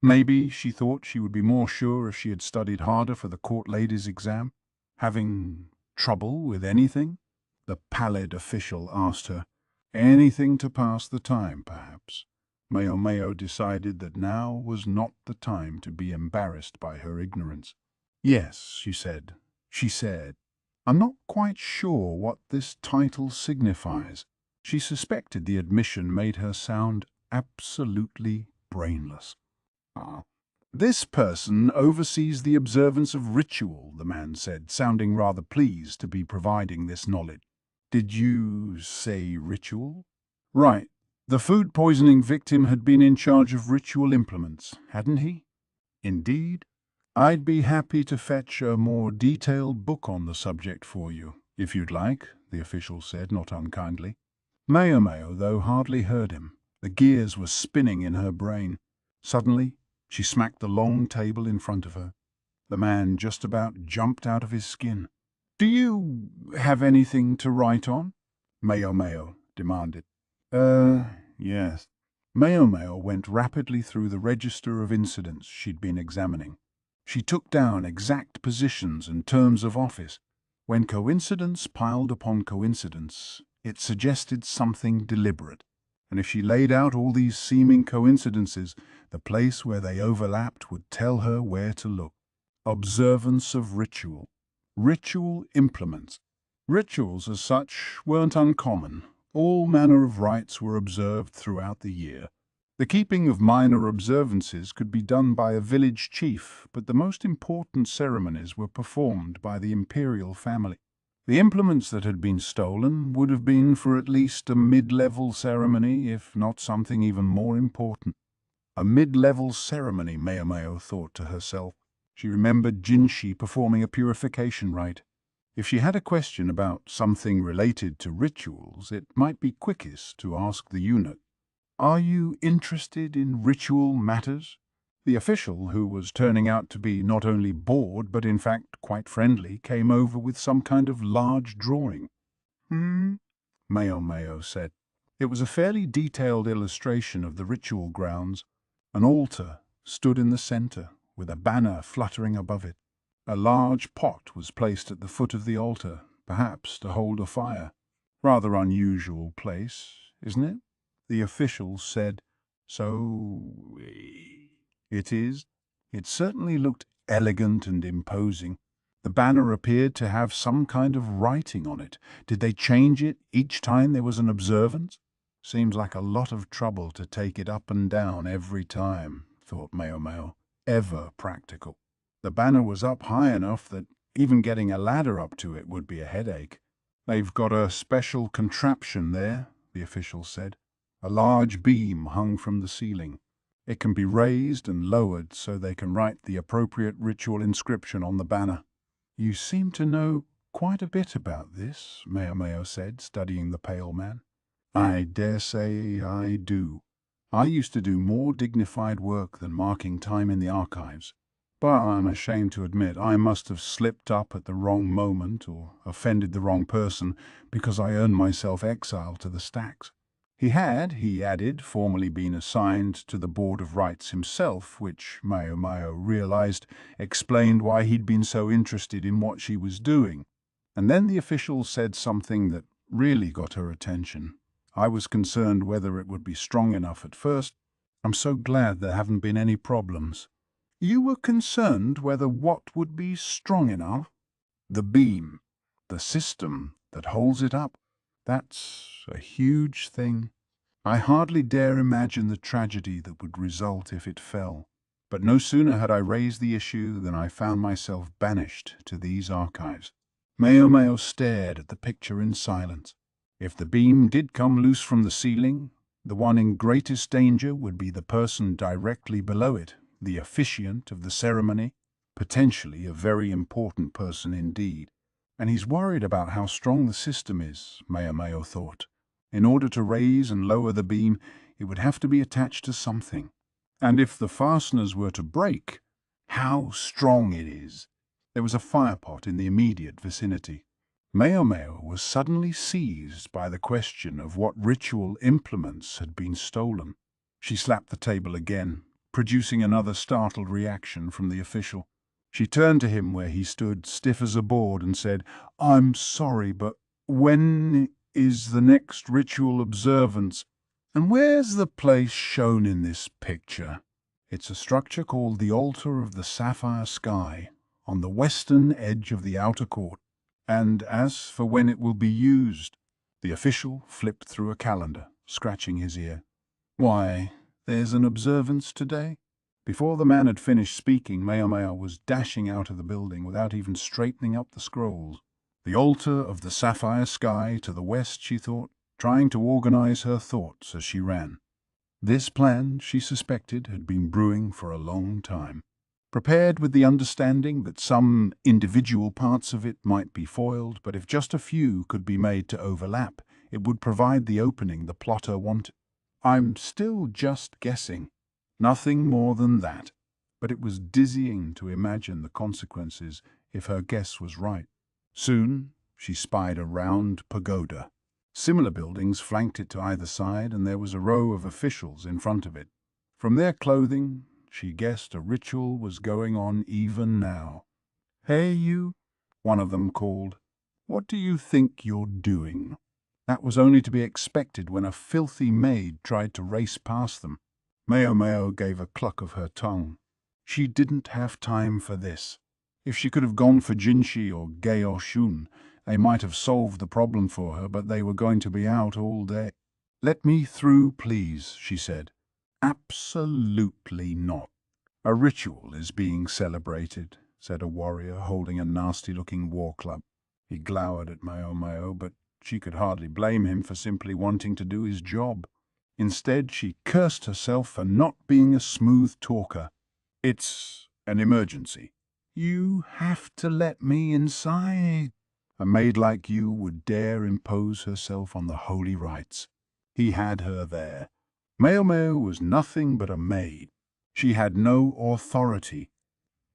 Maybe she thought she would be more sure if she had studied harder for the court lady's exam. Having trouble with anything? The pallid official asked her. Anything to pass the time, perhaps. Maomao decided that now was not the time to be embarrassed by her ignorance. Yes, she said. I'm not quite sure what this title signifies. She suspected the admission made her sound absolutely brainless. Ah. This person oversees the observance of ritual, the man said, sounding rather pleased to be providing this knowledge. Did you say ritual? Right. The food poisoning victim had been in charge of ritual implements, hadn't he? Indeed. I'd be happy to fetch a more detailed book on the subject for you, if you'd like, the official said, not unkindly. Maomao, though, hardly heard him. The gears were spinning in her brain. Suddenly, she smacked the long table in front of her. The man just about jumped out of his skin. Do you have anything to write on? Maomao demanded. Yes. Maomao went rapidly through the register of incidents she'd been examining. She took down exact positions and terms of office. When coincidence piled upon coincidence, it suggested something deliberate. And if she laid out all these seeming coincidences, the place where they overlapped would tell her where to look. Observance of ritual. Ritual implements. Rituals as such weren't uncommon. All manner of rites were observed throughout the year. The keeping of minor observances could be done by a village chief, but the most important ceremonies were performed by the imperial family. The implements that had been stolen would have been for at least a mid-level ceremony, if not something even more important. A mid-level ceremony, Maomao thought to herself. She remembered Jinshi performing a purification rite. If she had a question about something related to rituals, it might be quickest to ask the eunuch. Are you interested in ritual matters? The official, who was turning out to be not only bored but in fact quite friendly, came over with some kind of large drawing. Maomao said. It was a fairly detailed illustration of the ritual grounds. An altar stood in the center, with a banner fluttering above it. A large pot was placed at the foot of the altar, perhaps to hold a fire. Rather unusual place, isn't it? The official said. So it is. It certainly looked elegant and imposing. The banner appeared to have some kind of writing on it. Did they change it each time there was an observance? Seems like a lot of trouble to take it up and down every time, thought Maomao. Ever practical. The banner was up high enough that even getting a ladder up to it would be a headache. They've got a special contraption there, the official said. A large beam hung from the ceiling. It can be raised and lowered so they can write the appropriate ritual inscription on the banner. You seem to know quite a bit about this, Maomao said, studying the pale man. I dare say I do. I used to do more dignified work than marking time in the archives. But I'm ashamed to admit I must have slipped up at the wrong moment or offended the wrong person because I earned myself exile to the stacks. He had, he added, formerly been assigned to the Board of Rites himself, which Maomao realized explained why he'd been so interested in what she was doing. And then the official said something that really got her attention. I was concerned whether it would be strong enough at first. I'm so glad there haven't been any problems. You were concerned whether what would be strong enough? The beam, the system that holds it up. That's a huge thing. I hardly dare imagine the tragedy that would result if it fell. But no sooner had I raised the issue than I found myself banished to these archives. Maomao stared at the picture in silence. If the beam did come loose from the ceiling, the one in greatest danger would be the person directly below it, the officiant of the ceremony, potentially a very important person indeed. And he's worried about how strong the system is, Maomao thought. In order to raise and lower the beam, it would have to be attached to something. And if the fasteners were to break, how strong it is. There was a firepot in the immediate vicinity. Maomao was suddenly seized by the question of what ritual implements had been stolen. She slapped the table again, producing another startled reaction from the official. She turned to him where he stood stiff as a board and said, I'm sorry, but when is the next ritual observance? And where's the place shown in this picture? It's a structure called the Altar of the Sapphire Sky, on the western edge of the outer court. And as for when it will be used, the official flipped through a calendar, scratching his ear. Why, there's an observance today? Before the man had finished speaking, Maomao was dashing out of the building without even straightening up the scrolls. The altar of the sapphire sky to the west, she thought, trying to organize her thoughts as she ran. This plan, she suspected, had been brewing for a long time. Prepared with the understanding that some individual parts of it might be foiled, but if just a few could be made to overlap, it would provide the opening the plotter wanted. I'm still just guessing. Nothing more than that. But it was dizzying to imagine the consequences if her guess was right. Soon, she spied a round pagoda. Similar buildings flanked it to either side, and there was a row of officials in front of it. From their clothing, she guessed a ritual was going on even now. "Hey, you," one of them called. "What do you think you're doing?" That was only to be expected when a filthy maid tried to race past them. Maomao gave a cluck of her tongue. She didn't have time for this. If she could have gone for Jinshi or Gaoshun, they might have solved the problem for her, but they were going to be out all day. "Let me through, please," she said. "Absolutely not. A ritual is being celebrated," said a warrior holding a nasty-looking war club. He glowered at Maomao, but she could hardly blame him for simply wanting to do his job. Instead, she cursed herself for not being a smooth talker. "It's an emergency." "You have to let me inside." "A maid like you would dare impose herself on the holy rites." He had her there. Maomao was nothing but a maid. She had no authority.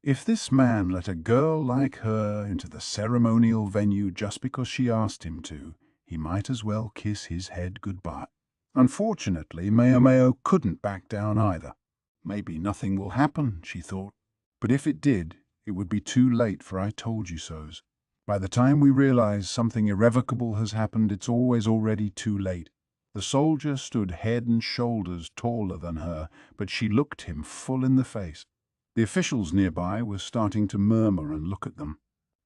If this man let a girl like her into the ceremonial venue just because she asked him to, he might as well kiss his head goodbye. Unfortunately, Maomao couldn't back down either. Maybe nothing will happen, she thought. But if it did, it would be too late for I told you so's. By the time we realize something irrevocable has happened, it's always already too late. The soldier stood head and shoulders taller than her, but she looked him full in the face. The officials nearby were starting to murmur and look at them.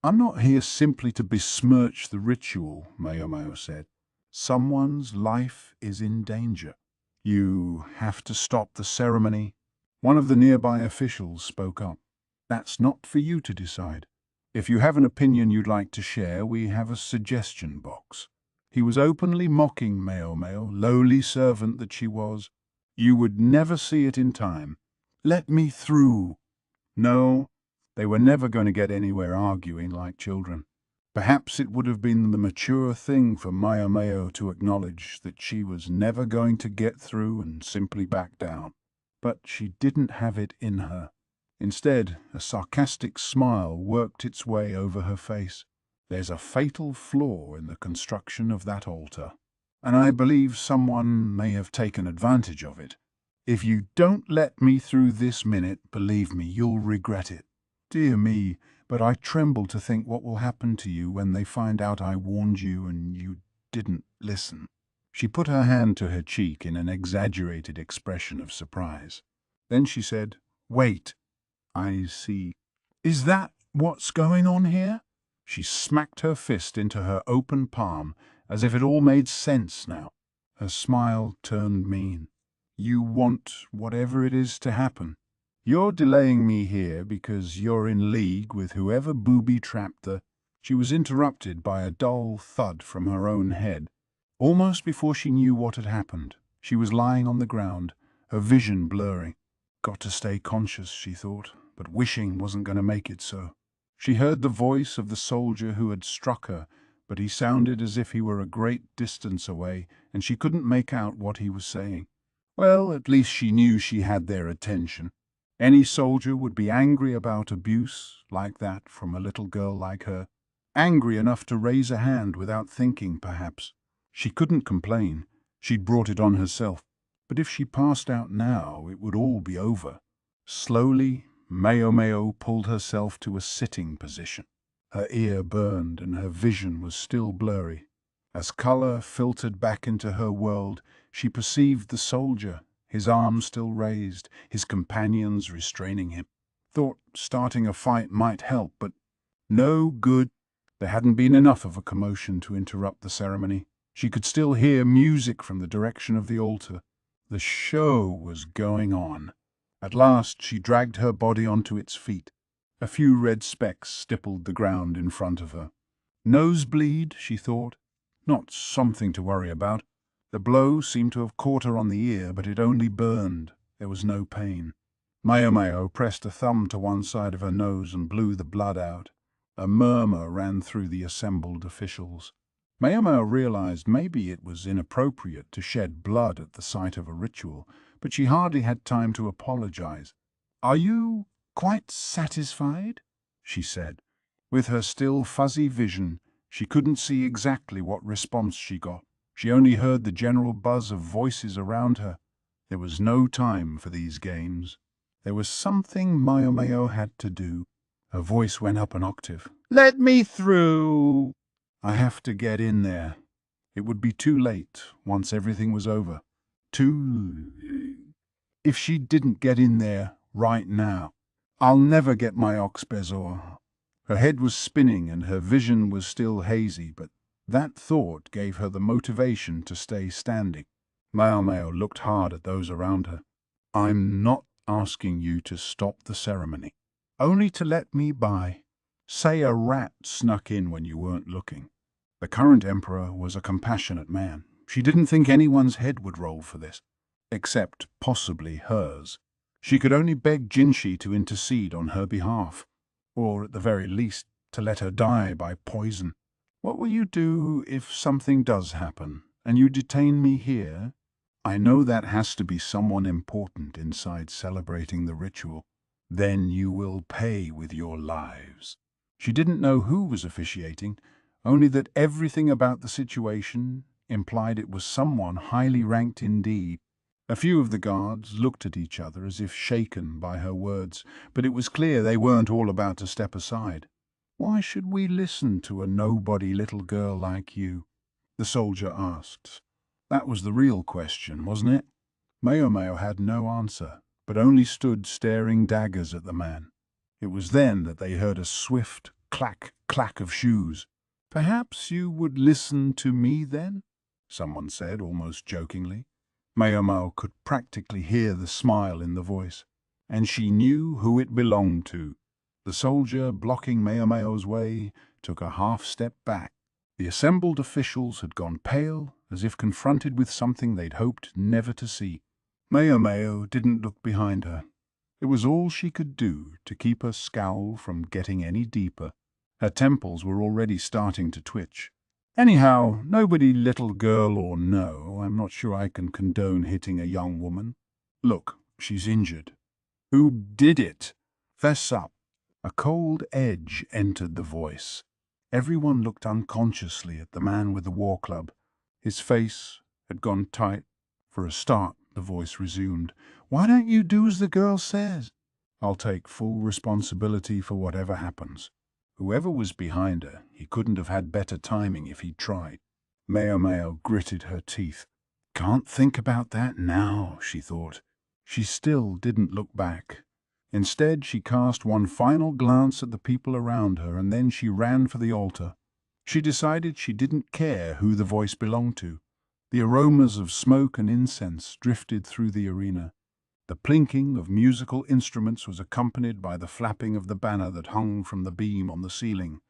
"I'm not here simply to besmirch the ritual," Maomao said. "Someone's life is in danger. You have to stop the ceremony." One of the nearby officials spoke up. "That's not for you to decide. If you have an opinion you'd like to share, we have a suggestion box." He was openly mocking Maomao, lowly servant that she was. You would never see it in time. "Let me through." No, they were never going to get anywhere arguing like children. Perhaps it would have been the mature thing for Maomao to acknowledge that she was never going to get through and simply back down. But she didn't have it in her. Instead, a sarcastic smile worked its way over her face. "There's a fatal flaw in the construction of that altar, and I believe someone may have taken advantage of it. If you don't let me through this minute, believe me, you'll regret it. Dear me, but I tremble to think what will happen to you when they find out I warned you and you didn't listen." She put her hand to her cheek in an exaggerated expression of surprise. Then she said, "Wait. I see. Is that what's going on here?" She smacked her fist into her open palm as if it all made sense now. Her smile turned mean. "You want whatever it is to happen. You're delaying me here because you're in league with whoever booby-trapped the—" She was interrupted by a dull thud from her own head. Almost before she knew what had happened, she was lying on the ground, her vision blurring. Got to stay conscious, she thought, but wishing wasn't going to make it so. She heard the voice of the soldier who had struck her, but he sounded as if he were a great distance away, and she couldn't make out what he was saying. Well, at least she knew she had their attention. Any soldier would be angry about abuse like that from a little girl like her. Angry enough to raise a hand without thinking, perhaps. She couldn't complain. She'd brought it on herself. But if she passed out now, it would all be over. Slowly, Maomao pulled herself to a sitting position. Her ear burned and her vision was still blurry. As color filtered back into her world, she perceived the soldier, his arms still raised, his companions restraining him. Thought starting a fight might help, but no good. There hadn't been enough of a commotion to interrupt the ceremony. She could still hear music from the direction of the altar. The show was going on. At last she dragged her body onto its feet. A few red specks stippled the ground in front of her. Nosebleed, she thought. Not something to worry about. The blow seemed to have caught her on the ear, but it only burned. There was no pain. Maomao pressed a thumb to one side of her nose and blew the blood out. A murmur ran through the assembled officials. Maomao realized maybe it was inappropriate to shed blood at the site of a ritual, but she hardly had time to apologize. "Are you quite satisfied?" she said. With her still fuzzy vision, she couldn't see exactly what response she got. She only heard the general buzz of voices around her. There was no time for these games. There was something Maomao had to do. Her voice went up an octave. "Let me through! I have to get in there." It would be too late once everything was over. If she didn't get in there right now, I'll never get my oxbezor. Her head was spinning and her vision was still hazy, but that thought gave her the motivation to stay standing. Maomao looked hard at those around her. "I'm not asking you to stop the ceremony, only to let me by. Say a rat snuck in when you weren't looking." The current emperor was a compassionate man. She didn't think anyone's head would roll for this, except possibly hers. She could only beg Jinshi to intercede on her behalf, or at the very least to let her die by poison. "What will you do if something does happen, and you detain me here? I know that has to be someone important inside celebrating the ritual. Then you will pay with your lives." She didn't know who was officiating, only that everything about the situation implied it was someone highly ranked indeed. A few of the guards looked at each other as if shaken by her words, but it was clear they weren't all about to step aside. "Why should we listen to a nobody little girl like you?" the soldier asked. That was the real question, wasn't it? Maomao had no answer, but only stood staring daggers at the man. It was then that they heard a swift clack, clack of shoes. "Perhaps you would listen to me then?" someone said, almost jokingly. Maomao could practically hear the smile in the voice, and she knew who it belonged to. The soldier, blocking Maomao's way, took a half-step back. The assembled officials had gone pale, as if confronted with something they'd hoped never to see. Maomao didn't look behind her. It was all she could do to keep her scowl from getting any deeper. Her temples were already starting to twitch. "Anyhow, nobody little girl or no, I'm not sure I can condone hitting a young woman. Look, she's injured." "Who did it? Fess up." A cold edge entered the voice. Everyone looked unconsciously at the man with the war club. His face had gone tight. For a start, the voice resumed. "Why don't you do as the girl says?" "I'll take full responsibility for whatever happens." Whoever was behind her, he couldn't have had better timing if he'd tried. Maomao gritted her teeth. "Can't think about that now," she thought. She still didn't look back. Instead, she cast one final glance at the people around her, and then she ran for the altar. She decided she didn't care who the voice belonged to. The aromas of smoke and incense drifted through the arena. The plinking of musical instruments was accompanied by the flapping of the banner that hung from the beam on the ceiling.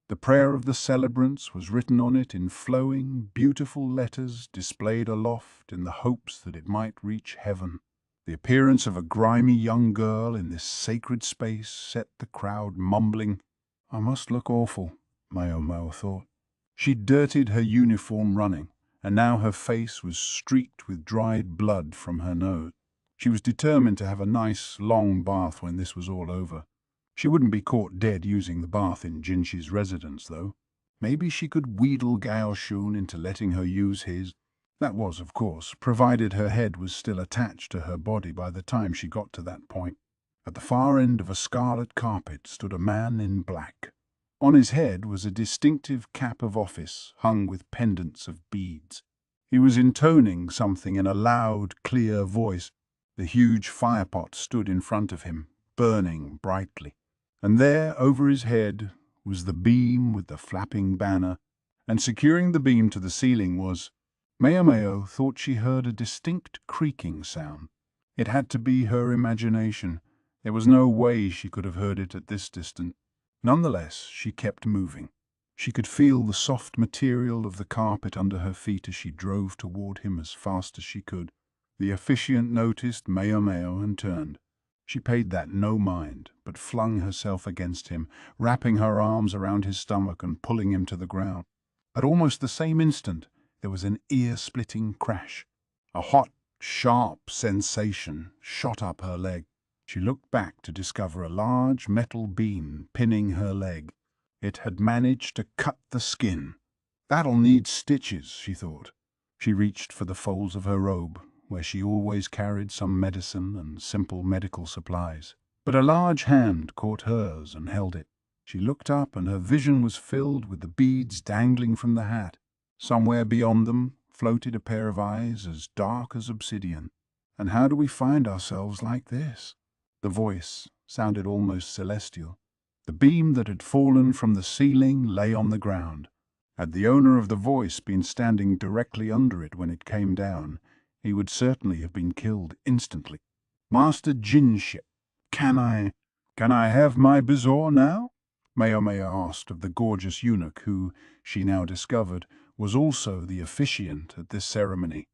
The prayer of the celebrants was written on it in flowing, beautiful letters displayed aloft in the hopes that it might reach heaven. The appearance of a grimy young girl in this sacred space set the crowd mumbling. "I must look awful," Maomao thought. She'd dirtied her uniform running, and now her face was streaked with dried blood from her nose. She was determined to have a nice, long bath when this was all over. She wouldn't be caught dead using the bath in Jinshi's residence, though. Maybe she could wheedle Gaoshun into letting her use his. That was, of course, provided her head was still attached to her body by the time she got to that point. At the far end of a scarlet carpet stood a man in black. On his head was a distinctive cap of office hung with pendants of beads. He was intoning something in a loud, clear voice. The huge firepot stood in front of him, burning brightly. And there, over his head, was the beam with the flapping banner, and securing the beam to the ceiling was— Maomao thought she heard a distinct creaking sound. It had to be her imagination. There was no way she could have heard it at this distance. Nonetheless, she kept moving. She could feel the soft material of the carpet under her feet as she drove toward him as fast as she could. The officiant noticed Maomao and turned. She paid that no mind, but flung herself against him, wrapping her arms around his stomach and pulling him to the ground. At almost the same instant, there was an ear-splitting crash. A hot, sharp sensation shot up her leg. She looked back to discover a large metal beam pinning her leg. It had managed to cut the skin. That'll need stitches, she thought. She reached for the folds of her robe, where she always carried some medicine and simple medical supplies. But a large hand caught hers and held it. She looked up and her vision was filled with the beads dangling from the hat. Somewhere beyond them floated a pair of eyes as dark as obsidian. "And how do we find ourselves like this?" The voice sounded almost celestial. The beam that had fallen from the ceiling lay on the ground. Had the owner of the voice been standing directly under it when it came down, he would certainly have been killed instantly. "Master Jinship, can I have my bezoar now?" Maomao asked of the gorgeous eunuch who, she now discovered, was also the officiant at this ceremony.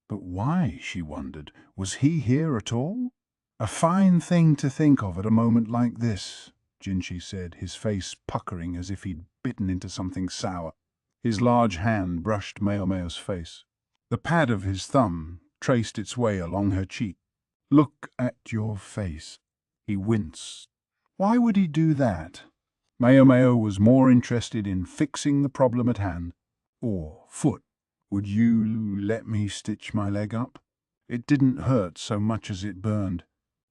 But why, she wondered, was he here at all? "A fine thing to think of at a moment like this," Jinshi said, his face puckering as if he'd bitten into something sour. His large hand brushed Maomao's face. The pad of his thumb traced its way along her cheek. "Look at your face." He winced. Why would he do that? Maomao was more interested in fixing the problem at hand. "Or foot. Would you let me stitch my leg up?" It didn't hurt so much as it burned.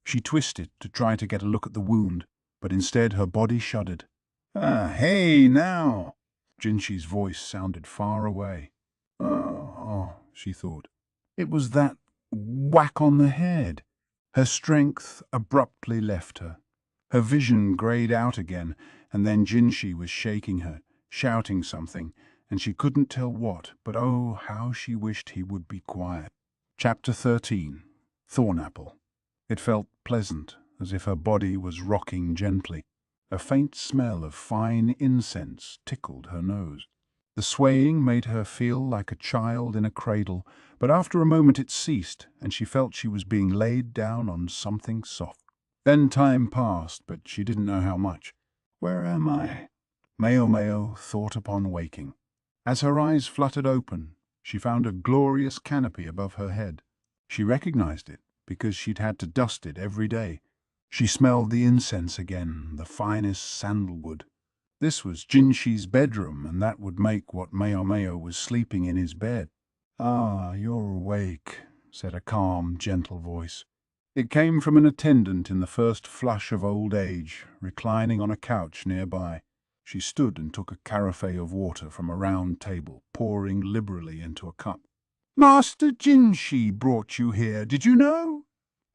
She twisted to try to get a look at the wound, but instead her body shuddered. Hey, now!" Jinshi's voice sounded far away. Oh, she thought. It was that whack on the head. Her strength abruptly left her. Her vision greyed out again, and then Jinshi was shaking her, shouting something, and she couldn't tell what, but oh, how she wished he would be quiet. Chapter 13. Thornapple. It felt pleasant, as if her body was rocking gently. A faint smell of fine incense tickled her nose. The swaying made her feel like a child in a cradle, but after a moment it ceased, and she felt she was being laid down on something soft. Then time passed, but she didn't know how much. "Where am I?" Maomao thought upon waking. As her eyes fluttered open, she found a glorious canopy above her head. She recognized it, because she'd had to dust it every day. She smelled the incense again, the finest sandalwood. This was Jinshi's bedroom, and that would make what Maomao was sleeping in his bed. "Ah, you're awake," said a calm, gentle voice. It came from an attendant in the first flush of old age, reclining on a couch nearby. She stood and took a carafe of water from a round table, pouring liberally into a cup. "Master Jinshi brought you here, did you know?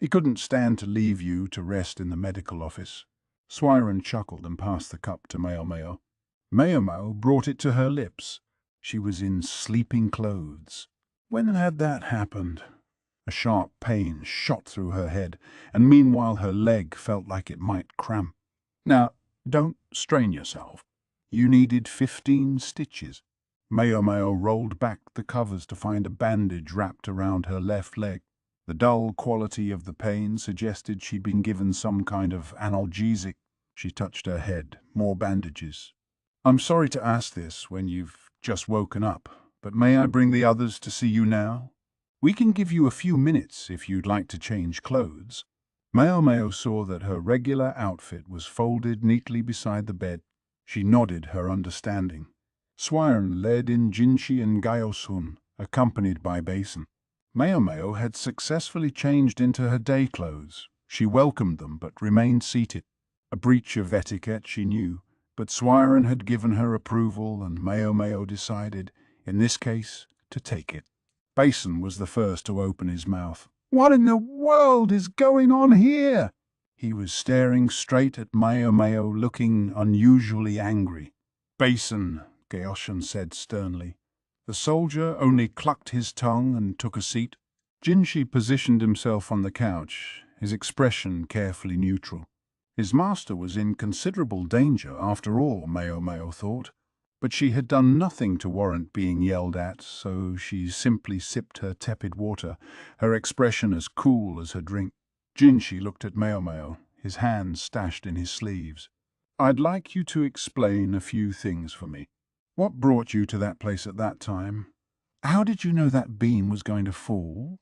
He couldn't stand to leave you to rest in the medical office." Suirei chuckled and passed the cup to Maomao. Maomao brought it to her lips. She was in sleeping clothes. When had that happened? A sharp pain shot through her head, and meanwhile her leg felt like it might cramp. "Now, don't strain yourself. You needed 15 stitches. Maomao rolled back the covers to find a bandage wrapped around her left leg. The dull quality of the pain suggested she'd been given some kind of analgesic. She touched her head. More bandages. "I'm sorry to ask this when you've just woken up, but may I bring the others to see you now? We can give you a few minutes if you'd like to change clothes." Maomao saw that her regular outfit was folded neatly beside the bed. She nodded her understanding. Suirei led in Jinshi and Gaoshun, accompanied by Balsam. Maomao had successfully changed into her day clothes. She welcomed them but remained seated. A breach of etiquette, she knew, but Suirei had given her approval and Maomao decided, in this case, to take it. Balsam was the first to open his mouth. "What in the world is going on here?" He was staring straight at Maomao, looking unusually angry. "Basin," Gaoshun said sternly. The soldier only clucked his tongue and took a seat. Jinshi positioned himself on the couch, his expression carefully neutral. His master was in considerable danger, after all, Maomao thought, but she had done nothing to warrant being yelled at, so she simply sipped her tepid water, her expression as cool as her drink. Jinshi looked at Maomao, his hands stashed in his sleeves. "I'd like you to explain a few things for me. What brought you to that place at that time? How did you know that beam was going to fall?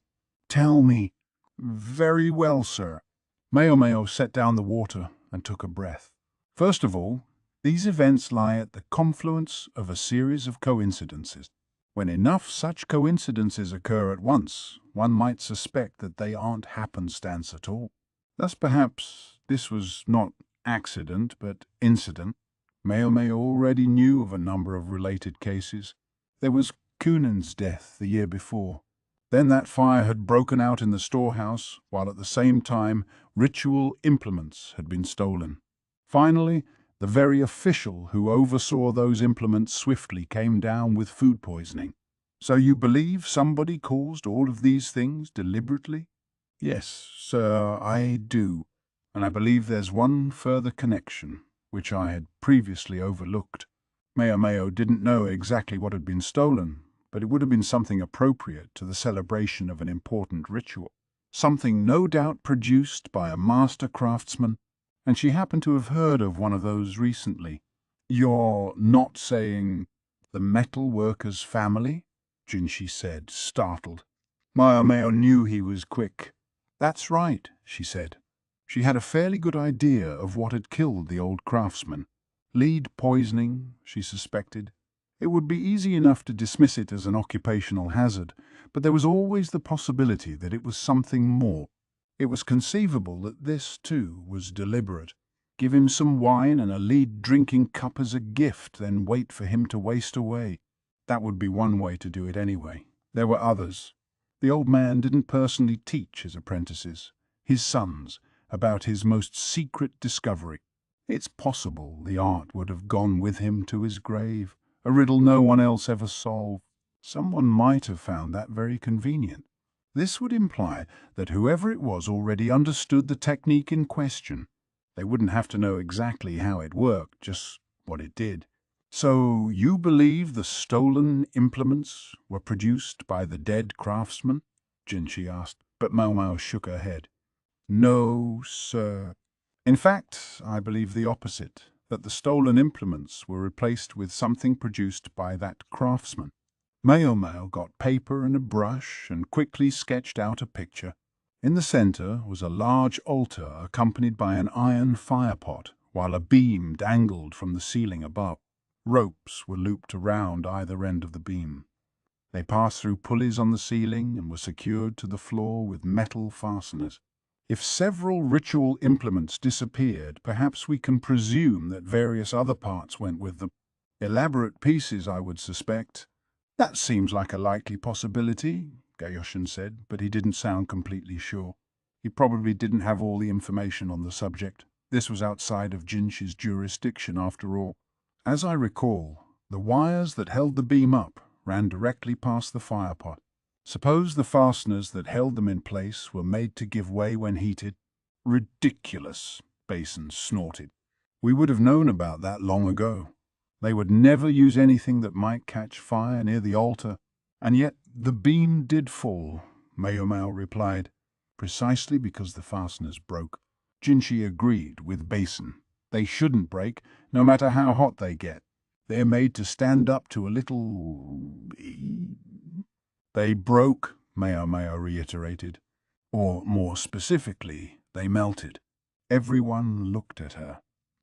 Tell me." "Very well, sir." Maomao set down the water and took a breath. "First of all, these events lie at the confluence of a series of coincidences. When enough such coincidences occur at once, one might suspect that they aren't happenstance at all. Thus perhaps this was not accident but incident." Maomao already knew of a number of related cases. There was Cunan's death the year before. Then that fire had broken out in the storehouse, while at the same time ritual implements had been stolen. Finally, the very official who oversaw those implements swiftly came down with food poisoning. "So you believe somebody caused all of these things deliberately?" "Yes, sir, I do. And I believe there's one further connection, which I had previously overlooked." Maomao didn't know exactly what had been stolen, but it would have been something appropriate to the celebration of an important ritual. Something no doubt produced by a master craftsman, and she happened to have heard of one of those recently. "You're not saying the metal worker's family?" Jinshi said, startled. Maomao knew he was quick. "That's right," she said. She had a fairly good idea of what had killed the old craftsman. Lead poisoning, she suspected. It would be easy enough to dismiss it as an occupational hazard, but there was always the possibility that it was something more. It was conceivable that this, too, was deliberate. Give him some wine and a lead drinking cup as a gift, then wait for him to waste away. That would be one way to do it anyway. There were others. The old man didn't personally teach his apprentices, his sons, about his most secret discovery. It's possible the art would have gone with him to his grave, a riddle no one else ever solved. Someone might have found that very convenient. This would imply that whoever it was already understood the technique in question. They wouldn't have to know exactly how it worked, just what it did. "So you believe the stolen implements were produced by the dead craftsman?" Jinshi asked, but Maomao shook her head. "No, sir. In fact, I believe the opposite, that the stolen implements were replaced with something produced by that craftsman." Maomao got paper and a brush and quickly sketched out a picture. In the center was a large altar accompanied by an iron firepot, while a beam dangled from the ceiling above. Ropes were looped around either end of the beam. They passed through pulleys on the ceiling and were secured to the floor with metal fasteners. If several ritual implements disappeared, perhaps we can presume that various other parts went with them. Elaborate pieces, I would suspect. "That seems like a likely possibility," Gaoshun said, but he didn't sound completely sure. He probably didn't have all the information on the subject. This was outside of Jinshi's jurisdiction, after all. "As I recall, the wires that held the beam up ran directly past the firepot. Suppose the fasteners that held them in place were made to give way when heated?" "Ridiculous," Basin snorted. "We would have known about that long ago. They would never use anything that might catch fire near the altar." "And yet the beam did fall," Maomao replied, "precisely because the fasteners broke." Jinshi agreed with Basin. "They shouldn't break, no matter how hot they get. They're made to stand up to a little—" "They broke," Maomao reiterated. "Or, more specifically, they melted." Everyone looked at her.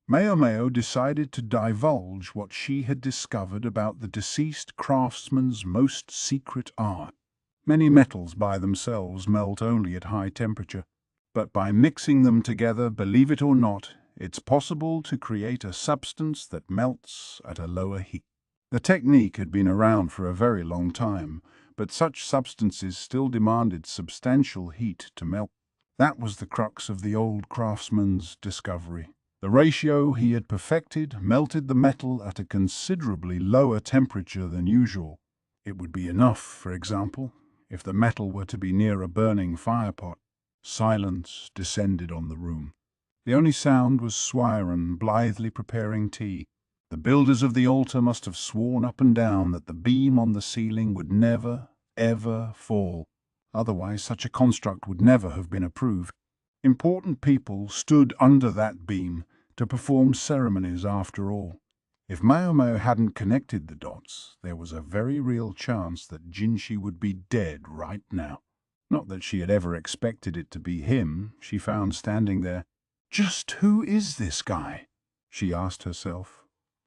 Maomao decided to divulge what she had discovered about the deceased craftsman's most secret art. Many metals by themselves melt only at high temperature, but by mixing them together, believe it or not, it's possible to create a substance that melts at a lower heat. The technique had been around for a very long time, but such substances still demanded substantial heat to melt. That was the crux of the old craftsman's discovery. The ratio he had perfected melted the metal at a considerably lower temperature than usual. It would be enough, for example, if the metal were to be near a burning firepot. Silence descended on the room. The only sound was Suirei blithely preparing tea. The builders of the altar must have sworn up and down that the beam on the ceiling would never, ever fall. Otherwise, such a construct would never have been approved. Important people stood under that beam to perform ceremonies after all. If Maomao hadn't connected the dots, there was a very real chance that Jinshi would be dead right now. Not that she had ever expected it to be him she found standing there. Just who is this guy? She asked herself.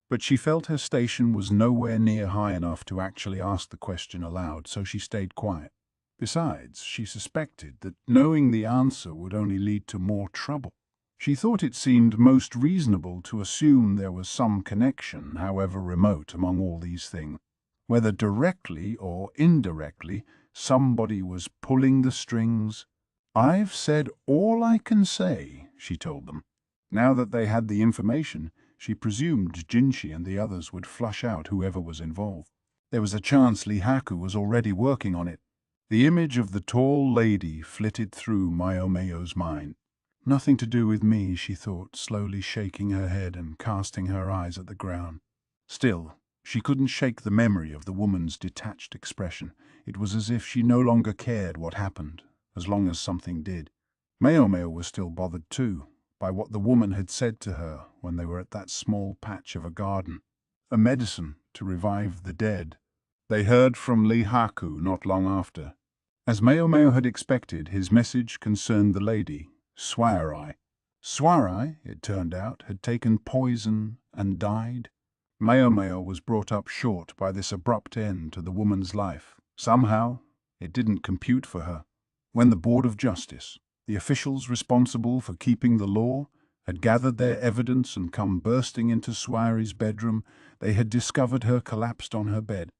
But she felt her station was nowhere near high enough to actually ask the question aloud, so she stayed quiet. Besides, she suspected that knowing the answer would only lead to more trouble. She thought it seemed most reasonable to assume there was some connection, however remote, among all these things. Whether directly or indirectly, somebody was pulling the strings. "I've said all I can say," she told them. Now that they had the information, she presumed Jinshi and the others would flush out whoever was involved. There was a chance Lihaku was already working on it. The image of the tall lady flitted through Maomao's mind. Nothing to do with me, she thought, slowly shaking her head and casting her eyes at the ground. Still, she couldn't shake the memory of the woman's detached expression. It was as if she no longer cared what happened, as long as something did. Maomao was still bothered too, by what the woman had said to her when they were at that small patch of a garden. A medicine to revive the dead. They heard from Lihaku not long after. As Maomao had expected, his message concerned the lady, Suirei. Suirei, it turned out, had taken poison and died. Maomao was brought up short by this abrupt end to the woman's life. Somehow, it didn't compute for her. When the Board of Justice, the officials responsible for keeping the law, had gathered their evidence and come bursting into Suirei's bedroom, they had discovered her collapsed on her bed.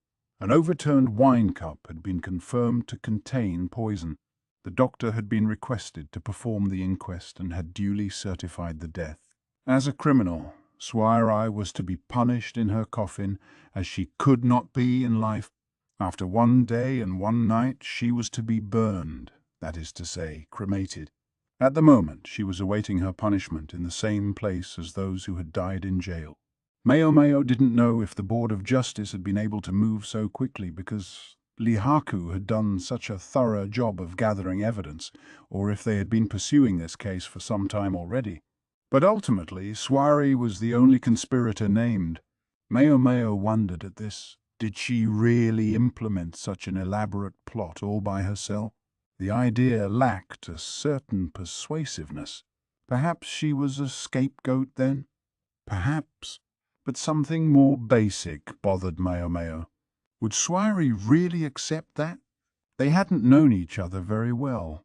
An overturned wine cup had been confirmed to contain poison. The doctor had been requested to perform the inquest and had duly certified the death. As a criminal, Suirei was to be punished in her coffin as she could not be in life. After 1 day and 1 night she was to be burned, that is to say, cremated. At the moment she was awaiting her punishment in the same place as those who had died in jail. Maomao didn't know if the Board of Justice had been able to move so quickly because Lihaku had done such a thorough job of gathering evidence, or if they had been pursuing this case for some time already. But ultimately, Suirei was the only conspirator named. Maomao wondered at this. Did she really implement such an elaborate plot all by herself? The idea lacked a certain persuasiveness. Perhaps she was a scapegoat then? Perhaps. But something more basic bothered Maomao. Would Suirei really accept that? They hadn't known each other very well.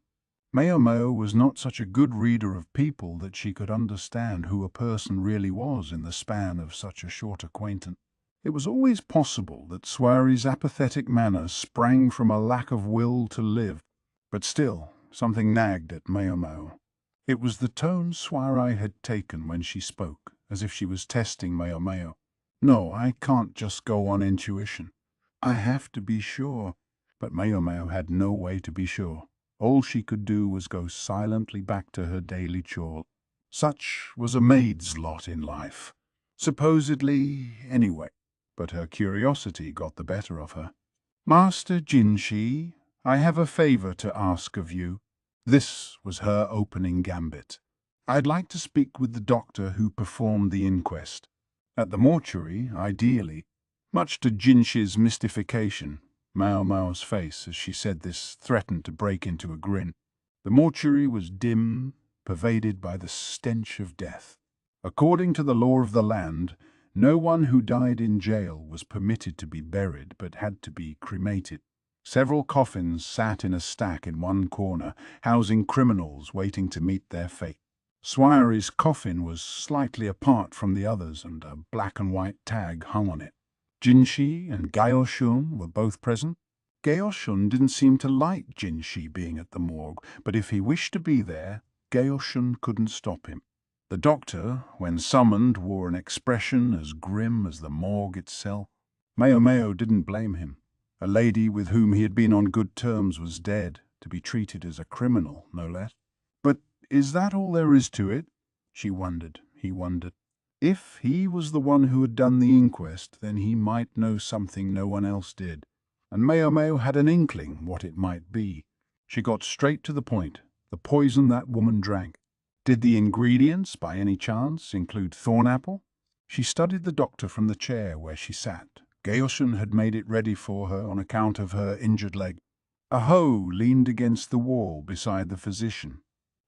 Maomao was not such a good reader of people that she could understand who a person really was in the span of such a short acquaintance. It was always possible that Suirei's apathetic manner sprang from a lack of will to live, but still something nagged at Maomao. It was the tone Suirei had taken when she spoke, as if she was testing Maomao. "No, I can't just go on intuition. I have to be sure." But Maomao had no way to be sure. All she could do was go silently back to her daily chore. Such was a maid's lot in life. Supposedly, anyway. But her curiosity got the better of her. "Master Jinshi, I have a favor to ask of you." This was her opening gambit. "I'd like to speak with the doctor who performed the inquest. At the mortuary, ideally." Much to Jinshi's mystification, Maomao's face, as she said this, threatened to break into a grin. The mortuary was dim, pervaded by the stench of death. According to the law of the land, no one who died in jail was permitted to be buried but had to be cremated. Several coffins sat in a stack in one corner, housing criminals waiting to meet their fate. Suirei's coffin was slightly apart from the others, and a black and white tag hung on it. Jinshi and Gaoshun were both present. Gaoshun didn't seem to like Jinshi being at the morgue, but if he wished to be there, Gaoshun couldn't stop him. The doctor, when summoned, wore an expression as grim as the morgue itself. Maomao didn't blame him. A lady with whom he had been on good terms was dead, to be treated as a criminal, no less. But is that all there is to it? She wondered, he wondered. If he was the one who had done the inquest, then he might know something no one else did. And Maomao had an inkling what it might be. She got straight to the point. The poison that woman drank. Did the ingredients, by any chance, include Thornapple? She studied the doctor from the chair where she sat. Gaoshun had made it ready for her on account of her injured leg. A hoe leaned against the wall beside the physician.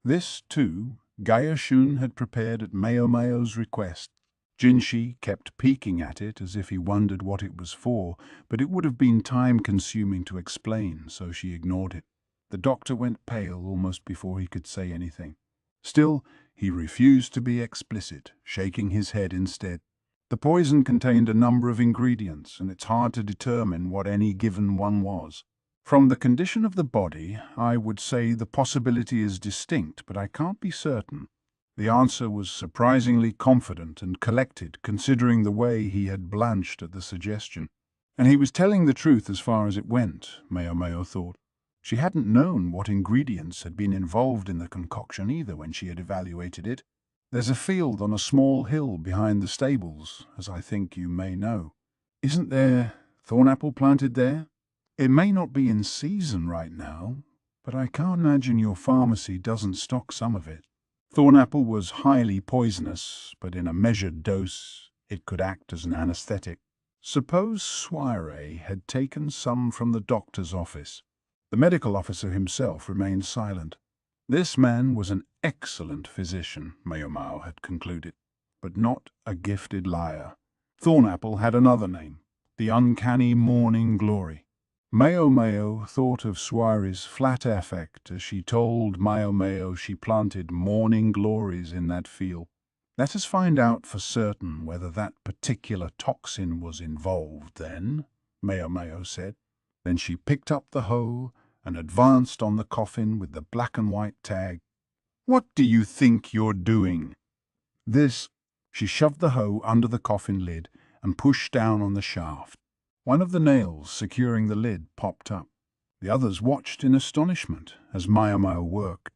This, too, Gaoshun had prepared at Maomao's request. Jinshi kept peeking at it as if he wondered what it was for, but it would have been time-consuming to explain, so she ignored it. The doctor went pale almost before he could say anything. Still, he refused to be explicit, shaking his head instead. The poison contained a number of ingredients, and it's hard to determine what any given one was. From the condition of the body, I would say the possibility is distinct, but I can't be certain. The answer was surprisingly confident and collected, considering the way he had blanched at the suggestion. And he was telling the truth as far as it went, Maomao thought. She hadn't known what ingredients had been involved in the concoction either when she had evaluated it. There's a field on a small hill behind the stables, as I think you may know. Isn't there Thornapple planted there? It may not be in season right now, but I can't imagine your pharmacy doesn't stock some of it. Thornapple was highly poisonous, but in a measured dose it could act as an anesthetic. Suppose Suirei had taken some from the doctor's office. The medical officer himself remained silent. This man was an excellent physician, Maomao had concluded, but not a gifted liar. Thornapple had another name, the uncanny morning glory. Maomao thought of Suirei's flat affect as she told Maomao she planted morning glories in that field. Let us find out for certain whether that particular toxin was involved then, Maomao said. Then she picked up the hoe and advanced on the coffin with the black and white tag. What do you think you're doing? This. She shoved the hoe under the coffin lid and pushed down on the shaft. One of the nails securing the lid popped up. The others watched in astonishment as Maomao worked.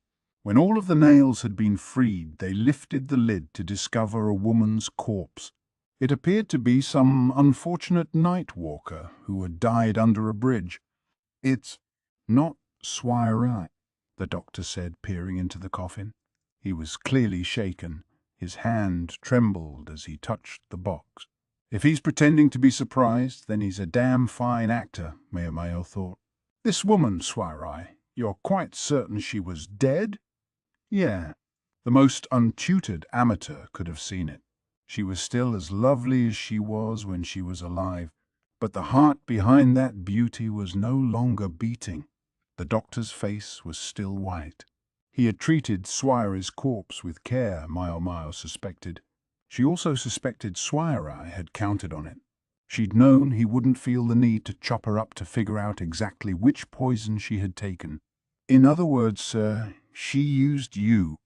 When all of the nails had been freed, they lifted the lid to discover a woman's corpse. It appeared to be some unfortunate night walker who had died under a bridge. It's not Suirei, the doctor said, peering into the coffin. He was clearly shaken. His hand trembled as he touched the box. If he's pretending to be surprised, then he's a damn fine actor, Maomao thought. This woman, Suirei, you're quite certain she was dead? Yeah. The most untutored amateur could have seen it. She was still as lovely as she was when she was alive, but the heart behind that beauty was no longer beating. The doctor's face was still white. He had treated Suirei's corpse with care, Maomao suspected. She also suspected Suirei had counted on it. She'd known he wouldn't feel the need to chop her up to figure out exactly which poison she had taken. In other words, sir, she used you.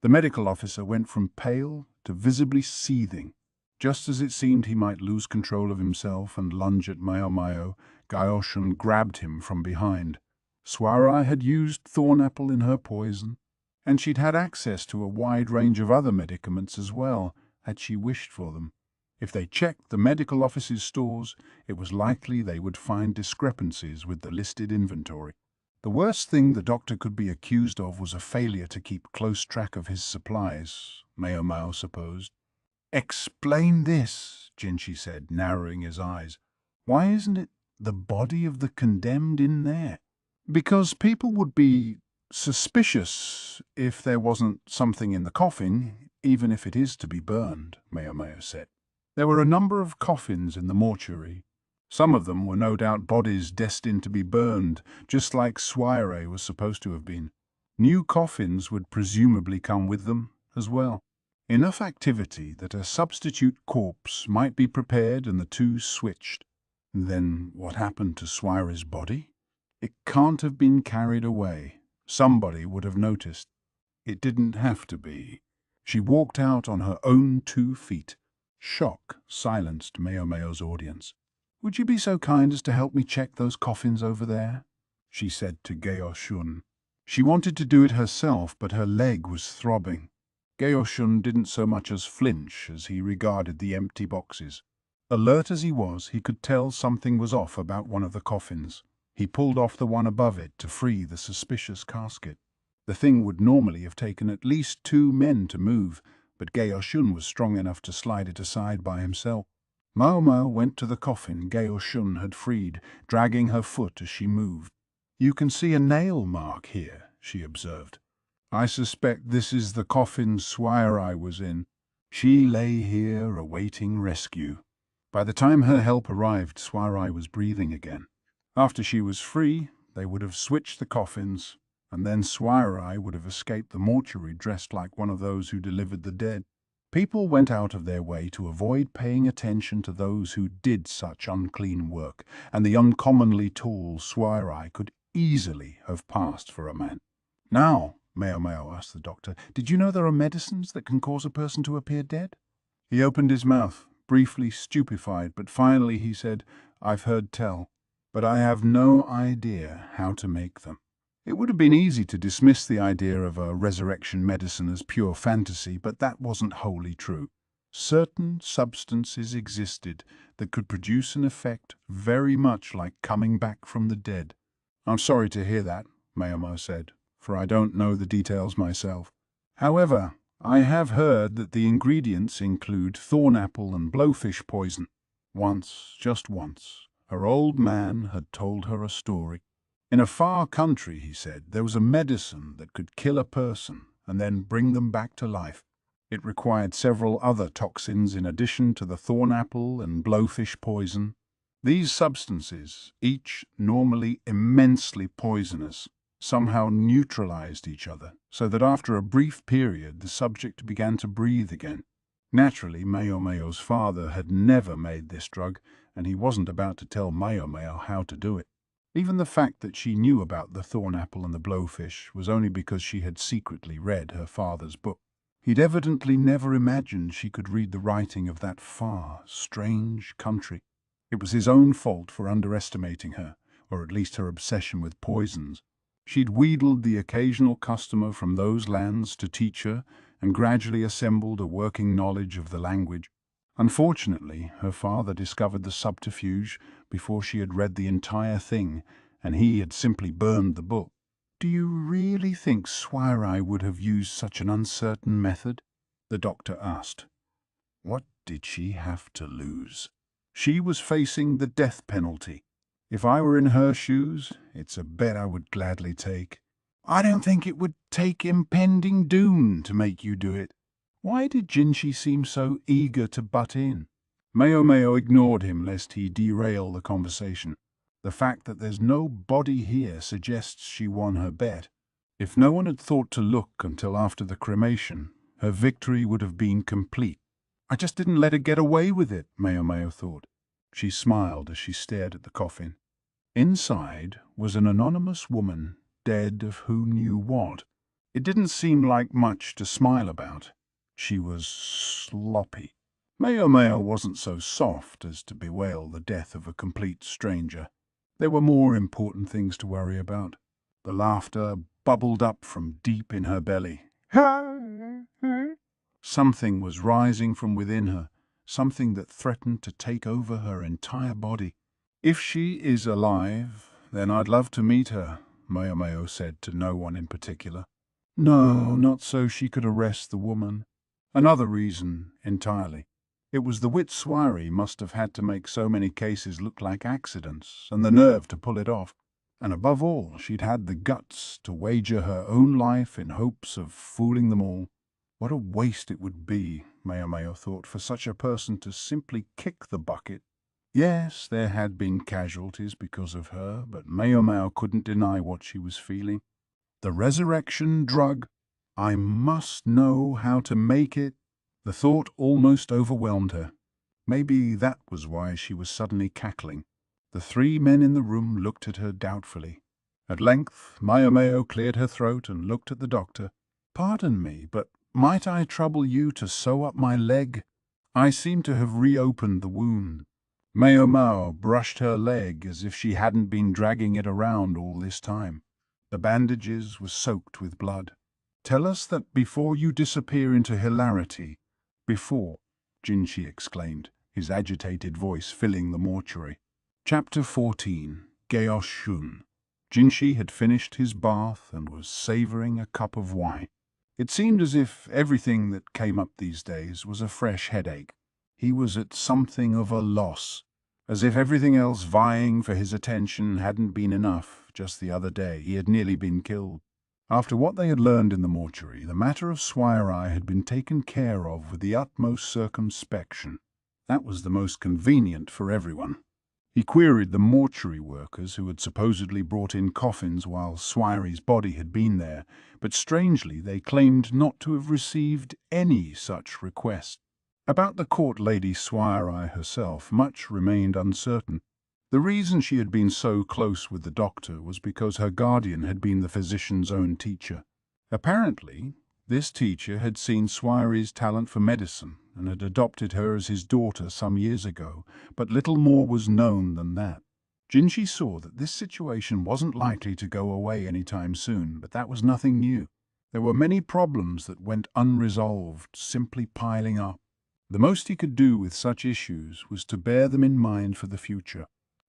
The medical officer went from pale to visibly seething. Just as it seemed he might lose control of himself and lunge at Maomao, Gaoshun grabbed him from behind. Suirei had used Thornapple in her poison, and she'd had access to a wide range of other medicaments as well, had she wished for them. If they checked the medical office's stores, it was likely they would find discrepancies with the listed inventory. The worst thing the doctor could be accused of was a failure to keep close track of his supplies, Maomao supposed. Explain this, Jinshi said, narrowing his eyes. Why isn't it the body of the condemned in there? Because people would be suspicious if there wasn't something in the coffin, even if it is to be burned, Maomao said. There were a number of coffins in the mortuary. Some of them were no doubt bodies destined to be burned, just like Suirei was supposed to have been. New coffins would presumably come with them as well. Enough activity that a substitute corpse might be prepared and the two switched. Then what happened to Suirei's body? It can't have been carried away. Somebody would have noticed. It didn't have to be. She walked out on her own 2 feet. Shock silenced Maomao's audience. "Would you be so kind as to help me check those coffins over there?" she said to Gaoshun. She wanted to do it herself, but her leg was throbbing. Gaoshun didn't so much as flinch as he regarded the empty boxes. Alert as he was, he could tell something was off about one of the coffins. He pulled off the one above it to free the suspicious casket. The thing would normally have taken at least 2 men to move, but Gaoshun was strong enough to slide it aside by himself. Maomao went to the coffin Gaoshun had freed, dragging her foot as she moved. "You can see a nail mark here," she observed. "I suspect this is the coffin Suirei was in. She lay here awaiting rescue." By the time her help arrived, Suirei was breathing again. After she was free, they would have switched the coffins, and then Suirei would have escaped the mortuary dressed like one of those who delivered the dead. People went out of their way to avoid paying attention to those who did such unclean work, and the uncommonly tall Suirei could easily have passed for a man. "Now," Maomao asked the doctor, "did you know there are medicines that can cause a person to appear dead?" He opened his mouth, briefly stupefied, but finally he said, "I've heard tell, but I have no idea how to make them." It would have been easy to dismiss the idea of a resurrection medicine as pure fantasy, but that wasn't wholly true. Certain substances existed that could produce an effect very much like coming back from the dead. "I'm sorry to hear that," Maomao said, "for I don't know the details myself. However, I have heard that the ingredients include thornapple and blowfish poison." Once, just once, her old man had told her a story. In a far country, he said, there was a medicine that could kill a person and then bring them back to life. It required several other toxins in addition to the thornapple and blowfish poison. These substances, each normally immensely poisonous, somehow neutralized each other, so that after a brief period the subject began to breathe again. Naturally, Maomao's father had never made this drug, and he wasn't about to tell Maomao how to do it. Even the fact that she knew about the thornapple and the blowfish was only because she had secretly read her father's book. He'd evidently never imagined she could read the writing of that far, strange country. It was his own fault for underestimating her, or at least her obsession with poisons. She'd wheedled the occasional customer from those lands to teach her, and gradually assembled a working knowledge of the language. Unfortunately, her father discovered the subterfuge before she had read the entire thing, and he had simply burned the book. "Do you really think Suirei would have used such an uncertain method?" the doctor asked. What did she have to lose? She was facing the death penalty. If I were in her shoes, it's a bet I would gladly take. "I don't think it would take impending doom to make you do it." Why did Jinshi seem so eager to butt in? Maomao ignored him lest he derail the conversation. The fact that there's no body here suggests she won her bet. If no one had thought to look until after the cremation, her victory would have been complete. "I just didn't let her get away with it," Maomao thought. She smiled as she stared at the coffin. Inside was an anonymous woman, dead of who knew what. It didn't seem like much to smile about. She was sloppy. Maomao wasn't so soft as to bewail the death of a complete stranger. There were more important things to worry about. The laughter bubbled up from deep in her belly. Something was rising from within her, something that threatened to take over her entire body. "If she is alive, then I'd love to meet her," Maomao said to no one in particular. No, not so she could arrest the woman. Another reason entirely. It was the wit Suirei must have had to make so many cases look like accidents, and the nerve to pull it off. And above all, she'd had the guts to wager her own life in hopes of fooling them all. What a waste it would be, Maomao thought, for such a person to simply kick the bucket. Yes, there had been casualties because of her, but Maomao couldn't deny what she was feeling. The resurrection drug. I must know how to make it. The thought almost overwhelmed her. Maybe that was why she was suddenly cackling. The 3 men in the room looked at her doubtfully. At length, Maomao cleared her throat and looked at the doctor. "Pardon me, but might I trouble you to sew up my leg? I seem to have reopened the wound." Maomao brushed her leg as if she hadn't been dragging it around all this time. The bandages were soaked with blood. "Tell us that before you disappear into hilarity." "Before," Jinshi exclaimed, his agitated voice filling the mortuary. Chapter 14. Gaoshun. Jinshi had finished his bath and was savouring a cup of wine. It seemed as if everything that came up these days was a fresh headache. He was at something of a loss, as if everything else vying for his attention hadn't been enough. Just the other day he had nearly been killed. After what they had learned in the mortuary, the matter of Suirei had been taken care of with the utmost circumspection. That was the most convenient for everyone. He queried the mortuary workers who had supposedly brought in coffins while Suirei's body had been there, but strangely they claimed not to have received any such request. About the court lady Suirei herself, much remained uncertain. The reason she had been so close with the doctor was because her guardian had been the physician's own teacher. Apparently, this teacher had seen Suirei's talent for medicine and had adopted her as his daughter some years ago, but little more was known than that. Jinshi saw that this situation wasn't likely to go away anytime soon, but that was nothing new. There were many problems that went unresolved, simply piling up. The most he could do with such issues was to bear them in mind for the future.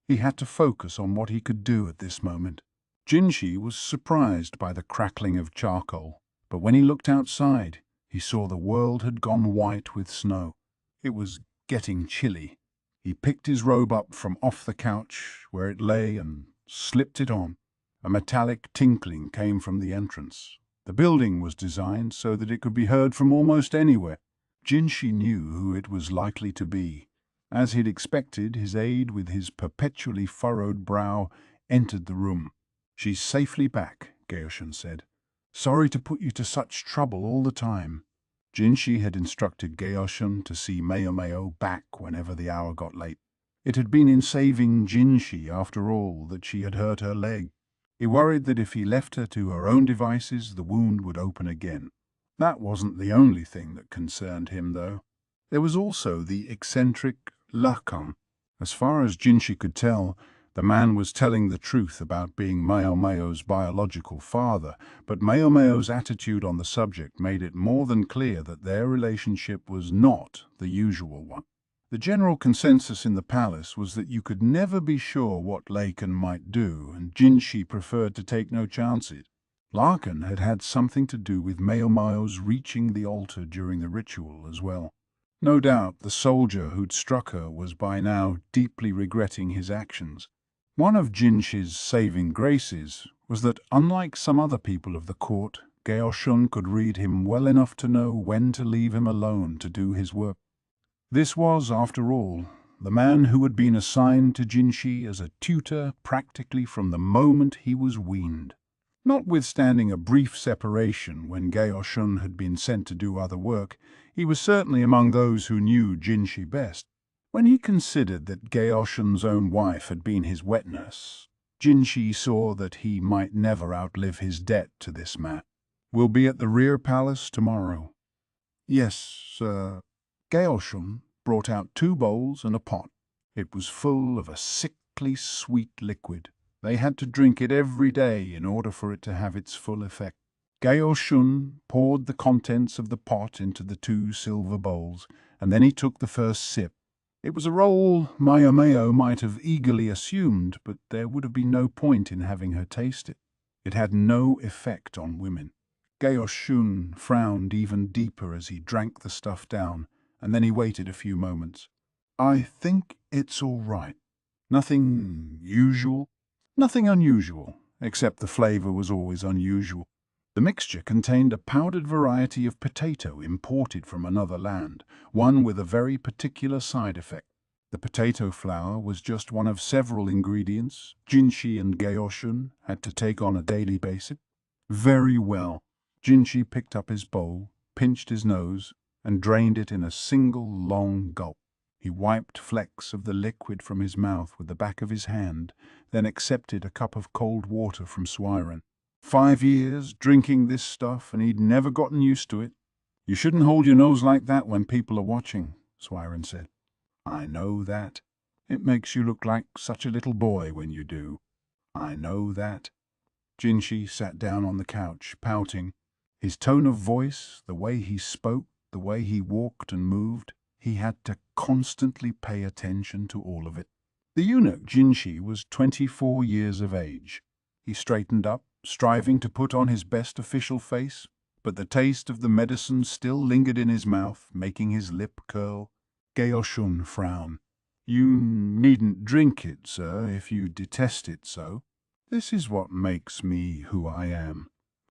He had to focus on what he could do at this moment. Jinshi was surprised by the crackling of charcoal, but when he looked outside, he saw the world had gone white with snow. It was getting chilly. He picked his robe up from off the couch where it lay and slipped it on. A metallic tinkling came from the entrance. The building was designed so that it could be heard from almost anywhere. Jinshi knew who it was likely to be. As he'd expected, his aide with his perpetually furrowed brow entered the room. "She's safely back," Gaoshun said. "Sorry to put you to such trouble all the time." Jinshi had instructed Gaoshun to see Maomao back whenever the hour got late. It had been in saving Jinshi, after all, that she had hurt her leg. He worried that if he left her to her own devices, the wound would open again. That wasn't the only thing that concerned him, though. There was also the eccentric Lakan. As far as Jinshi could tell, the man was telling the truth about being Maomao's biological father, but Maomao's attitude on the subject made it more than clear that their relationship was not the usual one. The general consensus in the palace was that you could never be sure what Lakan might do, and Jinshi preferred to take no chances. Lakan had had something to do with Maomao's reaching the altar during the ritual as well. No doubt the soldier who'd struck her was by now deeply regretting his actions. One of Jinshi's saving graces was that, unlike some other people of the court, Gaoshun could read him well enough to know when to leave him alone to do his work. This was, after all, the man who had been assigned to Jinshi as a tutor practically from the moment he was weaned. Notwithstanding a brief separation when Gaoshun had been sent to do other work, he was certainly among those who knew Jinshi best. When he considered that Gaoshun's own wife had been his wet nurse, Jinshi saw that he might never outlive his debt to this man. "We'll be at the rear palace tomorrow." "Yes, sir." Gaoshun brought out 2 bowls and a pot. It was full of a sickly sweet liquid. They had to drink it every day in order for it to have its full effect. Gaoshun poured the contents of the pot into the 2 silver bowls, and then he took the first sip. It was a role Maomao might have eagerly assumed, but there would have been no point in having her taste it. It had no effect on women. Gaoshun frowned even deeper as he drank the stuff down, and then he waited a few moments. "I think it's all right. Nothing usual?" "Nothing unusual, except the flavor was always unusual." The mixture contained a powdered variety of potato imported from another land, one with a very particular side effect. The potato flour was just one of several ingredients Jinshi and Gaoshun had to take on a daily basis. "Very well." Jinshi picked up his bowl, pinched his nose, and drained it in a single long gulp. He wiped flecks of the liquid from his mouth with the back of his hand, then accepted a cup of cold water from Suirei. 5 years drinking this stuff, and he'd never gotten used to it. "You shouldn't hold your nose like that when people are watching," Suirei said. "I know that. It makes you look like such a little boy when you do." "I know that." Jinshi sat down on the couch, pouting. His tone of voice, the way he spoke, the way he walked and moved, he had to constantly pay attention to all of it. The eunuch Jinshi was 24 years of age. He straightened up, striving to put on his best official face, but the taste of the medicine still lingered in his mouth, making his lip curl. Gaoshun frowned. "You needn't drink it, sir, if you detest it so. This is what makes me who I am.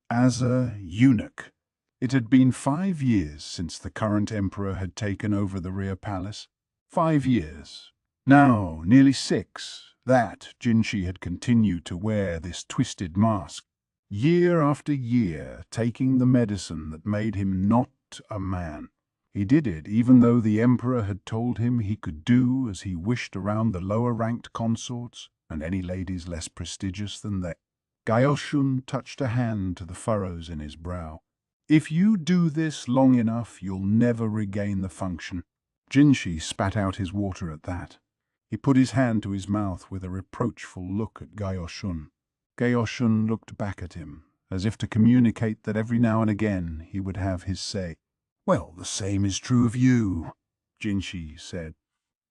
As a eunuch." It had been 5 years since the current emperor had taken over the rear palace. 5 years. Now, nearly 6, that Jinshi had continued to wear this twisted mask. Year after year, taking the medicine that made him not a man. He did it even though the emperor had told him he could do as he wished around the lower-ranked consorts and any ladies less prestigious than they. Gaoshun touched a hand to the furrows in his brow. "If you do this long enough, you'll never regain the function." Jinshi spat out his water at that. He put his hand to his mouth with a reproachful look at Gaoshun. Gaoshun looked back at him, as if to communicate that every now and again he would have his say. "Well, the same is true of you," Jinshi said.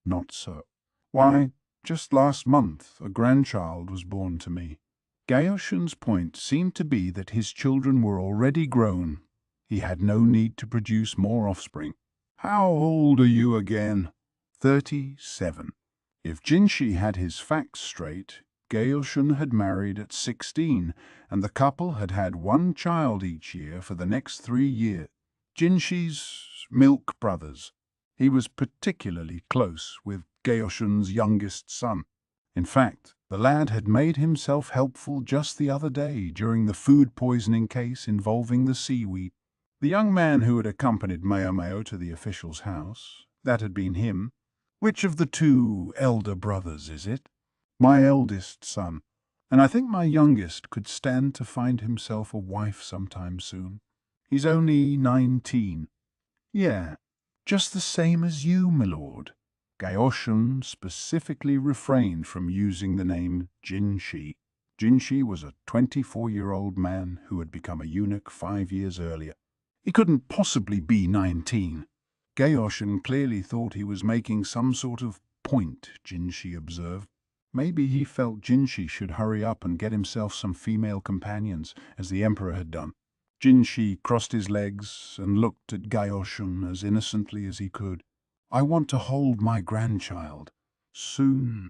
"Not so." "Why, just last month a grandchild was born to me." Gaoshun's point seemed to be that his children were already grown. He had no need to produce more offspring. "How old are you again?" 37. If Jinshi had his facts straight, Gaoshun had married at 16, and the couple had had 1 child each year for the next 3 years. Jinshi's milk brothers. He was particularly close with Gaoshun's youngest son. In fact, the lad had made himself helpful just the other day during the food poisoning case involving the seaweed. The young man who had accompanied Maomao to the official's house, that had been him. "Which of the 2 elder brothers is it?" "My eldest son, and I think my youngest could stand to find himself a wife sometime soon. He's only 19. "Yeah, just the same as you, my lord." Gaoshun specifically refrained from using the name Jinshi. Jinshi was a 24-year-old man who had become a eunuch 5 years earlier. He couldn't possibly be 19. Gaoshun clearly thought he was making some sort of point, Jinshi observed. Maybe he felt Jinshi should hurry up and get himself some female companions, as the emperor had done. Jinshi crossed his legs and looked at Gaoshun as innocently as he could. "I want to hold my grandchild. Soon.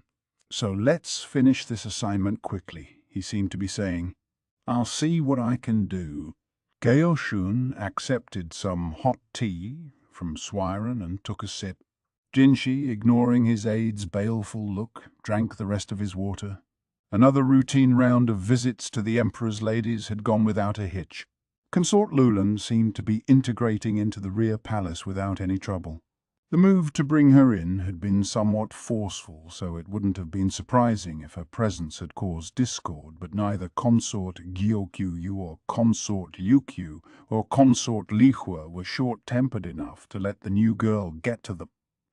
So let's finish this assignment quickly," he seemed to be saying. "I'll see what I can do." Gaoshun accepted some hot tea from Suirei and took a sip. Jinshi, ignoring his aide's baleful look, drank the rest of his water. Another routine round of visits to the emperor's ladies had gone without a hitch. Consort Lulan seemed to be integrating into the rear palace without any trouble. The move to bring her in had been somewhat forceful, so it wouldn't have been surprising if her presence had caused discord, but neither Consort Gyokyu or Consort Yukyu or Consort Lihua were short-tempered enough to let the new girl get to them.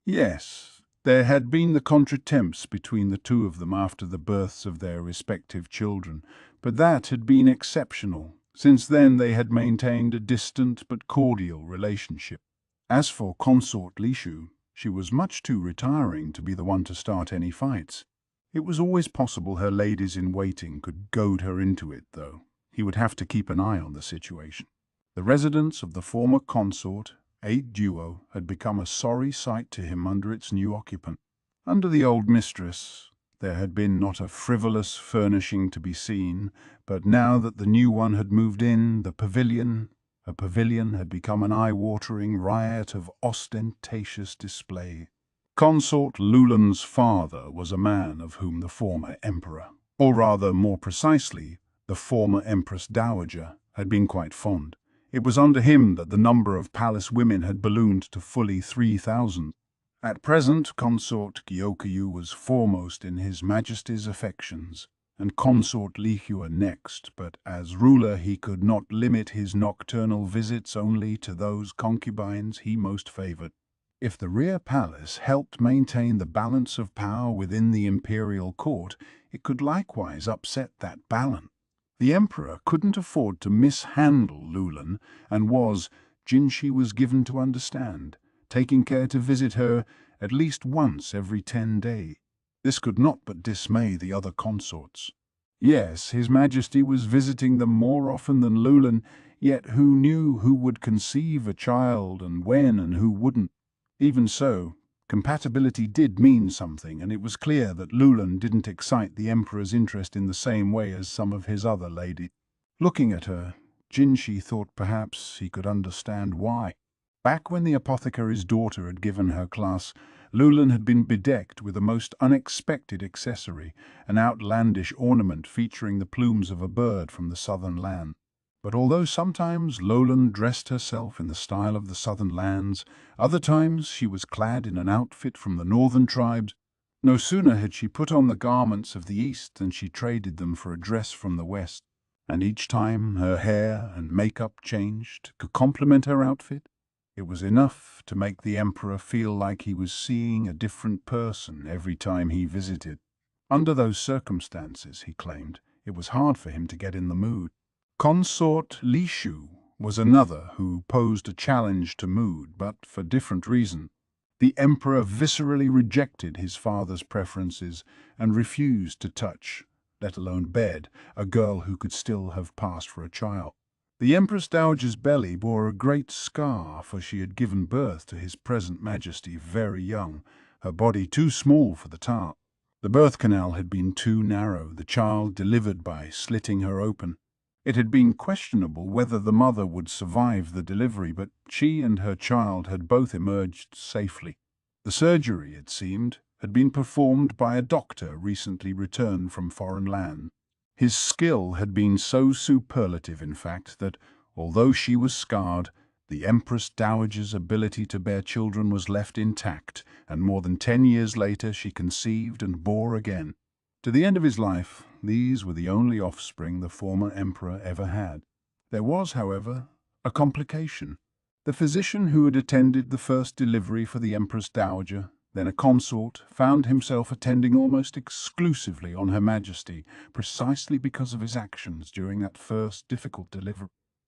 Yes, there had been the contretemps between the 2 of them after the births of their respective children, but that had been exceptional. Since then they had maintained a distant but cordial relationship. As for Consort Lishu, she was much too retiring to be the one to start any fights. It was always possible her ladies-in-waiting could goad her into it, though. He would have to keep an eye on the situation. The residence of the former consort, 8 Duo, had become a sorry sight to him under its new occupant. Under the old mistress, there had been not a frivolous furnishing to be seen, but now that the new one had moved in, a pavilion had become an eye-watering riot of ostentatious display. Consort Lulan's father was a man of whom the former emperor, or rather, more precisely, the former Empress Dowager, had been quite fond. It was under him that the number of palace women had ballooned to fully 3,000. At present, consort Gyokyu was foremost in His Majesty's affections, and consort Lihua next, but as ruler he could not limit his nocturnal visits only to those concubines he most favored. If the rear palace helped maintain the balance of power within the Imperial Court, it could likewise upset that balance. The Emperor couldn't afford to mishandle Lulan, and Jinshi was given to understand, taking care to visit her at least once every 10 days. This could not but dismay the other consorts. Yes, His Majesty was visiting them more often than Lulan, yet who knew who would conceive a child and when and who wouldn't? Even so, compatibility did mean something, and it was clear that Lulan didn't excite the Emperor's interest in the same way as some of his other ladies. Looking at her, Jinshi thought perhaps he could understand why. Back when the apothecary's daughter had given her class, Lulan had been bedecked with a most unexpected accessory, an outlandish ornament featuring the plumes of a bird from the southern land. But although sometimes Lulan dressed herself in the style of the southern lands, other times she was clad in an outfit from the northern tribes. No sooner had she put on the garments of the east than she traded them for a dress from the west, and each time her hair and makeup changed to complement her outfit. It was enough to make the Emperor feel like he was seeing a different person every time he visited. Under those circumstances, he claimed, it was hard for him to get in the mood. Consort Lishu was another who posed a challenge to mood, but for different reason. The Emperor viscerally rejected his father's preferences and refused to touch, let alone bed, a girl who could still have passed for a child. The Empress Dowager's belly bore a great scar, for she had given birth to His present Majesty very young, her body too small for the task. The birth canal had been too narrow, the child delivered by slitting her open. It had been questionable whether the mother would survive the delivery, but she and her child had both emerged safely. The surgery, it seemed, had been performed by a doctor recently returned from foreign land. His skill had been so superlative, in fact, that, although she was scarred, the Empress Dowager's ability to bear children was left intact, and more than 10 years later she conceived and bore again. To the end of his life, these were the only offspring the former emperor ever had. There was, however, a complication. The physician who had attended the first delivery for the Empress Dowager, then a consort, found himself attending almost exclusively on Her Majesty, precisely because of his actions during that first difficult delivery.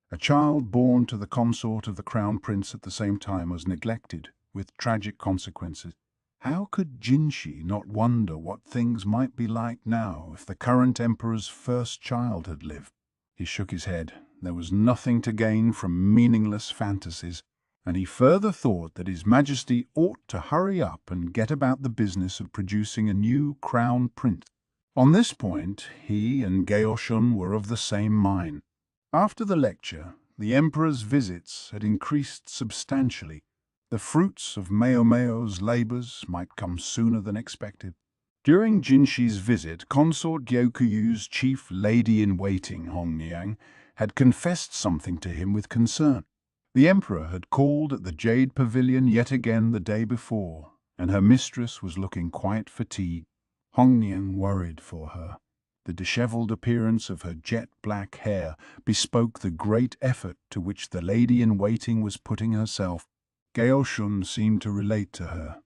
A child born to the consort of the Crown Prince at the same time was neglected, with tragic consequences. How could Jinshi not wonder what things might be like now if the current emperor's first child had lived? He shook his head. There was nothing to gain from meaningless fantasies, and he further thought that His Majesty ought to hurry up and get about the business of producing a new crown prince. On this point, he and Gaoshun were of the same mind. After the lecture, the emperor's visits had increased substantially. The fruits of Maomao's labors might come sooner than expected. During Jinshi's visit, Consort Gyokuyu's chief lady-in-waiting, Hongyang, had confessed something to him with concern. The emperor had called at the Jade Pavilion yet again the day before, and her mistress was looking quite fatigued. Hongyang worried for her. The disheveled appearance of her jet-black hair bespoke the great effort to which the lady-in-waiting was putting herself. Gaoshun seemed to relate to her.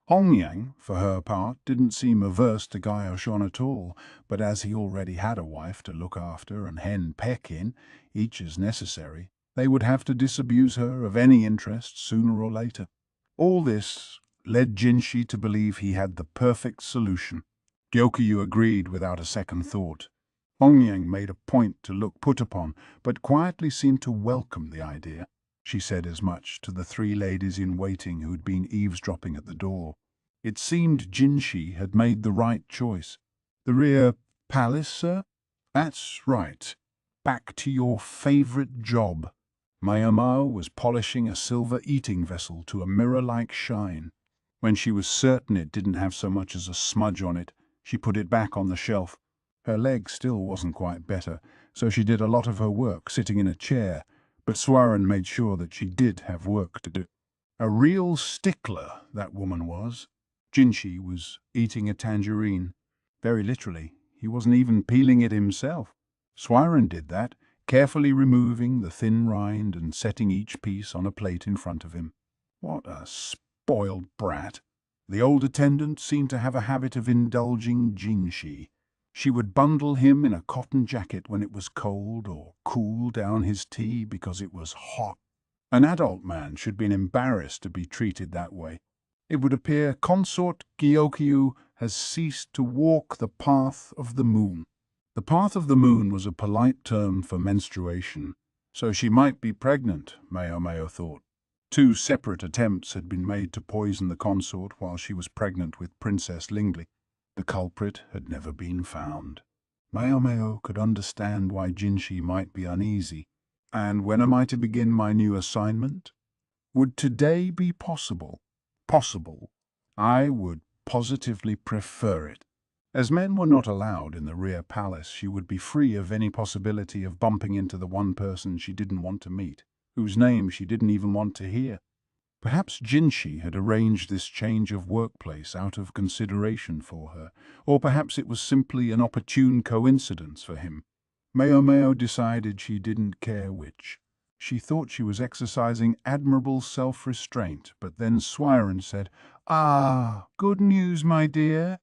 Hongyang, for her part, didn't seem averse to Gaoshun at all, but as he already had a wife to look after and hen peck in, each as necessary, they would have to disabuse her of any interest sooner or later. All this led Jinshi to believe he had the perfect solution. Gyokyu agreed without a second thought. Hongyang made a point to look put upon, but quietly seemed to welcome the idea. She said as much to the 3 ladies-in-waiting who had been eavesdropping at the door. It seemed Jinshi had made the right choice. The rear palace, sir? That's right. Back to your favorite job. Maomao was polishing a silver eating vessel to a mirror-like shine. When she was certain it didn't have so much as a smudge on it, she put it back on the shelf. Her leg still wasn't quite better, so she did a lot of her work sitting in a chair, but Suirei made sure that she did have work to do. A real stickler, that woman was. Jinshi was eating a tangerine. Very literally, he wasn't even peeling it himself. Suirei did that, carefully removing the thin rind and setting each piece on a plate in front of him. What a spoiled brat. The old attendant seemed to have a habit of indulging Jinshi. She would bundle him in a cotton jacket when it was cold, or cool down his tea because it was hot. An adult man should be embarrassed to be treated that way. It would appear consort Gyokyu has ceased to walk the path of the moon. The path of the moon was a polite term for menstruation, so she might be pregnant, Maomao thought. 2 separate attempts had been made to poison the consort while she was pregnant with Princess Lingley. The culprit had never been found. Maomao could understand why Jinshi might be uneasy. And when am I to begin my new assignment? Would today be possible? Possible. I would positively prefer it. As men were not allowed in the rear palace, she would be free of any possibility of bumping into the one person she didn't want to meet, whose name she didn't even want to hear. Perhaps Jinshi had arranged this change of workplace out of consideration for her, or perhaps it was simply an opportune coincidence for him. Maomao decided she didn't care which. She thought she was exercising admirable self-restraint, but then Suirei said, "Ah, good news, my dear."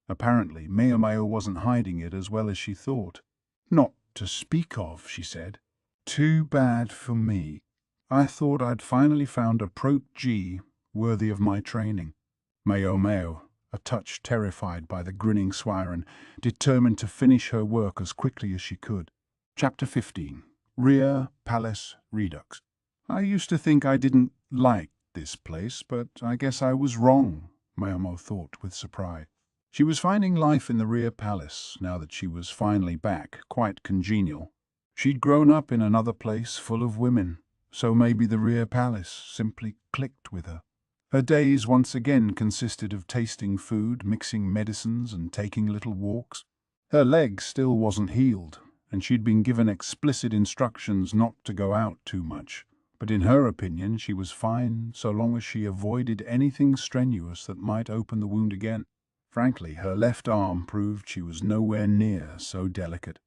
Apparently, Maomao wasn't hiding it as well as she thought. "Not to speak of," she said. "Too bad for me. I thought I'd finally found a protege worthy of my training." Maomao, a touch terrified by the grinning Suirei, determined to finish her work as quickly as she could. Chapter 15. Rear Palace Redux. "I used to think I didn't like this place, but I guess I was wrong," Maomao thought with surprise. She was finding life in the rear palace, now that she was finally back, quite congenial. She'd grown up in another place full of women, so maybe the rear palace simply clicked with her. Her days once again consisted of tasting food, mixing medicines, and taking little walks. Her leg still wasn't healed, and she'd been given explicit instructions not to go out too much. But in her opinion, she was fine so long as she avoided anything strenuous that might open the wound again. Frankly, her left arm proved she was nowhere near so delicate.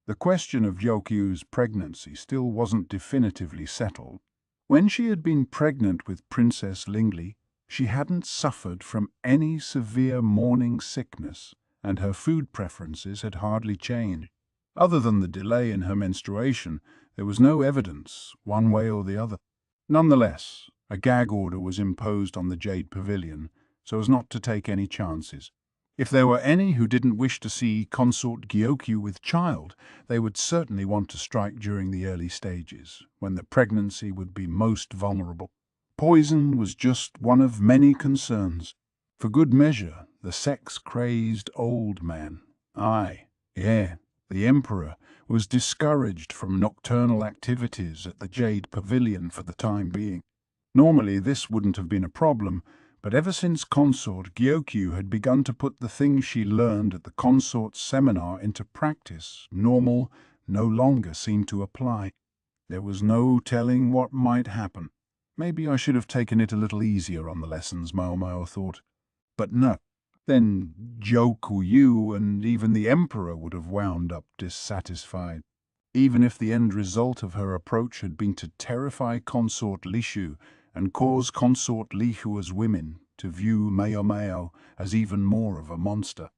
The question of Gyokyu's pregnancy still wasn't definitively settled. When she had been pregnant with Princess Lingley, she hadn't suffered from any severe morning sickness, and her food preferences had hardly changed. Other than the delay in her menstruation, there was no evidence, one way or the other. Nonetheless, a gag order was imposed on the Jade Pavilion, so as not to take any chances. If there were any who didn't wish to see consort Gyokyu with child, they would certainly want to strike during the early stages, when the pregnancy would be most vulnerable. Poison was just one of many concerns. For good measure, the sex-crazed old man, the Emperor, was discouraged from nocturnal activities at the Jade Pavilion for the time being. Normally this wouldn't have been a problem, but ever since consort Gyokyu had begun to put the things she learned at the consort seminar into practice, normal no longer seemed to apply. There was no telling what might happen. Maybe I should have taken it a little easier on the lessons, Maomao thought. But no. Then Gyokyu and even the Emperor would have wound up dissatisfied. Even if the end result of her approach had been to terrify consort Lishu and cause consort Lihua's women to view Maomao as even more of a monster.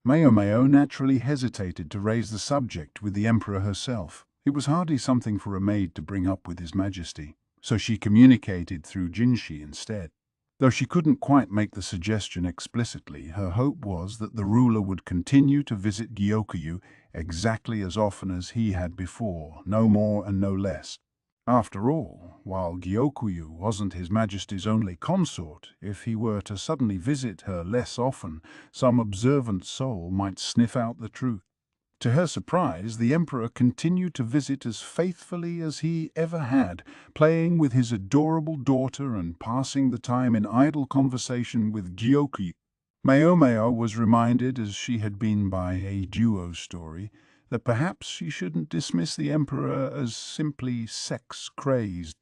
Maomao naturally hesitated to raise the subject with the Emperor herself. It was hardly something for a maid to bring up with His Majesty, so she communicated through Jinshi instead. Though she couldn't quite make the suggestion explicitly, her hope was that the ruler would continue to visit Gyokyu exactly as often as he had before, no more and no less. After all, while Gyokyu wasn't His Majesty's only consort, if he were to suddenly visit her less often, some observant soul might sniff out the truth. To her surprise, the Emperor continued to visit as faithfully as he ever had, playing with his adorable daughter and passing the time in idle conversation with Gyokyu. Maomao was reminded, as she had been by a duo story, that perhaps she shouldn't dismiss the Emperor as simply sex-crazed.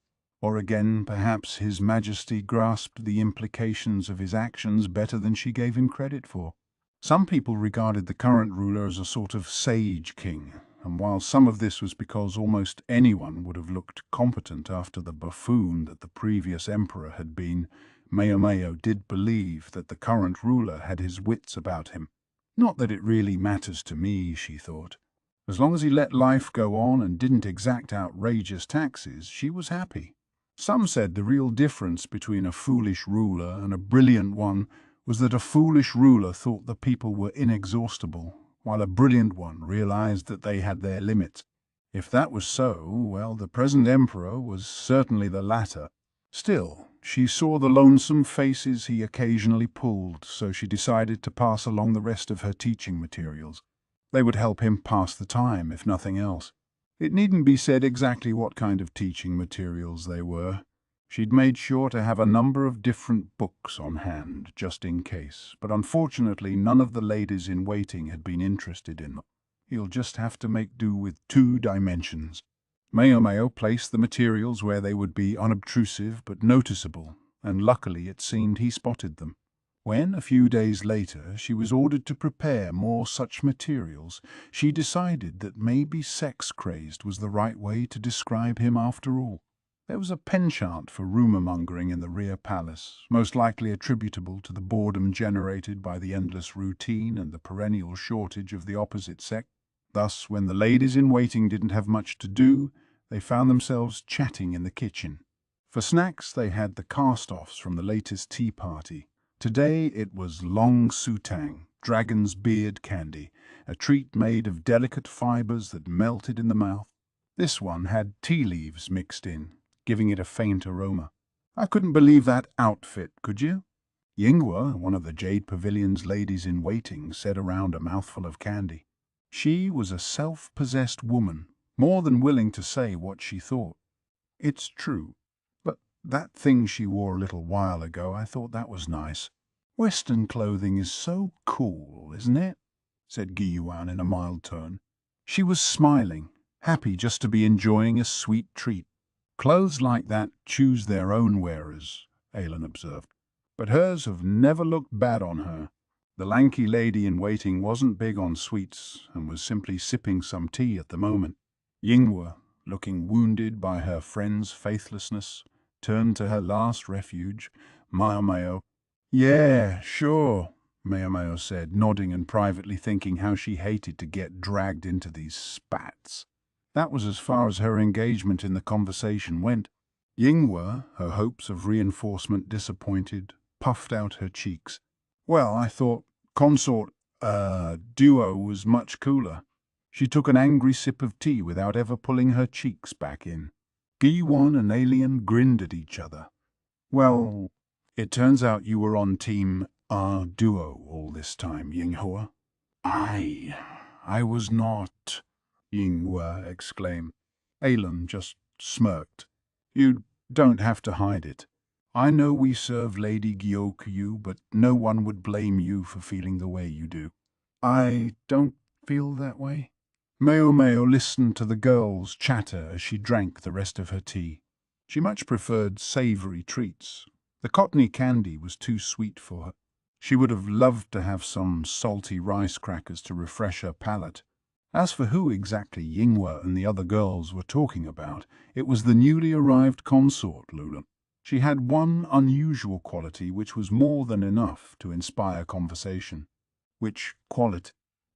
Or again, perhaps His Majesty grasped the implications of his actions better than she gave him credit for. Some people regarded the current ruler as a sort of sage king, and while some of this was because almost anyone would have looked competent after the buffoon that the previous emperor had been, Maomao did believe that the current ruler had his wits about him. Not that it really matters to me, she thought. As long as he let life go on and didn't exact outrageous taxes, she was happy. Some said the real difference between a foolish ruler and a brilliant one was that a foolish ruler thought the people were inexhaustible, while a brilliant one realized that they had their limits. If that was so, well, the present emperor was certainly the latter. Still, she saw the lonesome faces he occasionally pulled, so she decided to pass along the rest of her teaching materials. They would help him pass the time, if nothing else. It needn't be said exactly what kind of teaching materials they were. She'd made sure to have a number of different books on hand, just in case, but unfortunately none of the ladies in waiting had been interested in them. He'll just have to make do with 2 dimensions. Maomao placed the materials where they would be unobtrusive but noticeable, and luckily it seemed he spotted them. When, a few days later, she was ordered to prepare more such materials, she decided that maybe sex-crazed was the right way to describe him after all. There was a penchant for rumour-mongering in the rear palace, most likely attributable to the boredom generated by the endless routine and the perennial shortage of the opposite sex. Thus, when the ladies in waiting didn't have much to do, they found themselves chatting in the kitchen. For snacks, they had the cast-offs from the latest tea party. Today it was long sutang, dragon's beard candy, a treat made of delicate fibres that melted in the mouth. This one had tea leaves mixed in, giving it a faint aroma. I couldn't believe that outfit, could you? Yinghua, one of the Jade Pavilion's ladies in waiting, said around a mouthful of candy. She was a self-possessed woman, more than willing to say what she thought. It's true, but that thing she wore a little while ago, I thought that was nice. Western clothing is so cool, isn't it? Said Guiyuan in a mild tone. She was smiling, happy just to be enjoying a sweet treat. Clothes like that choose their own wearers, Alan observed, but hers have never looked bad on her. The lanky lady in waiting wasn't big on sweets and was simply sipping some tea at the moment. Yinghua, looking wounded by her friend's faithlessness, turned to her last refuge, Maomao. Yeah, sure, Maomao said, nodding and privately thinking how she hated to get dragged into these spats. That was as far as her engagement in the conversation went. Yinghua, her hopes of reinforcement disappointed, puffed out her cheeks. Well, I thought consort, duo was much cooler. She took an angry sip of tea without ever pulling her cheeks back in. Guiyuan and Alien grinned at each other. Well, it turns out you were on team duo all this time, Yinghua. I was not, Yinghua exclaimed. Alan just smirked. You don't have to hide it. I know we serve Lady Gyokyu, but no one would blame you for feeling the way you do. I don't feel that way. Maomao listened to the girls chatter as she drank the rest of her tea. She much preferred savoury treats. The cottony candy was too sweet for her. She would have loved to have some salty rice crackers to refresh her palate. As for who exactly Yinghua and the other girls were talking about, it was the newly arrived consort, Lula. She had one unusual quality which was more than enough to inspire conversation. Which quality?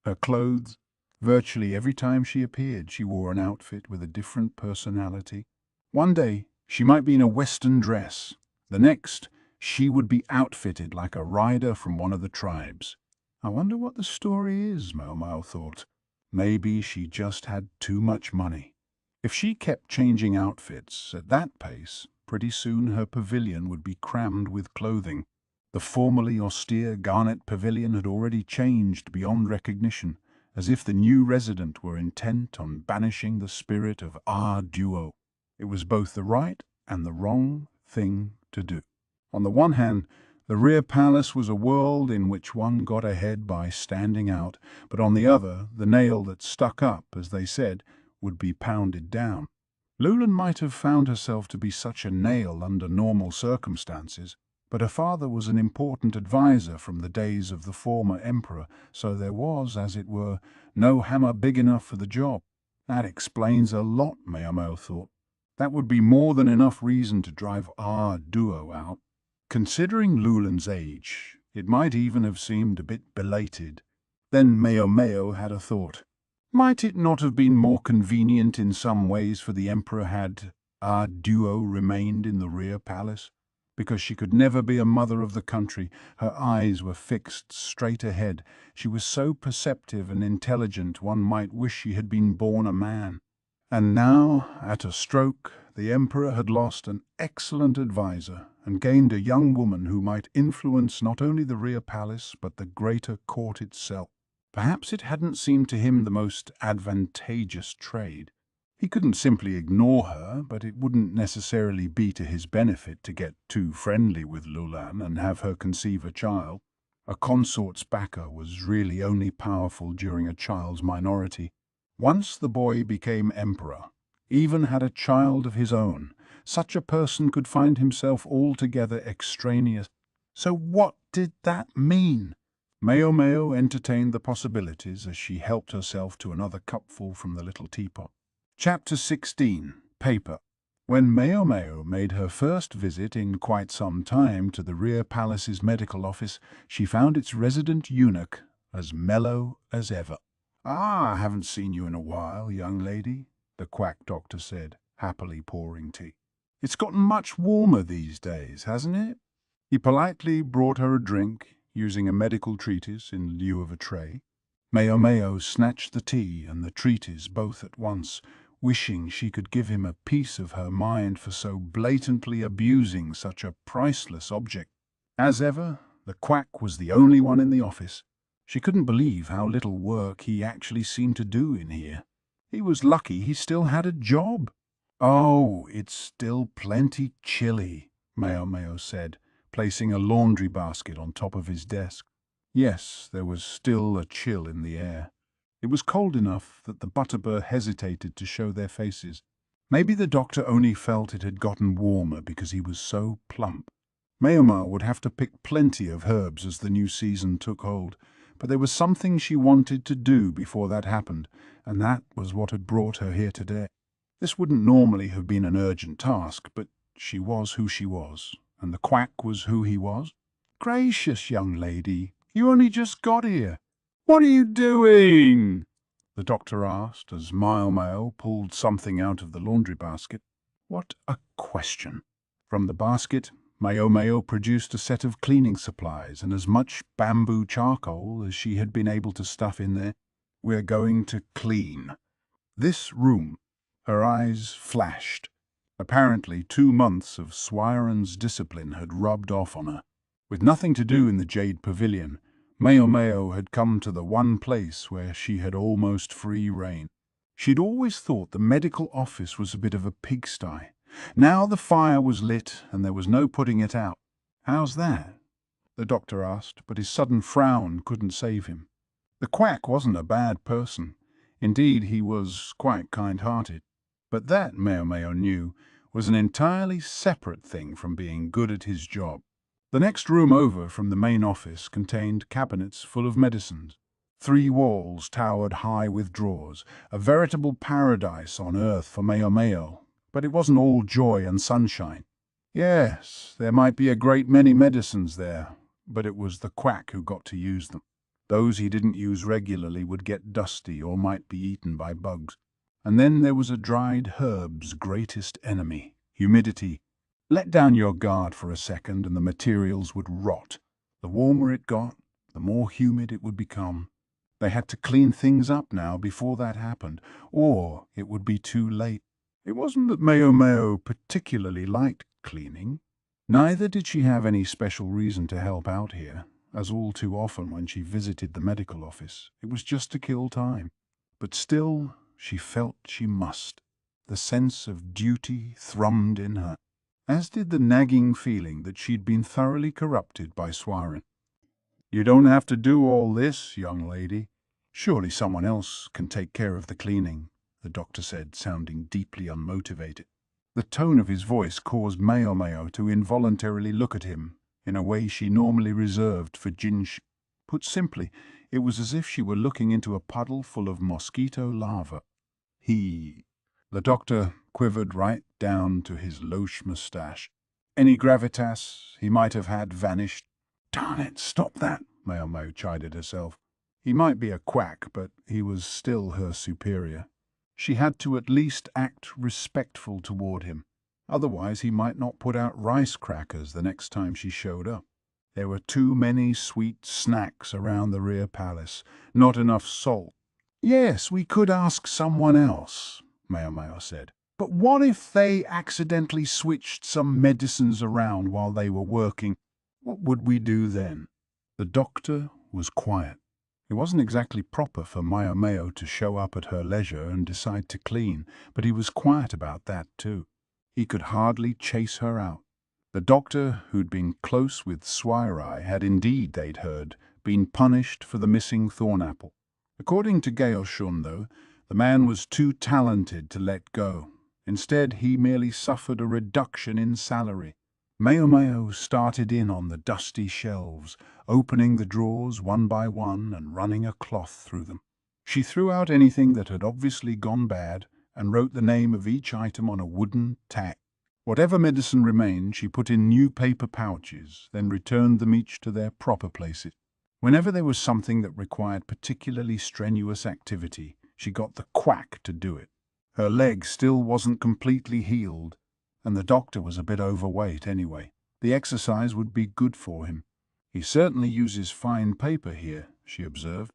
Her clothes. Virtually every time she appeared, she wore an outfit with a different personality. One day, she might be in a Western dress. The next, she would be outfitted like a rider from one of the tribes. I wonder what the story is, Maomao thought. Maybe she just had too much money. If she kept changing outfits at that pace, pretty soon her pavilion would be crammed with clothing. The formerly austere Garnet Pavilion had already changed beyond recognition, as if the new resident were intent on banishing the spirit of our duo. It was both the right and the wrong thing to do. On the one hand, the rear palace was a world in which one got ahead by standing out, but on the other, the nail that stuck up, as they said, would be pounded down. Lulan might have found herself to be such a nail under normal circumstances, but her father was an important adviser from the days of the former emperor, so there was, as it were, no hammer big enough for the job. That explains a lot, Maomao thought. That would be more than enough reason to drive our duo out. Considering Lulan's age, it might even have seemed a bit belated. Then Maomao had a thought. Might it not have been more convenient in some ways for the emperor had our duo remained in the rear palace? Because she could never be a mother of the country, her eyes were fixed straight ahead. She was so perceptive and intelligent one might wish she had been born a man. And now, at a stroke, the emperor had lost an excellent adviser and gained a young woman who might influence not only the rear palace but the greater court itself. Perhaps it hadn't seemed to him the most advantageous trade. He couldn't simply ignore her, but it wouldn't necessarily be to his benefit to get too friendly with Lulan and have her conceive a child. A consort's backer was really only powerful during a child's minority. Once the boy became emperor, even had a child of his own, such a person could find himself altogether extraneous. So what did that mean? Maomao entertained the possibilities as she helped herself to another cupful from the little teapot. Chapter 16. Paper. When Maomao made her first visit in quite some time to the rear palace's medical office, she found its resident eunuch as mellow as ever. "Ah, I haven't seen you in a while, young lady," the quack doctor said, happily pouring tea. "It's gotten much warmer these days, hasn't it?" He politely brought her a drink, using a medical treatise in lieu of a tray. Maomao snatched the tea and the treatise both at once, wishing she could give him a piece of her mind for so blatantly abusing such a priceless object. As ever, the quack was the only one in the office. She couldn't believe how little work he actually seemed to do in here. He was lucky he still had a job. "Oh, it's still plenty chilly," Maomao said, placing a laundry basket on top of his desk. Yes, there was still a chill in the air. It was cold enough that the butterbur hesitated to show their faces. Maybe the doctor only felt it had gotten warmer because he was so plump. Maomao would have to pick plenty of herbs as the new season took hold, but there was something she wanted to do before that happened, and that was what had brought her here today. This wouldn't normally have been an urgent task, but she was who she was, and the quack was who he was. "Gracious, young lady, you only just got here. What are you doing?" the doctor asked as Maomao pulled something out of the laundry basket. What a question! From the basket, Maomao produced a set of cleaning supplies and as much bamboo charcoal as she had been able to stuff in there. "We're going to clean this room." Her eyes flashed. Apparently 2 months of Suirei's discipline had rubbed off on her. With nothing to do in the Jade Pavilion, Maomao had come to the one place where she had almost free rein. She'd always thought the medical office was a bit of a pigsty. Now the fire was lit and there was no putting it out. "How's that?" the doctor asked, but his sudden frown couldn't save him. The quack wasn't a bad person. Indeed, he was quite kind-hearted. But that, Maomao knew, was an entirely separate thing from being good at his job. The next room over from the main office contained cabinets full of medicines. 3 walls towered high with drawers, a veritable paradise on earth for Maomao, but it wasn't all joy and sunshine. Yes, there might be a great many medicines there, but it was the quack who got to use them. Those he didn't use regularly would get dusty or might be eaten by bugs. And then there was a dried herb's greatest enemy, humidity. Let down your guard for a second and the materials would rot. The warmer it got, the more humid it would become. They had to clean things up now before that happened, or it would be too late. It wasn't that Maomao particularly liked cleaning. Neither did she have any special reason to help out here, as all too often when she visited the medical office. It was just to kill time. But still, she felt she must. The sense of duty thrummed in her, as did the nagging feeling that she'd been thoroughly corrupted by Suirei. "You don't have to do all this, young lady. Surely someone else can take care of the cleaning." the doctor said, sounding deeply unmotivated. The tone of his voice caused Maomao to involuntarily look at him in a way she normally reserved for Jinshi. Put simply, it was as if she were looking into a puddle full of mosquito larvae. The doctor quivered right down to his loche moustache. Any gravitas he might have had vanished. Darn it, stop that, Maomao chided herself. He might be a quack, but he was still her superior. She had to at least act respectful toward him. Otherwise he might not put out rice crackers the next time she showed up. There were too many sweet snacks around the rear palace, not enough salt. Yes, we could ask someone else, Maomao said. But what if they accidentally switched some medicines around while they were working? What would we do then? The doctor was quiet. It wasn't exactly proper for Maomao to show up at her leisure and decide to clean, but he was quiet about that too. He could hardly chase her out. The doctor, who'd been close with Suirei, had indeed, they'd heard, been punished for the missing Thornapple. According to Gaoshun, though, the man was too talented to let go. Instead, he merely suffered a reduction in salary. Maomao started in on the dusty shelves, opening the drawers one by one and running a cloth through them. She threw out anything that had obviously gone bad and wrote the name of each item on a wooden tack. Whatever medicine remained, she put in new paper pouches, then returned them each to their proper places. Whenever there was something that required particularly strenuous activity, she got the quack to do it. Her leg still wasn't completely healed, and the doctor was a bit overweight anyway. The exercise would be good for him. He certainly uses fine paper here, she observed.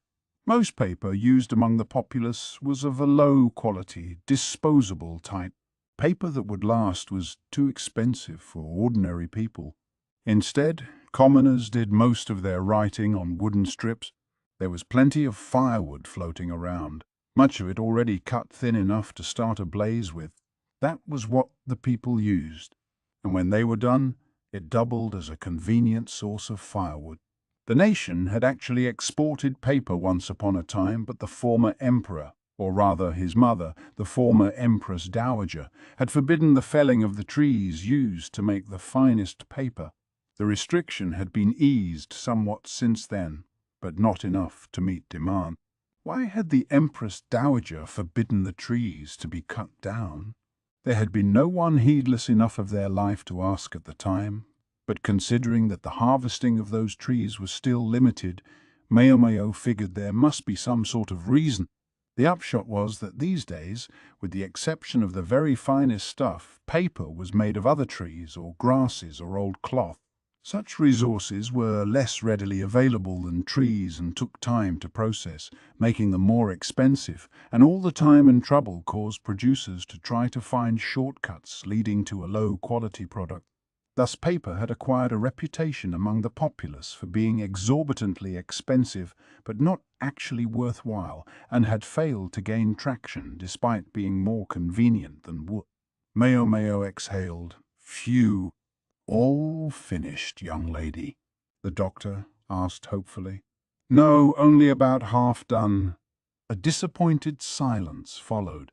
Most paper used among the populace was of a low-quality, disposable type. Paper that would last was too expensive for ordinary people. Instead, commoners did most of their writing on wooden strips. There was plenty of firewood floating around, much of it already cut thin enough to start a blaze with. That was what the people used, and when they were done, it doubled as a convenient source of firewood. The nation had actually exported paper once upon a time, but the former emperor, or rather his mother, the former Empress Dowager, had forbidden the felling of the trees used to make the finest paper. The restriction had been eased somewhat since then, but not enough to meet demand. Why had the Empress Dowager forbidden the trees to be cut down? There had been no one heedless enough of their life to ask at the time, but considering that the harvesting of those trees was still limited, Maomao figured there must be some sort of reason. The upshot was that these days, with the exception of the very finest stuff, paper was made of other trees or grasses or old cloth. Such resources were less readily available than trees and took time to process, making them more expensive, and all the time and trouble caused producers to try to find shortcuts leading to a low-quality product. Thus paper had acquired a reputation among the populace for being exorbitantly expensive but not actually worthwhile, and had failed to gain traction despite being more convenient than wood. Maomao exhaled. Phew. All finished, young lady? The doctor asked hopefully. No, only about half done. A disappointed silence followed.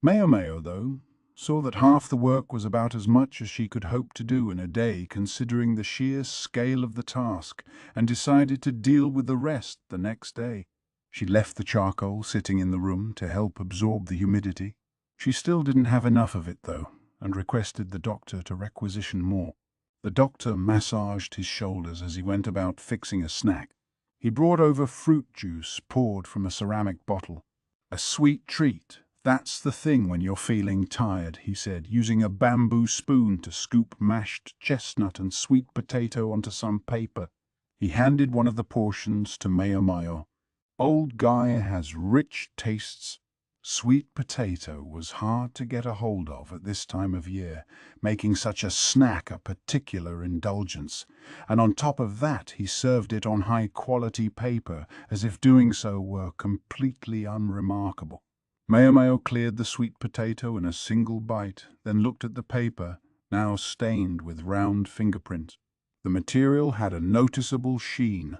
Maomao, though, saw that half the work was about as much as she could hope to do in a day considering the sheer scale of the task, and decided to deal with the rest the next day. She left the charcoal sitting in the room to help absorb the humidity. She still didn't have enough of it, though, and requested the doctor to requisition more. The doctor massaged his shoulders as he went about fixing a snack. He brought over fruit juice poured from a ceramic bottle. A sweet treat. That's the thing when you're feeling tired, he said, using a bamboo spoon to scoop mashed chestnut and sweet potato onto some paper. He handed one of the portions to Maomao. Old guy has rich tastes. Sweet potato was hard to get a hold of at this time of year, making such a snack a particular indulgence, and on top of that he served it on high-quality paper, as if doing so were completely unremarkable. Maomao cleared the sweet potato in a single bite, then looked at the paper, now stained with round fingerprints. The material had a noticeable sheen.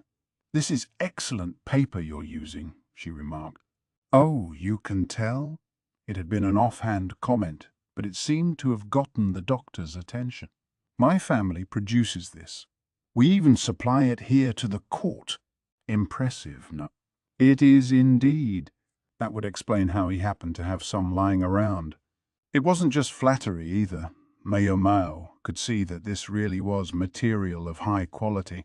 "This is excellent paper you're using," she remarked. "Oh, you can tell?" It had been an offhand comment, but it seemed to have gotten the doctor's attention. "My family produces this. We even supply it here to the court." Impressive, no? It is indeed. That would explain how he happened to have some lying around. It wasn't just flattery either. Maomao could see that this really was material of high quality.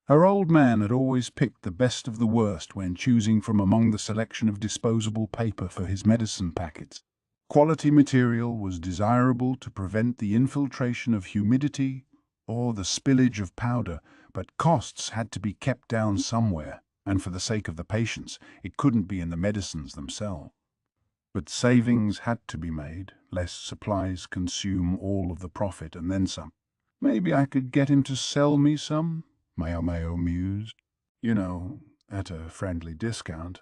Her old man had always picked the best of the worst when choosing from among the selection of disposable paper for his medicine packets. Quality material was desirable to prevent the infiltration of humidity or the spillage of powder, but costs had to be kept down somewhere, and for the sake of the patients, it couldn't be in the medicines themselves. But savings had to be made, lest supplies consume all of the profit and then some. "Maybe I could get him to sell me some," Maomao mused. "You know, at a friendly discount."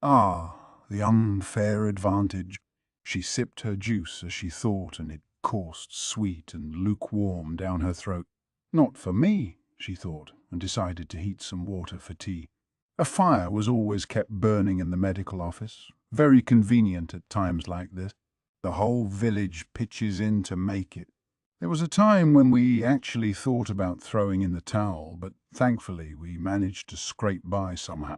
Ah, the unfair advantage. She sipped her juice as she thought, and it coursed sweet and lukewarm down her throat. Not for me, she thought, and decided to heat some water for tea. A fire was always kept burning in the medical office, very convenient at times like this. The whole village pitches in to make it. There was a time when we actually thought about throwing in the towel, but thankfully we managed to scrape by somehow.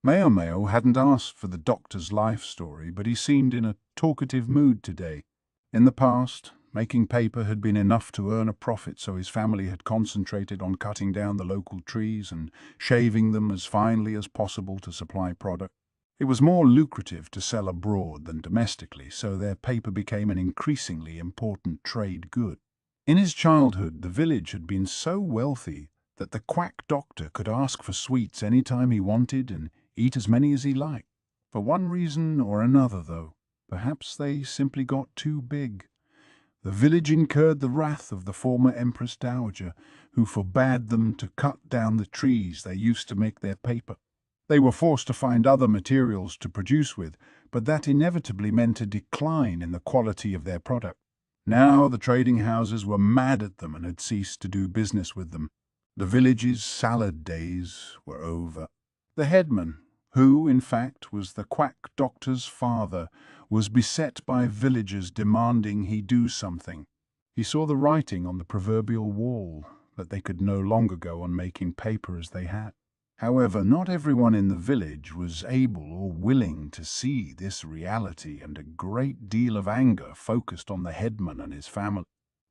Maomao hadn't asked for the doctor's life story, but he seemed in a talkative mood today. In the past, making paper had been enough to earn a profit, so his family had concentrated on cutting down the local trees and shaving them as finely as possible to supply product. It was more lucrative to sell abroad than domestically, so their paper became an increasingly important trade good. In his childhood, the village had been so wealthy that the quack doctor could ask for sweets any time he wanted and eat as many as he liked. For one reason or another, though, perhaps they simply got too big. The village incurred the wrath of the former Empress Dowager, who forbade them to cut down the trees they used to make their paper. They were forced to find other materials to produce with, but that inevitably meant a decline in the quality of their product. Now the trading houses were mad at them and had ceased to do business with them. The village's salad days were over. The headman, who, in fact, was the quack doctor's father, was beset by villagers demanding he do something. He saw the writing on the proverbial wall, that they could no longer go on making paper as they had. However, not everyone in the village was able or willing to see this reality, and a great deal of anger focused on the headman and his family.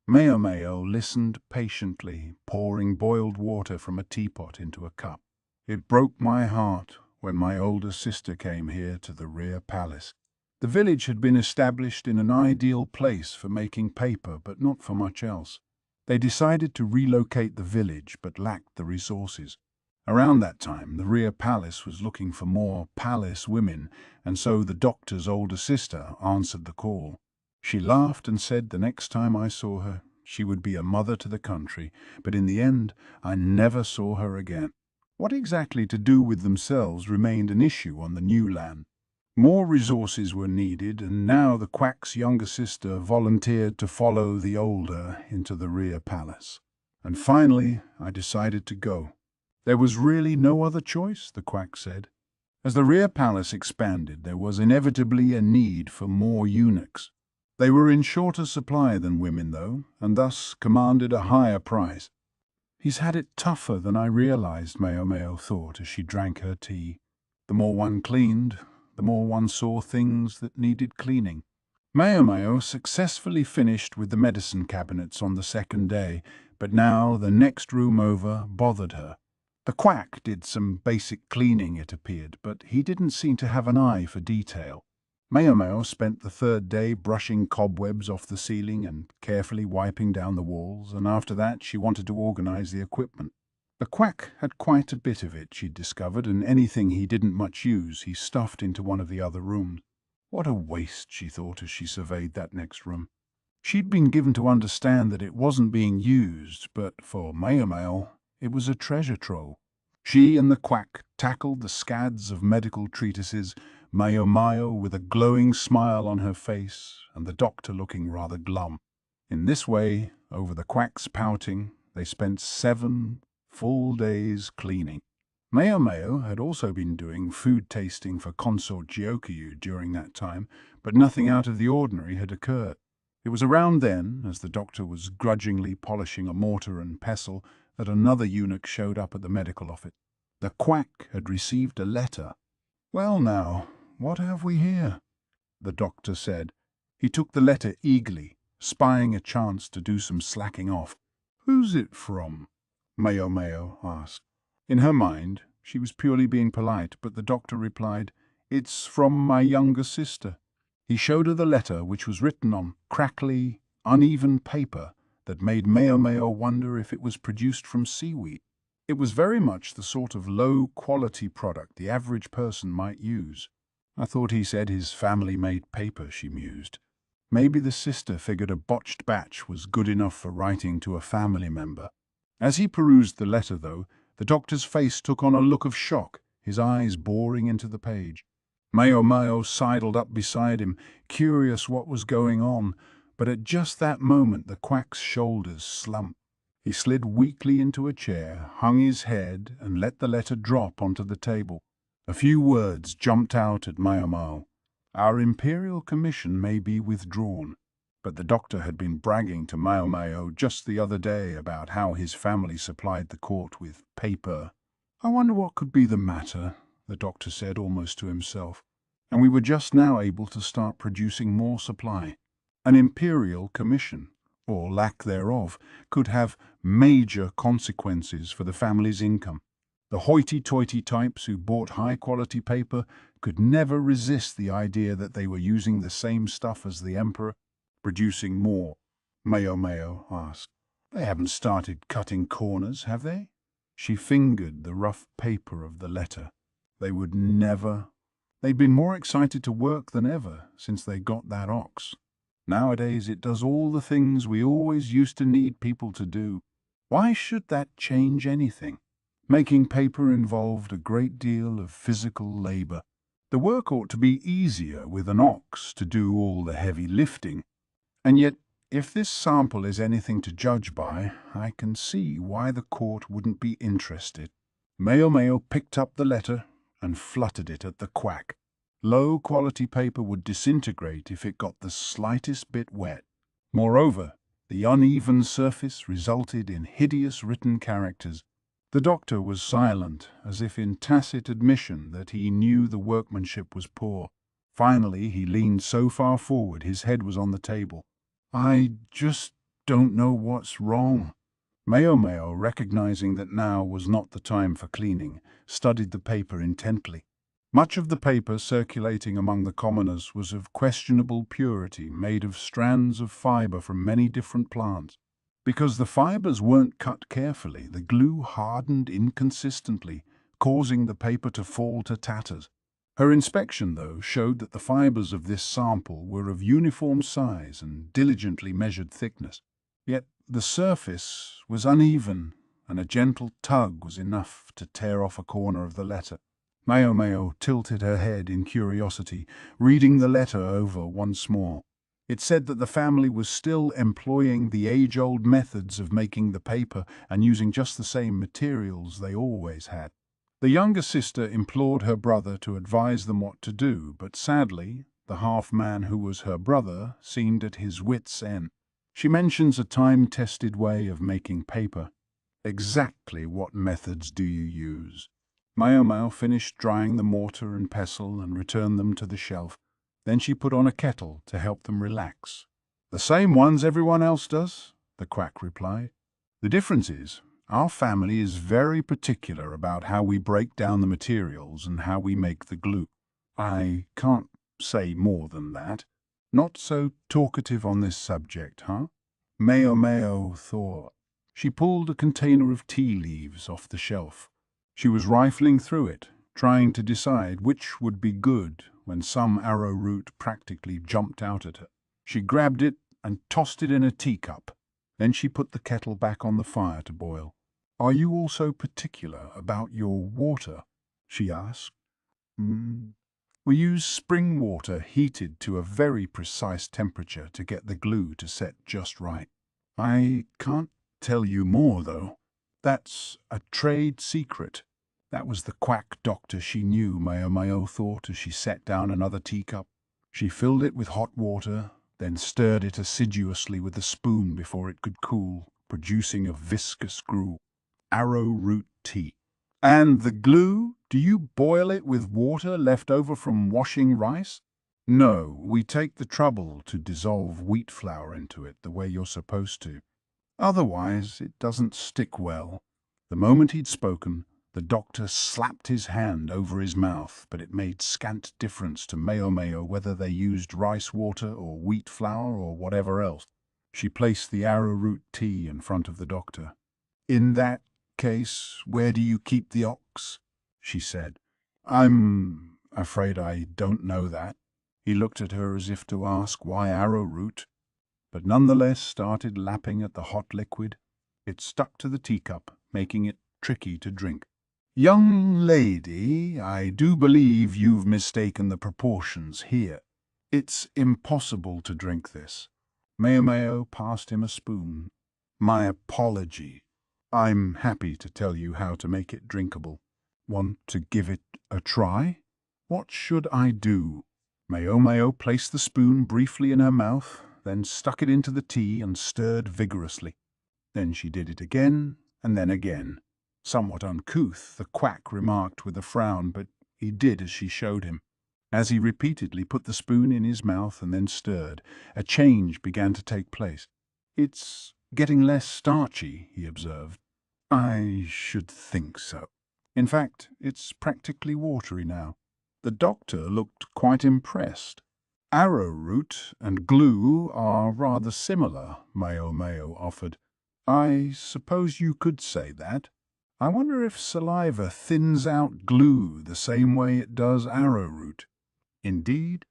Maomao listened patiently, pouring boiled water from a teapot into a cup. "It broke my heart when my older sister came here to the rear palace. The village had been established in an ideal place for making paper, but not for much else. They decided to relocate the village, but lacked the resources. Around that time, the rear palace was looking for more palace women, and so the doctor's older sister answered the call. She laughed and said the next time I saw her, she would be a mother to the country, but in the end, I never saw her again." What exactly to do with themselves remained an issue on the new land. More resources were needed, and now the quack's younger sister volunteered to follow the older into the rear palace. "And finally, I decided to go. There was really no other choice," the quack said. As the rear palace expanded, there was inevitably a need for more eunuchs. They were in shorter supply than women, though, and thus commanded a higher price. "He's had it tougher than I realized," Maomao thought as she drank her tea. The more one cleaned, the more one saw things that needed cleaning. Maomao successfully finished with the medicine cabinets on the second day, but now the next room over bothered her. The quack did some basic cleaning, it appeared, but he didn't seem to have an eye for detail. Maomao spent the third day brushing cobwebs off the ceiling and carefully wiping down the walls, and after that she wanted to organize the equipment. The quack had quite a bit of it, she'd discovered, and anything he didn't much use he stuffed into one of the other rooms. What a waste, she thought as she surveyed that next room. She'd been given to understand that it wasn't being used, but for Maomao it was a treasure trove. She and the quack tackled the scads of medical treatises, Maomao with a glowing smile on her face, and the doctor looking rather glum. In this way, over the quack's pouting, they spent 7 full days cleaning. Maomao had also been doing food tasting for consort Gyokyu during that time, but nothing out of the ordinary had occurred. It was around then, as the doctor was grudgingly polishing a mortar and pestle, that another eunuch showed up at the medical office. The quack had received a letter. "Well now, what have we here?" the doctor said. He took the letter eagerly, spying a chance to do some slacking off. "Who's it from?" Maomao asked. In her mind, she was purely being polite, but the doctor replied, "It's from my younger sister." He showed her the letter, which was written on crackly, uneven paper that made Maomao wonder if it was produced from seaweed. It was very much the sort of low-quality product the average person might use. "I thought he said his family made paper," she mused. Maybe the sister figured a botched batch was good enough for writing to a family member. As he perused the letter, though, the doctor's face took on a look of shock, his eyes boring into the page. Maomao sidled up beside him, curious what was going on, but at just that moment the quack's shoulders slumped. He slid weakly into a chair, hung his head, and let the letter drop onto the table. A few words jumped out at Maomao. "Our Imperial Commission may be withdrawn." But the doctor had been bragging to Maomao just the other day about how his family supplied the court with paper. "I wonder what could be the matter," the doctor said almost to himself. "And we were just now able to start producing more supply." An Imperial Commission, or lack thereof, could have major consequences for the family's income. The hoity-toity types who bought high-quality paper could never resist the idea that they were using the same stuff as the Emperor, producing more. Maomao asked. "They haven't started cutting corners, have they?" She fingered the rough paper of the letter. They would never. They'd been more excited to work than ever since they got that ox. Nowadays it does all the things we always used to need people to do. Why should that change anything? Making paper involved a great deal of physical labor. The work ought to be easier with an ox to do all the heavy lifting. And yet, if this sample is anything to judge by, I can see why the court wouldn't be interested. Maomao picked up the letter and fluttered it at the quack. Low-quality paper would disintegrate if it got the slightest bit wet. Moreover, the uneven surface resulted in hideous written characters. The doctor was silent, as if in tacit admission that he knew the workmanship was poor. Finally, he leaned so far forward his head was on the table. "I just don't know what's wrong." Maomao, recognizing that now was not the time for cleaning, studied the paper intently. Much of the paper circulating among the commoners was of questionable purity, made of strands of fiber from many different plants. Because the fibers weren't cut carefully, the glue hardened inconsistently, causing the paper to fall to tatters. Her inspection, though, showed that the fibers of this sample were of uniform size and diligently measured thickness. Yet the surface was uneven, and a gentle tug was enough to tear off a corner of the letter. Maomao tilted her head in curiosity, reading the letter over once more. It said that the family was still employing the age-old methods of making the paper and using just the same materials they always had. The younger sister implored her brother to advise them what to do, but sadly, the half-man who was her brother seemed at his wits' end. She mentions a time-tested way of making paper. Exactly what methods do you use? Maomao finished drying the mortar and pestle and returned them to the shelf. Then she put on a kettle to help them relax. "The same ones everyone else does," the quack replied. "The difference is, our family is very particular about how we break down the materials and how we make the glue." "I can't say more than that." "Not so talkative on this subject, huh?" Maomao thought. She pulled a container of tea leaves off the shelf. She was rifling through it, trying to decide which would be good when some arrowroot practically jumped out at her. She grabbed it and tossed it in a teacup. Then she put the kettle back on the fire to boil. "Are you also particular about your water?" she asked. We use spring water heated to a very precise temperature to get the glue to set just right." "I can't tell you more, though. That's a trade secret." That was the quack doctor she knew, Maomao thought as she set down another teacup. She filled it with hot water, then stirred it assiduously with a spoon before it could cool, producing a viscous gruel. Arrowroot tea. And the glue? Do you boil it with water left over from washing rice? No, we take the trouble to dissolve wheat flour into it the way you're supposed to. Otherwise, it doesn't stick well. The moment he'd spoken, the doctor slapped his hand over his mouth, but it made scant difference to Maomao whether they used rice water or wheat flour or whatever else. She placed the arrowroot tea in front of the doctor. "In that case, where do you keep the ox?" she said. "I'm afraid I don't know that." He looked at her as if to ask why arrowroot, but nonetheless started lapping at the hot liquid. It stuck to the teacup, making it tricky to drink. "Young lady, I do believe you've mistaken the proportions here. It's impossible to drink this." Maomao passed him a spoon. "My apology. I'm happy to tell you how to make it drinkable. Want to give it a try? What should I do?" Maomao placed the spoon briefly in her mouth, then stuck it into the tea and stirred vigorously. Then she did it again, and then again. Somewhat uncouth, the quack remarked with a frown, but he did as she showed him. As he repeatedly put the spoon in his mouth and then stirred, a change began to take place. "It's getting less starchy," he observed. "I should think so. In fact, it's practically watery now." The doctor looked quite impressed. "Arrowroot and glue are rather similar," Maomao offered. "I suppose you could say that. I wonder if saliva thins out glue the same way it does arrowroot." Indeed,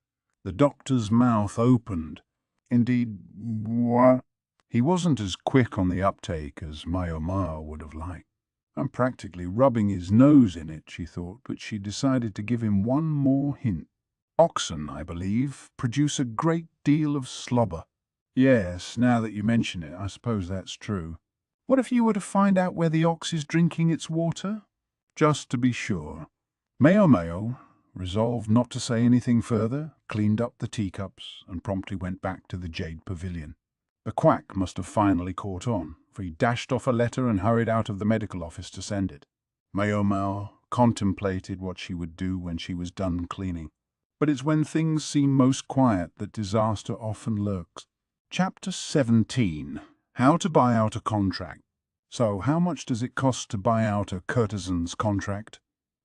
the doctor's mouth opened. Indeed, what? He wasn't as quick on the uptake as Maomao would have liked. "I'm practically rubbing his nose in it," she thought, but she decided to give him one more hint. "Oxen, I believe, produce a great deal of slobber." "Yes, now that you mention it, I suppose that's true. What if you were to find out where the ox is drinking its water? Just to be sure." Maomao, resolved not to say anything further, cleaned up the teacups and promptly went back to the jade pavilion. The quack must have finally caught on, for he dashed off a letter and hurried out of the medical office to send it. Maomao contemplated what she would do when she was done cleaning. But it's when things seem most quiet that disaster often lurks. Chapter 17. How to buy out a contract. "So how much does it cost to buy out a courtesan's contract?"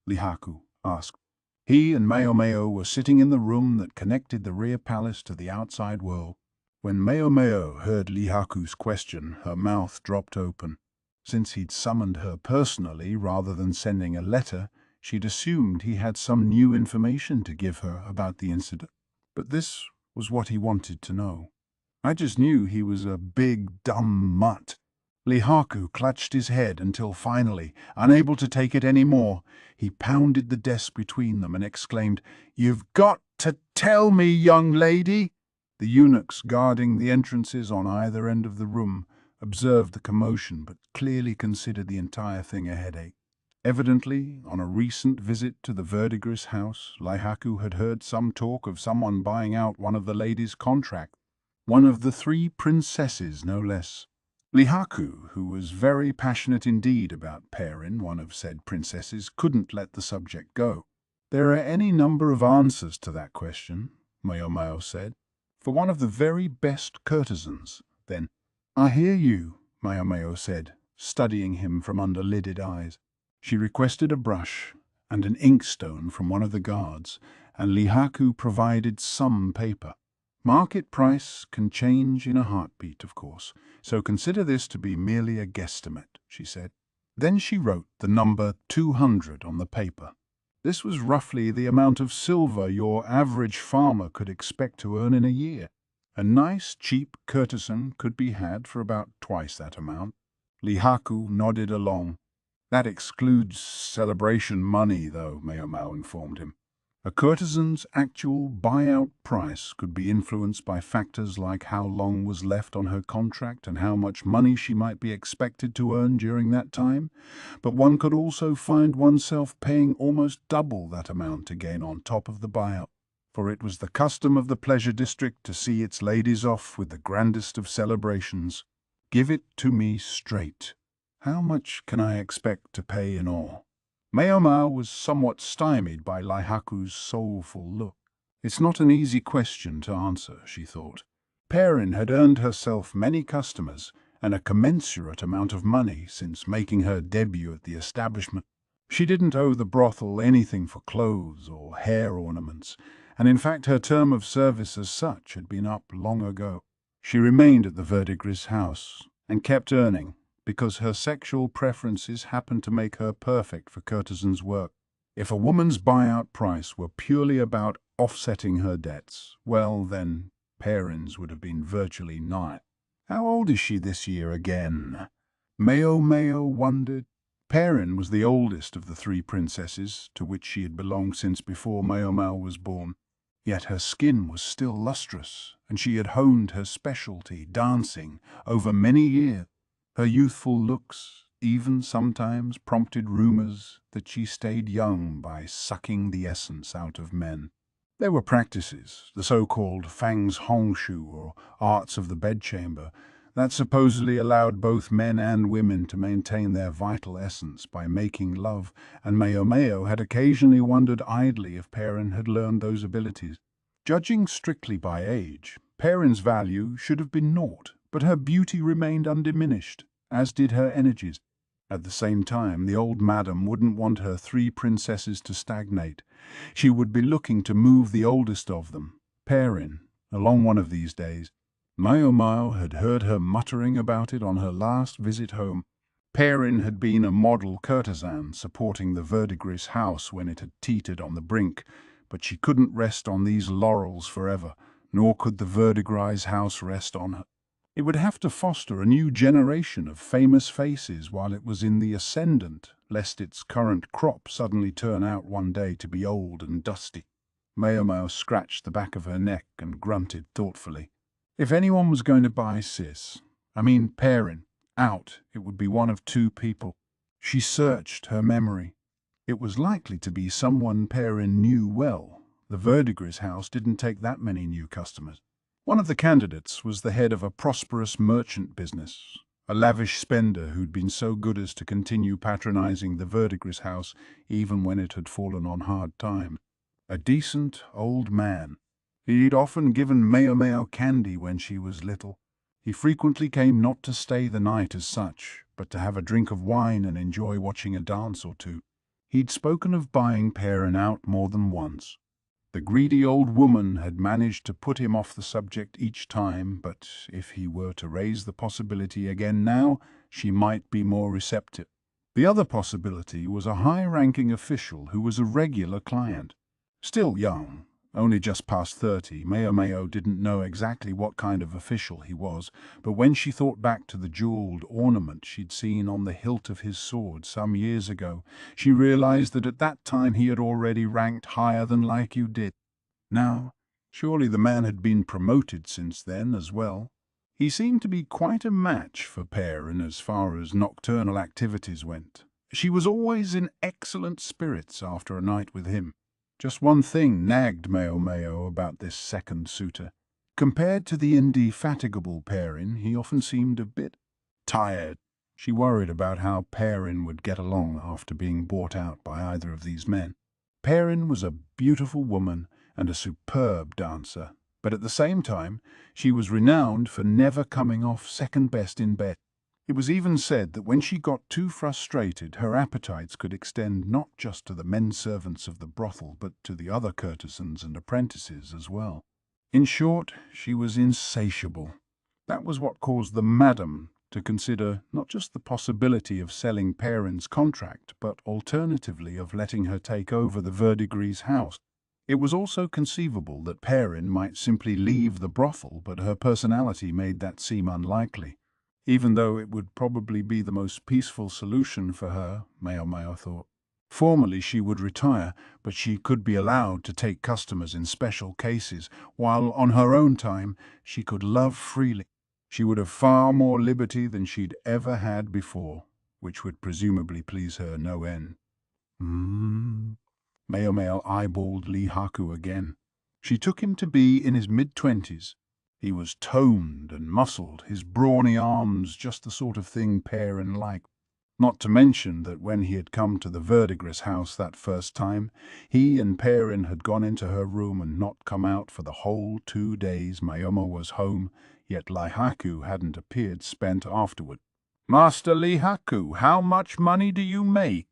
Lihaku asked. He and Maomao were sitting in the room that connected the rear palace to the outside world. When Maomao heard Lihaku's question, her mouth dropped open. Since he'd summoned her personally rather than sending a letter, she'd assumed he had some new information to give her about the incident. But this was what he wanted to know. "I just knew he was a big, dumb mutt." Lihaku clutched his head until finally, unable to take it any more, he pounded the desk between them and exclaimed, "You've got to tell me, young lady!" The eunuchs guarding the entrances on either end of the room observed the commotion but clearly considered the entire thing a headache. Evidently, on a recent visit to the verdigris house, Lihaku had heard some talk of someone buying out one of the ladies' contract. One of the 3 princesses, no less. Lihaku, who was very passionate indeed about Perrin, one of said princesses, couldn't let the subject go. "There are any number of answers to that question," Maomao said, "for one of the very best courtesans." Then, "I hear you," Maomao said, studying him from under lidded eyes. She requested a brush and an inkstone from one of the guards, and Lihaku provided some paper. "Market price can change in a heartbeat, of course, so consider this to be merely a guesstimate," she said. Then she wrote the number 200 on the paper. This was roughly the amount of silver your average farmer could expect to earn in a year. A nice, cheap courtesan could be had for about twice that amount. Lihaku nodded along. "That excludes celebration money, though," Maomao informed him. A courtesan's actual buyout price could be influenced by factors like how long was left on her contract and how much money she might be expected to earn during that time, but one could also find oneself paying almost double that amount to gain on top of the buyout, for it was the custom of the pleasure district to see its ladies off with the grandest of celebrations. Give it to me straight. How much can I expect to pay in all? Maomao was somewhat stymied by Laihaku's soulful look. It's not an easy question to answer, she thought. Perrin had earned herself many customers and a commensurate amount of money since making her debut at the establishment. She didn't owe the brothel anything for clothes or hair ornaments, and in fact her term of service as such had been up long ago. She remained at the Verdigris house and kept earning, because her sexual preferences happened to make her perfect for courtesan's work. If a woman's buyout price were purely about offsetting her debts, well then, Perrin's would have been virtually nigh. How old is she this year again? Maomao wondered. Perrin was the oldest of the three princesses, to which she had belonged since before Maomao was born. Yet her skin was still lustrous, and she had honed her specialty, dancing, over many years. Her youthful looks even sometimes prompted rumors that she stayed young by sucking the essence out of men. There were practices, the so-called fangs hongshu, or arts of the bedchamber, that supposedly allowed both men and women to maintain their vital essence by making love, and Maomao had occasionally wondered idly if Perrin had learned those abilities. Judging strictly by age, Perrin's value should have been naught, but her beauty remained undiminished, as did her energies. At the same time, the old madam wouldn't want her three princesses to stagnate. She would be looking to move the oldest of them, Perrin, along one of these days. Maomao had heard her muttering about it on her last visit home. Perrin had been a model courtesan supporting the Verdigris house when it had teetered on the brink, but she couldn't rest on these laurels forever, nor could the Verdigris house rest on her. It would have to foster a new generation of famous faces while it was in the ascendant, lest its current crop suddenly turn out one day to be old and dusty. Maomao scratched the back of her neck and grunted thoughtfully. If anyone was going to buy Perrin, out, it would be one of two people. She searched her memory. It was likely to be someone Perrin knew well. The Verdigris house didn't take that many new customers. One of the candidates was the head of a prosperous merchant business, a lavish spender who'd been so good as to continue patronizing the Verdigris house even when it had fallen on hard times. A decent old man. He'd often given Maomao candy when she was little. He frequently came not to stay the night as such, but to have a drink of wine and enjoy watching a dance or two. He'd spoken of buying Perrin out more than once. The greedy old woman had managed to put him off the subject each time, but if he were to raise the possibility again now, she might be more receptive. The other possibility was a high-ranking official who was a regular client. Still young, only just past 30, Maomao didn't know exactly what kind of official he was, but when she thought back to the jeweled ornament she'd seen on the hilt of his sword some years ago, she realized that at that time he had already ranked higher than like you did. Now, surely the man had been promoted since then as well. He seemed to be quite a match for Perrin as far as nocturnal activities went. She was always in excellent spirits after a night with him. Just one thing nagged Maomao about this second suitor. Compared to the indefatigable Perrin, he often seemed a bit tired. She worried about how Perrin would get along after being bought out by either of these men. Perrin was a beautiful woman and a superb dancer, but at the same time, she was renowned for never coming off second best in bed. It was even said that when she got too frustrated, her appetites could extend not just to the men servants of the brothel, but to the other courtesans and apprentices as well. In short, she was insatiable. That was what caused the madam to consider not just the possibility of selling Perrin's contract, but alternatively of letting her take over the Verdigris house. It was also conceivable that Perrin might simply leave the brothel, but her personality made that seem unlikely. Even though it would probably be the most peaceful solution for her, Maomao thought. Formally she would retire, but she could be allowed to take customers in special cases, while on her own time she could love freely. She would have far more liberty than she'd ever had before, which would presumably please her no end. Maomao eyeballed Lee Haku again. She took him to be in his mid-20s. He was toned and muscled, his brawny arms just the sort of thing Perrin liked. Not to mention that when he had come to the Verdigris house that first time, he and Perrin had gone into her room and not come out for the whole 2 days Maomao was home, yet Lihaku hadn't appeared spent afterward. "Master Lihaku, how much money do you make?"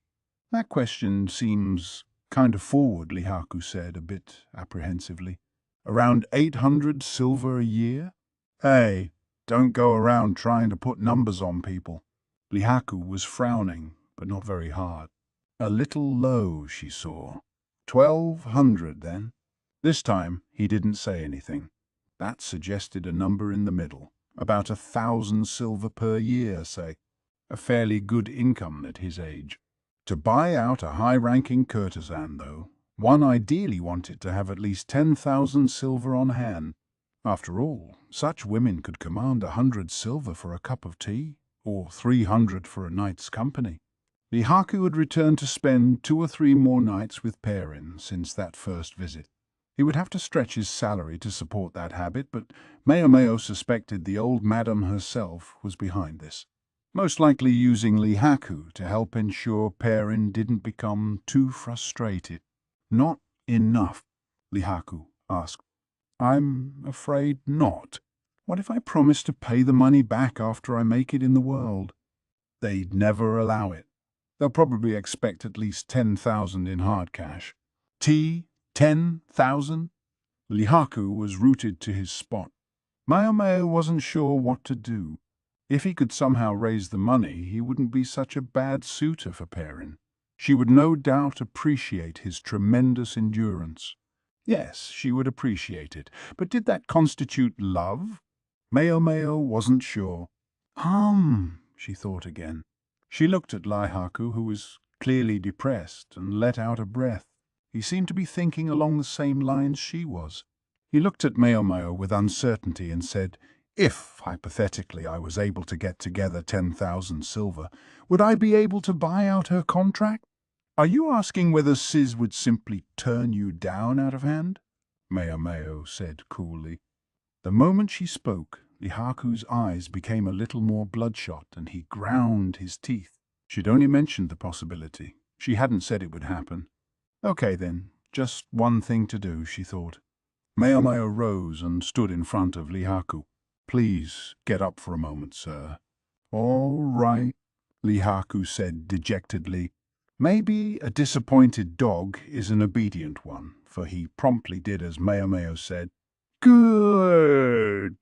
"That question seems kind of forward," Lihaku said, a bit apprehensively. "Around 800 silver a year?" "Hey, don't go around trying to put numbers on people." Lihaku was frowning, but not very hard. A little low, she saw. 1,200, then. This time he didn't say anything. That suggested a number in the middle, about 1,000 silver per year, say. A fairly good income at his age. To buy out a high-ranking courtesan, though, one ideally wanted to have at least 10,000 silver on hand. After all, such women could command 100 silver for a cup of tea, or 300 for a night's company. Lihaku had returned to spend 2 or 3 more nights with Perrin since that first visit. He would have to stretch his salary to support that habit, but Maomao suspected the old madam herself was behind this, most likely using Lihaku to help ensure Perrin didn't become too frustrated. "Not enough?" Lihaku asked. "I'm afraid not. What if I promise to pay the money back after I make it in the world?" "They'd never allow it. They'll probably expect at least 10,000 in hard cash." "Tea? 10,000? Lihaku was rooted to his spot. Maomao wasn't sure what to do. If he could somehow raise the money, he wouldn't be such a bad suitor for Perrin. She would no doubt appreciate his tremendous endurance. Yes, she would appreciate it, but did that constitute love? Maomao wasn't sure. She thought again. She looked at Lihaku, who was clearly depressed, and let out a breath. He seemed to be thinking along the same lines she was. He looked at Maomao with uncertainty and said, "If, hypothetically, I was able to get together 10,000 silver, would I be able to buy out her contract?" "Are you asking whether Sis would simply turn you down out of hand?" Maomao said coolly. The moment she spoke, Lihaku's eyes became a little more bloodshot, and he ground his teeth. She'd only mentioned the possibility. She hadn't said it would happen. "Okay, then. Just one thing to do," she thought. Maomao rose and stood in front of Lihaku. "Please get up for a moment, sir." "All right," Lihaku said dejectedly. Maybe a disappointed dog is an obedient one, for he promptly did as Maomao said. "Good.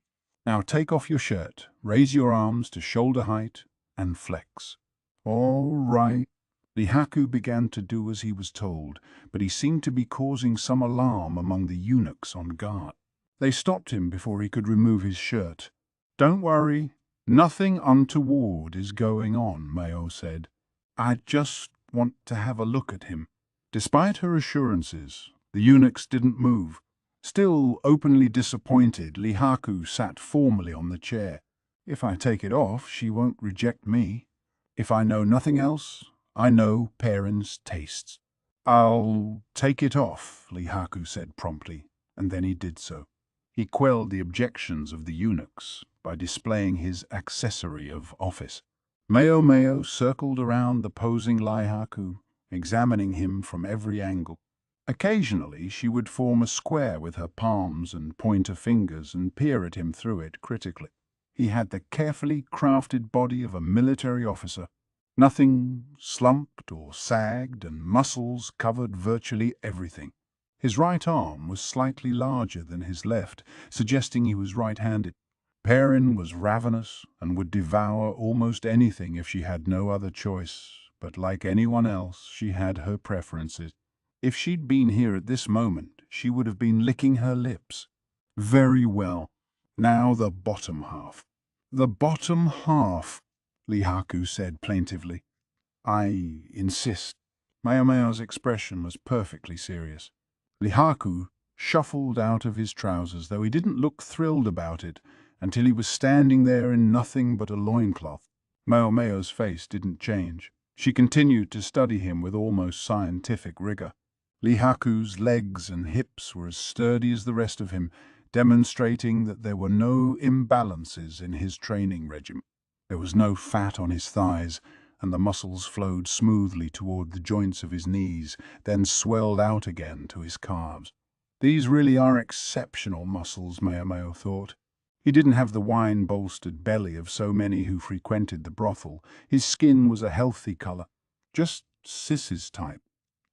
Now take off your shirt, raise your arms to shoulder height, and flex." "All right." Lihaku began to do as he was told, but he seemed to be causing some alarm among the eunuchs on guard. They stopped him before he could remove his shirt. "Don't worry, nothing untoward is going on," Mao said. "I just want to have a look at him." Despite her assurances, the eunuchs didn't move. Still openly disappointed, Lihaku sat formally on the chair. "If I take it off, she won't reject me. If I know nothing else, I know Perrin's tastes." "I'll take it off," Lihaku said promptly, and then he did so. He quelled the objections of the eunuchs by displaying his accessory of office. Maomao circled around the posing Lihaku, examining him from every angle. Occasionally she would form a square with her palms and pointer fingers and peer at him through it critically. He had the carefully crafted body of a military officer. Nothing slumped or sagged, and muscles covered virtually everything. His right arm was slightly larger than his left, suggesting he was right-handed. Perrin was ravenous and would devour almost anything if she had no other choice, but like anyone else, she had her preferences. If she'd been here at this moment, she would have been licking her lips. "Very well. Now the bottom half." "The bottom half," Lihaku said plaintively. "I insist." Maomao's expression was perfectly serious. Lihaku shuffled out of his trousers, though he didn't look thrilled about it until he was standing there in nothing but a loincloth. Maomao's face didn't change. She continued to study him with almost scientific rigor. Lihaku's legs and hips were as sturdy as the rest of him, demonstrating that there were no imbalances in his training regimen. There was no fat on his thighs, and the muscles flowed smoothly toward the joints of his knees, then swelled out again to his calves. These really are exceptional muscles, Maomao thought. He didn't have the wine-bolstered belly of so many who frequented the brothel. His skin was a healthy color, just Sis's type.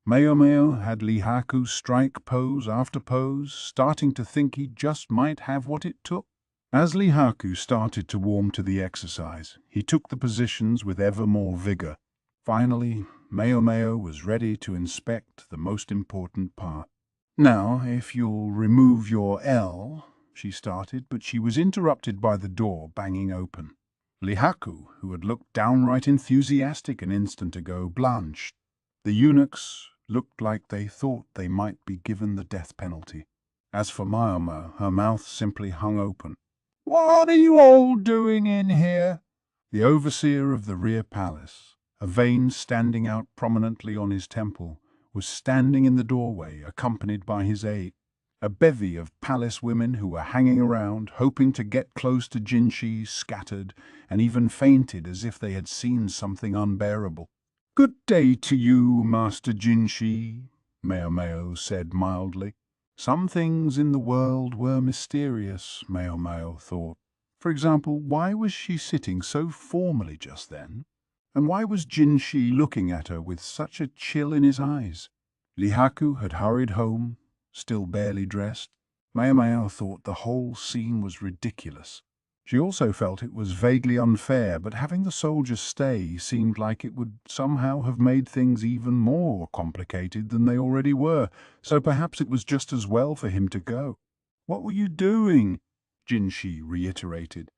Maomao had Lihaku strike pose after pose, starting to think he just might have what it took. As Lihaku started to warm to the exercise, he took the positions with ever more vigor. Finally, Maomao was ready to inspect the most important part. "Now, if you'll remove your L," she started, but she was interrupted by the door banging open. Lihaku, who had looked downright enthusiastic an instant ago, blanched. The eunuchs looked like they thought they might be given the death penalty. As for Maomao, her mouth simply hung open. "What are you all doing in here?" The overseer of the rear palace, a vein standing out prominently on his temple, was standing in the doorway, accompanied by his aide. A bevy of palace women who were hanging around, hoping to get close to Jinshi, scattered, and even fainted as if they had seen something unbearable. "Good day to you, Master Jinshi," Maomao said mildly. Some things in the world were mysterious, Maomao thought. For example, why was she sitting so formally just then? And why was Jinshi looking at her with such a chill in his eyes? Lihaku had hurried home, still barely dressed. Maomao thought the whole scene was ridiculous. She also felt it was vaguely unfair, but having the soldiers stay seemed like it would somehow have made things even more complicated than they already were, so perhaps it was just as well for him to go. "What were you doing?" Jinshi reiterated.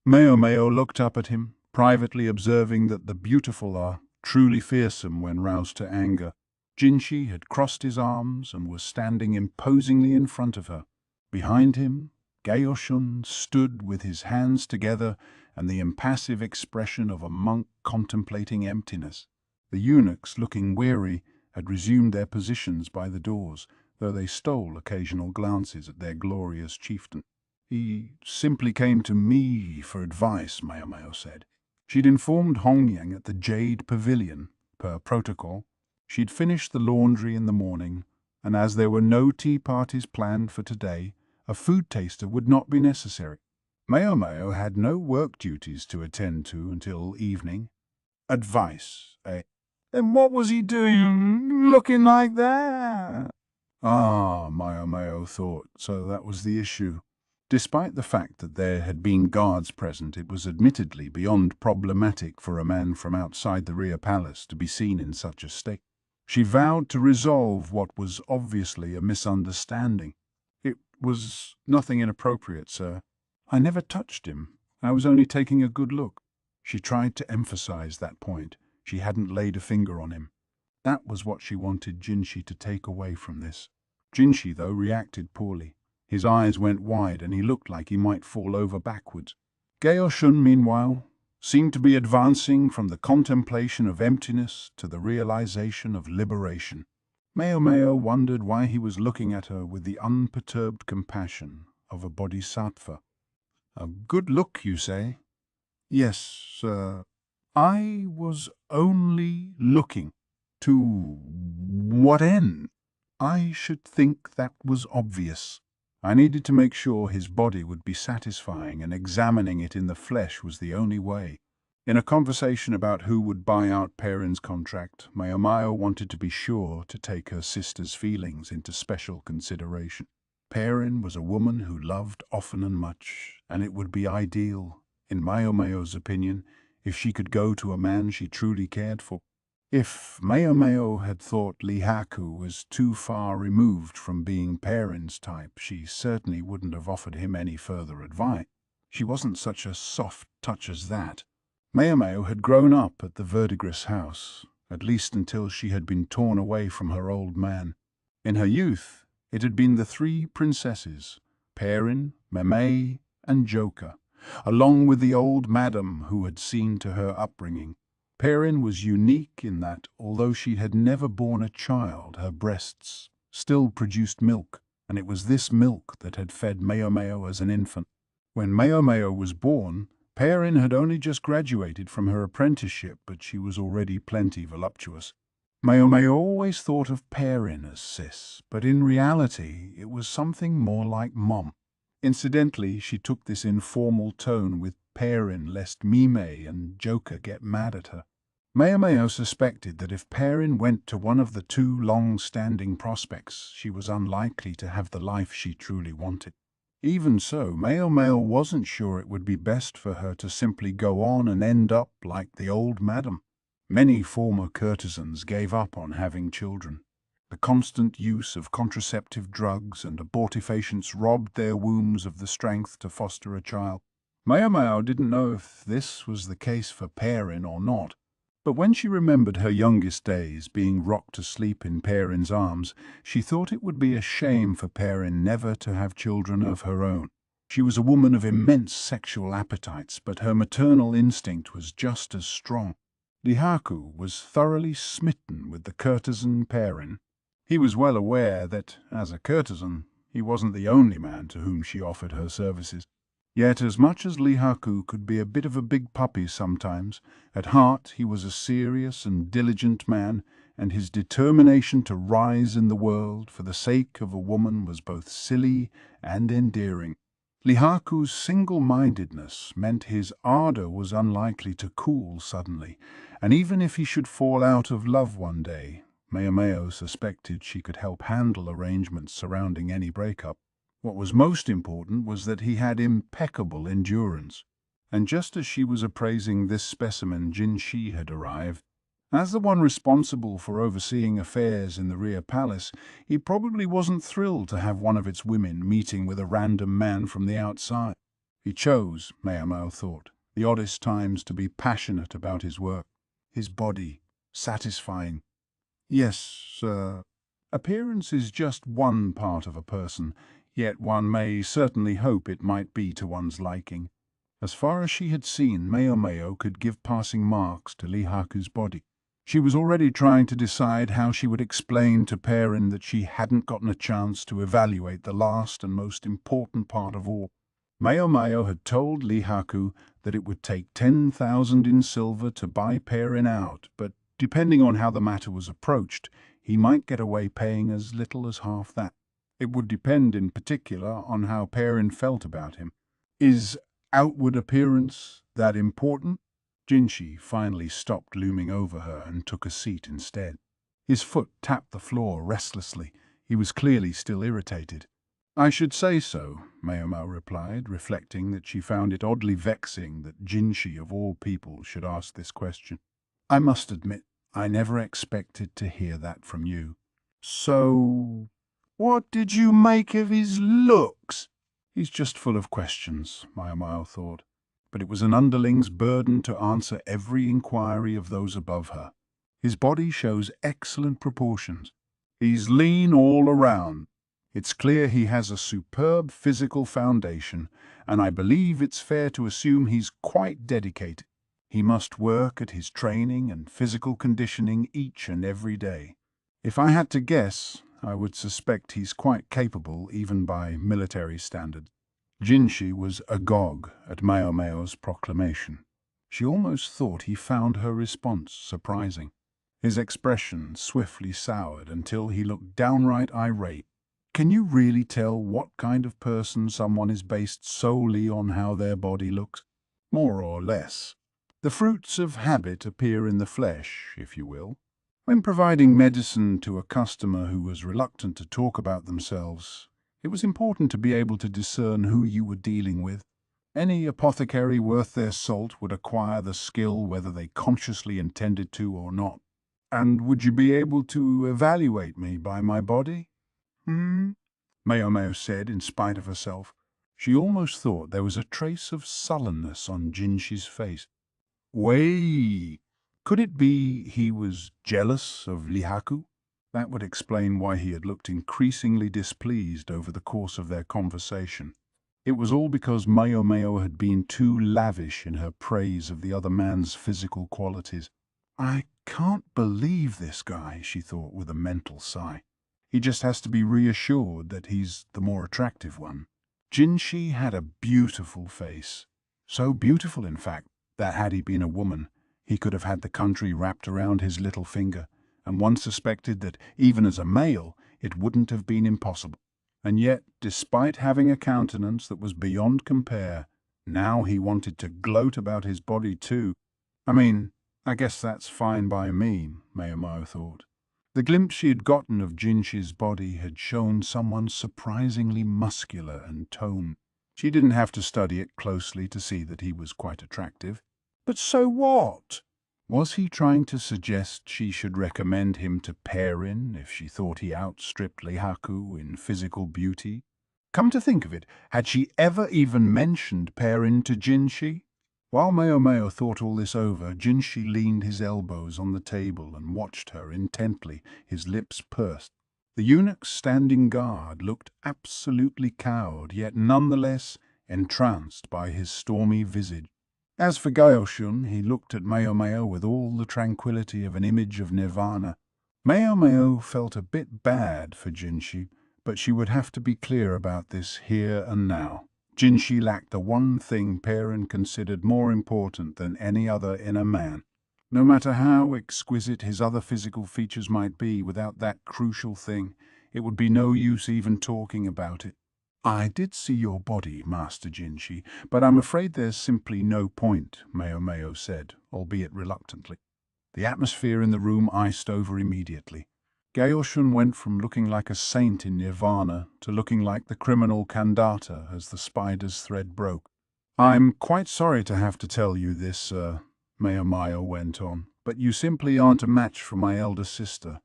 Maomao looked up at him, privately observing that the beautiful are truly fearsome when roused to anger. Jinshi had crossed his arms and was standing imposingly in front of her. Behind him, Gaoshun stood with his hands together and the impassive expression of a monk contemplating emptiness. The eunuchs, looking weary, had resumed their positions by the doors, though they stole occasional glances at their glorious chieftain. "He simply came to me for advice," Maomao said. She'd informed Hongyang at the Jade Pavilion, per protocol. She'd finished the laundry in the morning, and as there were no tea parties planned for today, a food taster would not be necessary. Maomao had no work duties to attend to until evening. Advice, eh? Then what was he doing looking like that? Ah, Maomao thought, so that was the issue. Despite the fact that there had been guards present, it was admittedly beyond problematic for a man from outside the rear palace to be seen in such a state. She vowed to resolve what was obviously a misunderstanding. "It was nothing inappropriate, sir. I never touched him. I was only taking a good look." She tried to emphasize that point. She hadn't laid a finger on him. That was what she wanted Jinshi to take away from this. Jinshi, though, reacted poorly. His eyes went wide and he looked like he might fall over backwards. Gaoshun, meanwhile, seemed to be advancing from the contemplation of emptiness to the realization of liberation. Maomao wondered why he was looking at her with the unperturbed compassion of a bodhisattva. "A good look, you say?" "Yes, sir. I was only looking." "To what end?" "I should think that was obvious. I needed to make sure his body would be satisfying, and examining it in the flesh was the only way." In a conversation about who would buy out Perrin's contract, Maomao wanted to be sure to take her sister's feelings into special consideration. Perrin was a woman who loved often and much, and it would be ideal, in Maomao's opinion, if she could go to a man she truly cared for. If Maomao had thought Lihaku was too far removed from being Perrin's type, she certainly wouldn't have offered him any further advice. She wasn't such a soft touch as that. Maomao had grown up at the Verdigris house, at least until she had been torn away from her old man. In her youth, it had been the three princesses, Perrin, Maomao, and Joka, along with the old madam who had seen to her upbringing. Perrin was unique in that, although she had never borne a child, her breasts still produced milk, and it was this milk that had fed Maomao as an infant. When Maomao was born, Perrin had only just graduated from her apprenticeship, but she was already plenty voluptuous. Maomao always thought of Perrin as sis, but in reality it was something more like Mom. Incidentally, she took this informal tone with Perrin lest Mime and Joka get mad at her. Maomao suspected that if Perrin went to one of the two long-standing prospects, she was unlikely to have the life she truly wanted. Even so, Maomao wasn't sure it would be best for her to simply go on and end up like the old madam. Many former courtesans gave up on having children. The constant use of contraceptive drugs and abortifacients robbed their wombs of the strength to foster a child. Maomao didn't know if this was the case for Perrin or not, but when she remembered her youngest days being rocked to sleep in Perrin's arms, she thought it would be a shame for Perrin never to have children of her own. She was a woman of immense sexual appetites, but her maternal instinct was just as strong. Lihaku was thoroughly smitten with the courtesan Perrin. He was well aware that, as a courtesan, he wasn't the only man to whom she offered her services. Yet, as much as Lihaku could be a bit of a big puppy sometimes, at heart he was a serious and diligent man, and his determination to rise in the world for the sake of a woman was both silly and endearing. Lihaku's single-mindedness meant his ardor was unlikely to cool suddenly, and even if he should fall out of love one day, Maomao suspected she could help handle arrangements surrounding any breakup. What was most important was that he had impeccable endurance. And just as she was appraising this specimen, Jinshi had arrived. As the one responsible for overseeing affairs in the rear palace, he probably wasn't thrilled to have one of its women meeting with a random man from the outside. He chose, Maomao thought, the oddest times to be passionate about his work, his body, satisfying. Yes, appearance is just one part of a person, yet one may certainly hope it might be to one's liking. As far as she had seen, Maomao could give passing marks to Lihaku's body. She was already trying to decide how she would explain to Perrin that she hadn't gotten a chance to evaluate the last and most important part of all. Maomao had told Lihaku that it would take 10,000 in silver to buy Perrin out, but depending on how the matter was approached, he might get away paying as little as half that. It would depend in particular on how Perrin felt about him. Is outward appearance that important? Jinshi finally stopped looming over her and took a seat instead. His foot tapped the floor restlessly. He was clearly still irritated. I should say so, Maomao replied, reflecting that she found it oddly vexing that Jinshi of all people should ask this question. I must admit, I never expected to hear that from you. So, what did you make of his looks? He's just full of questions, Maomao thought, but it was an underling's burden to answer every inquiry of those above her. His body shows excellent proportions. He's lean all around. It's clear he has a superb physical foundation, and I believe it's fair to assume he's quite dedicated. He must work at his training and physical conditioning each and every day. If I had to guess, I would suspect he's quite capable even by military standards. Jinshi was agog at Maomao's proclamation. She almost thought he found her response surprising. His expression swiftly soured until he looked downright irate. Can you really tell what kind of person someone is based solely on how their body looks? More or less. The fruits of habit appear in the flesh, if you will. When providing medicine to a customer who was reluctant to talk about themselves, it was important to be able to discern who you were dealing with. Any apothecary worth their salt would acquire the skill whether they consciously intended to or not. And would you be able to evaluate me by my body? Maomao said in spite of herself. She almost thought there was a trace of sullenness on Jinshi's face. Wait, Could it be he was jealous of Lihaku? That would explain why he had looked increasingly displeased over the course of their conversation. It was all because Maomao had been too lavish in her praise of the other man's physical qualities. I can't believe this guy, she thought with a mental sigh. He just has to be reassured that he's the more attractive one. Jinshi had a beautiful face. So beautiful, in fact, that had he been a woman, he could have had the country wrapped around his little finger, and one suspected that, even as a male, it wouldn't have been impossible. And yet, despite having a countenance that was beyond compare, now he wanted to gloat about his body too. I mean, I guess that's fine by me, Maomao thought. The glimpse she had gotten of Jinshi's body had shown someone surprisingly muscular and toned. She didn't have to study it closely to see that he was quite attractive. But so what? Was he trying to suggest she should recommend him to Perrin if she thought he outstripped Lihaku in physical beauty? Come to think of it, had she ever even mentioned Perrin to Jinshi? While Maomao thought all this over, Jinshi leaned his elbows on the table and watched her intently, his lips pursed. The eunuch standing guard looked absolutely cowed, yet nonetheless entranced by his stormy visage. As for Gaoshun, he looked at Maomao with all the tranquility of an image of nirvana. Maomao felt a bit bad for Jinshi, but she would have to be clear about this here and now. Jinshi lacked the one thing Perrin considered more important than any other in a man. No matter how exquisite his other physical features might be, without that crucial thing, it would be no use even talking about it. I did see your body, Master Jinshi, but I'm afraid there's simply no point, Maomao said, albeit reluctantly. The atmosphere in the room iced over immediately. Gaoshun went from looking like a saint in nirvana to looking like the criminal Kandata as the spider's thread broke. I'm quite sorry to have to tell you this, Maomao went on, but you simply aren't a match for my elder sister.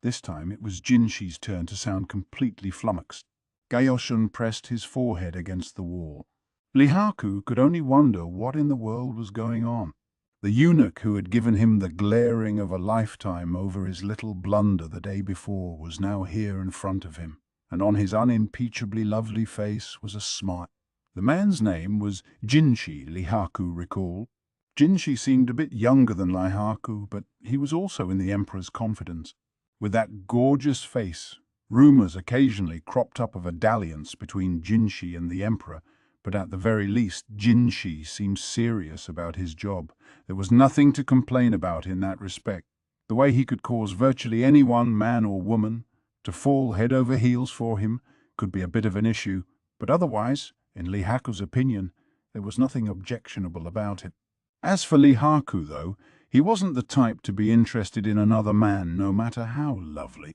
This time it was Jinshi's turn to sound completely flummoxed. Gaoshun pressed his forehead against the wall. Lihaku could only wonder what in the world was going on. The eunuch who had given him the glaring of a lifetime over his little blunder the day before was now here in front of him, and on his unimpeachably lovely face was a smile. The man's name was Jinshi, Lihaku recalled. Jinshi seemed a bit younger than Lihaku, but he was also in the Emperor's confidence. With that gorgeous face, rumors occasionally cropped up of a dalliance between Jinshi and the Emperor, but at the very least Jinshi seemed serious about his job. There was nothing to complain about in that respect. The way he could cause virtually anyone, man or woman, to fall head over heels for him could be a bit of an issue, but otherwise, in Lihaku's opinion, there was nothing objectionable about it. As for Lihaku, though, he wasn't the type to be interested in another man, no matter how lovely.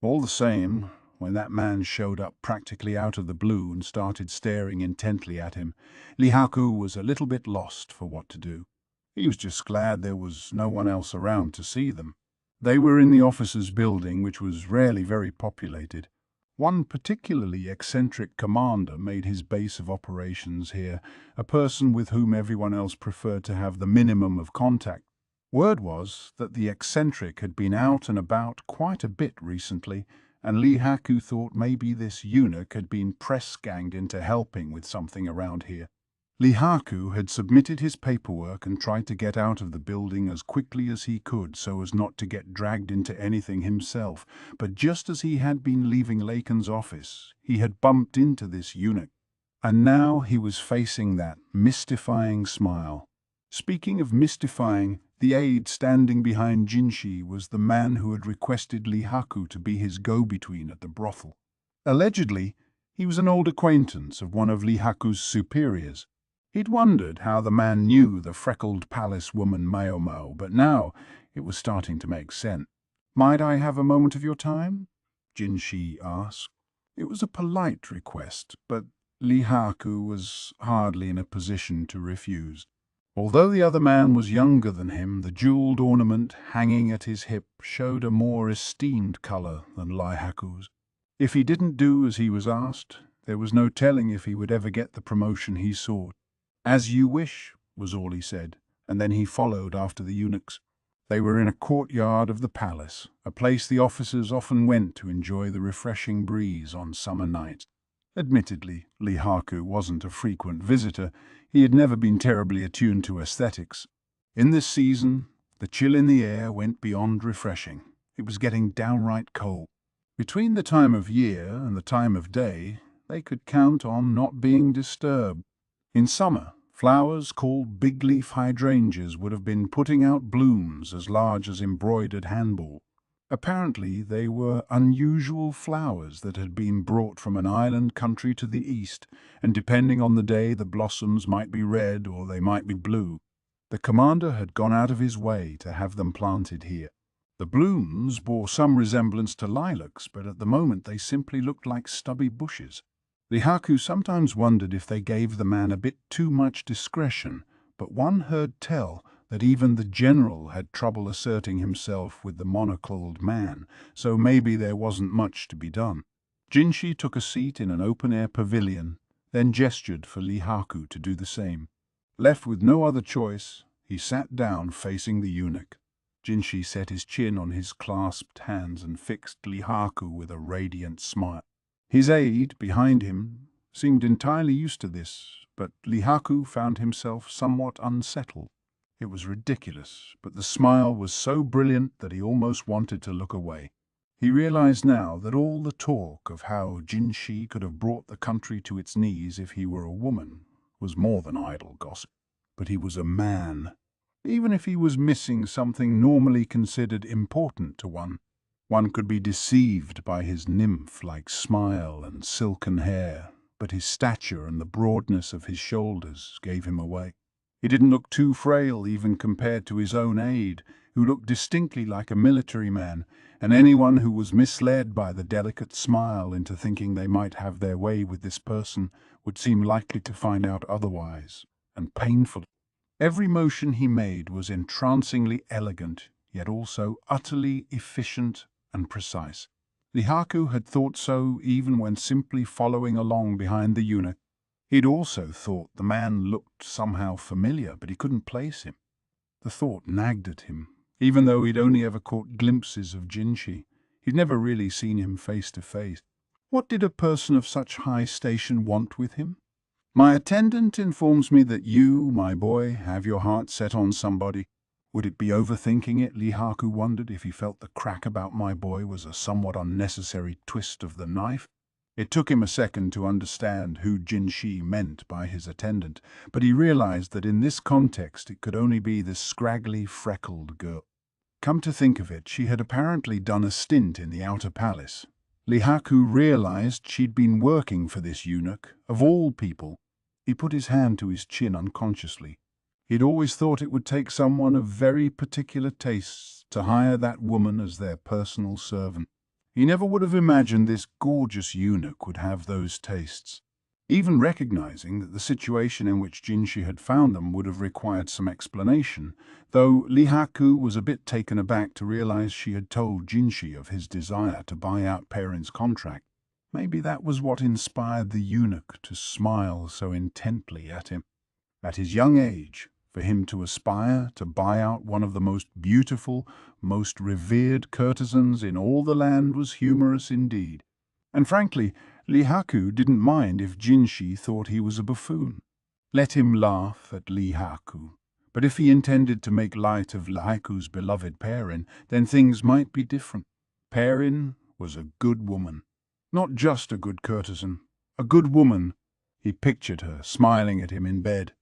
All the same, when that man showed up practically out of the blue and started staring intently at him, Lihaku was a little bit lost for what to do. He was just glad there was no one else around to see them. They were in the officers' building, which was rarely very populated. One particularly eccentric commander made his base of operations here, a person with whom everyone else preferred to have the minimum of contact. Word was that the eccentric had been out and about quite a bit recently, and Lihaku thought maybe this eunuch had been press-ganged into helping with something around here. Lihaku had submitted his paperwork and tried to get out of the building as quickly as he could so as not to get dragged into anything himself, but just as he had been leaving Lakan's office, he had bumped into this eunuch, and now he was facing that mystifying smile. Speaking of mystifying, the aide standing behind Jinshi was the man who had requested Lihaku to be his go-between at the brothel. Allegedly, he was an old acquaintance of one of Lihaku's superiors. He'd wondered how the man knew the freckled palace woman Maomao, but now it was starting to make sense. "Might I have a moment of your time?" Jinshi asked. It was a polite request, but Lihaku was hardly in a position to refuse. Although the other man was younger than him, the jeweled ornament hanging at his hip showed a more esteemed color than Lihaku's. If he didn't do as he was asked, there was no telling if he would ever get the promotion he sought. "As you wish," was all he said, and then he followed after the eunuchs. They were in a courtyard of the palace, a place the officers often went to enjoy the refreshing breeze on summer nights. Admittedly, Lihaku wasn't a frequent visitor. He had never been terribly attuned to aesthetics. In this season, the chill in the air went beyond refreshing. It was getting downright cold. Between the time of year and the time of day, they could count on not being disturbed. In summer, flowers called big-leaf hydrangeas would have been putting out blooms as large as embroidered handballs. Apparently, they were unusual flowers that had been brought from an island country to the east, and depending on the day, the blossoms might be red or they might be blue. The commander had gone out of his way to have them planted here. The blooms bore some resemblance to lilacs, but at the moment they simply looked like stubby bushes. Lihaku sometimes wondered if they gave the man a bit too much discretion, but one heard tell that even the general had trouble asserting himself with the monocled man, so maybe there wasn't much to be done. Jinshi took a seat in an open-air pavilion, then gestured for Lihaku to do the same. Left with no other choice, he sat down facing the eunuch. Jinshi set his chin on his clasped hands and fixed Lihaku with a radiant smile. His aide, behind him, seemed entirely used to this, but Lihaku found himself somewhat unsettled. It was ridiculous, but the smile was so brilliant that he almost wanted to look away. He realized now that all the talk of how Jinshi could have brought the country to its knees if he were a woman was more than idle gossip. But he was a man. Even if he was missing something normally considered important to one could be deceived by his nymph-like smile and silken hair, but his stature and the broadness of his shoulders gave him away. He didn't look too frail even compared to his own aide, who looked distinctly like a military man, and anyone who was misled by the delicate smile into thinking they might have their way with this person would seem likely to find out otherwise, and painfully. Every motion he made was entrancingly elegant, yet also utterly efficient and precise. Lihaku had thought so even when simply following along behind the eunuch. He'd also thought the man looked somehow familiar, but he couldn't place him. The thought nagged at him, even though he'd only ever caught glimpses of Jinshi. He'd never really seen him face to face. What did a person of such high station want with him? My attendant informs me that you, my boy, have your heart set on somebody. Would it be overthinking it, Lihaku wondered, if he felt the crack about my boy was a somewhat unnecessary twist of the knife? It took him a second to understand who Jinshi meant by his attendant, but he realized that in this context it could only be this scraggly, freckled girl. Come to think of it, she had apparently done a stint in the outer palace. Lihaku realized she'd been working for this eunuch, of all people. He put his hand to his chin unconsciously. He'd always thought it would take someone of very particular tastes to hire that woman as their personal servant. He never would have imagined this gorgeous eunuch would have those tastes. Even recognizing that the situation in which Jinshi had found them would have required some explanation, though Lihaku was a bit taken aback to realize she had told Jinshi of his desire to buy out Perrin's contract. Maybe that was what inspired the eunuch to smile so intently at him. At his young age, for him to aspire to buy out one of the most beautiful, most revered courtesans in all the land was humorous indeed. And frankly, Lihaku didn't mind if Jinshi thought he was a buffoon. Let him laugh at Lihaku. But if he intended to make light of Lihaku's beloved Perrin, then things might be different. Perrin was a good woman. Not just a good courtesan, a good woman. He pictured her smiling at him in bed,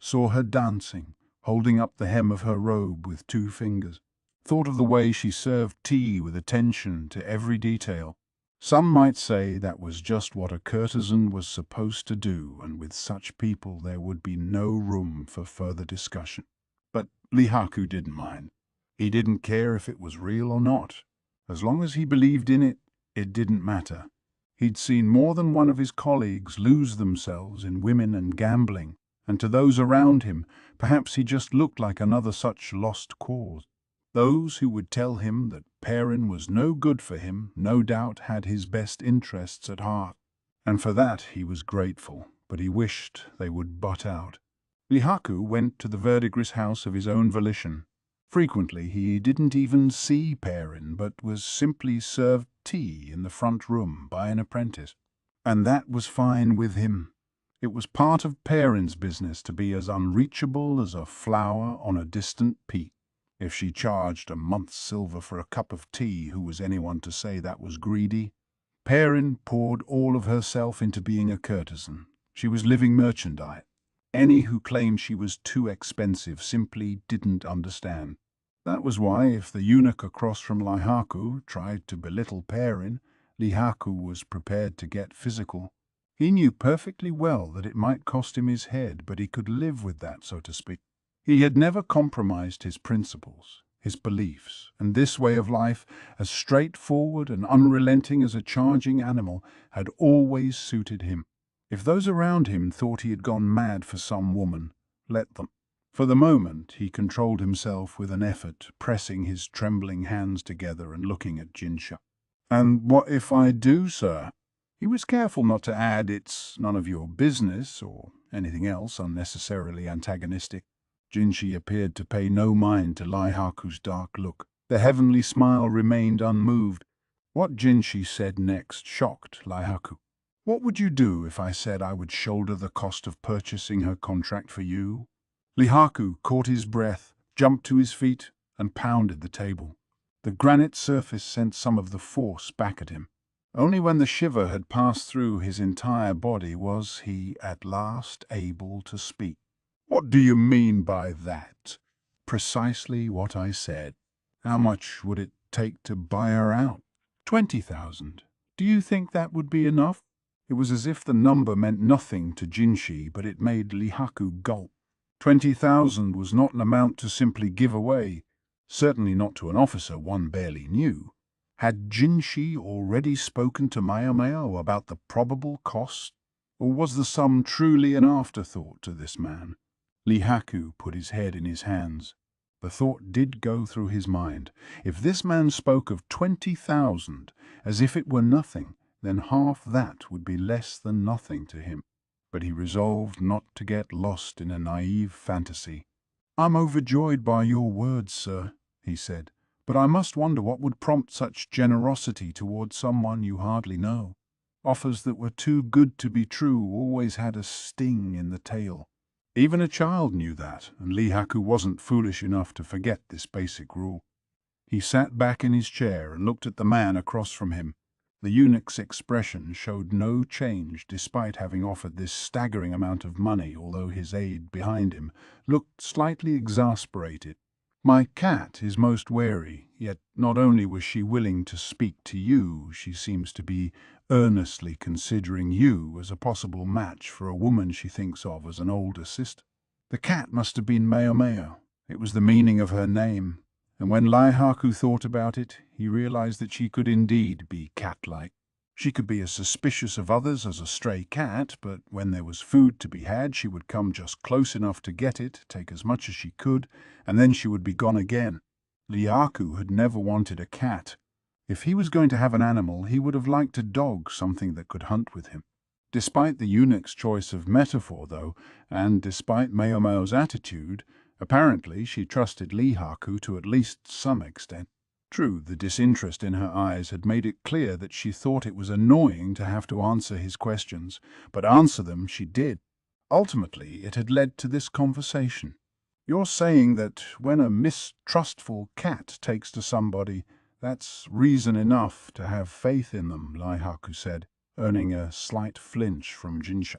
saw her dancing, holding up the hem of her robe with 2 fingers, thought of the way she served tea with attention to every detail. Some might say that was just what a courtesan was supposed to do, and with such people there would be no room for further discussion. But Lihaku didn't mind. He didn't care if it was real or not. As long as he believed in it, it didn't matter. He'd seen more than one of his colleagues lose themselves in women and gambling, and to those around him, perhaps he just looked like another such lost cause. Those who would tell him that Perrin was no good for him no doubt had his best interests at heart, and for that he was grateful, but he wished they would butt out. Lihaku went to the verdigris house of his own volition. Frequently he didn't even see Perrin, but was simply served tea in the front room by an apprentice. And that was fine with him. It was part of Perrin's business to be as unreachable as a flower on a distant peak. If she charged a month's silver for a cup of tea, who was anyone to say that was greedy? Perrin poured all of herself into being a courtesan. She was living merchandise. Any who claimed she was too expensive simply didn't understand. That was why, if the eunuch across from Lihaku tried to belittle Perrin, Lihaku was prepared to get physical. He knew perfectly well that it might cost him his head, but he could live with that, so to speak. He had never compromised his principles, his beliefs, and this way of life, as straightforward and unrelenting as a charging animal, had always suited him. If those around him thought he had gone mad for some woman, let them. For the moment he controlled himself with an effort, pressing his trembling hands together and looking at Jinsha. "And what if I do, sir?" He was careful not to add, "It's none of your business," or anything else unnecessarily antagonistic. Jinshi appeared to pay no mind to Lihaku's dark look. The heavenly smile remained unmoved. What Jinshi said next shocked Lihaku. "What would you do if I said I would shoulder the cost of purchasing her contract for you?" Lihaku caught his breath, jumped to his feet, and pounded the table. The granite surface sent some of the force back at him. Only when the shiver had passed through his entire body was he at last able to speak. "What do you mean by that?" "Precisely what I said. How much would it take to buy her out?" 20,000. Do you think that would be enough?" It was as if the number meant nothing to Jinshi, but it made Lihaku gulp. 20,000 was not an amount to simply give away, certainly not to an officer one barely knew. Had Jinshi already spoken to Maomao about the probable cost, or was the sum truly an afterthought to this man? Lihaku put his head in his hands. The thought did go through his mind. If this man spoke of 20,000 as if it were nothing, then half that would be less than nothing to him. But he resolved not to get lost in a naive fantasy. "I'm overjoyed by your words, sir," he said, "but I must wonder what would prompt such generosity towards someone you hardly know. Offers that were too good to be true always had a sting in the tail." Even a child knew that, and Lihaku wasn't foolish enough to forget this basic rule. He sat back in his chair and looked at the man across from him. The eunuch's expression showed no change despite having offered this staggering amount of money, although his aide behind him looked slightly exasperated. "My cat is most wary, yet not only was she willing to speak to you, she seems to be earnestly considering you as a possible match for a woman she thinks of as an older sister." The cat must have been Maomao. It was the meaning of her name, and when Lihaku thought about it, he realized that she could indeed be cat-like. She could be as suspicious of others as a stray cat, but when there was food to be had, she would come just close enough to get it, take as much as she could, and then she would be gone again. Lihaku had never wanted a cat. If he was going to have an animal, he would have liked a dog, something that could hunt with him. Despite the eunuch's choice of metaphor, though, and despite Maomao's attitude, apparently she trusted Lihaku to at least some extent. True, the disinterest in her eyes had made it clear that she thought it was annoying to have to answer his questions, but answer them she did. Ultimately, it had led to this conversation. "You're saying that when a mistrustful cat takes to somebody, that's reason enough to have faith in them," Lihaku said, earning a slight flinch from Jinsha.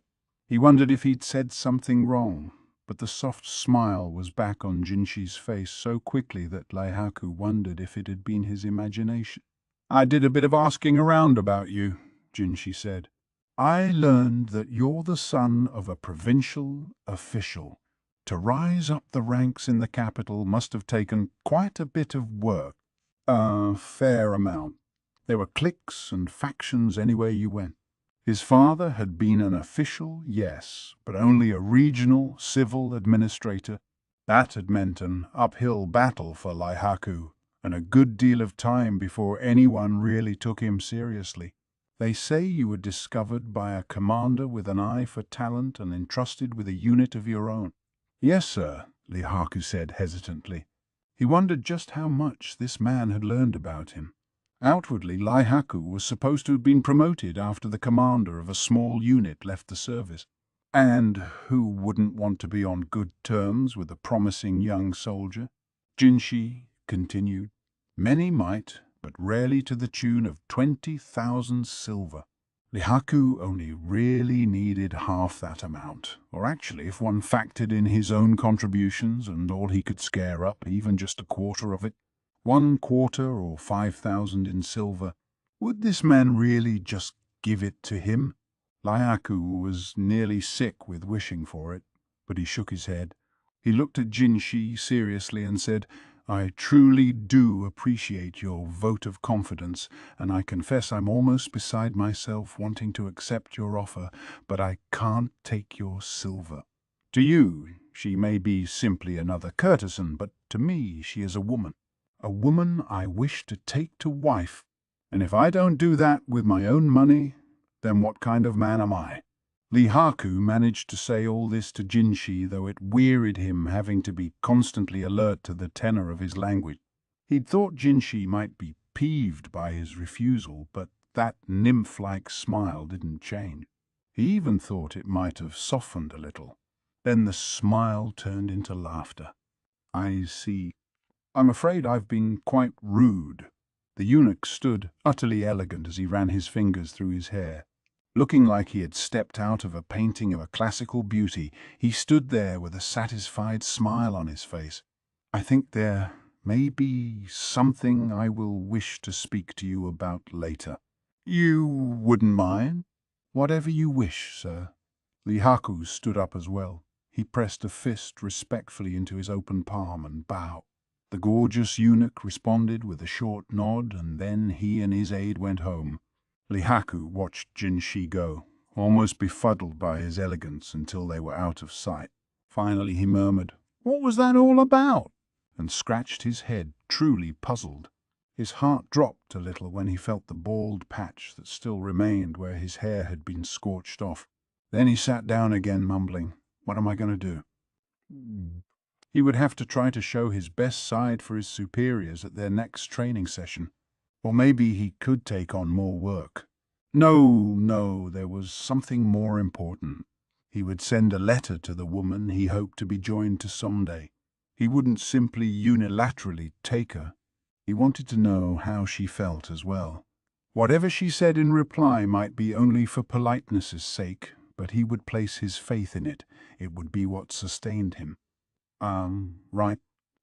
He wondered if he'd said something wrong, but the soft smile was back on Jinshi's face so quickly that Lihaku wondered if it had been his imagination. "I did a bit of asking around about you," Jinshi said. "I learned that you're the son of a provincial official. To rise up the ranks in the capital must have taken quite a bit of work." "A fair amount. There were cliques and factions anywhere you went." His father had been an official, yes, but only a regional civil administrator. That had meant an uphill battle for Lihaku, and a good deal of time before anyone really took him seriously. "They say you were discovered by a commander with an eye for talent and entrusted with a unit of your own." Yes, sir, Lihaku said hesitantly. He wondered just how much this man had learned about him. Outwardly, Lihaku was supposed to have been promoted after the commander of a small unit left the service. And who wouldn't want to be on good terms with a promising young soldier? Jinshi continued. Many might, but rarely to the tune of 20,000 silver. Lihaku only really needed half that amount, or actually, if one factored in his own contributions and all he could scare up, even just a quarter of it, 1/4 or 5,000 in silver, would this man really just give it to him? Lihaku was nearly sick with wishing for it, but he shook his head. He looked at Jinshi seriously and said, I truly do appreciate your vote of confidence, and I confess I'm almost beside myself wanting to accept your offer, but I can't take your silver. To you, she may be simply another courtesan, but to me she is a woman I wish to take to wife, and if I don't do that with my own money, then what kind of man am I? Lihaku managed to say all this to Jinshi, though it wearied him having to be constantly alert to the tenor of his language. He'd thought Jinshi might be peeved by his refusal, but that nymph-like smile didn't change. He even thought it might have softened a little. Then the smile turned into laughter. I see. I'm afraid I've been quite rude. The eunuch stood utterly elegant as he ran his fingers through his hair. Looking like he had stepped out of a painting of a classical beauty, he stood there with a satisfied smile on his face. I think there may be something I will wish to speak to you about later. You wouldn't mind? Whatever you wish, sir. Lihaku stood up as well. He pressed a fist respectfully into his open palm and bowed. The gorgeous eunuch responded with a short nod, and then he and his aide went home. Lihaku watched Jinshi go, almost befuddled by his elegance until they were out of sight. Finally he murmured, "What was that all about?" and scratched his head, truly puzzled. His heart dropped a little when he felt the bald patch that still remained where his hair had been scorched off. Then he sat down again, mumbling, "What am I going to do?" He would have to try to show his best side for his superiors at their next training session. Or maybe he could take on more work. No, there was something more important. He would send a letter to the woman he hoped to be joined to someday. He wouldn't simply unilaterally take her. He wanted to know how she felt as well. Whatever she said in reply might be only for politeness' sake, but he would place his faith in it. It would be what sustained him. Right.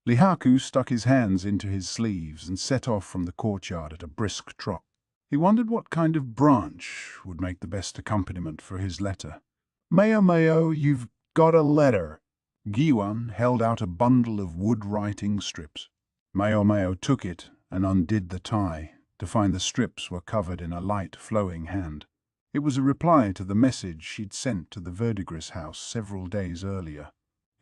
Lihaku stuck his hands into his sleeves and set off from the courtyard at a brisk trot. He wondered what kind of branch would make the best accompaniment for his letter. Maomao, you've got a letter. Giwan held out a bundle of wood writing strips. Maomao took it and undid the tie, to find the strips were covered in a light, flowing hand. It was a reply to the message she'd sent to the Verdigris house several days earlier.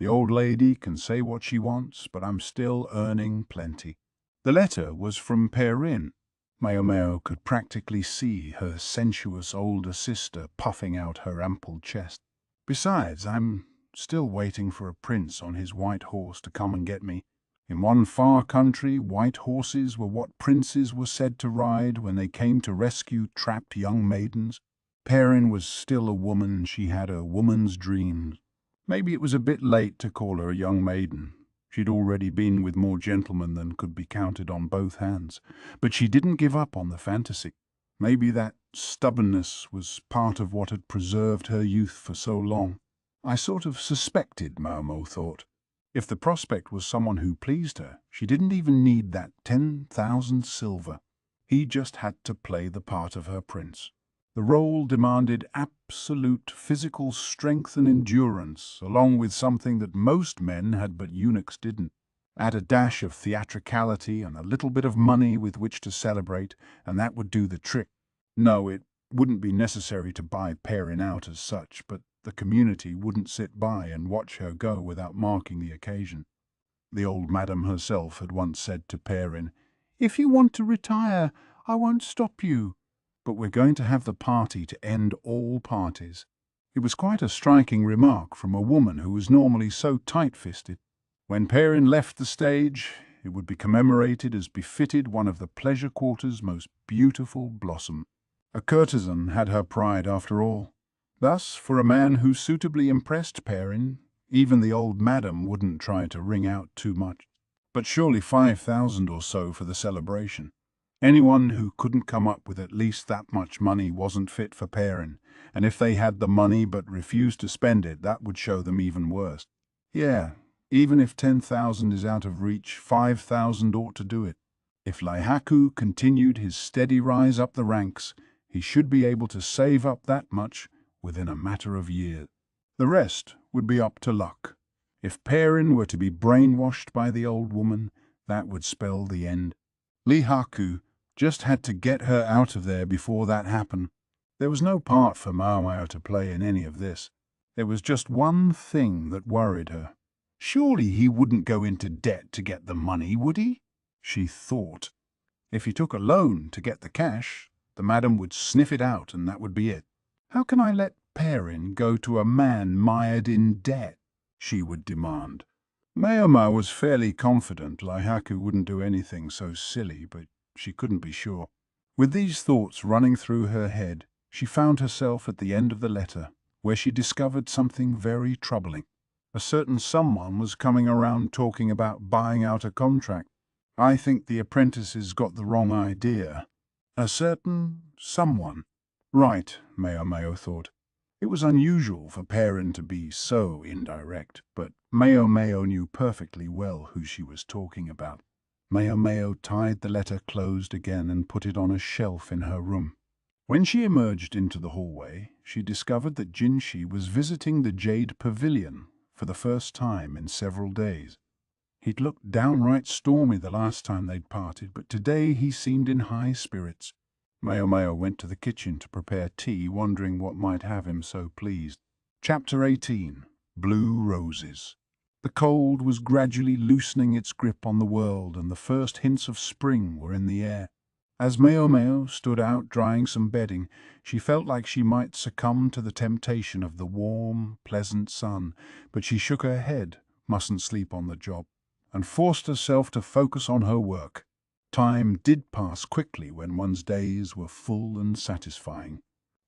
The old lady can say what she wants, but I'm still earning plenty. The letter was from Perrin. Maomao could practically see her sensuous older sister puffing out her ample chest. Besides, I'm still waiting for a prince on his white horse to come and get me. In one far country, white horses were what princes were said to ride when they came to rescue trapped young maidens. Perrin was still a woman, she had a woman's dreams. Maybe it was a bit late to call her a young maiden. She'd already been with more gentlemen than could be counted on both hands. But she didn't give up on the fantasy. Maybe that stubbornness was part of what had preserved her youth for so long. I sort of suspected, Maomao thought. If the prospect was someone who pleased her, she didn't even need that 10,000 silver. He just had to play the part of her prince. The role demanded absolute physical strength and endurance, along with something that most men had but eunuchs didn't. Add a dash of theatricality and a little bit of money with which to celebrate, and that would do the trick. No, it wouldn't be necessary to buy Perrin out as such, but the community wouldn't sit by and watch her go without marking the occasion. The old madam herself had once said to Perrin, "If you want to retire, I won't stop you. But we're going to have the party to end all parties." It was quite a striking remark from a woman who was normally so tight-fisted. When Perrin left the stage, it would be commemorated as befitted one of the pleasure quarter's most beautiful blossom. A courtesan had her pride after all. Thus, for a man who suitably impressed Perrin, even the old madam wouldn't try to wring out too much. But surely 5,000 or so for the celebration. Anyone who couldn't come up with at least that much money wasn't fit for Perrin, and if they had the money but refused to spend it, that would show them even worse. Yeah, even if 10,000 is out of reach, 5,000 ought to do it. If Laihaku continued his steady rise up the ranks, he should be able to save up that much within a matter of years. The rest would be up to luck. If Perrin were to be brainwashed by the old woman, that would spell the end. Laihaku just had to get her out of there before that happened. There was no part for Maomao to play in any of this. There was just one thing that worried her. Surely he wouldn't go into debt to get the money, would he? She thought. If he took a loan to get the cash, the madam would sniff it out and that would be it. How can I let Perrin go to a man mired in debt? She would demand. Maomao was fairly confident Laihaku wouldn't do anything so silly, but she couldn't be sure. With these thoughts running through her head, she found herself at the end of the letter, where she discovered something very troubling. A certain someone was coming around talking about buying out a contract. I think the apprentices got the wrong idea. A certain someone. Right, Maomao thought. It was unusual for Perrin to be so indirect, but Maomao knew perfectly well who she was talking about. Maomao tied the letter closed again and put it on a shelf in her room. When she emerged into the hallway, she discovered that Jinshi was visiting the Jade Pavilion for the first time in several days. He'd looked downright stormy the last time they'd parted, but today he seemed in high spirits. Maomao went to the kitchen to prepare tea, wondering what might have him so pleased. Chapter 18. Blue Roses. The cold was gradually loosening its grip on the world, and the first hints of spring were in the air. As Maomao stood out drying some bedding, she felt like she might succumb to the temptation of the warm, pleasant sun, but she shook her head, mustn't sleep on the job, and forced herself to focus on her work. Time did pass quickly when one's days were full and satisfying,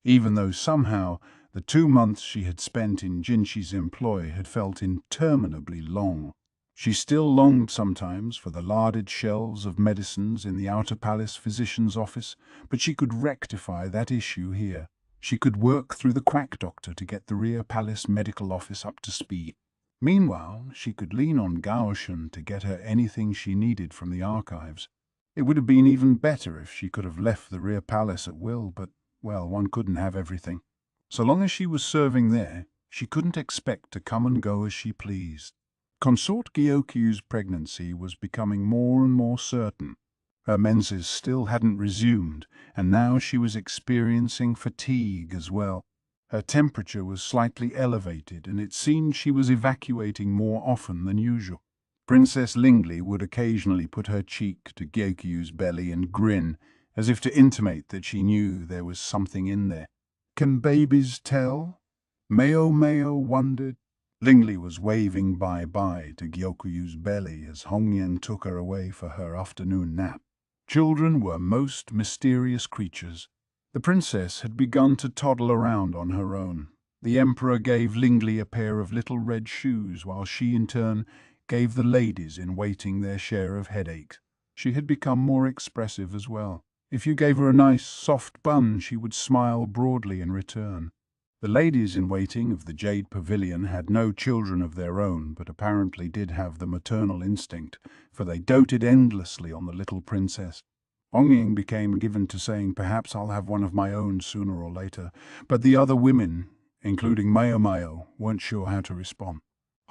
even though somehow the 2 months she had spent in Jinshi's employ had felt interminably long. She still longed sometimes for the larded shelves of medicines in the Outer Palace physician's office, but she could rectify that issue here. She could work through the quack doctor to get the Rear Palace medical office up to speed. Meanwhile, she could lean on Gaoshun to get her anything she needed from the archives. It would have been even better if she could have left the Rear Palace at will, but, well, one couldn't have everything. So long as she was serving there, she couldn't expect to come and go as she pleased. Consort Gyoku's pregnancy was becoming more and more certain. Her menses still hadn't resumed, and now she was experiencing fatigue as well. Her temperature was slightly elevated, and it seemed she was evacuating more often than usual. Princess Lingley would occasionally put her cheek to Gyoku's belly and grin, as if to intimate that she knew there was something in there. Can babies tell? Maomao wondered. Lingley was waving bye-bye to Gyoku's belly as Hongyan took her away for her afternoon nap. Children were most mysterious creatures. The princess had begun to toddle around on her own. The emperor gave Lingley a pair of little red shoes, while she in turn gave the ladies in waiting their share of headaches. She had become more expressive as well. If you gave her a nice, soft bun, she would smile broadly in return. The ladies in waiting of the Jade Pavilion had no children of their own, but apparently did have the maternal instinct, for they doted endlessly on the little princess. Ongying became given to saying, "Perhaps I'll have one of my own sooner or later," but the other women, including Maomao, weren't sure how to respond.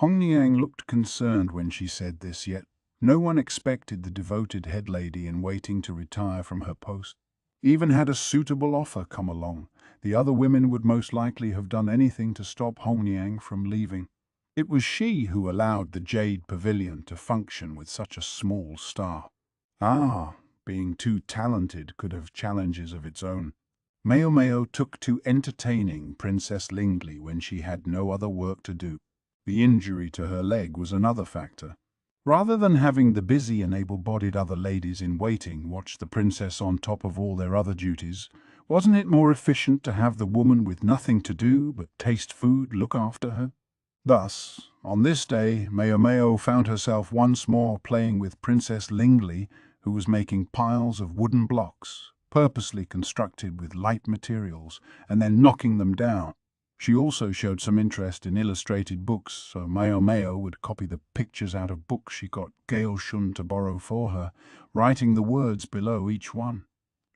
Hongyang looked concerned when she said this, yet no one expected the devoted head lady in waiting to retire from her post. Even had a suitable offer come along, the other women would most likely have done anything to stop Hongyang from leaving. It was she who allowed the Jade Pavilion to function with such a small staff. Being too talented could have challenges of its own. Maomao took to entertaining Princess Lingley when she had no other work to do. The injury to her leg was another factor. Rather than having the busy and able-bodied other ladies in waiting watch the princess on top of all their other duties, wasn't it more efficient to have the woman with nothing to do but taste food look after her? Thus, on this day, Maomao found herself once more playing with Princess Lingley, who was making piles of wooden blocks, purposely constructed with light materials, and then knocking them down. She also showed some interest in illustrated books, so Maomao would copy the pictures out of books she got Gaoshun to borrow for her, writing the words below each one.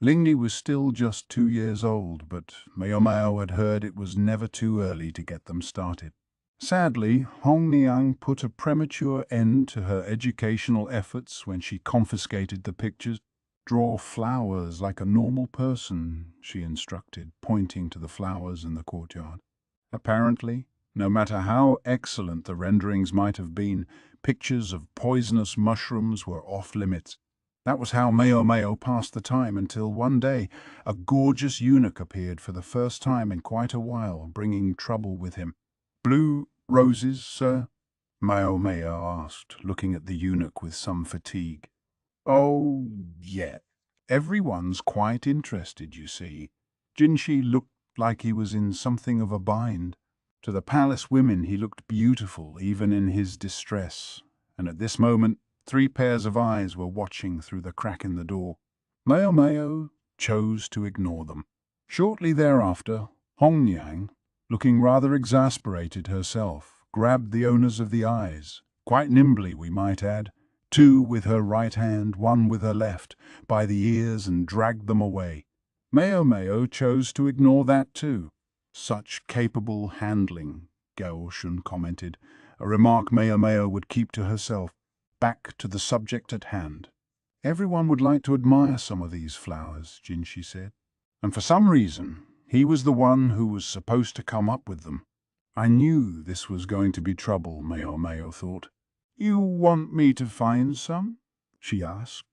Lingley was still just 2 years old, but Maomao had heard it was never too early to get them started. Sadly, Hongyang put a premature end to her educational efforts when she confiscated the pictures. "Draw flowers like a normal person," she instructed, pointing to the flowers in the courtyard. Apparently, no matter how excellent the renderings might have been, pictures of poisonous mushrooms were off limits. That was how Maomao passed the time until one day a gorgeous eunuch appeared for the first time in quite a while, bringing trouble with him. "Blue roses, sir?" Maomao asked, looking at the eunuch with some fatigue. "Oh, yeah. Everyone's quite interested, you see." Jinshi looked like he was in something of a bind. To the palace women he looked beautiful even in his distress, and at this moment 3 pairs of eyes were watching through the crack in the door. Maomao chose to ignore them. Shortly thereafter, Hongyang, looking rather exasperated herself, grabbed the owners of the eyes, quite nimbly we might add, 2 with her right hand, 1 with her left, by the ears and dragged them away. Maomao chose to ignore that too. "Such capable handling," Gaoshun commented, a remark Maomao would keep to herself. Back to the subject at hand. "Everyone would like to admire some of these flowers," Jinshi said. "And for some reason, he was the one who was supposed to come up with them." I knew this was going to be trouble, Maomao thought. "You want me to find some?" she asked.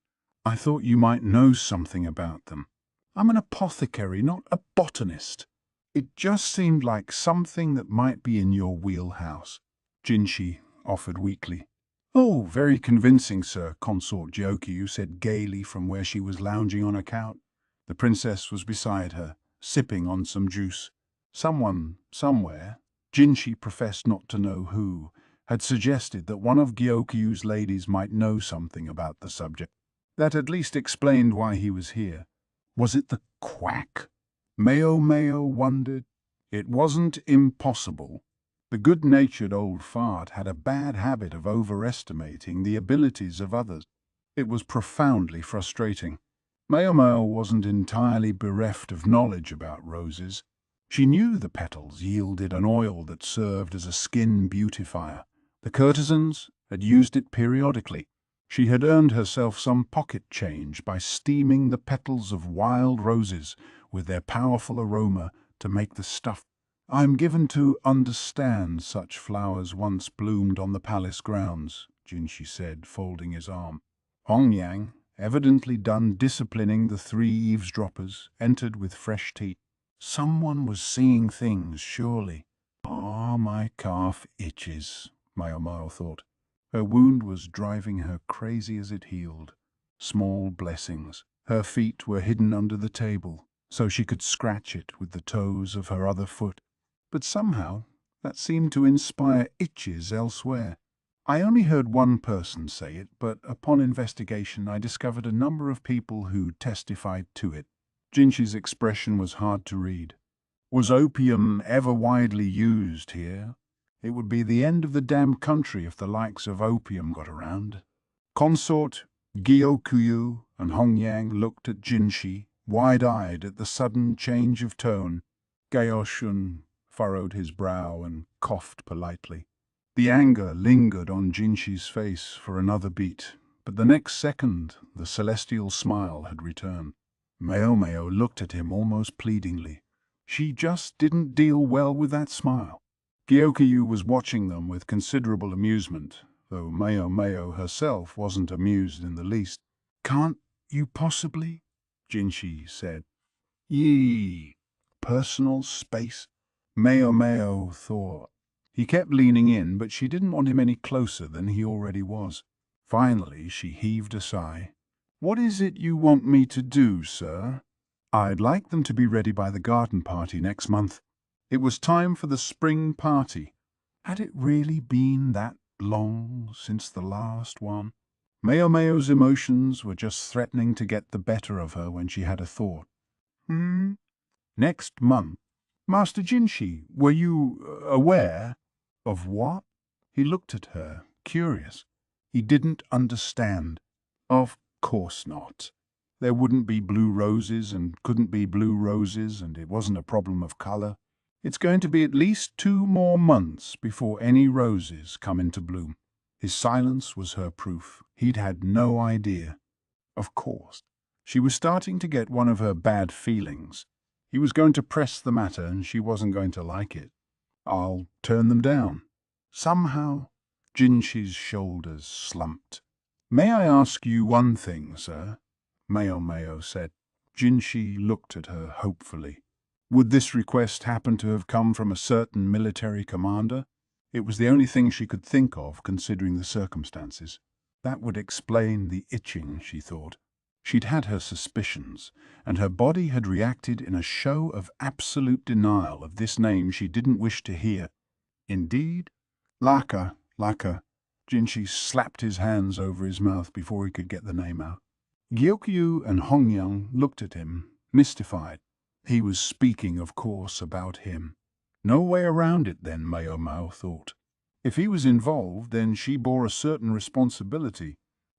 "I thought you might know something about them. I'm an apothecary, not a botanist. It just seemed like something that might be in your wheelhouse," Jinshi offered weakly. "Oh, very convincing, sir," Consort Gyokyu said gaily from where she was lounging on a couch. The princess was beside her, sipping on some juice. Someone, somewhere, Jinshi professed not to know who, had suggested that one of Gyokyu's ladies might know something about the subject. That at least explained why he was here. Was it the quack? Maomao wondered. It wasn't impossible. The good-natured old fart had a bad habit of overestimating the abilities of others. It was profoundly frustrating. Maomao wasn't entirely bereft of knowledge about roses. She knew the petals yielded an oil that served as a skin beautifier. The courtesans had used it periodically. She had earned herself some pocket change by steaming the petals of wild roses with their powerful aroma to make the stuff. "I'm given to understand such flowers once bloomed on the palace grounds," Jinshi said, folding his arm. Hongyang, evidently done disciplining the 3 eavesdroppers, entered with fresh tea. Someone was seeing things, surely. "Ah, my calf itches," Maomao thought. Her wound was driving her crazy as it healed. Small blessings. Her feet were hidden under the table, so she could scratch it with the toes of her other foot. But somehow, that seemed to inspire itches elsewhere. I only heard one person say it, but upon investigation I discovered a number of people who testified to it. Jinshi's expression was hard to read. "Was opium ever widely used here? It would be the end of the damn country if the likes of opium got around." Consort, Gyokyu, and Hongyang looked at Jinshi, wide-eyed at the sudden change of tone. Gaoshun furrowed his brow and coughed politely. The anger lingered on Jinshi's face for another beat, but the next second the celestial smile had returned. Maomao looked at him almost pleadingly. She just didn't deal well with that smile. Gyokyu was watching them with considerable amusement, though Maomao herself wasn't amused in the least. "Can't you possibly?" Jinshi said. Yee, personal space? Maomao thought. He kept leaning in, but she didn't want him any closer than he already was. Finally, she heaved a sigh. "What is it you want me to do, sir?" "I'd like them to be ready by the garden party next month." It was time for the spring party. Had it really been that long since the last one? Maomao's emotions were just threatening to get the better of her when she had a thought. Next month? Master Jinshi, were you aware? Of what? He looked at her, curious. He didn't understand. Of course not. There wouldn't be blue roses and couldn't be blue roses, and it wasn't a problem of color. It's going to be at least 2 more months before any roses come into bloom. His silence was her proof. He'd had no idea. Of course. She was starting to get one of her bad feelings. He was going to press the matter and she wasn't going to like it. I'll turn them down. Somehow, Jinshi's shoulders slumped. "May I ask you one thing, sir?" Maomao said. Jinshi looked at her hopefully. Would this request happen to have come from a certain military commander? It was the only thing she could think of, considering the circumstances. That would explain the itching, she thought. She'd had her suspicions, and her body had reacted in a show of absolute denial of this name she didn't wish to hear. Indeed? Laka. Jinshi slapped his hands over his mouth before he could get the name out. Gyokyu and Hongyang looked at him, mystified. He was speaking, of course, about him. No way around it then, Maomao thought. If he was involved, then she bore a certain responsibility.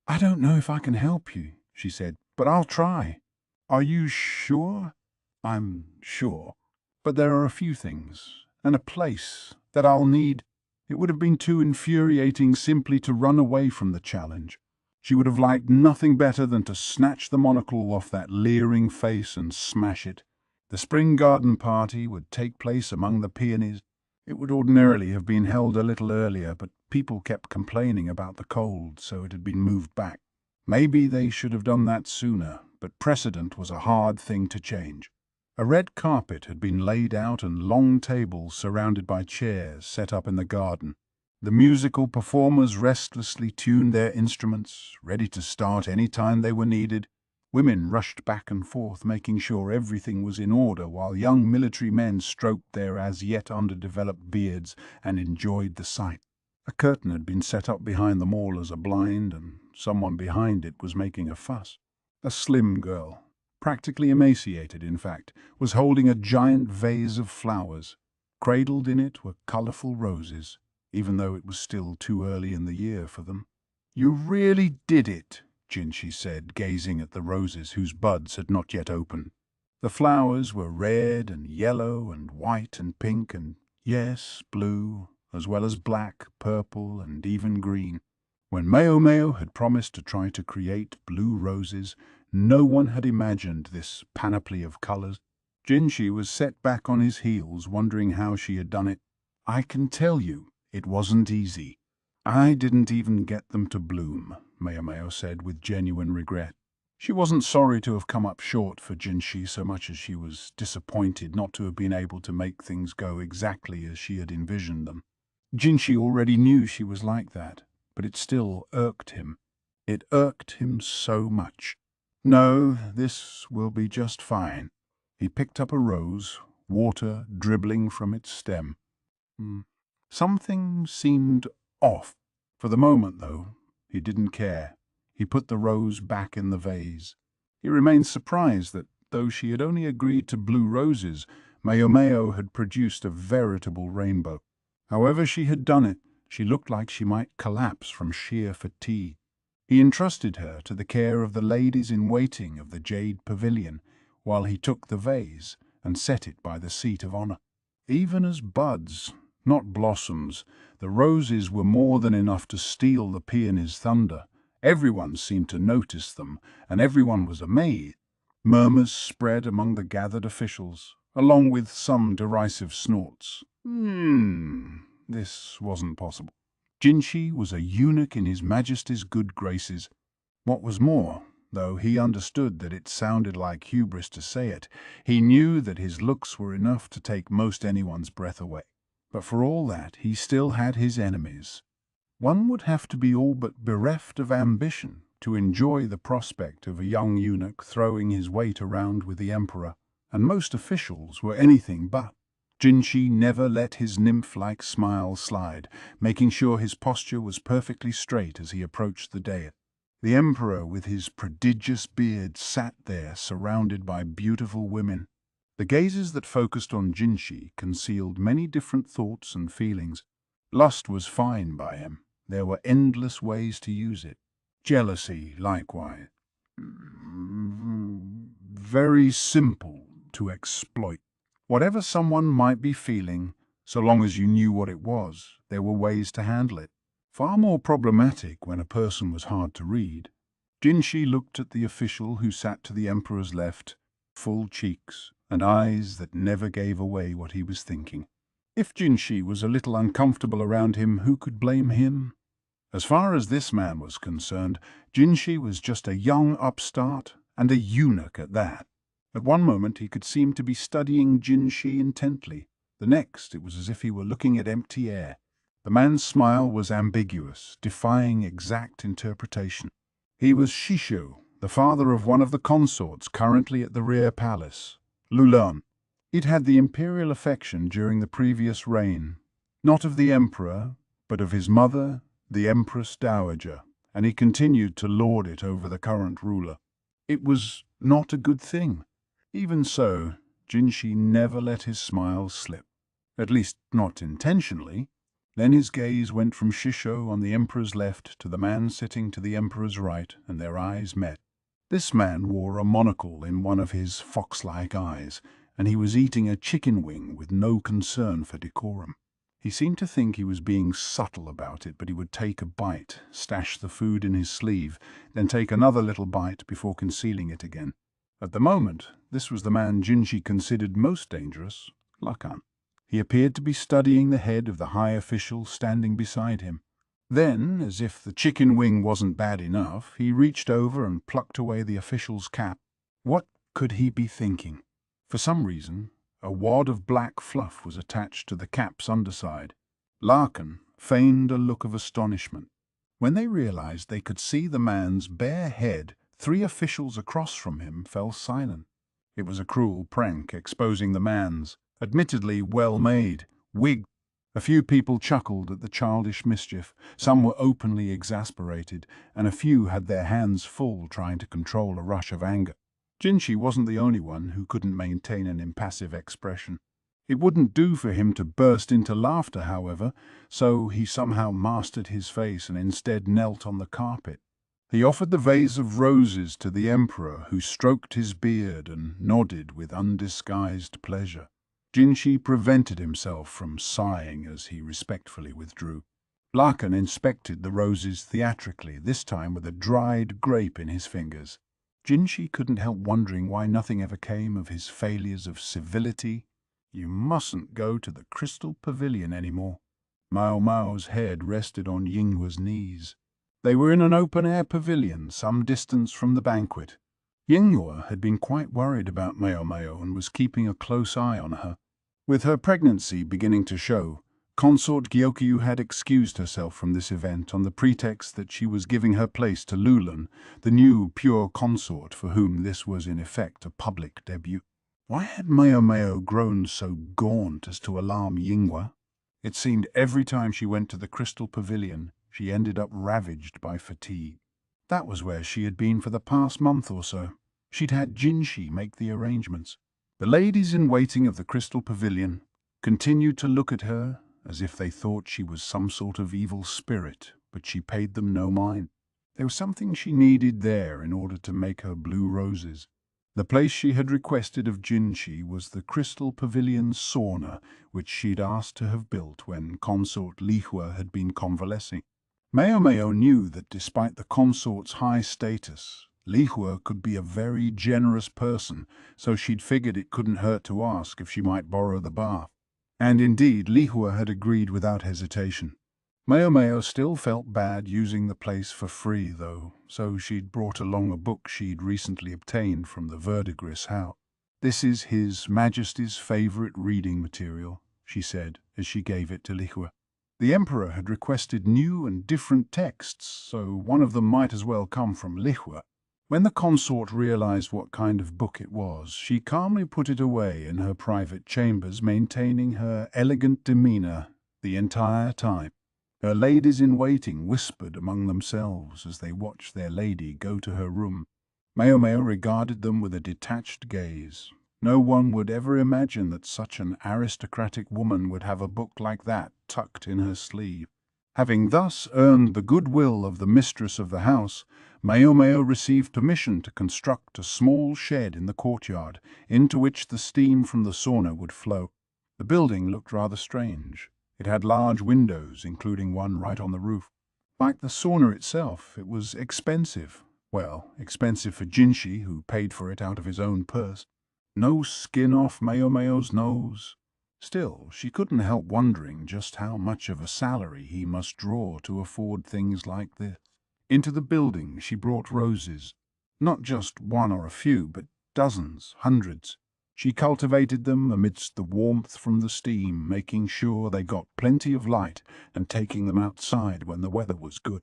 "I don't know if I can help you," she said, "but I'll try." "Are you sure?" "I'm sure. But there are a few things, and a place, that I'll need." It would have been too infuriating simply to run away from the challenge. She would have liked nothing better than to snatch the monocle off that leering face and smash it. The spring garden party would take place among the peonies. It would ordinarily have been held a little earlier, but people kept complaining about the cold, so it had been moved back. Maybe they should have done that sooner, but precedent was a hard thing to change. A red carpet had been laid out and long tables surrounded by chairs set up in the garden. The musical performers restlessly tuned their instruments, ready to start any time they were needed. Women rushed back and forth, making sure everything was in order, while young military men stroked their as-yet underdeveloped beards and enjoyed the sight. A curtain had been set up behind them all as a blind, and someone behind it was making a fuss. A slim girl, practically emaciated in fact, was holding a giant vase of flowers. Cradled in it were colourful roses, even though it was still too early in the year for them. "You really did it," Jinshi said, gazing at the roses whose buds had not yet opened. The flowers were red and yellow and white and pink and, yes, blue, as well as black, purple, and even green. When Maomao had promised to try to create blue roses, no one had imagined this panoply of colours. Jinshi was set back on his heels, wondering how she had done it. "I can tell you, it wasn't easy. I didn't even get them to bloom," Maomao said with genuine regret. She wasn't sorry to have come up short for Jinshi so much as she was disappointed not to have been able to make things go exactly as she had envisioned them. Jinshi already knew she was like that, but it still irked him. It irked him so much. "No, this will be just fine." He picked up a rose, water dribbling from its stem. Something seemed off. For the moment, though, he didn't care. He put the rose back in the vase. He remained surprised that, though she had only agreed to blue roses, Maomao had produced a veritable rainbow. However she had done it, she looked like she might collapse from sheer fatigue. He entrusted her to the care of the ladies-in-waiting of the Jade Pavilion, while he took the vase and set it by the seat of honour. Even as buds, not blossoms, the roses were more than enough to steal the peony's thunder. Everyone seemed to notice them, and everyone was amazed. Murmurs spread among the gathered officials, along with some derisive snorts. This wasn't possible. Jinshi was a eunuch in His Majesty's good graces. What was more, though he understood that it sounded like hubris to say it. He knew that his looks were enough to take most anyone's breath away. But for all that, he still had his enemies. One would have to be all but bereft of ambition to enjoy the prospect of a young eunuch throwing his weight around with the emperor, and most officials were anything but. Jinshi never let his nymph-like smile slide, making sure his posture was perfectly straight as he approached the dais. The emperor, with his prodigious beard, sat there surrounded by beautiful women. The gazes that focused on Jinshi concealed many different thoughts and feelings. Lust was fine by him. There were endless ways to use it. Jealousy, likewise. Very simple to exploit. Whatever someone might be feeling, so long as you knew what it was, there were ways to handle it. Far more problematic when a person was hard to read. Jinshi looked at the official who sat to the emperor's left, full cheeks and eyes that never gave away what he was thinking. If Jinshi was a little uncomfortable around him, who could blame him? As far as this man was concerned, Jinshi was just a young upstart, and a eunuch at that. At one moment he could seem to be studying Jinshi intently. The next it was as if he were looking at empty air. The man's smile was ambiguous, defying exact interpretation. He was Shishu, the father of one of the consorts currently at the rear palace, Lulan. He'd had the imperial affection during the previous reign, not of the emperor, but of his mother, the Empress Dowager, and he continued to lord it over the current ruler. It was not a good thing. Even so, Jinshi never let his smile slip, at least not intentionally. Then his gaze went from Shisho on the emperor's left to the man sitting to the emperor's right, and their eyes met. This man wore a monocle in one of his fox-like eyes, and he was eating a chicken wing with no concern for decorum. He seemed to think he was being subtle about it, but he would take a bite, stash the food in his sleeve, then take another little bite before concealing it again. At the moment, this was the man Jinshi considered most dangerous, Lakan. He appeared to be studying the head of the high official standing beside him. Then, as if the chicken wing wasn't bad enough, he reached over and plucked away the official's cap. What could he be thinking? For some reason, a wad of black fluff was attached to the cap's underside. Lakan feigned a look of astonishment. When they realized they could see the man's bare head, 3 officials across from him fell silent. It was a cruel prank, exposing the man's, admittedly well-made, wig. A few people chuckled at the childish mischief, some were openly exasperated, and a few had their hands full trying to control a rush of anger. Jinshi wasn't the only one who couldn't maintain an impassive expression. It wouldn't do for him to burst into laughter, however, so he somehow mastered his face and instead knelt on the carpet. He offered the vase of roses to the emperor, who stroked his beard and nodded with undisguised pleasure. Jinshi prevented himself from sighing as he respectfully withdrew. Lakan inspected the roses theatrically, this time with a dried grape in his fingers. Jinshi couldn't help wondering why nothing ever came of his failures of civility. You mustn't go to the Crystal Pavilion anymore. Maomao's head rested on Yinghua's knees. They were in an open-air pavilion some distance from the banquet. Yinghua had been quite worried about Maomao and was keeping a close eye on her. With her pregnancy beginning to show, Consort Gyokyu had excused herself from this event on the pretext that she was giving her place to Lulan, the new pure consort for whom this was in effect a public debut. Why had Maomao grown so gaunt as to alarm Yinghua? It seemed every time she went to the Crystal Pavilion, she ended up ravaged by fatigue. That was where she had been for the past month or so. She'd had Jinshi make the arrangements. The ladies in waiting of the Crystal Pavilion continued to look at her as if they thought she was some sort of evil spirit, but she paid them no mind. There was something she needed there in order to make her blue roses. The place she had requested of Jinshi was the Crystal Pavilion sauna, which she'd asked to have built when Consort Lihua had been convalescing. Maomao knew that despite the consort's high status, Lihua could be a very generous person, so she'd figured it couldn't hurt to ask if she might borrow the bath. And indeed, Lihua had agreed without hesitation. Maomao still felt bad using the place for free, though, so she'd brought along a book she'd recently obtained from the verdigris house. "This is His Majesty's favorite reading material," she said as she gave it to Lihua. The Emperor had requested new and different texts, so one of them might as well come from Lihua. When the consort realized what kind of book it was, she calmly put it away in her private chambers, maintaining her elegant demeanor the entire time. Her ladies-in-waiting whispered among themselves as they watched their lady go to her room. Maomao regarded them with a detached gaze. No one would ever imagine that such an aristocratic woman would have a book like that tucked in her sleeve. Having thus earned the goodwill of the mistress of the house, Maomao received permission to construct a small shed in the courtyard, into which the steam from the sauna would flow. The building looked rather strange. It had large windows, including one right on the roof. Like the sauna itself, it was expensive. Well, expensive for Jinshi, who paid for it out of his own purse. No skin off Maomao's nose. Still, she couldn't help wondering just how much of a salary he must draw to afford things like this. Into the building she brought roses. Not just one or a few, but dozens, hundreds. She cultivated them amidst the warmth from the steam, making sure they got plenty of light and taking them outside when the weather was good.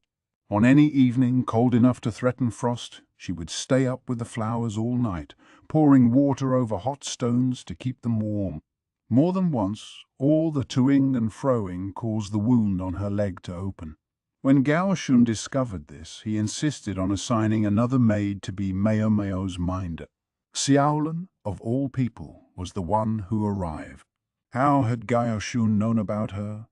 On any evening cold enough to threaten frost, she would stay up with the flowers all night, pouring water over hot stones to keep them warm. More than once, all the to-ing and fro-ing caused the wound on her leg to open. When Gaoshun discovered this, he insisted on assigning another maid to be Maomao's minder. Xiaolan, of all people, was the one who arrived. How had Gaoshun known about her?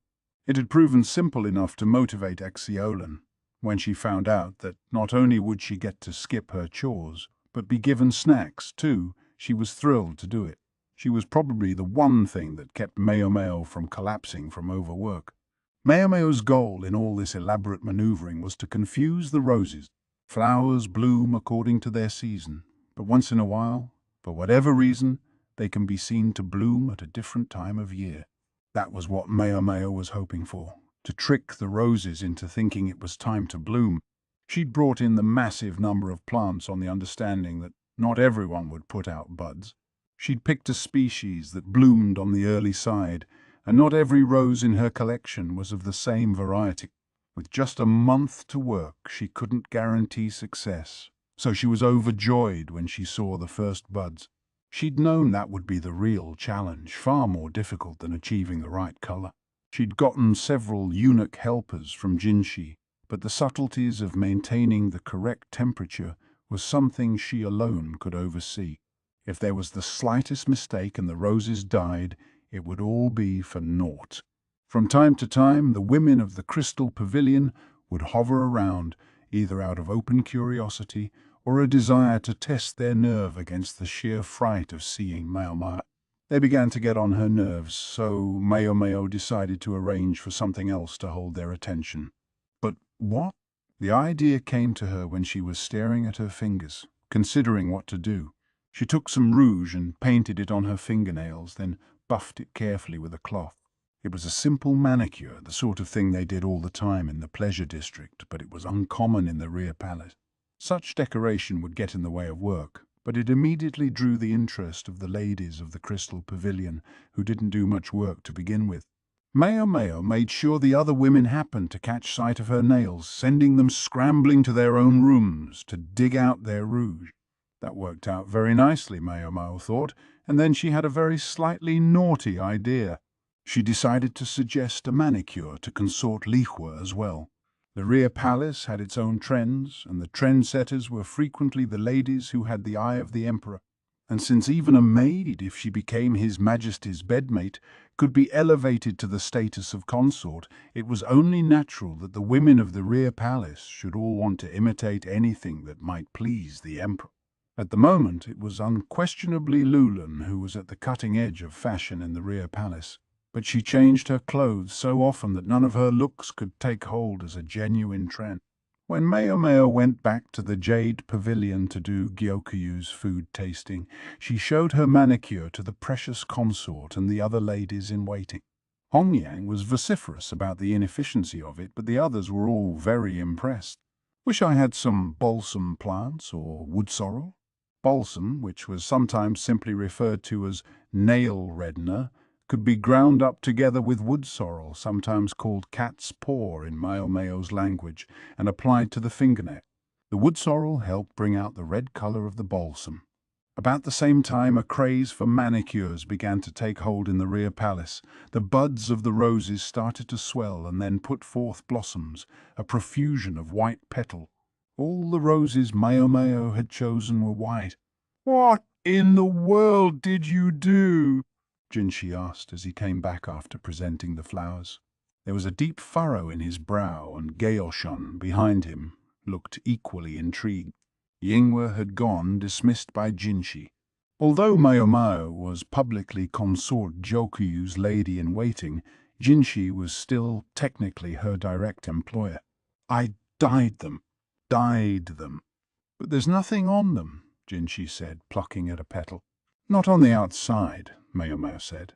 It had proven simple enough to motivate Xiaolan. When she found out that not only would she get to skip her chores, but be given snacks too, she was thrilled to do it. She was probably the one thing that kept Maomao from collapsing from overwork. Maomao's goal in all this elaborate maneuvering was to confuse the roses. Flowers bloom according to their season, but once in a while, for whatever reason, they can be seen to bloom at a different time of year. That was what Maomao was hoping for, to trick the roses into thinking it was time to bloom. She'd brought in the massive number of plants on the understanding that not everyone would put out buds. She'd picked a species that bloomed on the early side, and not every rose in her collection was of the same variety. With just a month to work, she couldn't guarantee success, so she was overjoyed when she saw the first buds. She'd known that would be the real challenge, far more difficult than achieving the right color. She'd gotten several eunuch helpers from Jinshi, but the subtleties of maintaining the correct temperature was something she alone could oversee. If there was the slightest mistake and the roses died, it would all be for naught. From time to time, the women of the Crystal Pavilion would hover around, either out of open curiosity or a desire to test their nerve against the sheer fright of seeing Maomao. They began to get on her nerves, so Maomao decided to arrange for something else to hold their attention. But what? The idea came to her when she was staring at her fingers, considering what to do. She took some rouge and painted it on her fingernails, then buffed it carefully with a cloth. It was a simple manicure, the sort of thing they did all the time in the pleasure district, but it was uncommon in the rear palace. Such decoration would get in the way of work, but it immediately drew the interest of the ladies of the Crystal Pavilion, who didn't do much work to begin with. Maomao made sure the other women happened to catch sight of her nails, sending them scrambling to their own rooms to dig out their rouge. That worked out very nicely, Maomao thought, and then she had a very slightly naughty idea. She decided to suggest a manicure to consort Lihua as well. The rear palace had its own trends, and the trendsetters were frequently the ladies who had the eye of the emperor. And since even a maid, if she became His Majesty's bedmate, could be elevated to the status of consort, it was only natural that the women of the rear palace should all want to imitate anything that might please the emperor. At the moment, it was unquestionably Lulan who was at the cutting edge of fashion in the rear palace, but she changed her clothes so often that none of her looks could take hold as a genuine trend. When Maomao went back to the Jade Pavilion to do Gyokuyu's food tasting, she showed her manicure to the precious consort and the other ladies in waiting. Hongyang was vociferous about the inefficiency of it, but the others were all very impressed. Wish I had some balsam plants or woodsorrel. Balsam, which was sometimes simply referred to as nail reddener, could be ground up together with woodsorrel, sometimes called cat's paw in Maomao's language, and applied to the fingernail. The woodsorrel helped bring out the red color of the balsam. About the same time, a craze for manicures began to take hold in the rear palace. The buds of the roses started to swell and then put forth blossoms, a profusion of white petal. All the roses Maomao had chosen were white. "What in the world did you do?" Jinshi asked as he came back after presenting the flowers. There was a deep furrow in his brow, and Gaoshun, behind him, looked equally intrigued. Yingwe had gone, dismissed by Jinshi. Although Maomao was publicly consort Jokuyu's lady-in-waiting, Jinshi was still technically her direct employer. "I dyed them. But there's nothing on them," Jinshi said, plucking at a petal. "Not on the outside," Maomao said.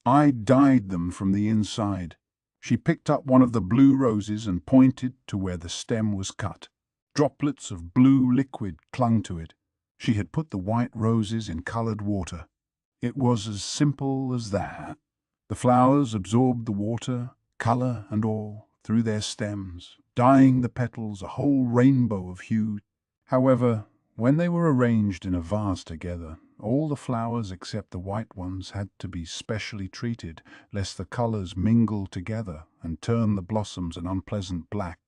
"I dyed them from the inside." She picked up one of the blue roses and pointed to where the stem was cut. Droplets of blue liquid clung to it. She had put the white roses in colored water. It was as simple as that. The flowers absorbed the water, color and all, through their stems, dyeing the petals a whole rainbow of hue. However, when they were arranged in a vase together, all the flowers except the white ones had to be specially treated, lest the colors mingle together and turn the blossoms an unpleasant black.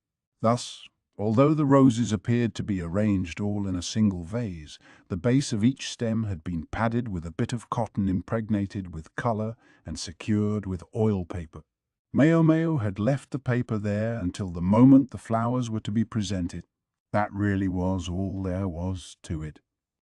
Thus, although the roses appeared to be arranged all in a single vase, the base of each stem had been padded with a bit of cotton impregnated with color and secured with oil paper. Maomao had left the paper there until the moment the flowers were to be presented. That really was all there was to it.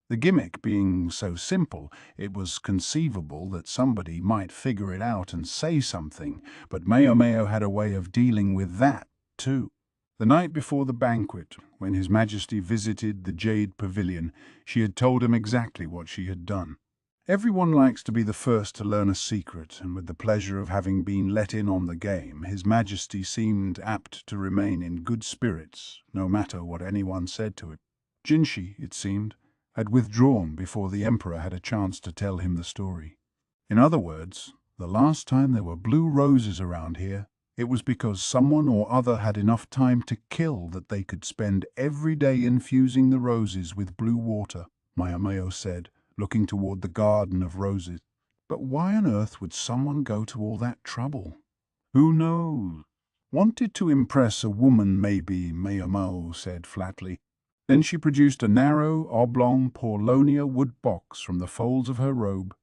The gimmick being so simple, it was conceivable that somebody might figure it out and say something, but Maomao had a way of dealing with that, too. The night before the banquet, when His Majesty visited the Jade Pavilion, she had told him exactly what she had done. Everyone likes to be the first to learn a secret, and with the pleasure of having been let in on the game, His Majesty seemed apt to remain in good spirits, no matter what anyone said to it. Jinshi, it seemed, had withdrawn before the Emperor had a chance to tell him the story. In other words, the last time there were blue roses around here, it was because someone or other had enough time to kill that they could spend every day infusing the roses with blue water, Maomao said, looking toward the garden of roses. But why on earth would someone go to all that trouble? Who knows? Wanted to impress a woman, maybe, Maomao said flatly. Then she produced a narrow, oblong Paulownia wood box from the folds of her robe.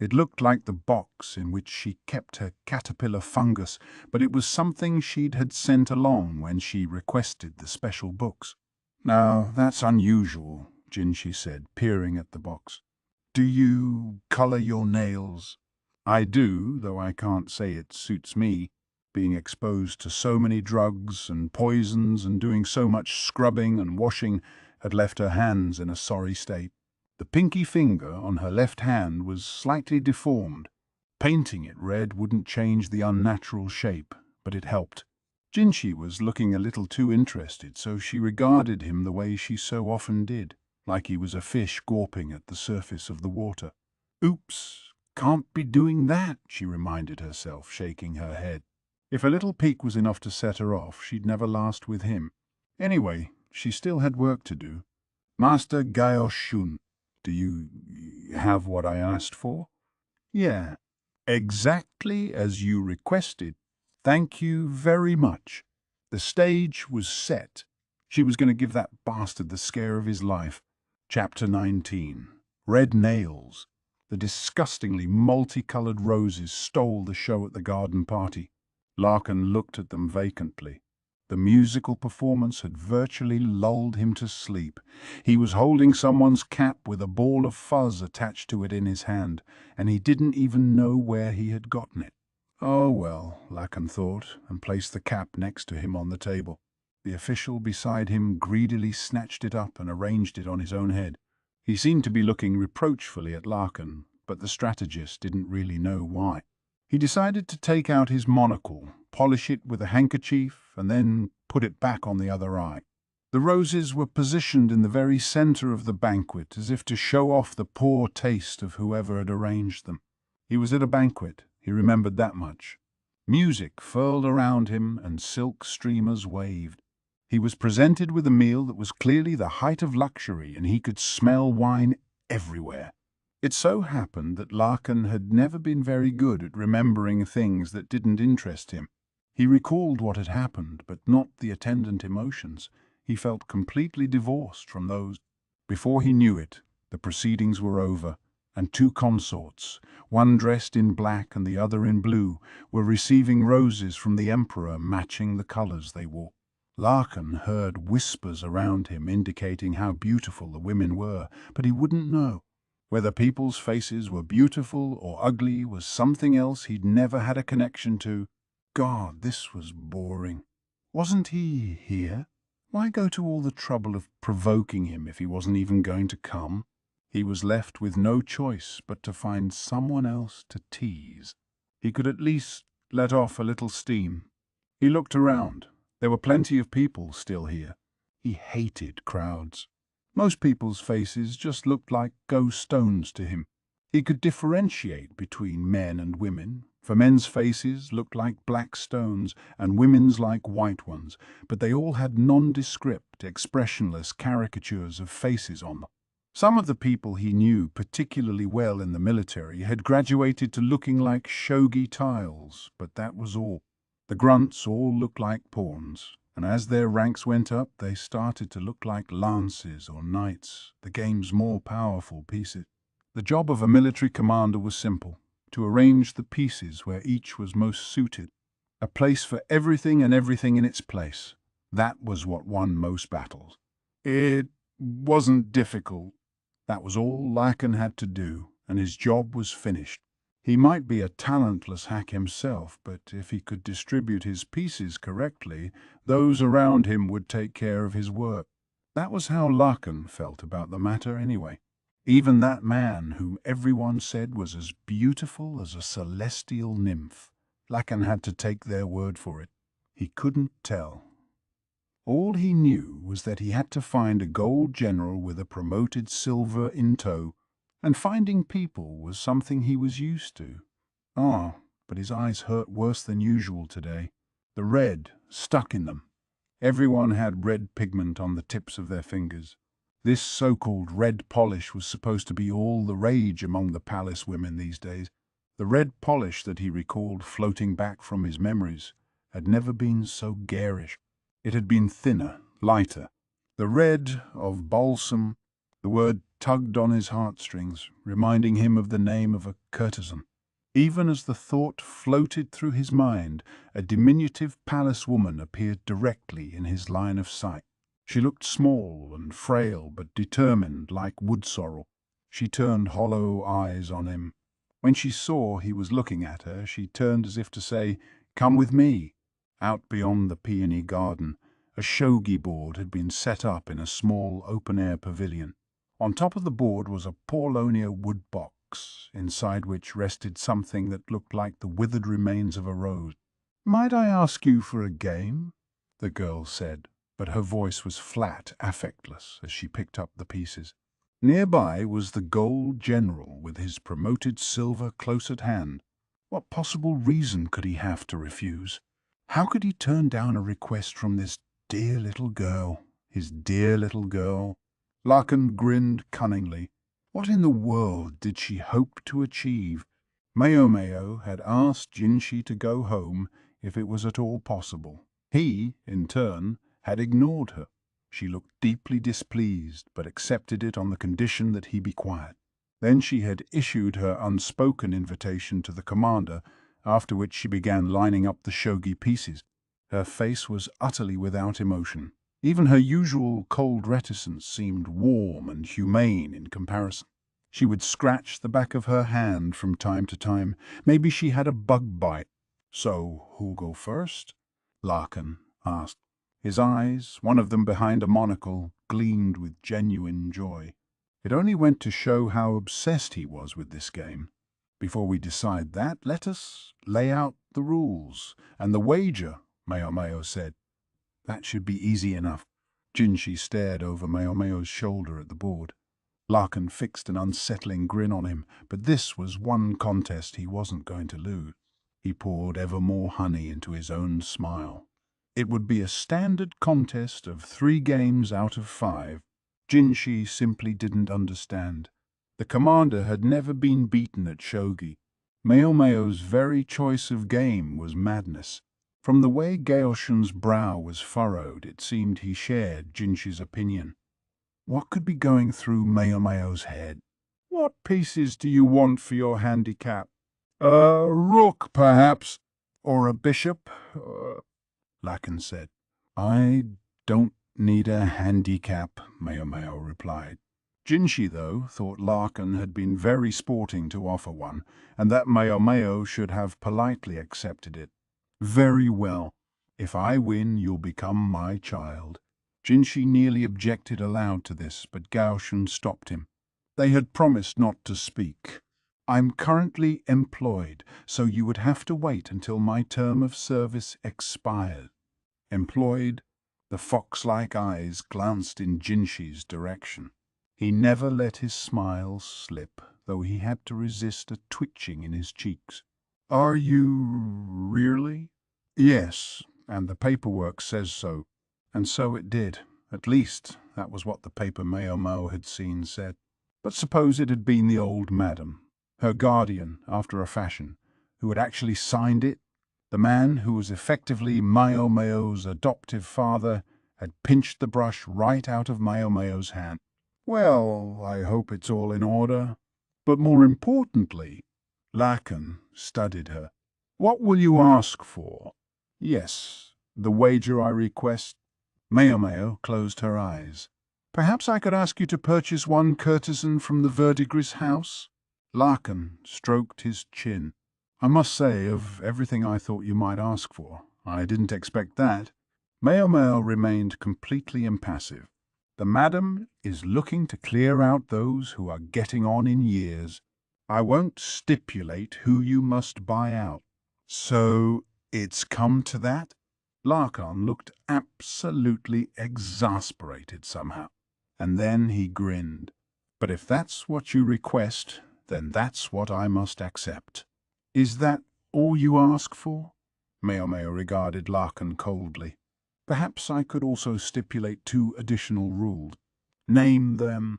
It looked like the box in which she kept her caterpillar fungus, but it was something she'd had sent along when she requested the special books. "Now, that's unusual," Jinshi said, peering at the box. "Do you color your nails?" "I do, though I can't say it suits me. Being exposed to so many drugs and poisons and doing so much scrubbing and washing had left her hands in a sorry state." The pinky finger on her left hand was slightly deformed. Painting it red wouldn't change the unnatural shape, but it helped. Jinshi was looking a little too interested, so she regarded him the way she so often did, like he was a fish gawping at the surface of the water. "Oops, can't be doing that," she reminded herself, shaking her head. If a little pique was enough to set her off, she'd never last with him. Anyway, she still had work to do. "Master Gaoshun, do you have what I asked for?" "Yeah, exactly as you requested. Thank you very much." The stage was set. She was going to give that bastard the scare of his life. Chapter 19. Red Nails. The disgustingly multicolored roses stole the show at the garden party. Lakan looked at them vacantly. The musical performance had virtually lulled him to sleep. He was holding someone's cap with a ball of fuzz attached to it in his hand, and he didn't even know where he had gotten it. Oh well, Lakan thought, and placed the cap next to him on the table. The official beside him greedily snatched it up and arranged it on his own head. He seemed to be looking reproachfully at Lakan, but the strategist didn't really know why. He decided to take out his monocle, polish it with a handkerchief, and then put it back on the other eye. The roses were positioned in the very center of the banquet, as if to show off the poor taste of whoever had arranged them. He was at a banquet, he remembered that much. Music furled around him and silk streamers waved. He was presented with a meal that was clearly the height of luxury, and he could smell wine everywhere. It so happened that Lakan had never been very good at remembering things that didn't interest him. He recalled what had happened, but not the attendant emotions. He felt completely divorced from those. Before he knew it, the proceedings were over, and two consorts, one dressed in black and the other in blue, were receiving roses from the emperor matching the colors they wore. Lakan heard whispers around him indicating how beautiful the women were, but he wouldn't know. Whether people's faces were beautiful or ugly was something else he'd never had a connection to. God, this was boring. Wasn't he here? Why go to all the trouble of provoking him if he wasn't even going to come? He was left with no choice but to find someone else to tease. He could at least let off a little steam. He looked around. There were plenty of people still here. He hated crowds. Most people's faces just looked like ghost stones to him. He could differentiate between men and women, for men's faces looked like black stones and women's like white ones, but they all had nondescript, expressionless caricatures of faces on them. Some of the people he knew particularly well in the military had graduated to looking like shogi tiles, but that was all. The grunts all looked like pawns, and as their ranks went up, they started to look like lances or knights, the game's more powerful pieces. The job of a military commander was simple: to arrange the pieces where each was most suited. A place for everything and everything in its place. That was what won most battles. It wasn't difficult. That was all Lakan had to do, and his job was finished. He might be a talentless hack himself, but if he could distribute his pieces correctly, those around him would take care of his work. That was how Lakan felt about the matter anyway. Even that man whom everyone said was as beautiful as a celestial nymph, Lakan had to take their word for it. He couldn't tell. All he knew was that he had to find a gold general with a promoted silver in tow, and finding people was something he was used to. But his eyes hurt worse than usual today. The red stuck in them. Everyone had red pigment on the tips of their fingers. This so-called red polish was supposed to be all the rage among the palace women these days. The red polish that he recalled floating back from his memories had never been so garish. It had been thinner, lighter. The red of balsam, the word tugged on his heartstrings, reminding him of the name of a courtesan. Even as the thought floated through his mind, a diminutive palace woman appeared directly in his line of sight. She looked small and frail, but determined, like Woodsorrel. She turned hollow eyes on him. When she saw he was looking at her, she turned as if to say, "Come with me." Out beyond the peony garden, a shogi board had been set up in a small open-air pavilion. On top of the board was a Paulownia wood box, inside which rested something that looked like the withered remains of a rose. "Might I ask you for a game?" the girl said, but her voice was flat, affectless, as she picked up the pieces. Nearby was the gold general with his promoted silver close at hand. What possible reason could he have to refuse? How could he turn down a request from this dear little girl, his dear little girl? Lakan grinned cunningly. What in the world did she hope to achieve? Maomao had asked Jinshi to go home if it was at all possible. He, in turn, had ignored her. She looked deeply displeased, but accepted it on the condition that he be quiet. Then she had issued her unspoken invitation to the commander, after which she began lining up the shogi pieces. Her face was utterly without emotion. Even her usual cold reticence seemed warm and humane in comparison. She would scratch the back of her hand from time to time. Maybe she had a bug bite. "So, who'll go first?" Lakan asked. His eyes, one of them behind a monocle, gleamed with genuine joy. It only went to show how obsessed he was with this game. Before we decide that, let us lay out the rules. And the wager, Maomao said. That should be easy enough. Jinshi stared over Maomao's shoulder at the board. Lakan fixed an unsettling grin on him, but this was one contest he wasn't going to lose. He poured ever more honey into his own smile. It would be a standard contest of 3 games out of 5. Jinshi simply didn't understand. The commander had never been beaten at shogi. Maomao's very choice of game was madness. From the way Gaoshun's brow was furrowed, it seemed he shared Jinshi's opinion. What could be going through Maomao's head? What pieces do you want for your handicap? A rook, perhaps, or a bishop, Lakan said. I don't need a handicap, Maomao replied. Jinshi, though, thought Lakan had been very sporting to offer one, and that Maomao should have politely accepted it. Very well. If I win, you'll become my child. Jinshi nearly objected aloud to this, but Gaoshun stopped him. They had promised not to speak. I'm currently employed, so you would have to wait until my term of service expired. Employed? The fox-like eyes glanced in Jinshi's direction. He never let his smile slip, though he had to resist a twitching in his cheeks. Are you really? Yes, and the paperwork says so. And so it did. At least, that was what the paper Maomao had seen said. But suppose it had been the old madam, her guardian, after a fashion, who had actually signed it? The man who was effectively Maomao's adoptive father had pinched the brush right out of Maomao's hand. Well, I hope it's all in order. But more importantly, Lakan studied her. What will you ask for? Yes, the wager I request. Maomao closed her eyes. Perhaps I could ask you to purchase one courtesan from the verdigris house? Lakan stroked his chin. I must say, of everything I thought you might ask for, I didn't expect that. Maomao remained completely impassive. The madam is looking to clear out those who are getting on in years. I won't stipulate who you must buy out. So it's come to that? Lakan looked absolutely exasperated somehow, and then he grinned. But if that's what you request, then that's what I must accept. Is that all you ask for? Maomao regarded Lakan coldly. Perhaps I could also stipulate 2 additional rules. Name them.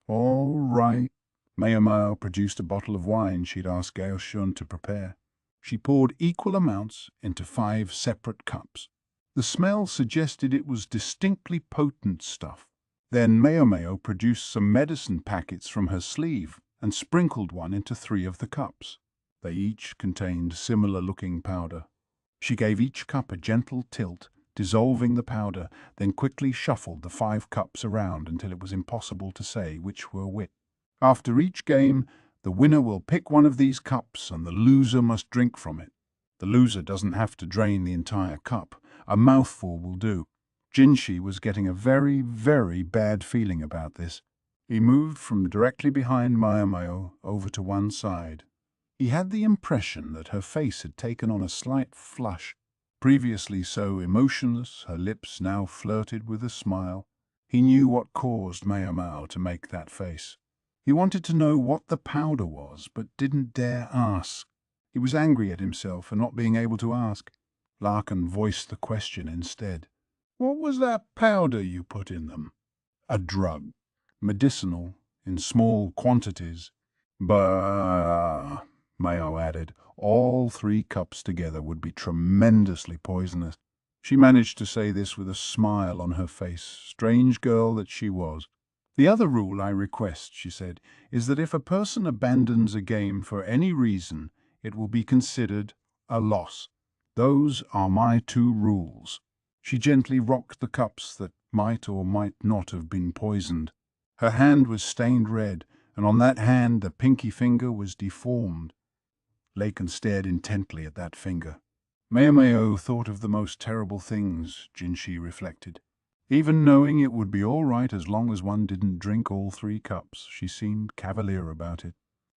All right. Maomao produced a bottle of wine she'd asked Gaoshun to prepare. She poured equal amounts into 5 separate cups. The smell suggested it was distinctly potent stuff. Then Maomao produced some medicine packets from her sleeve and sprinkled one into 3 of the cups. They each contained similar-looking powder. She gave each cup a gentle tilt, dissolving the powder, then quickly shuffled the 5 cups around until it was impossible to say which were which. After each game, the winner will pick one of these cups and the loser must drink from it. The loser doesn't have to drain the entire cup. A mouthful will do. Jinshi was getting a very, very bad feeling about this. He moved from directly behind Maomao over to one side. He had the impression that her face had taken on a slight flush. Previously so emotionless, her lips now flirted with a smile. He knew what caused Maomao to make that face. He wanted to know what the powder was, but didn't dare ask. He was angry at himself for not being able to ask. Lakan voiced the question instead. What was that powder you put in them? A drug. Medicinal, in small quantities. Bah, Mao added. All 3 cups together would be tremendously poisonous. She managed to say this with a smile on her face, strange girl that she was. The other rule I request, she said, is that if a person abandons a game for any reason, it will be considered a loss. Those are my 2 rules. She gently rocked the cups that might or might not have been poisoned. Her hand was stained red, and on that hand the pinky finger was deformed. Lakan stared intently at that finger. Maomao thought of the most terrible things, Jinshi reflected. Even knowing it would be all right as long as one didn't drink all 3 cups, she seemed cavalier about it.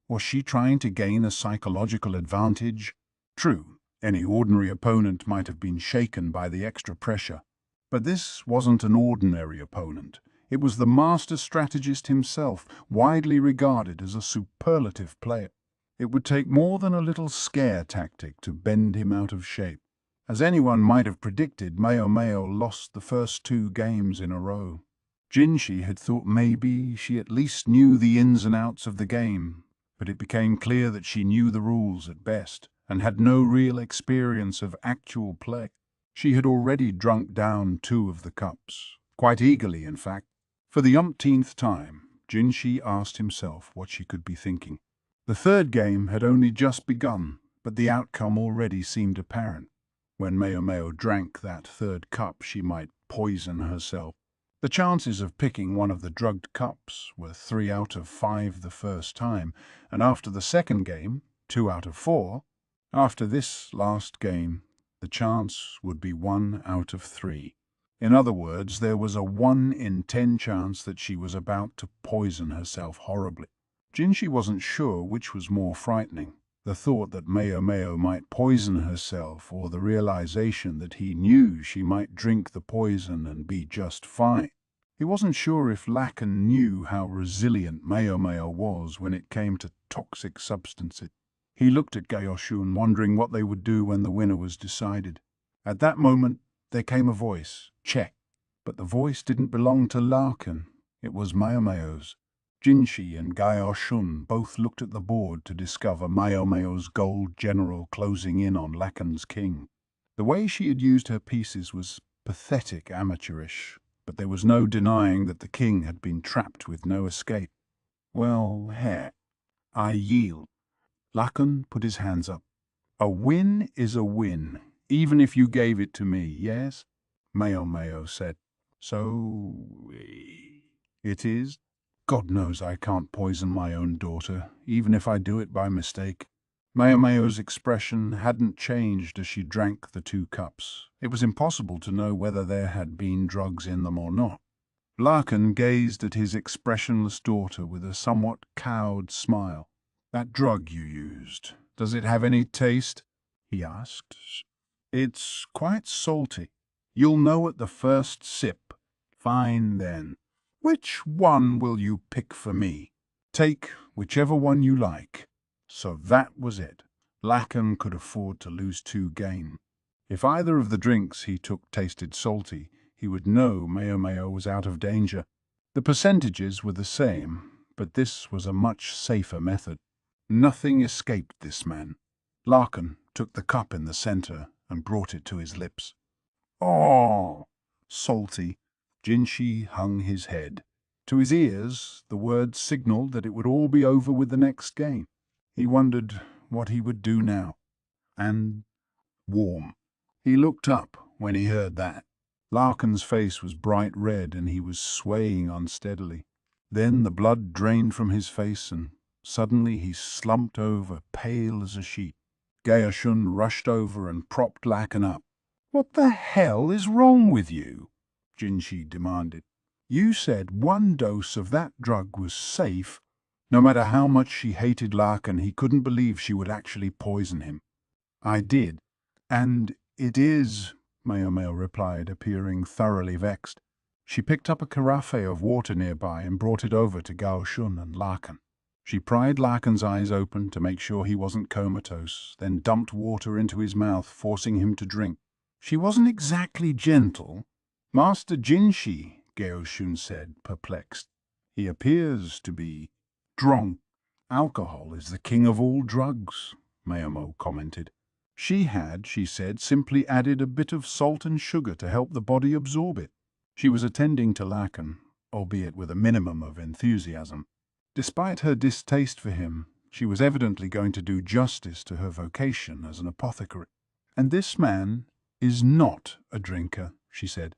Was she trying to gain a psychological advantage? True, any ordinary opponent might have been shaken by the extra pressure. But this wasn't an ordinary opponent. It was the master strategist himself, widely regarded as a superlative player. It would take more than a little scare tactic to bend him out of shape. As anyone might have predicted, Maomao lost the first 2 games in a row. Jinshi had thought maybe she at least knew the ins and outs of the game, but it became clear that she knew the rules at best and had no real experience of actual play. She had already drunk down 2 of the cups, quite eagerly in fact. For the umpteenth time, Jinshi asked himself what she could be thinking. The 3rd game had only just begun, but the outcome already seemed apparent. When Maomao drank that 3rd cup, she might poison herself. The chances of picking one of the drugged cups were 3 out of 5 the first time, and after the 2nd game, 2 out of 4. After this last game, the chance would be 1 out of 3. In other words, there was a 1 in 10 chance that she was about to poison herself horribly. Jinshi wasn't sure which was more frightening, the thought that Maomao might poison herself or the realization that he knew she might drink the poison and be just fine. He wasn't sure if Lakan knew how resilient Maomao was when it came to toxic substances. He looked at Gaoshun, wondering what they would do when the winner was decided. At that moment, there came a voice, check. But the voice didn't belong to Lakan. It was Maomao's. Jinshi and Gaoshun both looked at the board to discover Maomao's gold general closing in on Lakan's king. The way she had used her pieces was pathetic amateurish, but there was no denying that the king had been trapped with no escape. Well, heck, I yield. Lakan put his hands up. A win is a win, even if you gave it to me, yes? Maomao said. So, it is? God knows I can't poison my own daughter, even if I do it by mistake. Maomao's expression hadn't changed as she drank the 2 cups. It was impossible to know whether there had been drugs in them or not. Lakan gazed at his expressionless daughter with a somewhat cowed smile. That drug you used, does it have any taste? He asked. It's quite salty. You'll know at the first sip. Fine then. Which one will you pick for me? Take whichever one you like. So that was it. Lakan could afford to lose 2 games. If either of the drinks he took tasted salty, he would know Maomao was out of danger. The percentages were the same, but this was a much safer method. Nothing escaped this man. Lakan took the cup in the center and brought it to his lips. Oh, salty. Jinshi hung his head. To his ears, the words signaled that it would all be over with the next game. He wondered what he would do now. And warm. He looked up when he heard that. Lakan's face was bright red and he was swaying unsteadily. Then the blood drained from his face and suddenly he slumped over, pale as a sheet. Gaoshun rushed over and propped Lakan up. "What the hell is wrong with you?" Jinshi demanded. "You said 1 dose of that drug was safe." No matter how much she hated Lakan, he couldn't believe she would actually poison him. "I did. And it is," Maomao replied, appearing thoroughly vexed. She picked up a carafe of water nearby and brought it over to Gaoshun and Lakan. She pried Lakan's eyes open to make sure he wasn't comatose, then dumped water into his mouth, forcing him to drink. She wasn't exactly gentle. "Master Jinshi," Gaoshun said, perplexed. "He appears to be drunk." "Alcohol is the king of all drugs," Maomao commented. She said, simply added a bit of salt and sugar to help the body absorb it. She was attending to Lakan, albeit with a minimum of enthusiasm. Despite her distaste for him, she was evidently going to do justice to her vocation as an apothecary. "And this man is not a drinker," she said.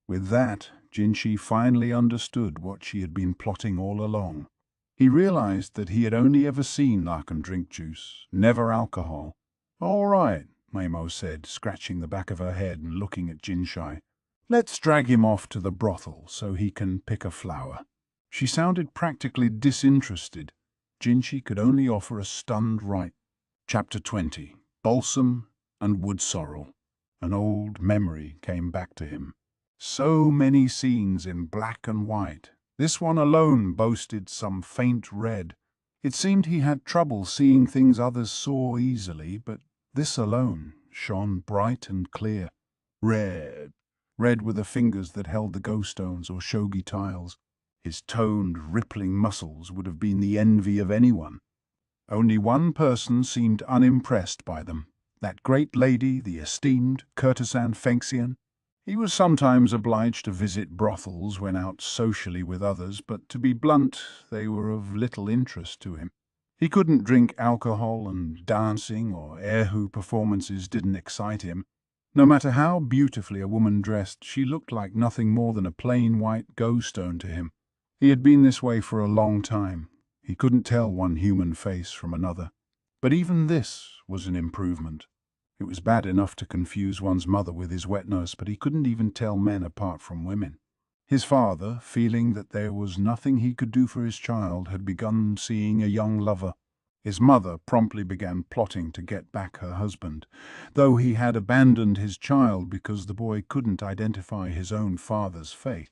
With that, Jinshi finally understood what she had been plotting all along. He realized that he had only ever seen Lakan drink juice, never alcohol. "All right," Maomao said, scratching the back of her head and looking at Jinshi. "Let's drag him off to the brothel so he can pick a flower." She sounded practically disinterested. Jinshi could only offer a stunned right. Chapter 20. Balsam and Woodsorrel. An old memory came back to him. So many scenes in black and white. This one alone boasted some faint red. It seemed he had trouble seeing things others saw easily, but this alone shone bright and clear. Red. Red were the fingers that held the go-stones or shogi tiles. His toned, rippling muscles would have been the envy of anyone. Only one person seemed unimpressed by them, that great lady, the esteemed courtesan Fengxian. He was sometimes obliged to visit brothels when out socially with others, but to be blunt, they were of little interest to him. He couldn't drink alcohol, and dancing or erhu performances didn't excite him. No matter how beautifully a woman dressed, she looked like nothing more than a plain white go-stone to him. He had been this way for a long time. He couldn't tell one human face from another. But even this was an improvement. It was bad enough to confuse one's mother with his wet nurse, but he couldn't even tell men apart from women. His father, feeling that there was nothing he could do for his child, had begun seeing a young lover. His mother promptly began plotting to get back her husband, though he had abandoned his child because the boy couldn't identify his own father's fate.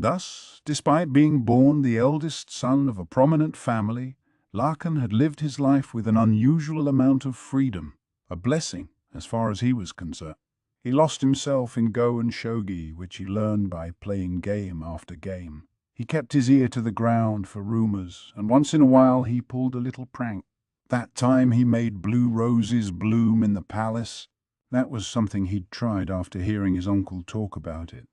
Thus, despite being born the eldest son of a prominent family, Lakan had lived his life with an unusual amount of freedom, a blessing as far as he was concerned. He lost himself in go and shogi, which he learned by playing game after game. He kept his ear to the ground for rumors, and once in a while he pulled a little prank. That time he made blue roses bloom in the palace. That was something he'd tried after hearing his uncle talk about it.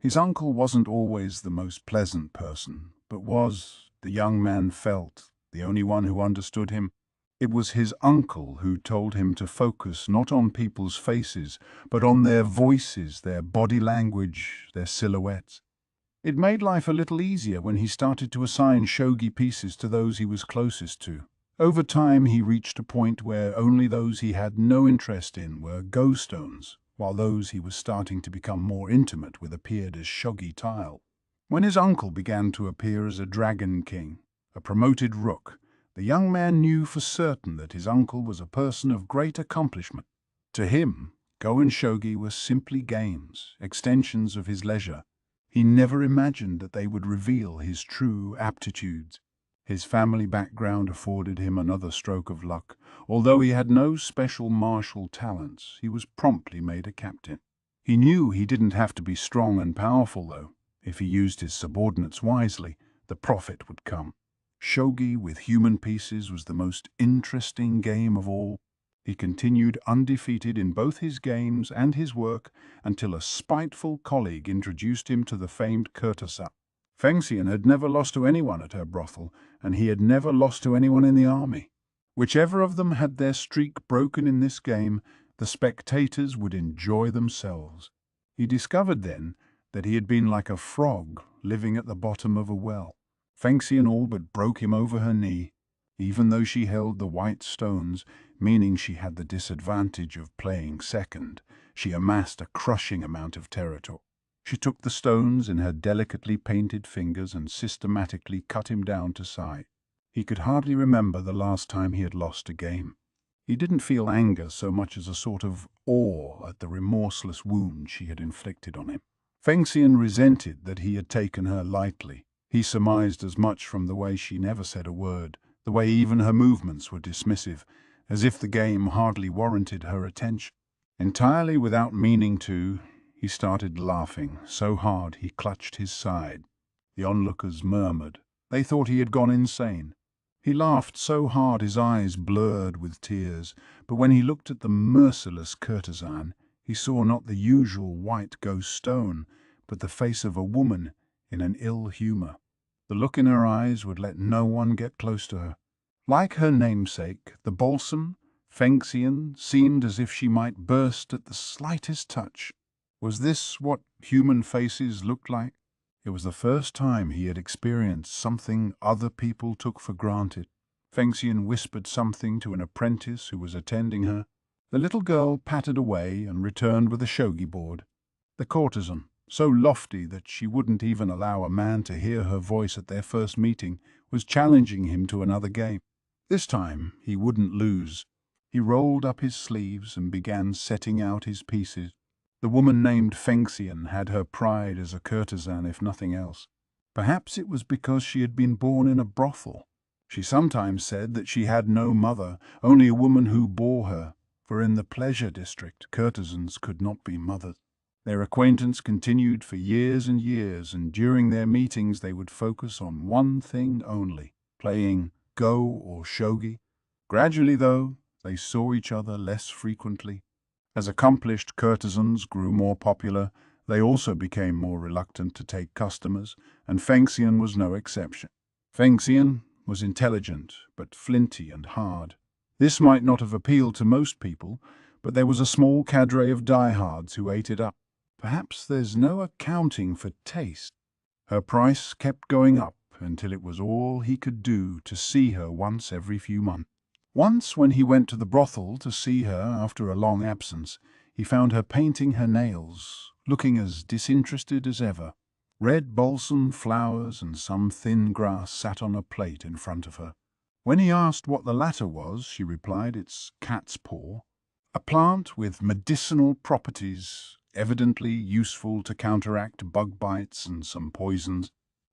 His uncle wasn't always the most pleasant person, but was, the young man felt, the only one who understood him. It was his uncle who told him to focus not on people's faces, but on their voices, their body language, their silhouettes. It made life a little easier when he started to assign shogi pieces to those he was closest to. Over time he reached a point where only those he had no interest in were go-stones, while those he was starting to become more intimate with appeared as shogi tile. When his uncle began to appear as a dragon king, a promoted rook, the young man knew for certain that his uncle was a person of great accomplishment. To him, go and shogi were simply games, extensions of his leisure. He never imagined that they would reveal his true aptitudes. His family background afforded him another stroke of luck. Although he had no special martial talents, he was promptly made a captain. He knew he didn't have to be strong and powerful, though. If he used his subordinates wisely, the profit would come. Shogi with human pieces was the most interesting game of all. He continued undefeated in both his games and his work until a spiteful colleague introduced him to the famed courtesan. Fengxian had never lost to anyone at her brothel, and he had never lost to anyone in the army. Whichever of them had their streak broken in this game, the spectators would enjoy themselves. He discovered then that he had been like a frog living at the bottom of a well. Fengxian all but broke him over her knee. Even though she held the white stones, meaning she had the disadvantage of playing second, she amassed a crushing amount of territory. She took the stones in her delicately painted fingers and systematically cut him down to size. He could hardly remember the last time he had lost a game. He didn't feel anger so much as a sort of awe at the remorseless wound she had inflicted on him. Fengxian resented that he had taken her lightly. He surmised as much from the way she never said a word, the way even her movements were dismissive, as if the game hardly warranted her attention. Entirely without meaning to, he started laughing so hard he clutched his side. The onlookers murmured. They thought he had gone insane. He laughed so hard his eyes blurred with tears, but when he looked at the merciless courtesan, he saw not the usual white ghost stone, but the face of a woman in an ill humor. The look in her eyes would let no one get close to her. Like her namesake, the Balsam, Fengxian seemed as if she might burst at the slightest touch. Was this what human faces looked like? It was the first time he had experienced something other people took for granted. Fengxian whispered something to an apprentice who was attending her. The little girl pattered away and returned with a shogi board. The courtesan, so lofty that she wouldn't even allow a man to hear her voice at their first meeting, was challenging him to another game. This time he wouldn't lose. He rolled up his sleeves and began setting out his pieces. The woman named Fengxian had her pride as a courtesan, if nothing else. Perhaps it was because she had been born in a brothel. She sometimes said that she had no mother, only a woman who bore her, for in the pleasure district courtesans could not be mothered. Their acquaintance continued for years and years, and during their meetings they would focus on one thing only, playing Go or Shogi. Gradually, though, they saw each other less frequently. As accomplished courtesans grew more popular, they also became more reluctant to take customers, and Fengxian was no exception. Fengxian was intelligent, but flinty and hard. This might not have appealed to most people, but there was a small cadre of diehards who ate it up. Perhaps there's no accounting for taste. Her price kept going up until it was all he could do to see her once every few months. Once, when he went to the brothel to see her after a long absence, he found her painting her nails, looking as disinterested as ever. Red balsam flowers and some thin grass sat on a plate in front of her. When he asked what the latter was, she replied, "It's cat's paw, a plant with medicinal properties, evidently useful to counteract bug bites and some poisons."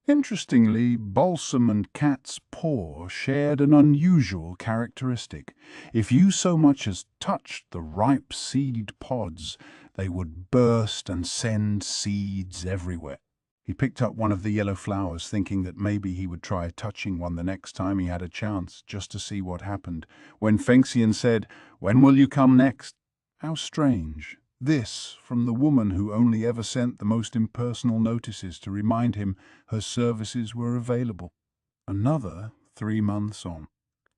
Interestingly, balsam and cat's paw shared an unusual characteristic. If you so much as touched the ripe seed pods, they would burst and send seeds everywhere. He picked up one of the yellow flowers, thinking that maybe he would try touching one the next time he had a chance, just to see what happened, when Fengxian said, "When will you come next?" How strange. This from the woman who only ever sent the most impersonal notices to remind him her services were available. Another 3 months on.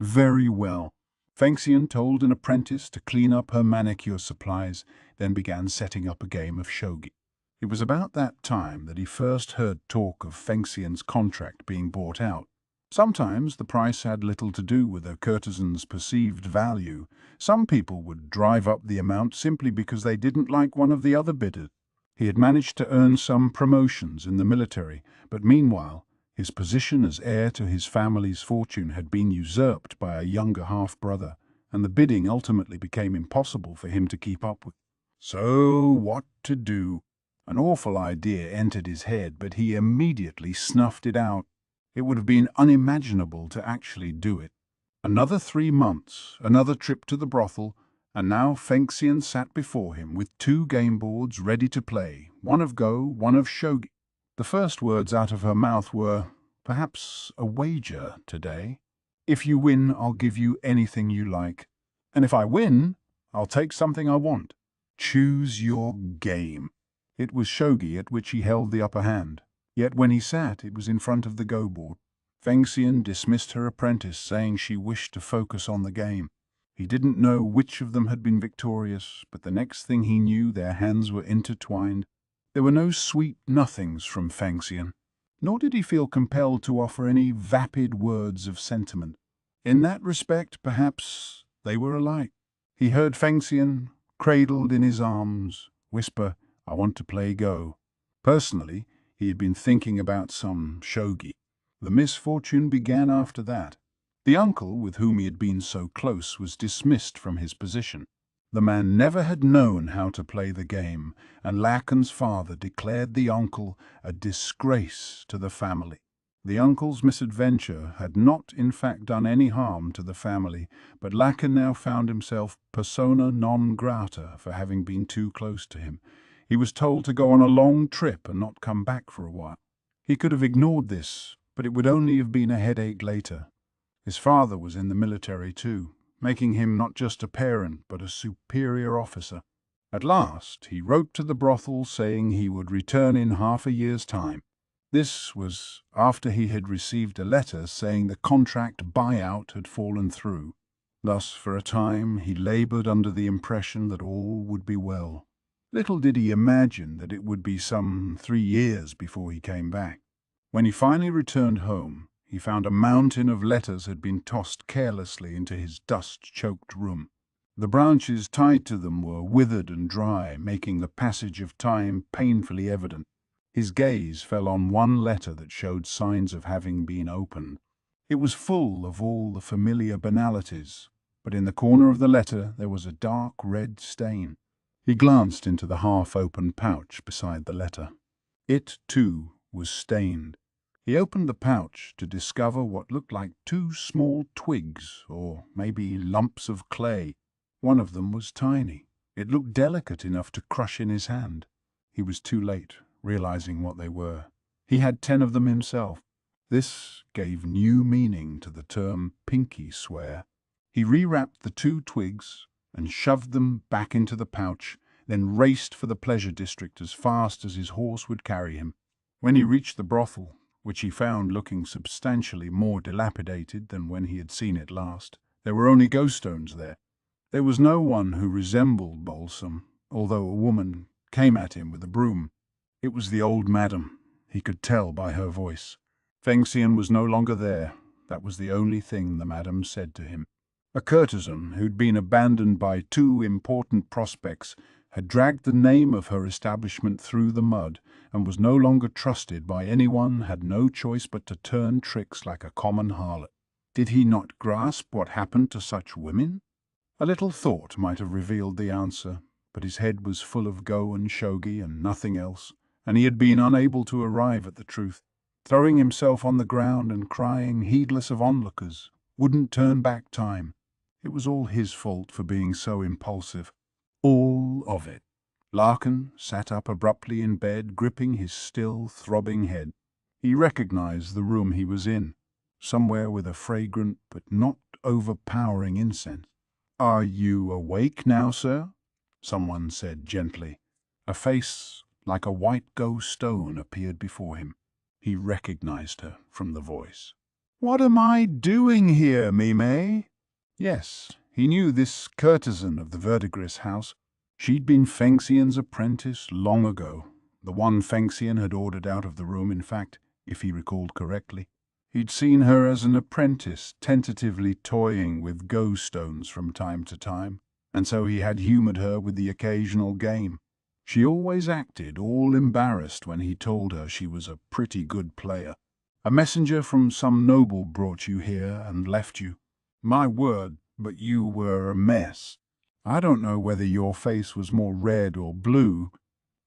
Very well. Fengxian told an apprentice to clean up her manicure supplies, then began setting up a game of shogi. It was about that time that he first heard talk of Fengxian's contract being bought out. Sometimes the price had little to do with a courtesan's perceived value. Some people would drive up the amount simply because they didn't like one of the other bidders. He had managed to earn some promotions in the military, but meanwhile, his position as heir to his family's fortune had been usurped by a younger half-brother, and the bidding ultimately became impossible for him to keep up with. So what to do? An awful idea entered his head, but he immediately snuffed it out. It would have been unimaginable to actually do it. Another 3 months, another trip to the brothel, and now Fengxian sat before him with 2 game boards ready to play, one of Go, one of Shogi. The first words out of her mouth were, "Perhaps a wager today. If you win, I'll give you anything you like. And if I win, I'll take something I want. Choose your game." It was Shogi at which he held the upper hand. Yet when he sat, it was in front of the Go board. Fengxian dismissed her apprentice, saying she wished to focus on the game. He didn't know which of them had been victorious, but the next thing he knew, their hands were intertwined. There were no sweet nothings from Fengxian, nor did he feel compelled to offer any vapid words of sentiment. In that respect, perhaps, they were alike. He heard Fengxian, cradled in his arms, whisper, "I want to play Go." Personally, he had been thinking about some shogi. The misfortune began after that. The uncle with whom he had been so close was dismissed from his position. The man never had known how to play the game, and Lakan's father declared the uncle a disgrace to the family. The uncle's misadventure had not in fact done any harm to the family, but Lakan now found himself persona non grata for having been too close to him. He was told to go on a long trip and not come back for a while. He could have ignored this, but it would only have been a headache later. His father was in the military too, making him not just a parent but a superior officer. At last he wrote to the brothel saying he would return in half a year's time. This was after he had received a letter saying the contract buyout had fallen through. Thus, for a time, he labored under the impression that all would be well. Little did he imagine that it would be some 3 years before he came back. When he finally returned home, he found a mountain of letters had been tossed carelessly into his dust-choked room. The branches tied to them were withered and dry, making the passage of time painfully evident. His gaze fell on one letter that showed signs of having been opened. It was full of all the familiar banalities, but in the corner of the letter there was a dark red stain. He glanced into the half-open pouch beside the letter. It, too, was stained. He opened the pouch to discover what looked like 2 small twigs, or maybe lumps of clay. One of them was tiny. It looked delicate enough to crush in his hand. He was too late, realizing what they were. He had 10 of them himself. This gave new meaning to the term pinky swear. He rewrapped the 2 twigs and shoved them back into the pouch, then raced for the pleasure district as fast as his horse would carry him. When he reached the brothel, which he found looking substantially more dilapidated than when he had seen it last, there were only Gaoshun there. There was no one who resembled Balsam, although a woman came at him with a broom. It was the old madam. He could tell by her voice. Fengxian was no longer there. That was the only thing the madam said to him. A courtesan who'd been abandoned by 2 important prospects had dragged the name of her establishment through the mud and was no longer trusted by anyone, had no choice but to turn tricks like a common harlot. Did he not grasp what happened to such women? A little thought might have revealed the answer, but his head was full of go and shogi and nothing else, and he had been unable to arrive at the truth. Throwing himself on the ground and crying, heedless of onlookers, wouldn't turn back time. It was all his fault for being so impulsive. All of it. Lakan sat up abruptly in bed, gripping his still throbbing head. He recognized the room he was in, somewhere with a fragrant but not overpowering incense. "Are you awake now, sir?" someone said gently. A face like a white ghost stone appeared before him. He recognized her from the voice. "What am I doing here, Mime?" Yes, he knew this courtesan of the Verdigris house. She'd been Fengxian's apprentice long ago. The one Fengxian had ordered out of the room, in fact, if he recalled correctly. He'd seen her as an apprentice, tentatively toying with Gaoshun from time to time, and so he had humored her with the occasional game. She always acted all embarrassed when he told her she was a pretty good player. "A messenger from some noble brought you here and left you. My word, but you were a mess. I don't know whether your face was more red or blue."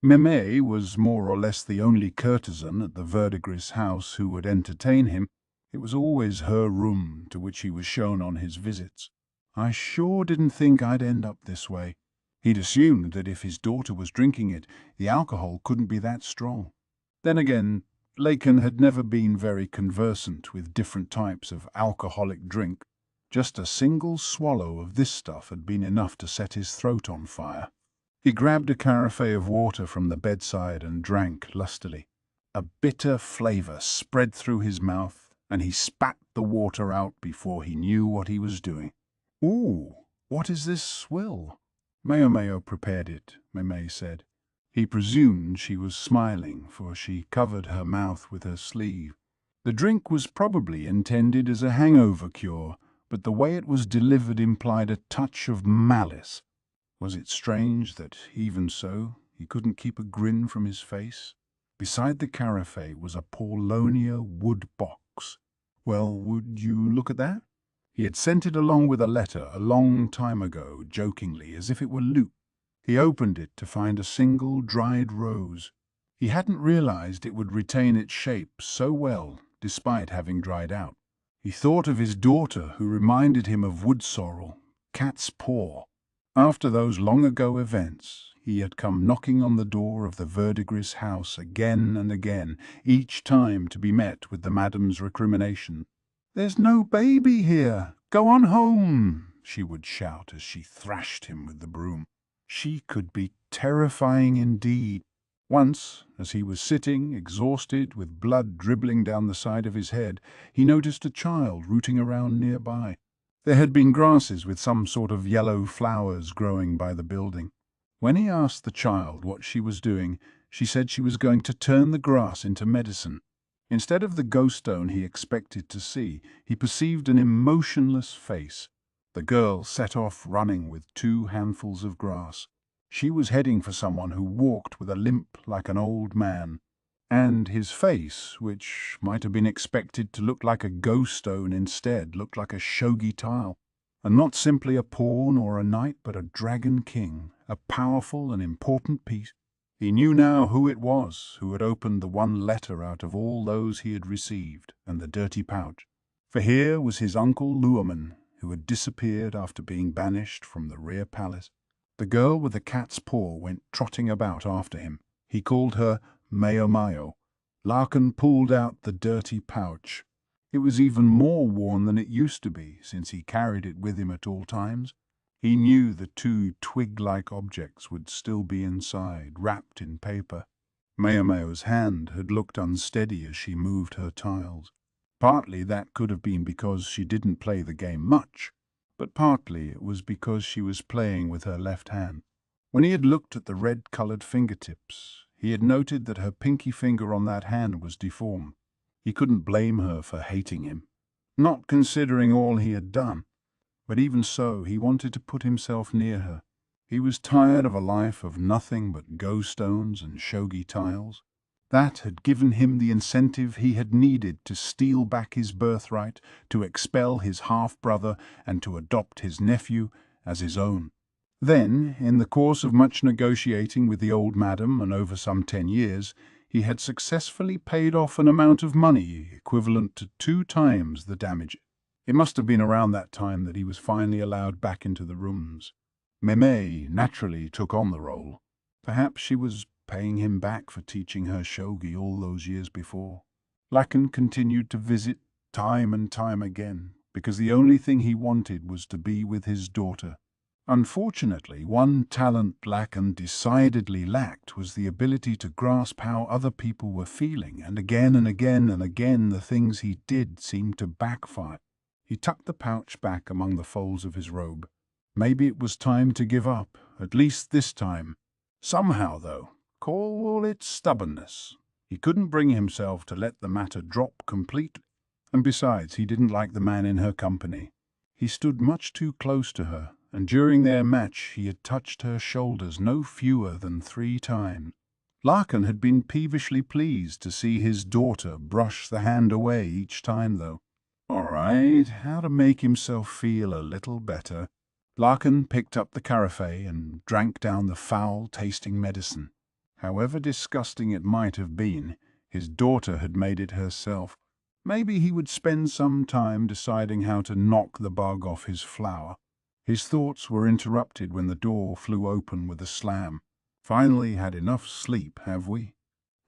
Meme was more or less the only courtesan at the Verdigris house who would entertain him. It was always her room to which he was shown on his visits. "I sure didn't think I'd end up this way." He'd assumed that if his daughter was drinking it, the alcohol couldn't be that strong. Then again, Lakan had never been very conversant with different types of alcoholic drink. Just a single swallow of this stuff had been enough to set his throat on fire. He grabbed a carafe of water from the bedside and drank lustily. A bitter flavor spread through his mouth, and he spat the water out before he knew what he was doing. "Ooh, what is this swill?" "Maomao prepared it," Meme said. He presumed she was smiling, for she covered her mouth with her sleeve. The drink was probably intended as a hangover cure, but the way it was delivered implied a touch of malice. Was it strange that, even so, he couldn't keep a grin from his face? Beside the carafe was a Paulonia wood box. "Well, would you look at that?" He had sent it along with a letter a long time ago, jokingly, as if it were loot. He opened it to find a single dried rose. He hadn't realized it would retain its shape so well, despite having dried out. He thought of his daughter, who reminded him of Woodsorrel, cat's paw. After those long-ago events, he had come knocking on the door of the Verdigris house again and again, each time to be met with the madam's recrimination. "There's no baby here. Go on home," she would shout as she thrashed him with the broom. She could be terrifying indeed. Once, as he was sitting, exhausted, with blood dribbling down the side of his head, he noticed a child rooting around nearby. There had been grasses with some sort of yellow flowers growing by the building. When he asked the child what she was doing, she said she was going to turn the grass into medicine. Instead of the ghost stone he expected to see, he perceived an emotionless face. The girl set off running with 2 handfuls of grass. She was heading for someone who walked with a limp like an old man. And his face, which might have been expected to look like a ghost stone, instead looked like a shogi tile. And not simply a pawn or a knight, but a dragon king, a powerful and important piece. He knew now who it was who had opened the one letter out of all those he had received, and the dirty pouch. For here was his uncle Luoman, who had disappeared after being banished from the rear palace. The girl with the cat's paw went trotting about after him. He called her Maomao. Lakan pulled out the dirty pouch. It was even more worn than it used to be, since he carried it with him at all times. He knew the two twig-like objects would still be inside, wrapped in paper. Maomao's hand had looked unsteady as she moved her tiles. Partly that could have been because she didn't play the game much, but partly it was because she was playing with her left hand. When he had looked at the red-colored fingertips, he had noted that her pinky finger on that hand was deformed. He couldn't blame her for hating him, not considering all he had done. But even so, he wanted to put himself near her. He was tired of a life of nothing but ghost stones and shogi tiles. That had given him the incentive he had needed to steal back his birthright, to expel his half-brother, and to adopt his nephew as his own. Then, in the course of much negotiating with the old madam and over some 10 years, he had successfully paid off an amount of money equivalent to 2 times the damage. It must have been around that time that he was finally allowed back into the rooms. Meme naturally took on the role. Perhaps she was paying him back for teaching her shogi all those years before. Lakan continued to visit time and time again, because the only thing he wanted was to be with his daughter. Unfortunately, one talent Lakan decidedly lacked was the ability to grasp how other people were feeling, and again and again and again the things he did seemed to backfire. He tucked the pouch back among the folds of his robe. Maybe it was time to give up, at least this time. Somehow, though, call it stubbornness, he couldn't bring himself to let the matter drop completely. And besides, he didn't like the man in her company. He stood much too close to her, and during their match he had touched her shoulders no fewer than 3 times. Lakan had been peevishly pleased to see his daughter brush the hand away each time, though. All right, how to make himself feel a little better. Lakan picked up the carafe and drank down the foul-tasting medicine. However disgusting it might have been, his daughter had made it herself. Maybe he would spend some time deciding how to knock the bug off his flower. His thoughts were interrupted when the door flew open with a slam. Finally had enough sleep, have we?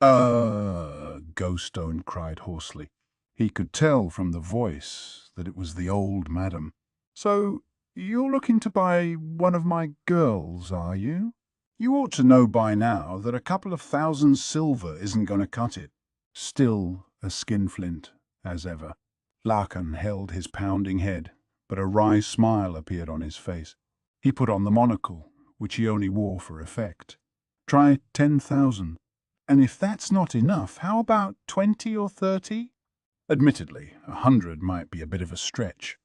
Gaoshun cried hoarsely. He could tell from the voice that it was the old madam. So, you're looking to buy one of my girls, are you? You ought to know by now that a couple of 1,000 silver isn't going to cut it. Still a skinflint, as ever. Lakan held his pounding head, but a wry smile appeared on his face. He put on the monocle, which he only wore for effect. Try 10,000. And if that's not enough, how about 20 or 30? Admittedly, 100 might be a bit of a stretch.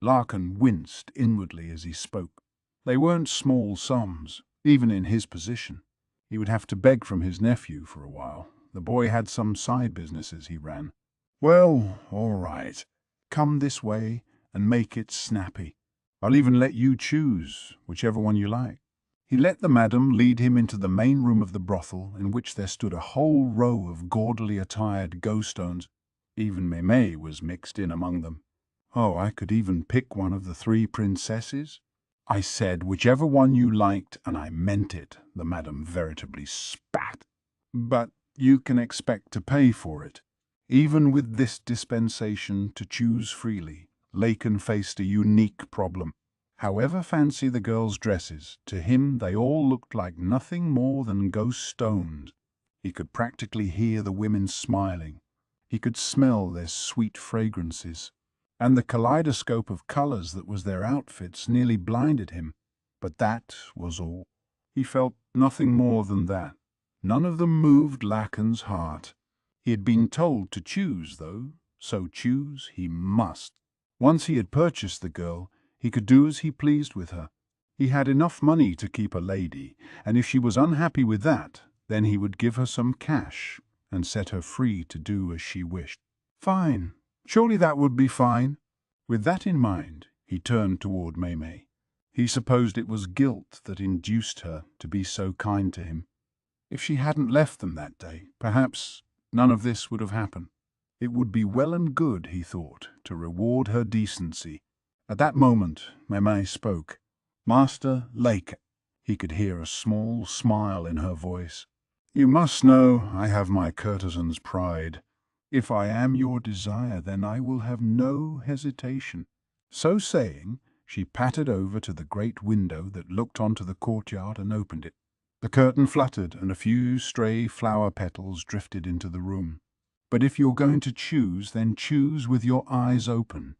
Lakan winced inwardly as he spoke. They weren't small sums, even in his position. He would have to beg from his nephew for a while. The boy had some side businesses he ran. Well, all right. Come this way and make it snappy. I'll even let you choose, whichever one you like. He let the madam lead him into the main room of the brothel, in which there stood a whole row of gaudily attired ghost stones. Even Meme was mixed in among them. Oh, I could even pick one of the 3 princesses. I said whichever one you liked, and I meant it, the madam veritably spat. But you can expect to pay for it. Even with this dispensation to choose freely, Lakan faced a unique problem. However fancy the girls' dresses, to him they all looked like nothing more than ghost stones. He could practically hear the women smiling. He could smell their sweet fragrances. And the kaleidoscope of colors that was their outfits nearly blinded him. But that was all. He felt nothing more than that. None of them moved Lakan's heart. He had been told to choose, though, so choose he must. Once he had purchased the girl, he could do as he pleased with her. He had enough money to keep a lady, and if she was unhappy with that, then he would give her some cash. and set her free to do as she wished. Fine. Surely that would be fine. With that in mind, he turned toward Maomao. He supposed it was guilt that induced her to be so kind to him. If she hadn't left them that day, perhaps none of this would have happened. It would be well and good, he thought, to reward her decency. At that moment, Maomao spoke. Master Lakan. He could hear a small smile in her voice. You must know I have my courtesan's pride. If I am your desire, then I will have no hesitation. So saying, she pattered over to the great window that looked onto the courtyard and opened it. The curtain fluttered and a few stray flower petals drifted into the room. But if you're going to choose, then choose with your eyes open.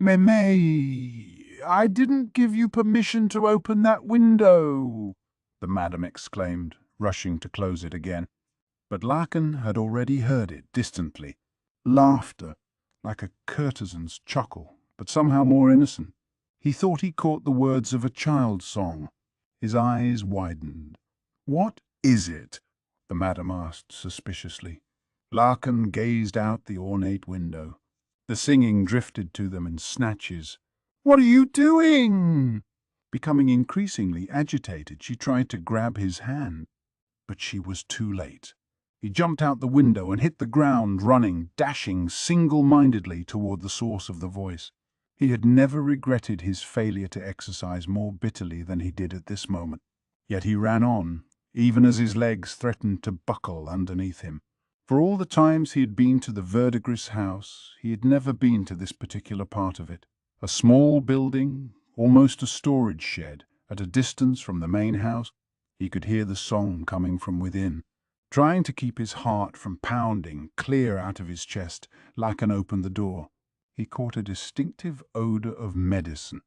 Maomao, I didn't give you permission to open that window, the madam exclaimed, rushing to close it again. But Lakan had already heard it distantly. Laughter, like a courtesan's chuckle, but somehow more innocent. He thought he caught the words of a child's song. His eyes widened. What is it? The madam asked suspiciously. Lakan gazed out the ornate window. The singing drifted to them in snatches. What are you doing? Becoming increasingly agitated, she tried to grab his hand, but she was too late. He jumped out the window and hit the ground, running, dashing single-mindedly toward the source of the voice. He had never regretted his failure to exercise more bitterly than he did at this moment. Yet he ran on, even as his legs threatened to buckle underneath him. For all the times he had been to the Verdigris house, he had never been to this particular part of it. A small building, almost a storage shed, at a distance from the main house. He could hear the song coming from within. Trying to keep his heart from pounding clear out of his chest, Lakan opened the door. He caught a distinctive odor of medicine.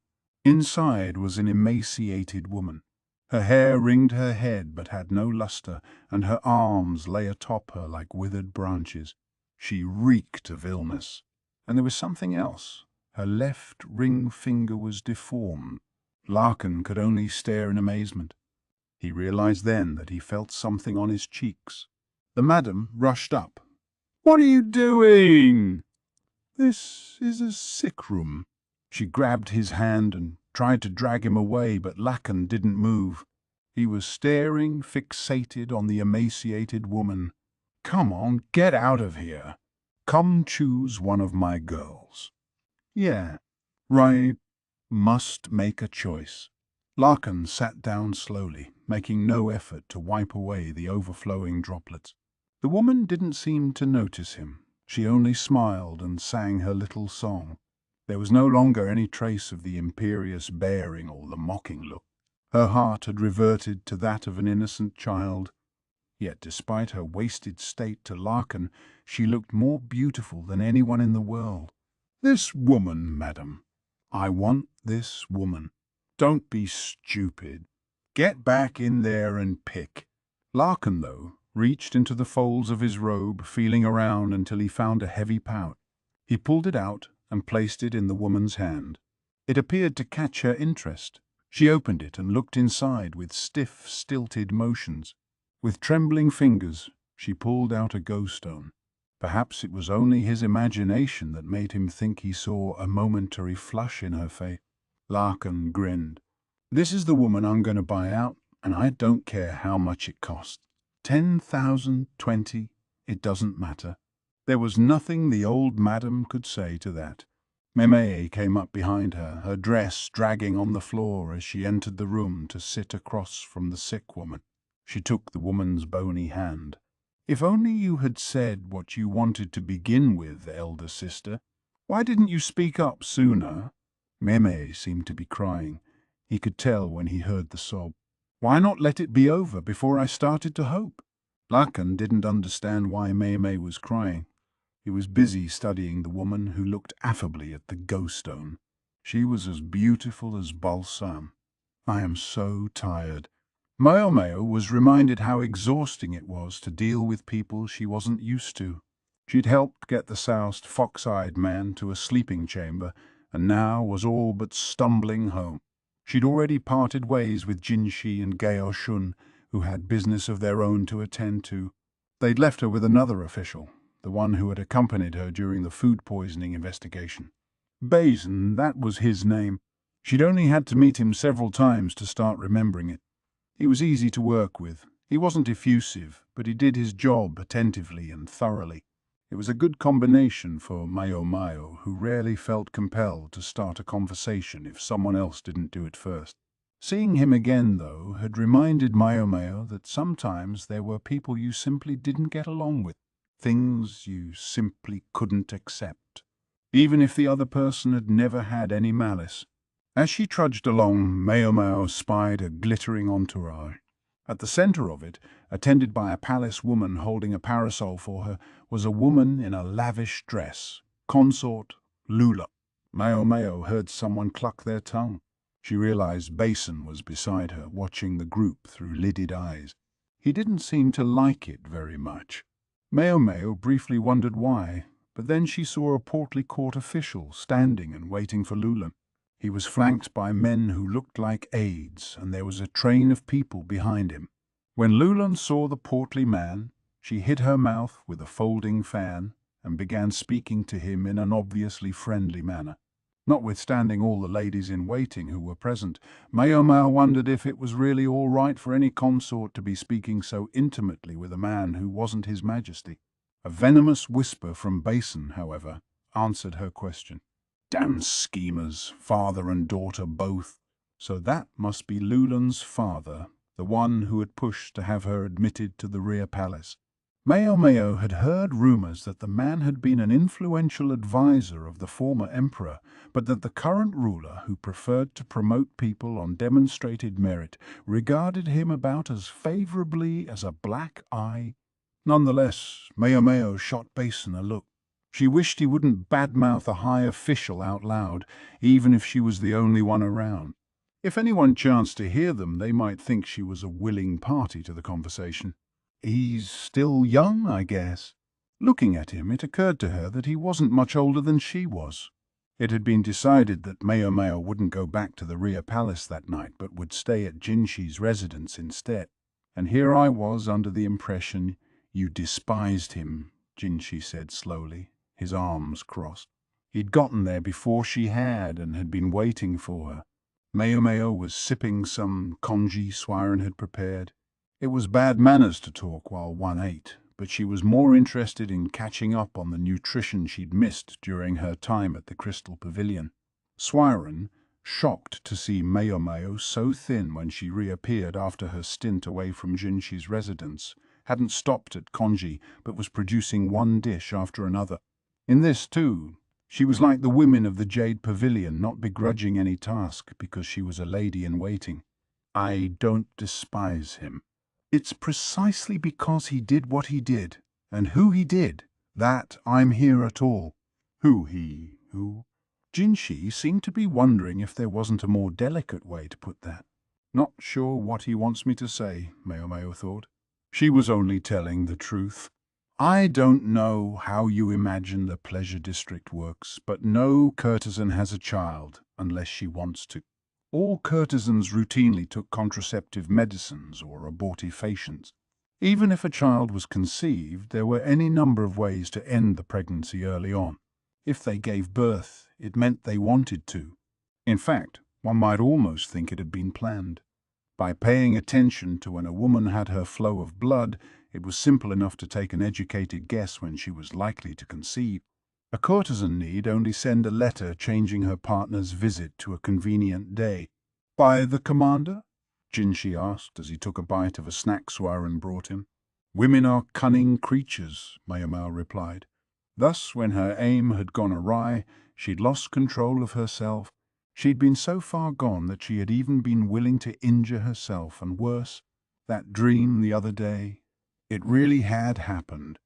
Inside was an emaciated woman. Her hair ringed her head but had no luster, and her arms lay atop her like withered branches. She reeked of illness. And there was something else. Her left ring finger was deformed. Lakan could only stare in amazement. He realized then that he felt something on his cheeks. The madam rushed up. What are you doing? This is a sick room. She grabbed his hand and tried to drag him away, but Lakan didn't move. He was staring, fixated on the emaciated woman. Come on, get out of here. Come choose one of my girls. Yeah, right. Must make a choice. Lakan sat down slowly, making no effort to wipe away the overflowing droplets. The woman didn't seem to notice him. She only smiled and sang her little song. There was no longer any trace of the imperious bearing or the mocking look. Her heart had reverted to that of an innocent child. Yet despite her wasted state to Lakan, she looked more beautiful than anyone in the world. This woman, madam. I want this woman. Don't be stupid. Get back in there and pick. Lakan, though, reached into the folds of his robe, feeling around until he found a heavy pouch. He pulled it out and placed it in the woman's hand. It appeared to catch her interest. She opened it and looked inside with stiff, stilted motions. With trembling fingers, she pulled out a Gaoshun. Perhaps it was only his imagination that made him think he saw a momentary flush in her face. Lakan grinned. This is the woman I'm going to buy out, and I don't care how much it costs. 10,000, 20, it doesn't matter. There was nothing the old madam could say to that. Maomao came up behind her, her dress dragging on the floor as she entered the room to sit across from the sick woman. She took the woman's bony hand. If only you had said what you wanted to begin with, elder sister. Why didn't you speak up sooner? Maomao seemed to be crying. He could tell when he heard the sob. Why not let it be over before I started to hope? Lakan didn't understand why Maomao was crying. He was busy studying the woman who looked affably at the Gaoshun. She was as beautiful as Balsam. I am so tired. Maomao was reminded how exhausting it was to deal with people she wasn't used to. She'd helped get the soused, fox-eyed man to a sleeping chamber, and now was all but stumbling home. She'd already parted ways with Jinshi and Gaoshun, who had business of their own to attend to. They'd left her with another official, the one who had accompanied her during the food poisoning investigation. Balsam, that was his name. She'd only had to meet him several times to start remembering it. He was easy to work with. He wasn't effusive, but he did his job attentively and thoroughly. It was a good combination for Maomao, who rarely felt compelled to start a conversation if someone else didn't do it first. Seeing him again, though, had reminded Maomao that sometimes there were people you simply didn't get along with, things you simply couldn't accept, even if the other person had never had any malice. As she trudged along, Maomao spied a glittering entourage. At the center of it, attended by a palace woman holding a parasol for her, was a woman in a lavish dress, consort Lula. Maomao heard someone cluck their tongue. She realized Balsam was beside her, watching the group through lidded eyes. He didn't seem to like it very much. Maomao briefly wondered why, but then she saw a portly court official standing and waiting for Lula. He was flanked by men who looked like aides, and there was a train of people behind him. When Lulan saw the portly man, she hid her mouth with a folding fan and began speaking to him in an obviously friendly manner. Notwithstanding all the ladies in waiting who were present, Maomao wondered if it was really all right for any consort to be speaking so intimately with a man who wasn't His Majesty. A venomous whisper from Balsam, however, answered her question. Damn schemers, father and daughter both. So that must be Lulan's father, the one who had pushed to have her admitted to the rear palace. Maomao had heard rumors that the man had been an influential advisor of the former emperor, but that the current ruler, who preferred to promote people on demonstrated merit, regarded him about as favorably as a black eye. Nonetheless, Maomao shot Balsam a look. She wished he wouldn't badmouth a high official out loud, even if she was the only one around. If anyone chanced to hear them, they might think she was a willing party to the conversation. He's still young, I guess. Looking at him, it occurred to her that he wasn't much older than she was. It had been decided that Maomao wouldn't go back to the rear palace that night, but would stay at Jinshi's residence instead. And here I was under the impression you despised him, Jinshi said slowly, his arms crossed. He'd gotten there before she and had been waiting for her. Maomao was sipping some congee Suirei had prepared. It was bad manners to talk while one ate, but she was more interested in catching up on the nutrition she'd missed during her time at the Crystal Pavilion. Suirei, shocked to see Maomao so thin when she reappeared after her stint away from Jinshi's residence, hadn't stopped at congee but was producing one dish after another. In this, too, she was like the women of the Jade Pavilion, not begrudging any task because she was a lady in waiting. I don't despise him. It's precisely because he did what he did, and who he did, that I'm here at all. Who? Jinshi seemed to be wondering if there wasn't a more delicate way to put that. Not sure what he wants me to say, Maomao thought. She was only telling the truth. I don't know how you imagine the pleasure district works, but no courtesan has a child unless she wants to. All courtesans routinely took contraceptive medicines or abortifacients. Even if a child was conceived, there were any number of ways to end the pregnancy early on. If they gave birth, it meant they wanted to. In fact, one might almost think it had been planned. By paying attention to when a woman had her flow of blood, it was simple enough to take an educated guess when she was likely to conceive. A courtesan need only send a letter changing her partner's visit to a convenient day. By the commander? Jinshi asked as he took a bite of a snack Suirei brought him. Women are cunning creatures, Maomao replied. Thus, when her aim had gone awry, she'd lost control of herself. She'd been so far gone that she had even been willing to injure herself, and worse, that dream the other day. It really had happened.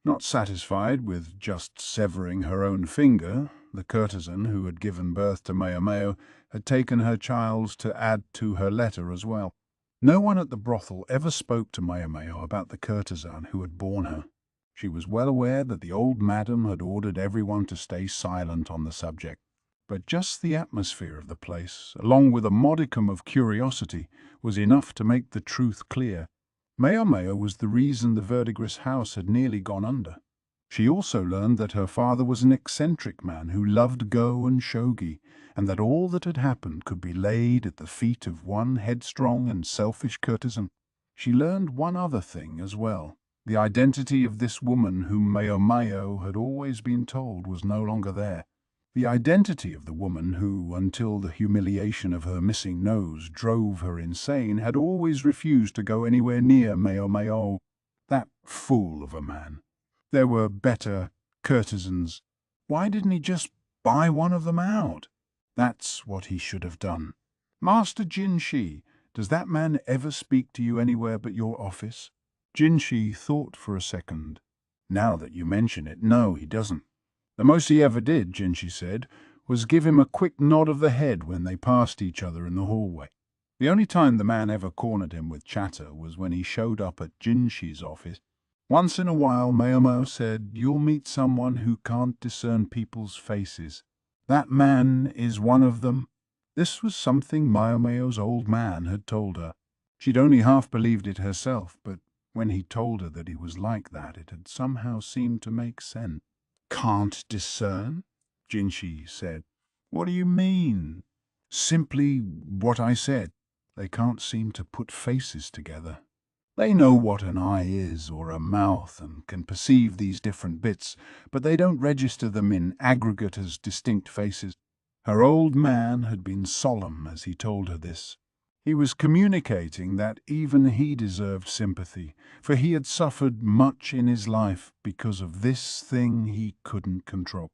Not satisfied with just severing her own finger, the courtesan who had given birth to Maomao had taken her child to add to her letter as well. No one at the brothel ever spoke to Maomao about the courtesan who had borne her. She was well aware that the old madam had ordered everyone to stay silent on the subject. But just the atmosphere of the place, along with a modicum of curiosity, was enough to make the truth clear. Maomao was the reason the verdigris house had nearly gone under. She also learned that her father was an eccentric man who loved go and shogi, and that all that had happened could be laid at the feet of one headstrong and selfish courtesan. She learned one other thing as well. The identity of this woman whom Maomao had always been told was no longer there. The identity of the woman who, until the humiliation of her missing nose drove her insane, had always refused to go anywhere near Maomao. That fool of a man. There were better courtesans. Why didn't he just buy one of them out? That's what he should have done. Master Jinshi, does that man ever speak to you anywhere but your office? Jinshi thought for a second. Now that you mention it, no, he doesn't. The most he ever did, Jinshi said, was give him a quick nod of the head when they passed each other in the hallway. The only time the man ever cornered him with chatter was when he showed up at Jinshi's office. Once in a while, Maomao said, "You'll meet someone who can't discern people's faces. That man is one of them." This was something Maomao's old man had told her. She'd only half believed it herself, but when he told her that he was like that, it had somehow seemed to make sense. "Can't discern?" Jinshi said. "What do you mean?" "Simply what I said. They can't seem to put faces together. They know what an eye is or a mouth and can perceive these different bits, but they don't register them in aggregate as distinct faces." Her old man had been solemn as he told her this. He was communicating that even he deserved sympathy, for he had suffered much in his life because of this thing he couldn't control.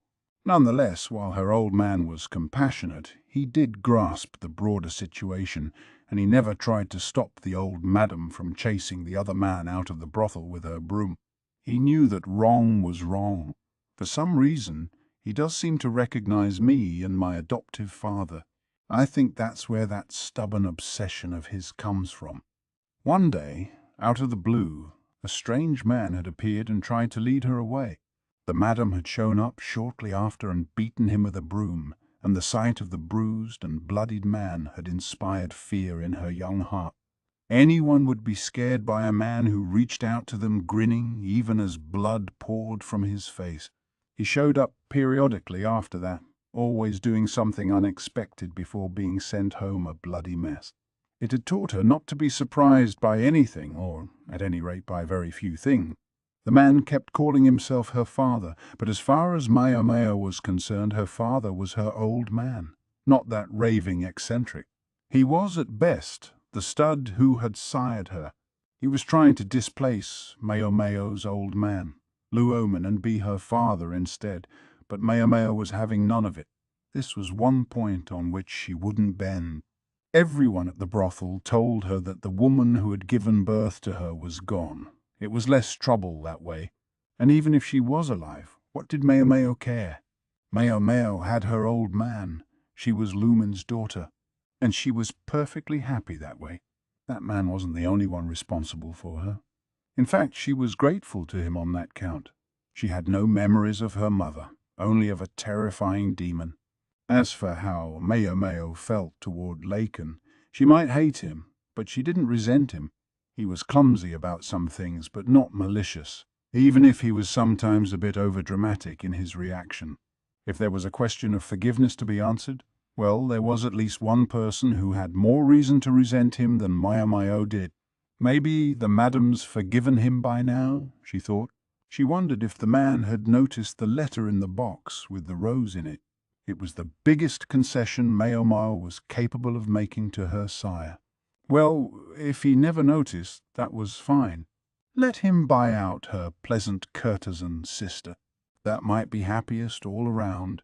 Nonetheless, while her old man was compassionate, he did grasp the broader situation, and he never tried to stop the old madam from chasing the other man out of the brothel with her broom. He knew that wrong was wrong. For some reason, he does seem to recognize me and my adoptive father. I think that's where that stubborn obsession of his comes from. One day, out of the blue, a strange man had appeared and tried to lead her away. The madam had shown up shortly after and beaten him with a broom, and the sight of the bruised and bloodied man had inspired fear in her young heart. Anyone would be scared by a man who reached out to them grinning, even as blood poured from his face. He showed up periodically after that, always doing something unexpected before being sent home a bloody mess. It had taught her not to be surprised by anything, or at any rate by very few things. The man kept calling himself her father, but as far as Maomao was concerned, her father was her old man, not that raving eccentric. He was at best the stud who had sired her. He was trying to displace Maomao's old man, Luoman, and be her father instead, but Maomao was having none of it. This was one point on which she wouldn't bend. Everyone at the brothel told her that the woman who had given birth to her was gone. It was less trouble that way. And even if she was alive, what did Maomao care? Maomao had her old man. She was Luman's daughter. And she was perfectly happy that way. That man wasn't the only one responsible for her. In fact, she was grateful to him on that count. She had no memories of her mother, only of a terrifying demon. As for how Maomao felt toward Lakan, she might hate him, but she didn't resent him. He was clumsy about some things, but not malicious, even if he was sometimes a bit overdramatic in his reaction. If there was a question of forgiveness to be answered, well, there was at least one person who had more reason to resent him than Maomao did. Maybe the madam's forgiven him by now, she thought. She wondered if the man had noticed the letter in the box with the rose in it. It was the biggest concession Maomao was capable of making to her sire. Well, if he never noticed, that was fine. Let him buy out her pleasant courtesan sister. That might be happiest all around.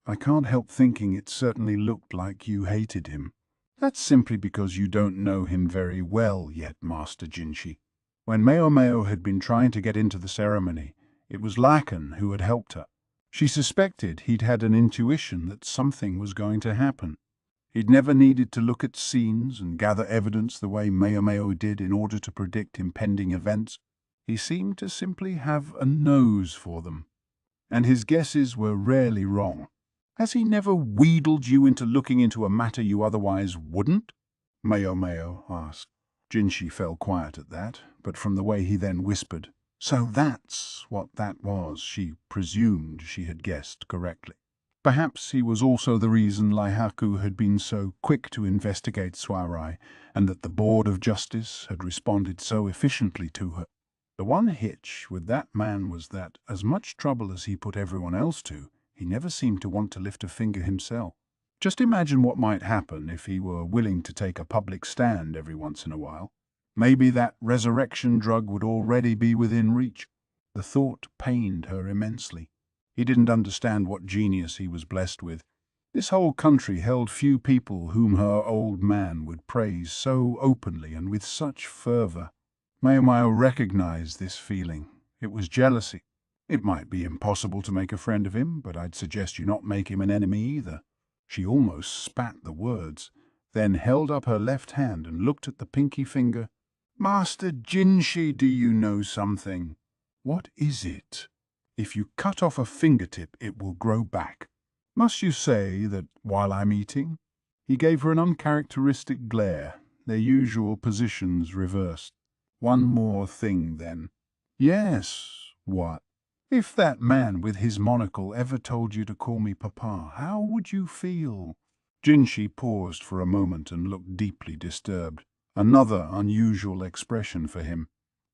I can't help thinking it certainly looked like you hated him. That's simply because you don't know him very well yet, Master Jinshi. When Maomao had been trying to get into the ceremony, it was Lakan who had helped her. She suspected he'd had an intuition that something was going to happen. He'd never needed to look at scenes and gather evidence the way Maomao did in order to predict impending events. He seemed to simply have a nose for them, and his guesses were rarely wrong. Has he never wheedled you into looking into a matter you otherwise wouldn't? Maomao asked. Jinshi fell quiet at that, but from the way he then whispered, "So that's what that was," she presumed she had guessed correctly. Perhaps he was also the reason Laihaku had been so quick to investigate Suirei, and that the Board of Justice had responded so efficiently to her. The one hitch with that man was that, as much trouble as he put everyone else to, he never seemed to want to lift a finger himself. Just imagine what might happen if he were willing to take a public stand every once in a while. Maybe that resurrection drug would already be within reach. The thought pained her immensely. He didn't understand what genius he was blessed with. This whole country held few people whom her old man would praise so openly and with such fervor. Maomao recognized this feeling. It was jealousy. It might be impossible to make a friend of him, but I'd suggest you not make him an enemy either. She almost spat the words, then held up her left hand and looked at the pinky finger. "Master Jinshi, do you know something?" "What is it?" "If you cut off a fingertip, it will grow back. Must you say that while I'm eating?" He gave her an uncharacteristic glare, their usual positions reversed. "One more thing, then." "Yes, what?" "If that man with his monocle ever told you to call me Papa, how would you feel?" Jinshi paused for a moment and looked deeply disturbed. Another unusual expression for him.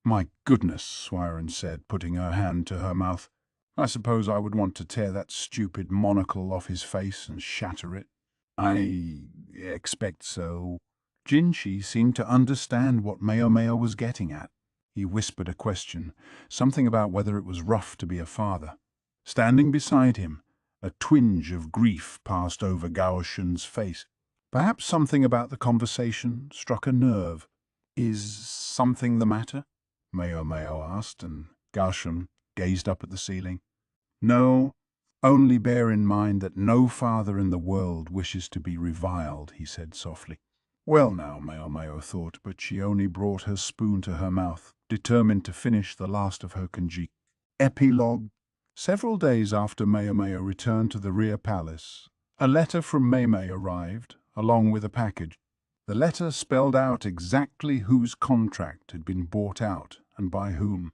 "My goodness," Suirei said, putting her hand to her mouth. "I suppose I would want to tear that stupid monocle off his face and shatter it." "I expect so." Jinshi seemed to understand what Maomao was getting at. He whispered a question, something about whether it was rough to be a father. Standing beside him, a twinge of grief passed over Gaoshun's face. Perhaps something about the conversation struck a nerve. "Is something the matter?" Maomao asked, and Gaoshun gazed up at the ceiling. "No, only bear in mind that no father in the world wishes to be reviled," he said softly. Well now, Maomao thought, but she only brought her spoon to her mouth, determined to finish the last of her conjecture. Epilogue. Several days after Maomao returned to the rear palace, a letter from Maomao arrived, along with a package. The letter spelled out exactly whose contract had been bought out and by whom.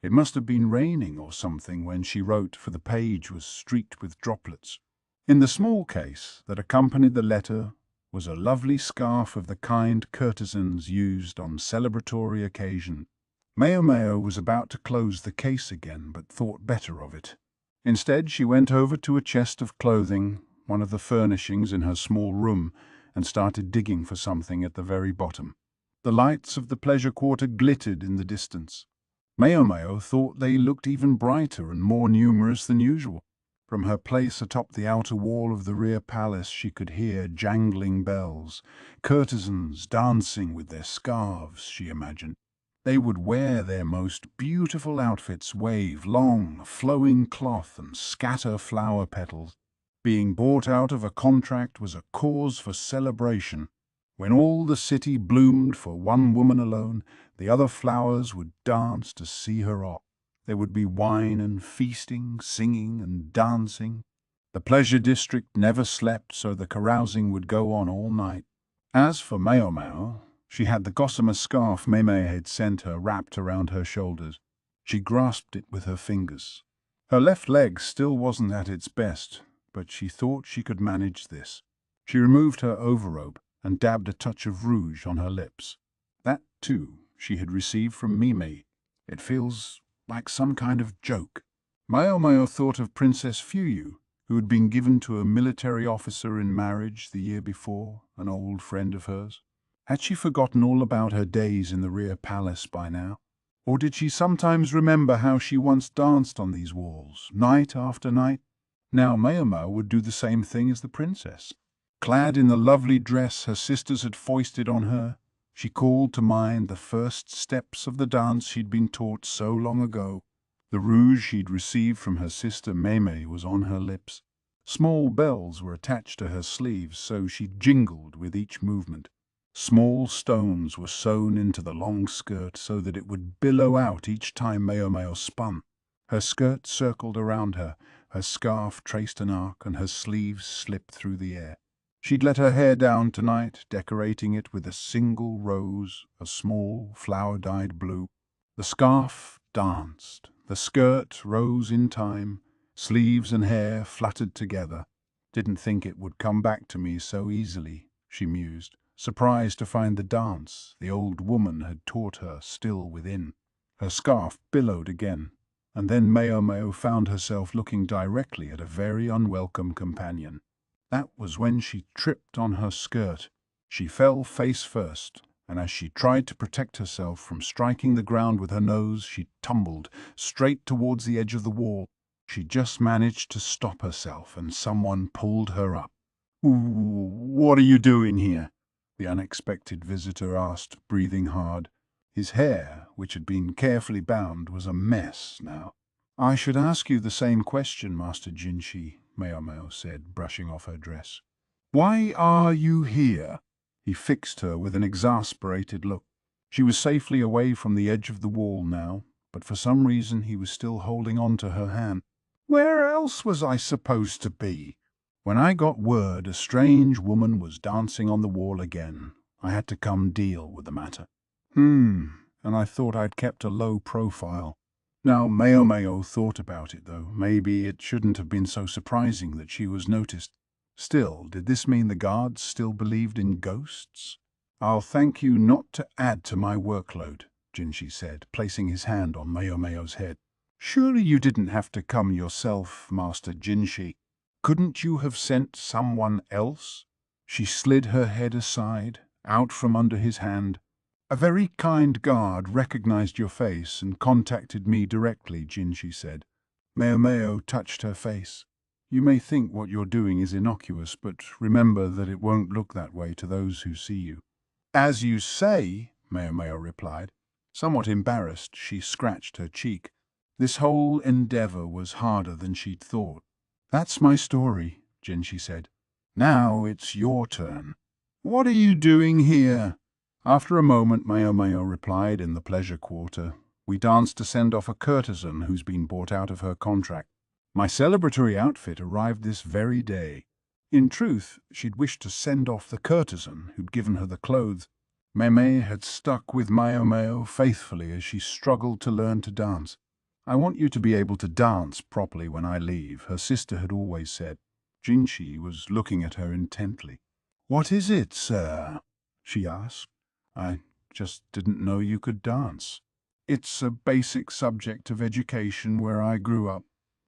It must have been raining or something when she wrote, for the page was streaked with droplets. In the small case that accompanied the letter was a lovely scarf of the kind courtesans used on celebratory occasion. Maomao was about to close the case again, but thought better of it. Instead, she went over to a chest of clothing, one of the furnishings in her small room, and started digging for something at the very bottom. The lights of the pleasure quarter glittered in the distance. Maomao thought they looked even brighter and more numerous than usual. From her place atop the outer wall of the rear palace she could hear jangling bells, courtesans dancing with their scarves, she imagined. They would wear their most beautiful outfits, wave long, flowing cloth and scatter flower petals. Being bought out of a contract was a cause for celebration. When all the city bloomed for one woman alone, the other flowers would dance to see her off. There would be wine and feasting, singing and dancing. The pleasure district never slept, so the carousing would go on all night. As for Maomao, she had the gossamer scarf Meme had sent her wrapped around her shoulders. She grasped it with her fingers. Her left leg still wasn't at its best, but she thought she could manage this. She removed her overrobe and dabbed a touch of rouge on her lips. That, too, she had received from Mime. It feels like some kind of joke. Maomao thought of Princess Fuyu, who had been given to a military officer in marriage the year before, an old friend of hers. Had she forgotten all about her days in the rear palace by now? Or did she sometimes remember how she once danced on these walls, night after night? Now Maomao would do the same thing as the princess. Clad in the lovely dress her sisters had foisted on her, she called to mind the first steps of the dance she'd been taught so long ago. The rouge she'd received from her sister Meme was on her lips. Small bells were attached to her sleeves, so she jingled with each movement. Small stones were sewn into the long skirt so that it would billow out each time Maomao spun. Her skirt circled around her, her scarf traced an arc, and her sleeves slipped through the air. She'd let her hair down tonight, decorating it with a single rose, a small, flower-dyed blue. The scarf danced, the skirt rose in time, sleeves and hair fluttered together. Didn't think it would come back to me so easily, she mused, surprised to find the dance the old woman had taught her still within. Her scarf billowed again, and then Maomao found herself looking directly at a very unwelcome companion. That was when she tripped on her skirt. She fell face first, and as she tried to protect herself from striking the ground with her nose, she tumbled straight towards the edge of the wall. She just managed to stop herself, and someone pulled her up. "What are you doing here?" the unexpected visitor asked, breathing hard. His hair, which had been carefully bound, was a mess now. "I should ask you the same question, Master Jinshi," Maomao said, brushing off her dress. "Why are you here?" He fixed her with an exasperated look. She was safely away from the edge of the wall now, but for some reason he was still holding on to her hand. "Where else was I supposed to be?" "When I got word a strange woman was dancing on the wall again, I had to come deal with the matter." And I thought I'd kept a low profile." Now Maomao thought about it, though. Maybe it shouldn't have been so surprising that she was noticed. Still, did this mean the guards still believed in ghosts? "I'll thank you not to add to my workload," Jinshi said, placing his hand on Maomao's head. "Surely you didn't have to come yourself, Master Jinshi. Couldn't you have sent someone else?" She slid her head aside, out from under his hand. "A very kind guard recognized your face and contacted me directly," Jinshi said. Maomao touched her face. "You may think what you're doing is innocuous, but remember that it won't look that way to those who see you." "As you say," Maomao replied. Somewhat embarrassed, she scratched her cheek. This whole endeavor was harder than she'd thought. "That's my story," Jinshi said. "Now it's your turn." "What are you doing here?" After a moment, Maomao replied in the pleasure quarter. "We danced to send off a courtesan who's been bought out of her contract. My celebratory outfit arrived this very day." In truth, she'd wished to send off the courtesan who'd given her the clothes. Meme had stuck with Maomao faithfully as she struggled to learn to dance. "I want you to be able to dance properly when I leave," her sister had always said. Jinshi was looking at her intently. "What is it, sir?" she asked. "I just didn't know you could dance." "It's a basic subject of education where I grew up.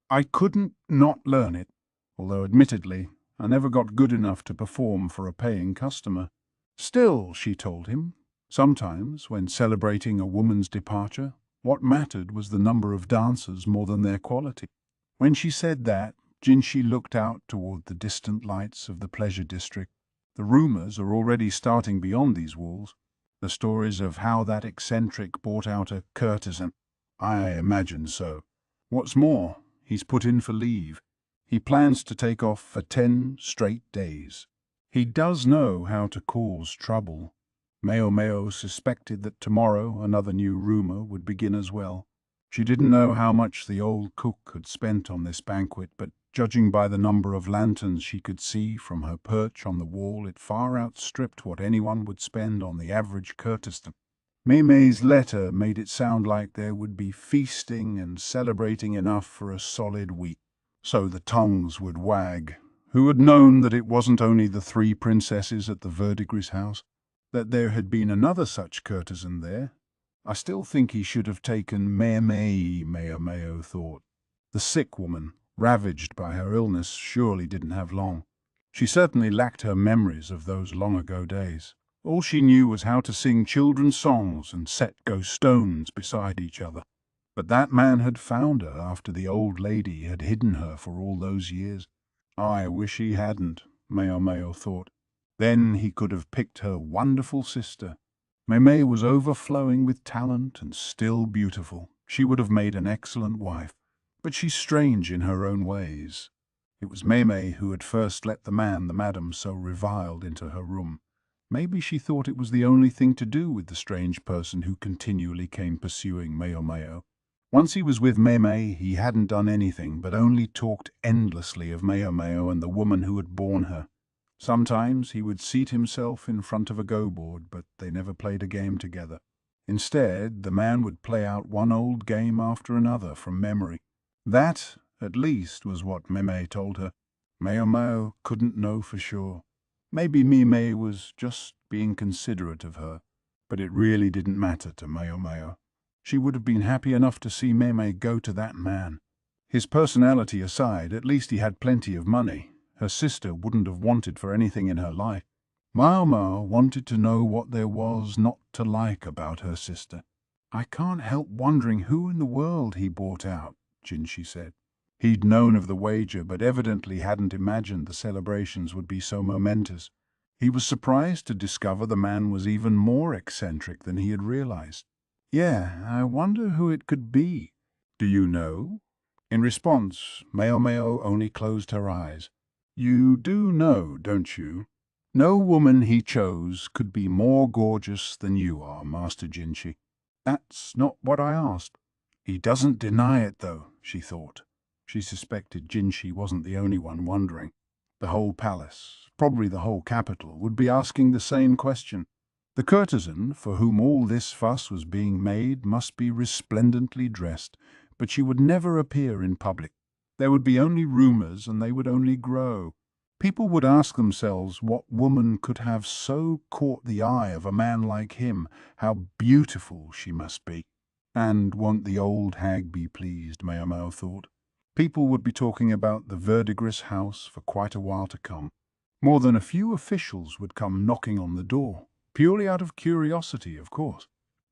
I couldn't not learn it, although admittedly I never got good enough to perform for a paying customer." "Still," she told him, "sometimes when celebrating a woman's departure, what mattered was the number of dancers more than their quality." When she said that, Jinshi looked out toward the distant lights of the pleasure district. "The rumors are already starting beyond these walls. The stories of how that eccentric bought out a courtesan." "I imagine so. What's more, he's put in for leave. He plans to take off for 10 straight days. He does know how to cause trouble." Maomao suspected that tomorrow another new rumor would begin as well. She didn't know how much the old cook had spent on this banquet, but judging by the number of lanterns she could see from her perch on the wall, it far outstripped what anyone would spend on the average courtesan. Meme's letter made it sound like there would be feasting and celebrating enough for a solid week. So the tongues would wag. Who had known that it wasn't only the 3 princesses at the Verdigris house? That there had been another such courtesan there? I still think he should have taken Meme, Maomao thought. The sick woman, ravaged by her illness, surely didn't have long. She certainly lacked her memories of those long-ago days. All she knew was how to sing children's songs and set ghost stones beside each other. But that man had found her after the old lady had hidden her for all those years. I wish he hadn't, Maomao thought. Then he could have picked her wonderful sister. Meme was overflowing with talent and still beautiful. She would have made an excellent wife. But she's strange in her own ways. It was Meme who had first let the man the madam so reviled into her room. Maybe she thought it was the only thing to do with the strange person who continually came pursuing Maomao. Once he was with Meme, he hadn't done anything but only talked endlessly of Maomao and the woman who had borne her. Sometimes he would seat himself in front of a go-board, but they never played a game together. Instead, the man would play out one old game after another from memory. That, at least, was what Meme told her. Maomao couldn't know for sure. Maybe Mime was just being considerate of her, but it really didn't matter to Maomao. She would have been happy enough to see Meme go to that man. His personality aside, at least he had plenty of money. Her sister wouldn't have wanted for anything in her life. Maomao wanted to know what there was not to like about her sister. "I can't help wondering who in the world he bought out," Jinshi said. He'd known of the wager, but evidently hadn't imagined the celebrations would be so momentous. He was surprised to discover the man was even more eccentric than he had realized. "Yeah, I wonder who it could be." "Do you know?" In response, Maomao only closed her eyes. "You do know, don't you? No woman he chose could be more gorgeous than you are, Master Jinshi." "That's not what I asked." "He doesn't deny it, though," she thought. She suspected Jinshi wasn't the only one wondering. The whole palace, probably the whole capital, would be asking the same question. The courtesan, for whom all this fuss was being made, must be resplendently dressed, but she would never appear in public. There would be only rumors, and they would only grow. People would ask themselves what woman could have so caught the eye of a man like him, how beautiful she must be. And won't the old hag be pleased, Maomao thought. People would be talking about the verdigris house for quite a while to come. More than a few officials would come knocking on the door, purely out of curiosity, of course.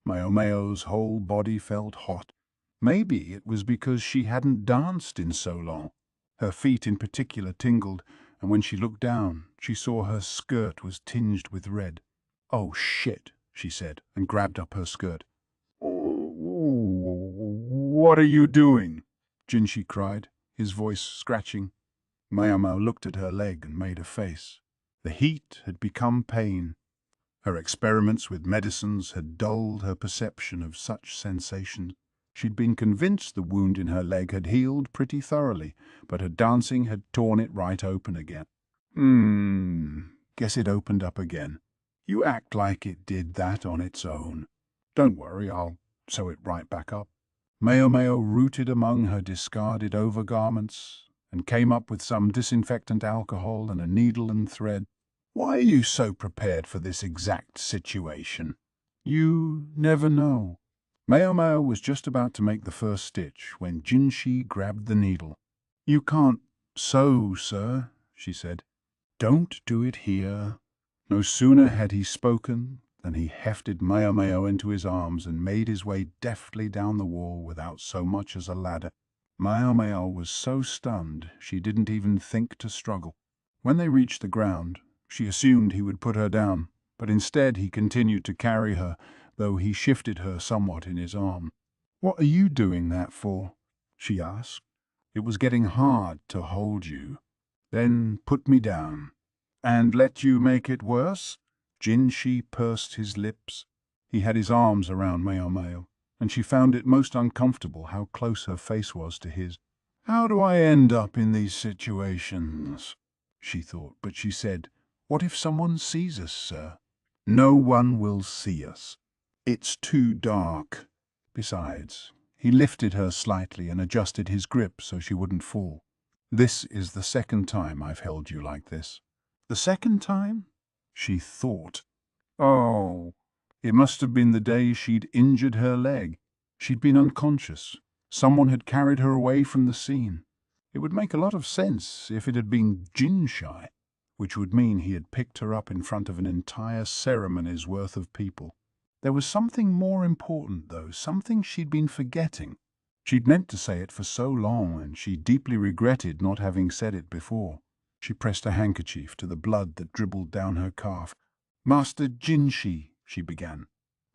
Maomao's whole body felt hot. Maybe it was because she hadn't danced in so long. Her feet in particular tingled, and when she looked down, she saw her skirt was tinged with red. "Oh, shit," she said, and grabbed up her skirt. "What are you doing?" Jinshi cried, his voice scratching. Maomao looked at her leg and made a face. The heat had become pain. Her experiments with medicines had dulled her perception of such sensations. She'd been convinced the wound in her leg had healed pretty thoroughly, but her dancing had torn it right open again. Guess it opened up again. You act like it did that on its own. Don't worry, I'll sew it right back up." Maomao rooted among her discarded overgarments and came up with some disinfectant alcohol and a needle and thread. "Why are you so prepared for this exact situation?" "You never know." Maomao was just about to make the first stitch when Jinshi grabbed the needle. "You can't sew, sir," she said. "Don't do it here." No sooner had he spoken than he hefted Maomao into his arms and made his way deftly down the wall without so much as a ladder. Maomao was so stunned she didn't even think to struggle. When they reached the ground, she assumed he would put her down, but instead he continued to carry her, though he shifted her somewhat in his arm. "What are you doing that for?" she asked. "It was getting hard to hold you." "Then put me down." "And let you make it worse?" Jinshi pursed his lips. He had his arms around Maomao, and she found it most uncomfortable how close her face was to his. "How do I end up in these situations?" she thought, but she said, "What if someone sees us, sir?" "No one will see us. It's too dark." Besides, he lifted her slightly and adjusted his grip so she wouldn't fall. "This is the second time I've held you like this." "The second time?" she thought. Oh, it must have been the day she'd injured her leg. She'd been unconscious. Someone had carried her away from the scene. It would make a lot of sense if it had been Jinshi, which would mean he had picked her up in front of an entire ceremony's worth of people. There was something more important, though, something she'd been forgetting. She'd meant to say it for so long, and she deeply regretted not having said it before. She pressed a handkerchief to the blood that dribbled down her calf. "Master Jinshi," she began,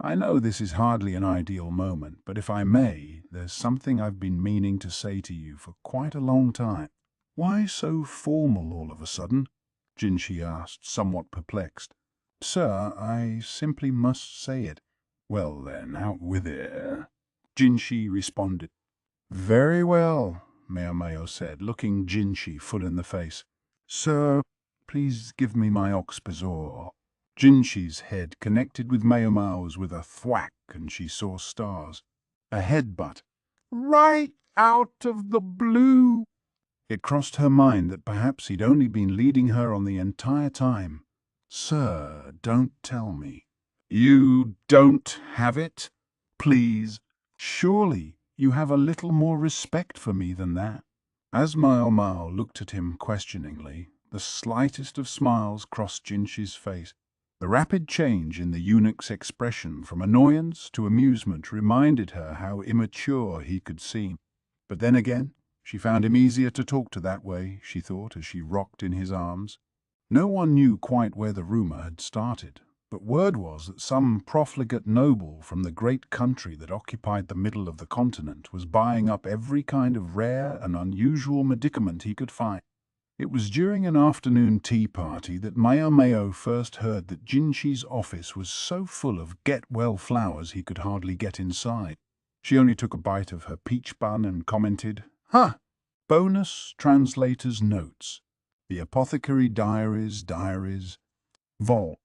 "I know this is hardly an ideal moment, but if I may, there's something I've been meaning to say to you for quite a long time." "Why so formal all of a sudden?" Jinshi asked, somewhat perplexed. "Sir, I simply must say it." "Well then, out with it," Jinshi responded. "Very well," Maomao said, looking Jinshi full in the face. "Sir, Please give me my oxpazor. Jinshi's head connected with Maomao's with a thwack, and she saw stars. A headbutt. Right out of the blue! It crossed her mind that perhaps he'd only been leading her on the entire time. Sir, don't tell me. You don't have it? Please. Surely you have a little more respect for me than that. As Maomao looked at him questioningly, the slightest of smiles crossed Jinshi's face. The rapid change in the eunuch's expression from annoyance to amusement reminded her how immature he could seem. But then again, she found him easier to talk to that way, she thought, as she rocked in his arms. No one knew quite where the rumor had started, but word was that some profligate noble from the great country that occupied the middle of the continent was buying up every kind of rare and unusual medicament he could find. It was during an afternoon tea party that Maomao first heard that Jinshi's office was so full of get-well flowers he could hardly get inside. She only took a bite of her peach bun and commented, "Huh! Bonus Translator's Notes. The Apothecary Diaries, Vol.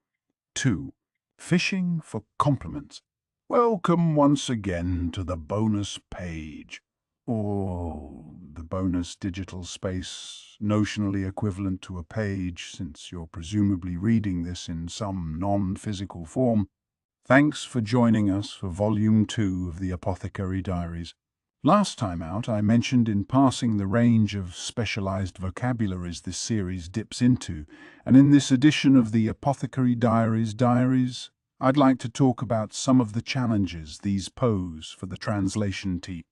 2. Fishing for Compliments. Welcome once again to the bonus page." Or the bonus digital space, notionally equivalent to a page, since you're presumably reading this in some non-physical form. Thanks for joining us for Volume 2 of the Apothecary Diaries. Last time out, I mentioned in passing the range of specialized vocabularies this series dips into, and in this edition of the Apothecary Diaries, I'd like to talk about some of the challenges these pose for the translation team.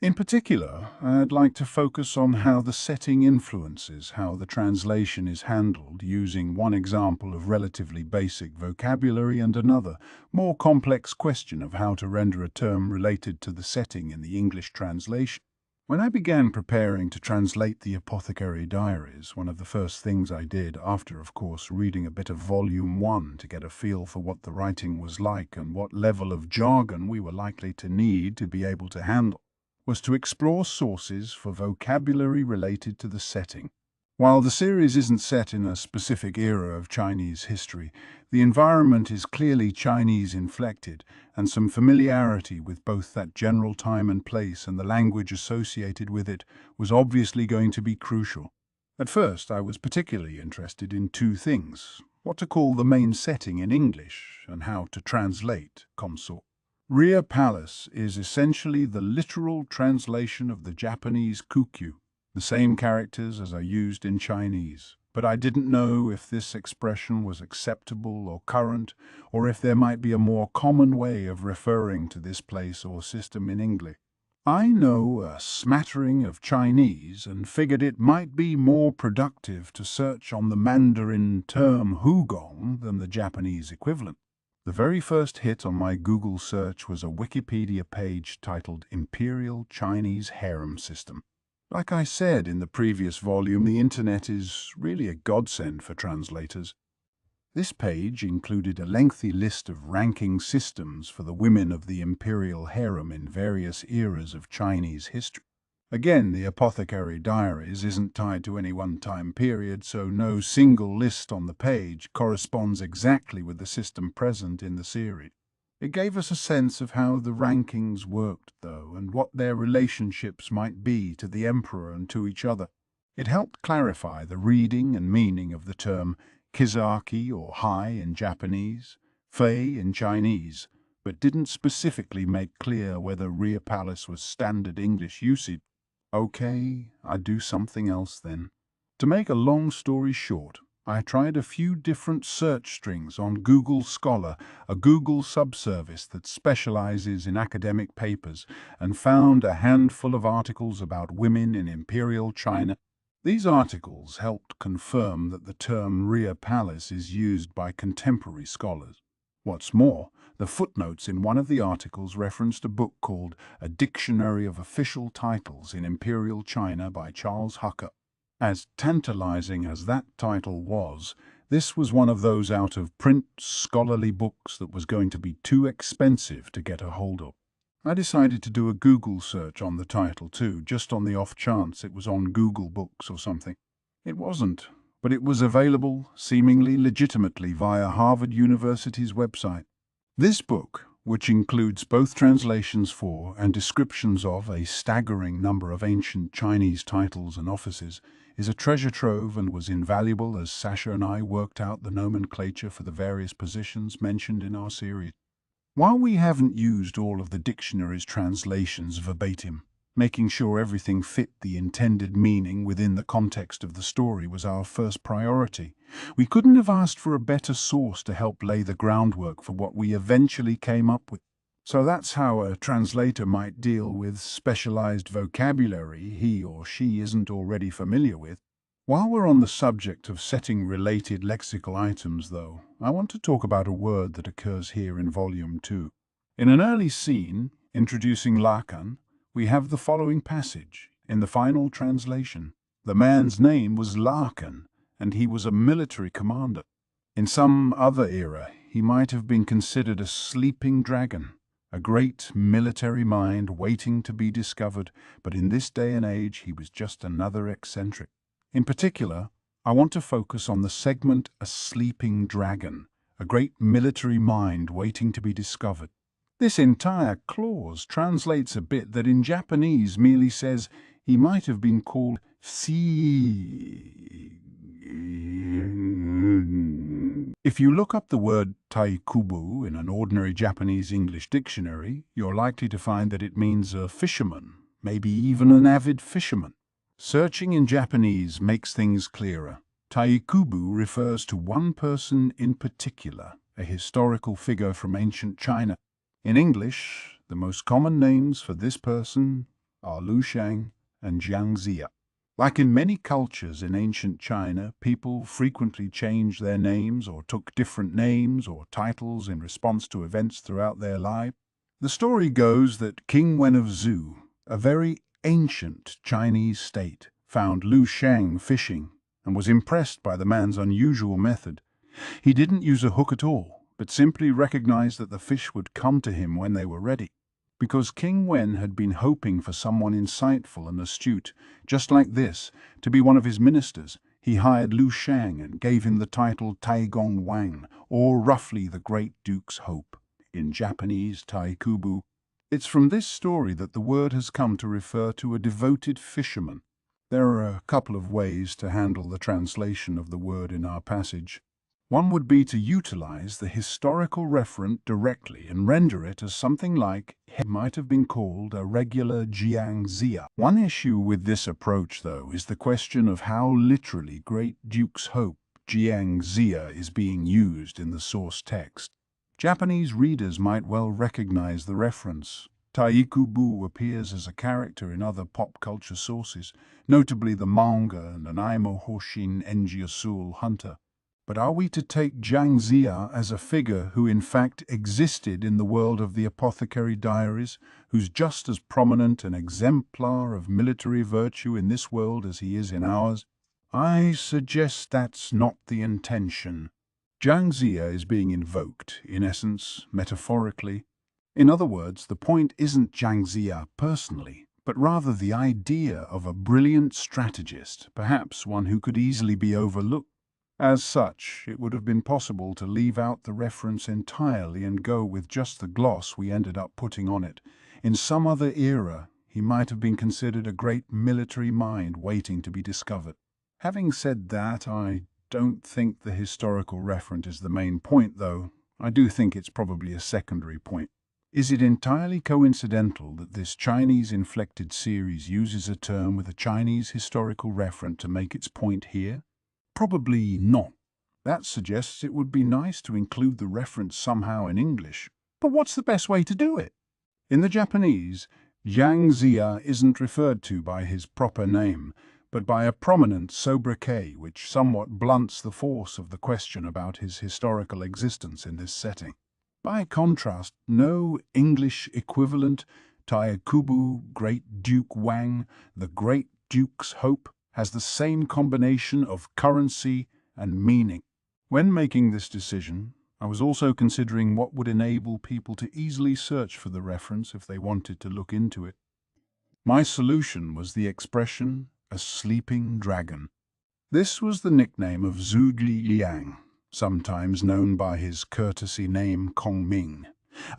In particular, I'd like to focus on how the setting influences how the translation is handled, using one example of relatively basic vocabulary and another, more complex question of how to render a term related to the setting in the English translation. When I began preparing to translate the Apothecary Diaries, one of the first things I did, after of course reading a bit of Volume 1 to get a feel for what the writing was like and what level of jargon we were likely to need to be able to handle, was to explore sources for vocabulary related to the setting. While the series isn't set in a specific era of Chinese history, the environment is clearly Chinese-inflected, and some familiarity with both that general time and place and the language associated with it was obviously going to be crucial. At first, I was particularly interested in two things: what to call the main setting in English and how to translate consort. Ria Palace is essentially the literal translation of the Japanese kukyu, the same characters as are used in Chinese, but I didn't know if this expression was acceptable or current, or if there might be a more common way of referring to this place or system in English. I know a smattering of Chinese and figured it might be more productive to search on the Mandarin term hugong than the Japanese equivalent. The very first hit on my Google search was a Wikipedia page titled Imperial Chinese Harem System. Like I said in the previous volume, the internet is really a godsend for translators. This page included a lengthy list of ranking systems for the women of the imperial harem in various eras of Chinese history. Again, the Apothecary Diaries isn't tied to any one time period, so no single list on the page corresponds exactly with the system present in the series. It gave us a sense of how the rankings worked, though, and what their relationships might be to the emperor and to each other. It helped clarify the reading and meaning of the term Kizaki or high in Japanese, Fei in Chinese, but didn't specifically make clear whether Ria Palace was standard English usage. Okay, I'd do something else then. To make a long story short, I tried a few different search strings on Google Scholar, a Google subservice that specializes in academic papers, and found a handful of articles about women in Imperial China. These articles helped confirm that the term Ria Palace is used by contemporary scholars. What's more, the footnotes in one of the articles referenced a book called A Dictionary of Official Titles in Imperial China by Charles Hucker. As tantalizing as that title was, this was one of those out-of-print scholarly books that was going to be too expensive to get a hold of. I decided to do a Google search on the title too, just on the off chance it was on Google Books or something. It wasn't, but it was available, seemingly legitimately, via Harvard University's website. This book, which includes both translations for and descriptions of a staggering number of ancient Chinese titles and offices, is a treasure trove and was invaluable as Sasha and I worked out the nomenclature for the various positions mentioned in our series. While we haven't used all of the dictionary's translations verbatim, making sure everything fit the intended meaning within the context of the story was our first priority. We couldn't have asked for a better source to help lay the groundwork for what we eventually came up with. So that's how a translator might deal with specialized vocabulary he or she isn't already familiar with. While we're on the subject of setting related lexical items, though, I want to talk about a word that occurs here in Volume 2. In an early scene, introducing Lakan, we have the following passage. In the final translation, the man's name was Lakan, and he was a military commander. In some other era, he might have been considered a sleeping dragon, a great military mind waiting to be discovered, but in this day and age he was just another eccentric. In particular, I want to focus on the segment a sleeping dragon, a great military mind waiting to be discovered. This entire clause translates a bit that in Japanese merely says he might have been called si. If you look up the word taikubu in an ordinary Japanese English dictionary, you're likely to find that it means a fisherman, maybe even an avid fisherman. Searching in Japanese makes things clearer. Taikubu refers to one person in particular, a historical figure from ancient China. In English, the most common names for this person are Lu Shang and Jiang Zia. Like in many cultures in ancient China, people frequently changed their names or took different names or titles in response to events throughout their life. The story goes that King Wen of Zhou, a very ancient Chinese state, found Lu Shang fishing and was impressed by the man's unusual method. He didn't use a hook at all, but simply recognized that the fish would come to him when they were ready. Because King Wen had been hoping for someone insightful and astute, just like this, to be one of his ministers, he hired Lu Shang and gave him the title Taigong Wang, or roughly the Great Duke's Hope, in Japanese Taikubu. It's from this story that the word has come to refer to a devoted fisherman. There are a couple of ways to handle the translation of the word in our passage. One would be to utilize the historical referent directly and render it as something like he might have been called a regular Jiang Zia. One issue with this approach, though, is the question of how literally Great Duke's Hope, Jiang Zia, is being used in the source text. Japanese readers might well recognize the reference. Taikubu appears as a character in other pop culture sources, notably the manga and Nanaimo Hoshin Enji Asul Hunter. But are we to take Jiang Zia as a figure who in fact existed in the world of the Apothecary Diaries, who's just as prominent an exemplar of military virtue in this world as he is in ours? I suggest that's not the intention. Jiang Zia is being invoked, in essence, metaphorically. In other words, the point isn't Jiang Zia personally, but rather the idea of a brilliant strategist, perhaps one who could easily be overlooked. As such, it would have been possible to leave out the reference entirely and go with just the gloss we ended up putting on it. In some other era, he might have been considered a great military mind waiting to be discovered. Having said that, I don't think the historical referent is the main point, though. I do think it's probably a secondary point. Is it entirely coincidental that this Chinese-inflected series uses a term with a Chinese historical referent to make its point here? Probably not. That suggests it would be nice to include the reference somehow in English. But what's the best way to do it? In the Japanese, Jiang Zia isn't referred to by his proper name, but by a prominent sobriquet which somewhat blunts the force of the question about his historical existence in this setting. By contrast, no English equivalent, Taikubu, Great Duke Wang, the Great Duke's Hope, has the same combination of currency and meaning. When making this decision, I was also considering what would enable people to easily search for the reference if they wanted to look into it. My solution was the expression, a sleeping dragon. This was the nickname of Zhu Liang, sometimes known by his courtesy name Kongming,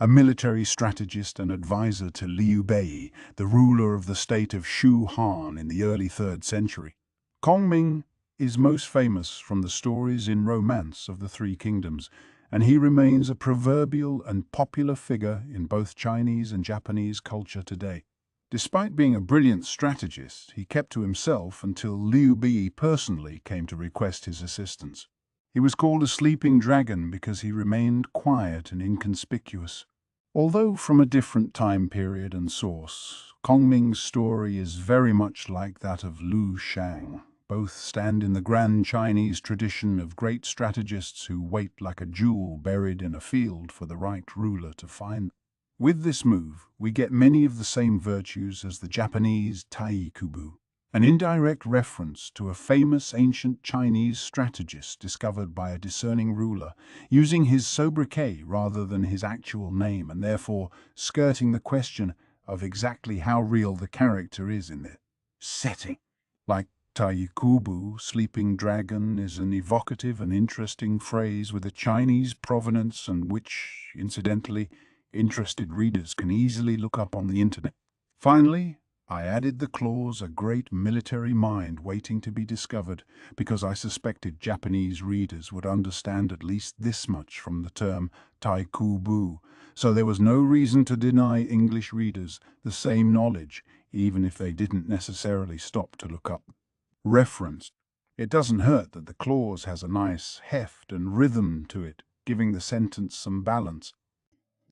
a military strategist and advisor to Liu Bei, the ruler of the state of Shu Han in the early 3rd century. Kongming is most famous from the stories in Romance of the Three Kingdoms, and he remains a proverbial and popular figure in both Chinese and Japanese culture today. Despite being a brilliant strategist, he kept to himself until Liu Bei personally came to request his assistance. He was called a sleeping dragon because he remained quiet and inconspicuous. Although from a different time period and source, Kongming's story is very much like that of Lu Shang. Both stand in the grand Chinese tradition of great strategists who wait like a jewel buried in a field for the right ruler to find. With this move, we get many of the same virtues as the Japanese taikubu, an indirect reference to a famous ancient Chinese strategist discovered by a discerning ruler, using his sobriquet rather than his actual name, and therefore skirting the question of exactly how real the character is in their setting. Like taikubu, sleeping dragon is an evocative and interesting phrase with a Chinese provenance, and which, incidentally, interested readers can easily look up on the internet. Finally, I added the clause "a great military mind waiting to be discovered" because I suspected Japanese readers would understand at least this much from the term taikubu, so there was no reason to deny English readers the same knowledge, even if they didn't necessarily stop to look up reference. It doesn't hurt that the clause has a nice heft and rhythm to it, giving the sentence some balance.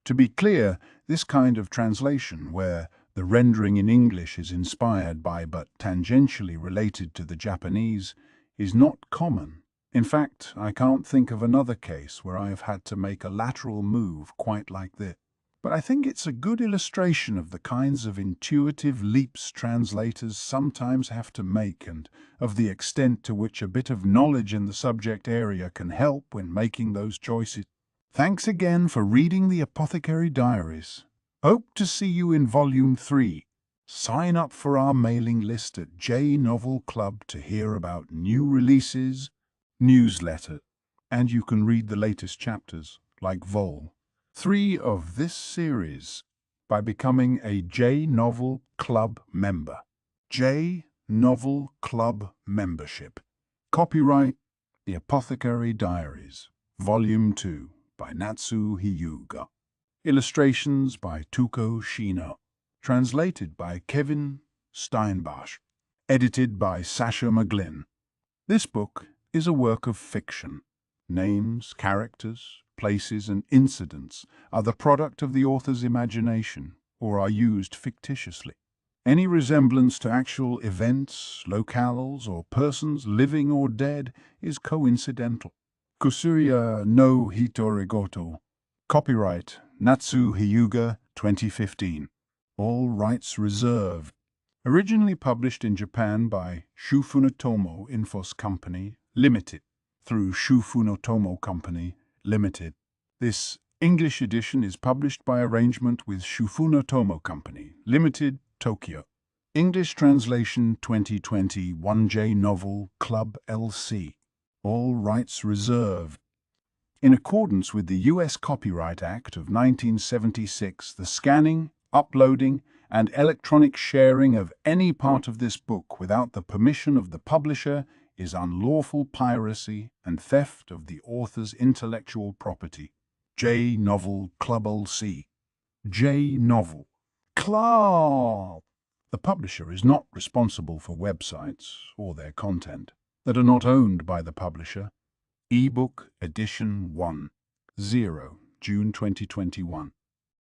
To be clear, this kind of translation, where the rendering in English is inspired by but tangentially related to the Japanese, is not common. In fact, I can't think of another case where I have had to make a lateral move quite like this. But I think it's a good illustration of the kinds of intuitive leaps translators sometimes have to make, and of the extent to which a bit of knowledge in the subject area can help when making those choices. Thanks again for reading the Apothecary Diaries. Hope to see you in Volume 3. Sign up for our mailing list at J Novel Club to hear about new releases, newsletter, and you can read the latest chapters, like Vol. 3 of this series, by becoming a J Novel Club member. J Novel Club membership. Copyright The Apothecary Diaries, Volume 2. By Natsu Hyuga. Illustrations by Tuko Shino. Translated by Kevin Steinbach. Edited by Sasha McGlynn. This book is a work of fiction. Names, characters, places, and incidents are the product of the author's imagination or are used fictitiously. Any resemblance to actual events, locales, or persons living or dead is coincidental. Kusuya no Hitorigoto. Copyright Natsu Hyuga 2015. All rights reserved. Originally published in Japan by Shufunotomo Infos Company Limited through Shufunotomo Company Limited. This English edition is published by arrangement with Shufunotomo Company Limited, Tokyo. English translation 2020 1J Novel Club LC. All rights reserved. In accordance with the U.S. Copyright Act of 1976, the scanning, uploading, and electronic sharing of any part of this book without the permission of the publisher is unlawful piracy and theft of the author's intellectual property. J Novel Club LC. J Novel Club. The publisher is not responsible for websites or their content that are not owned by the publisher. Ebook Edition 1. 0. June 2021.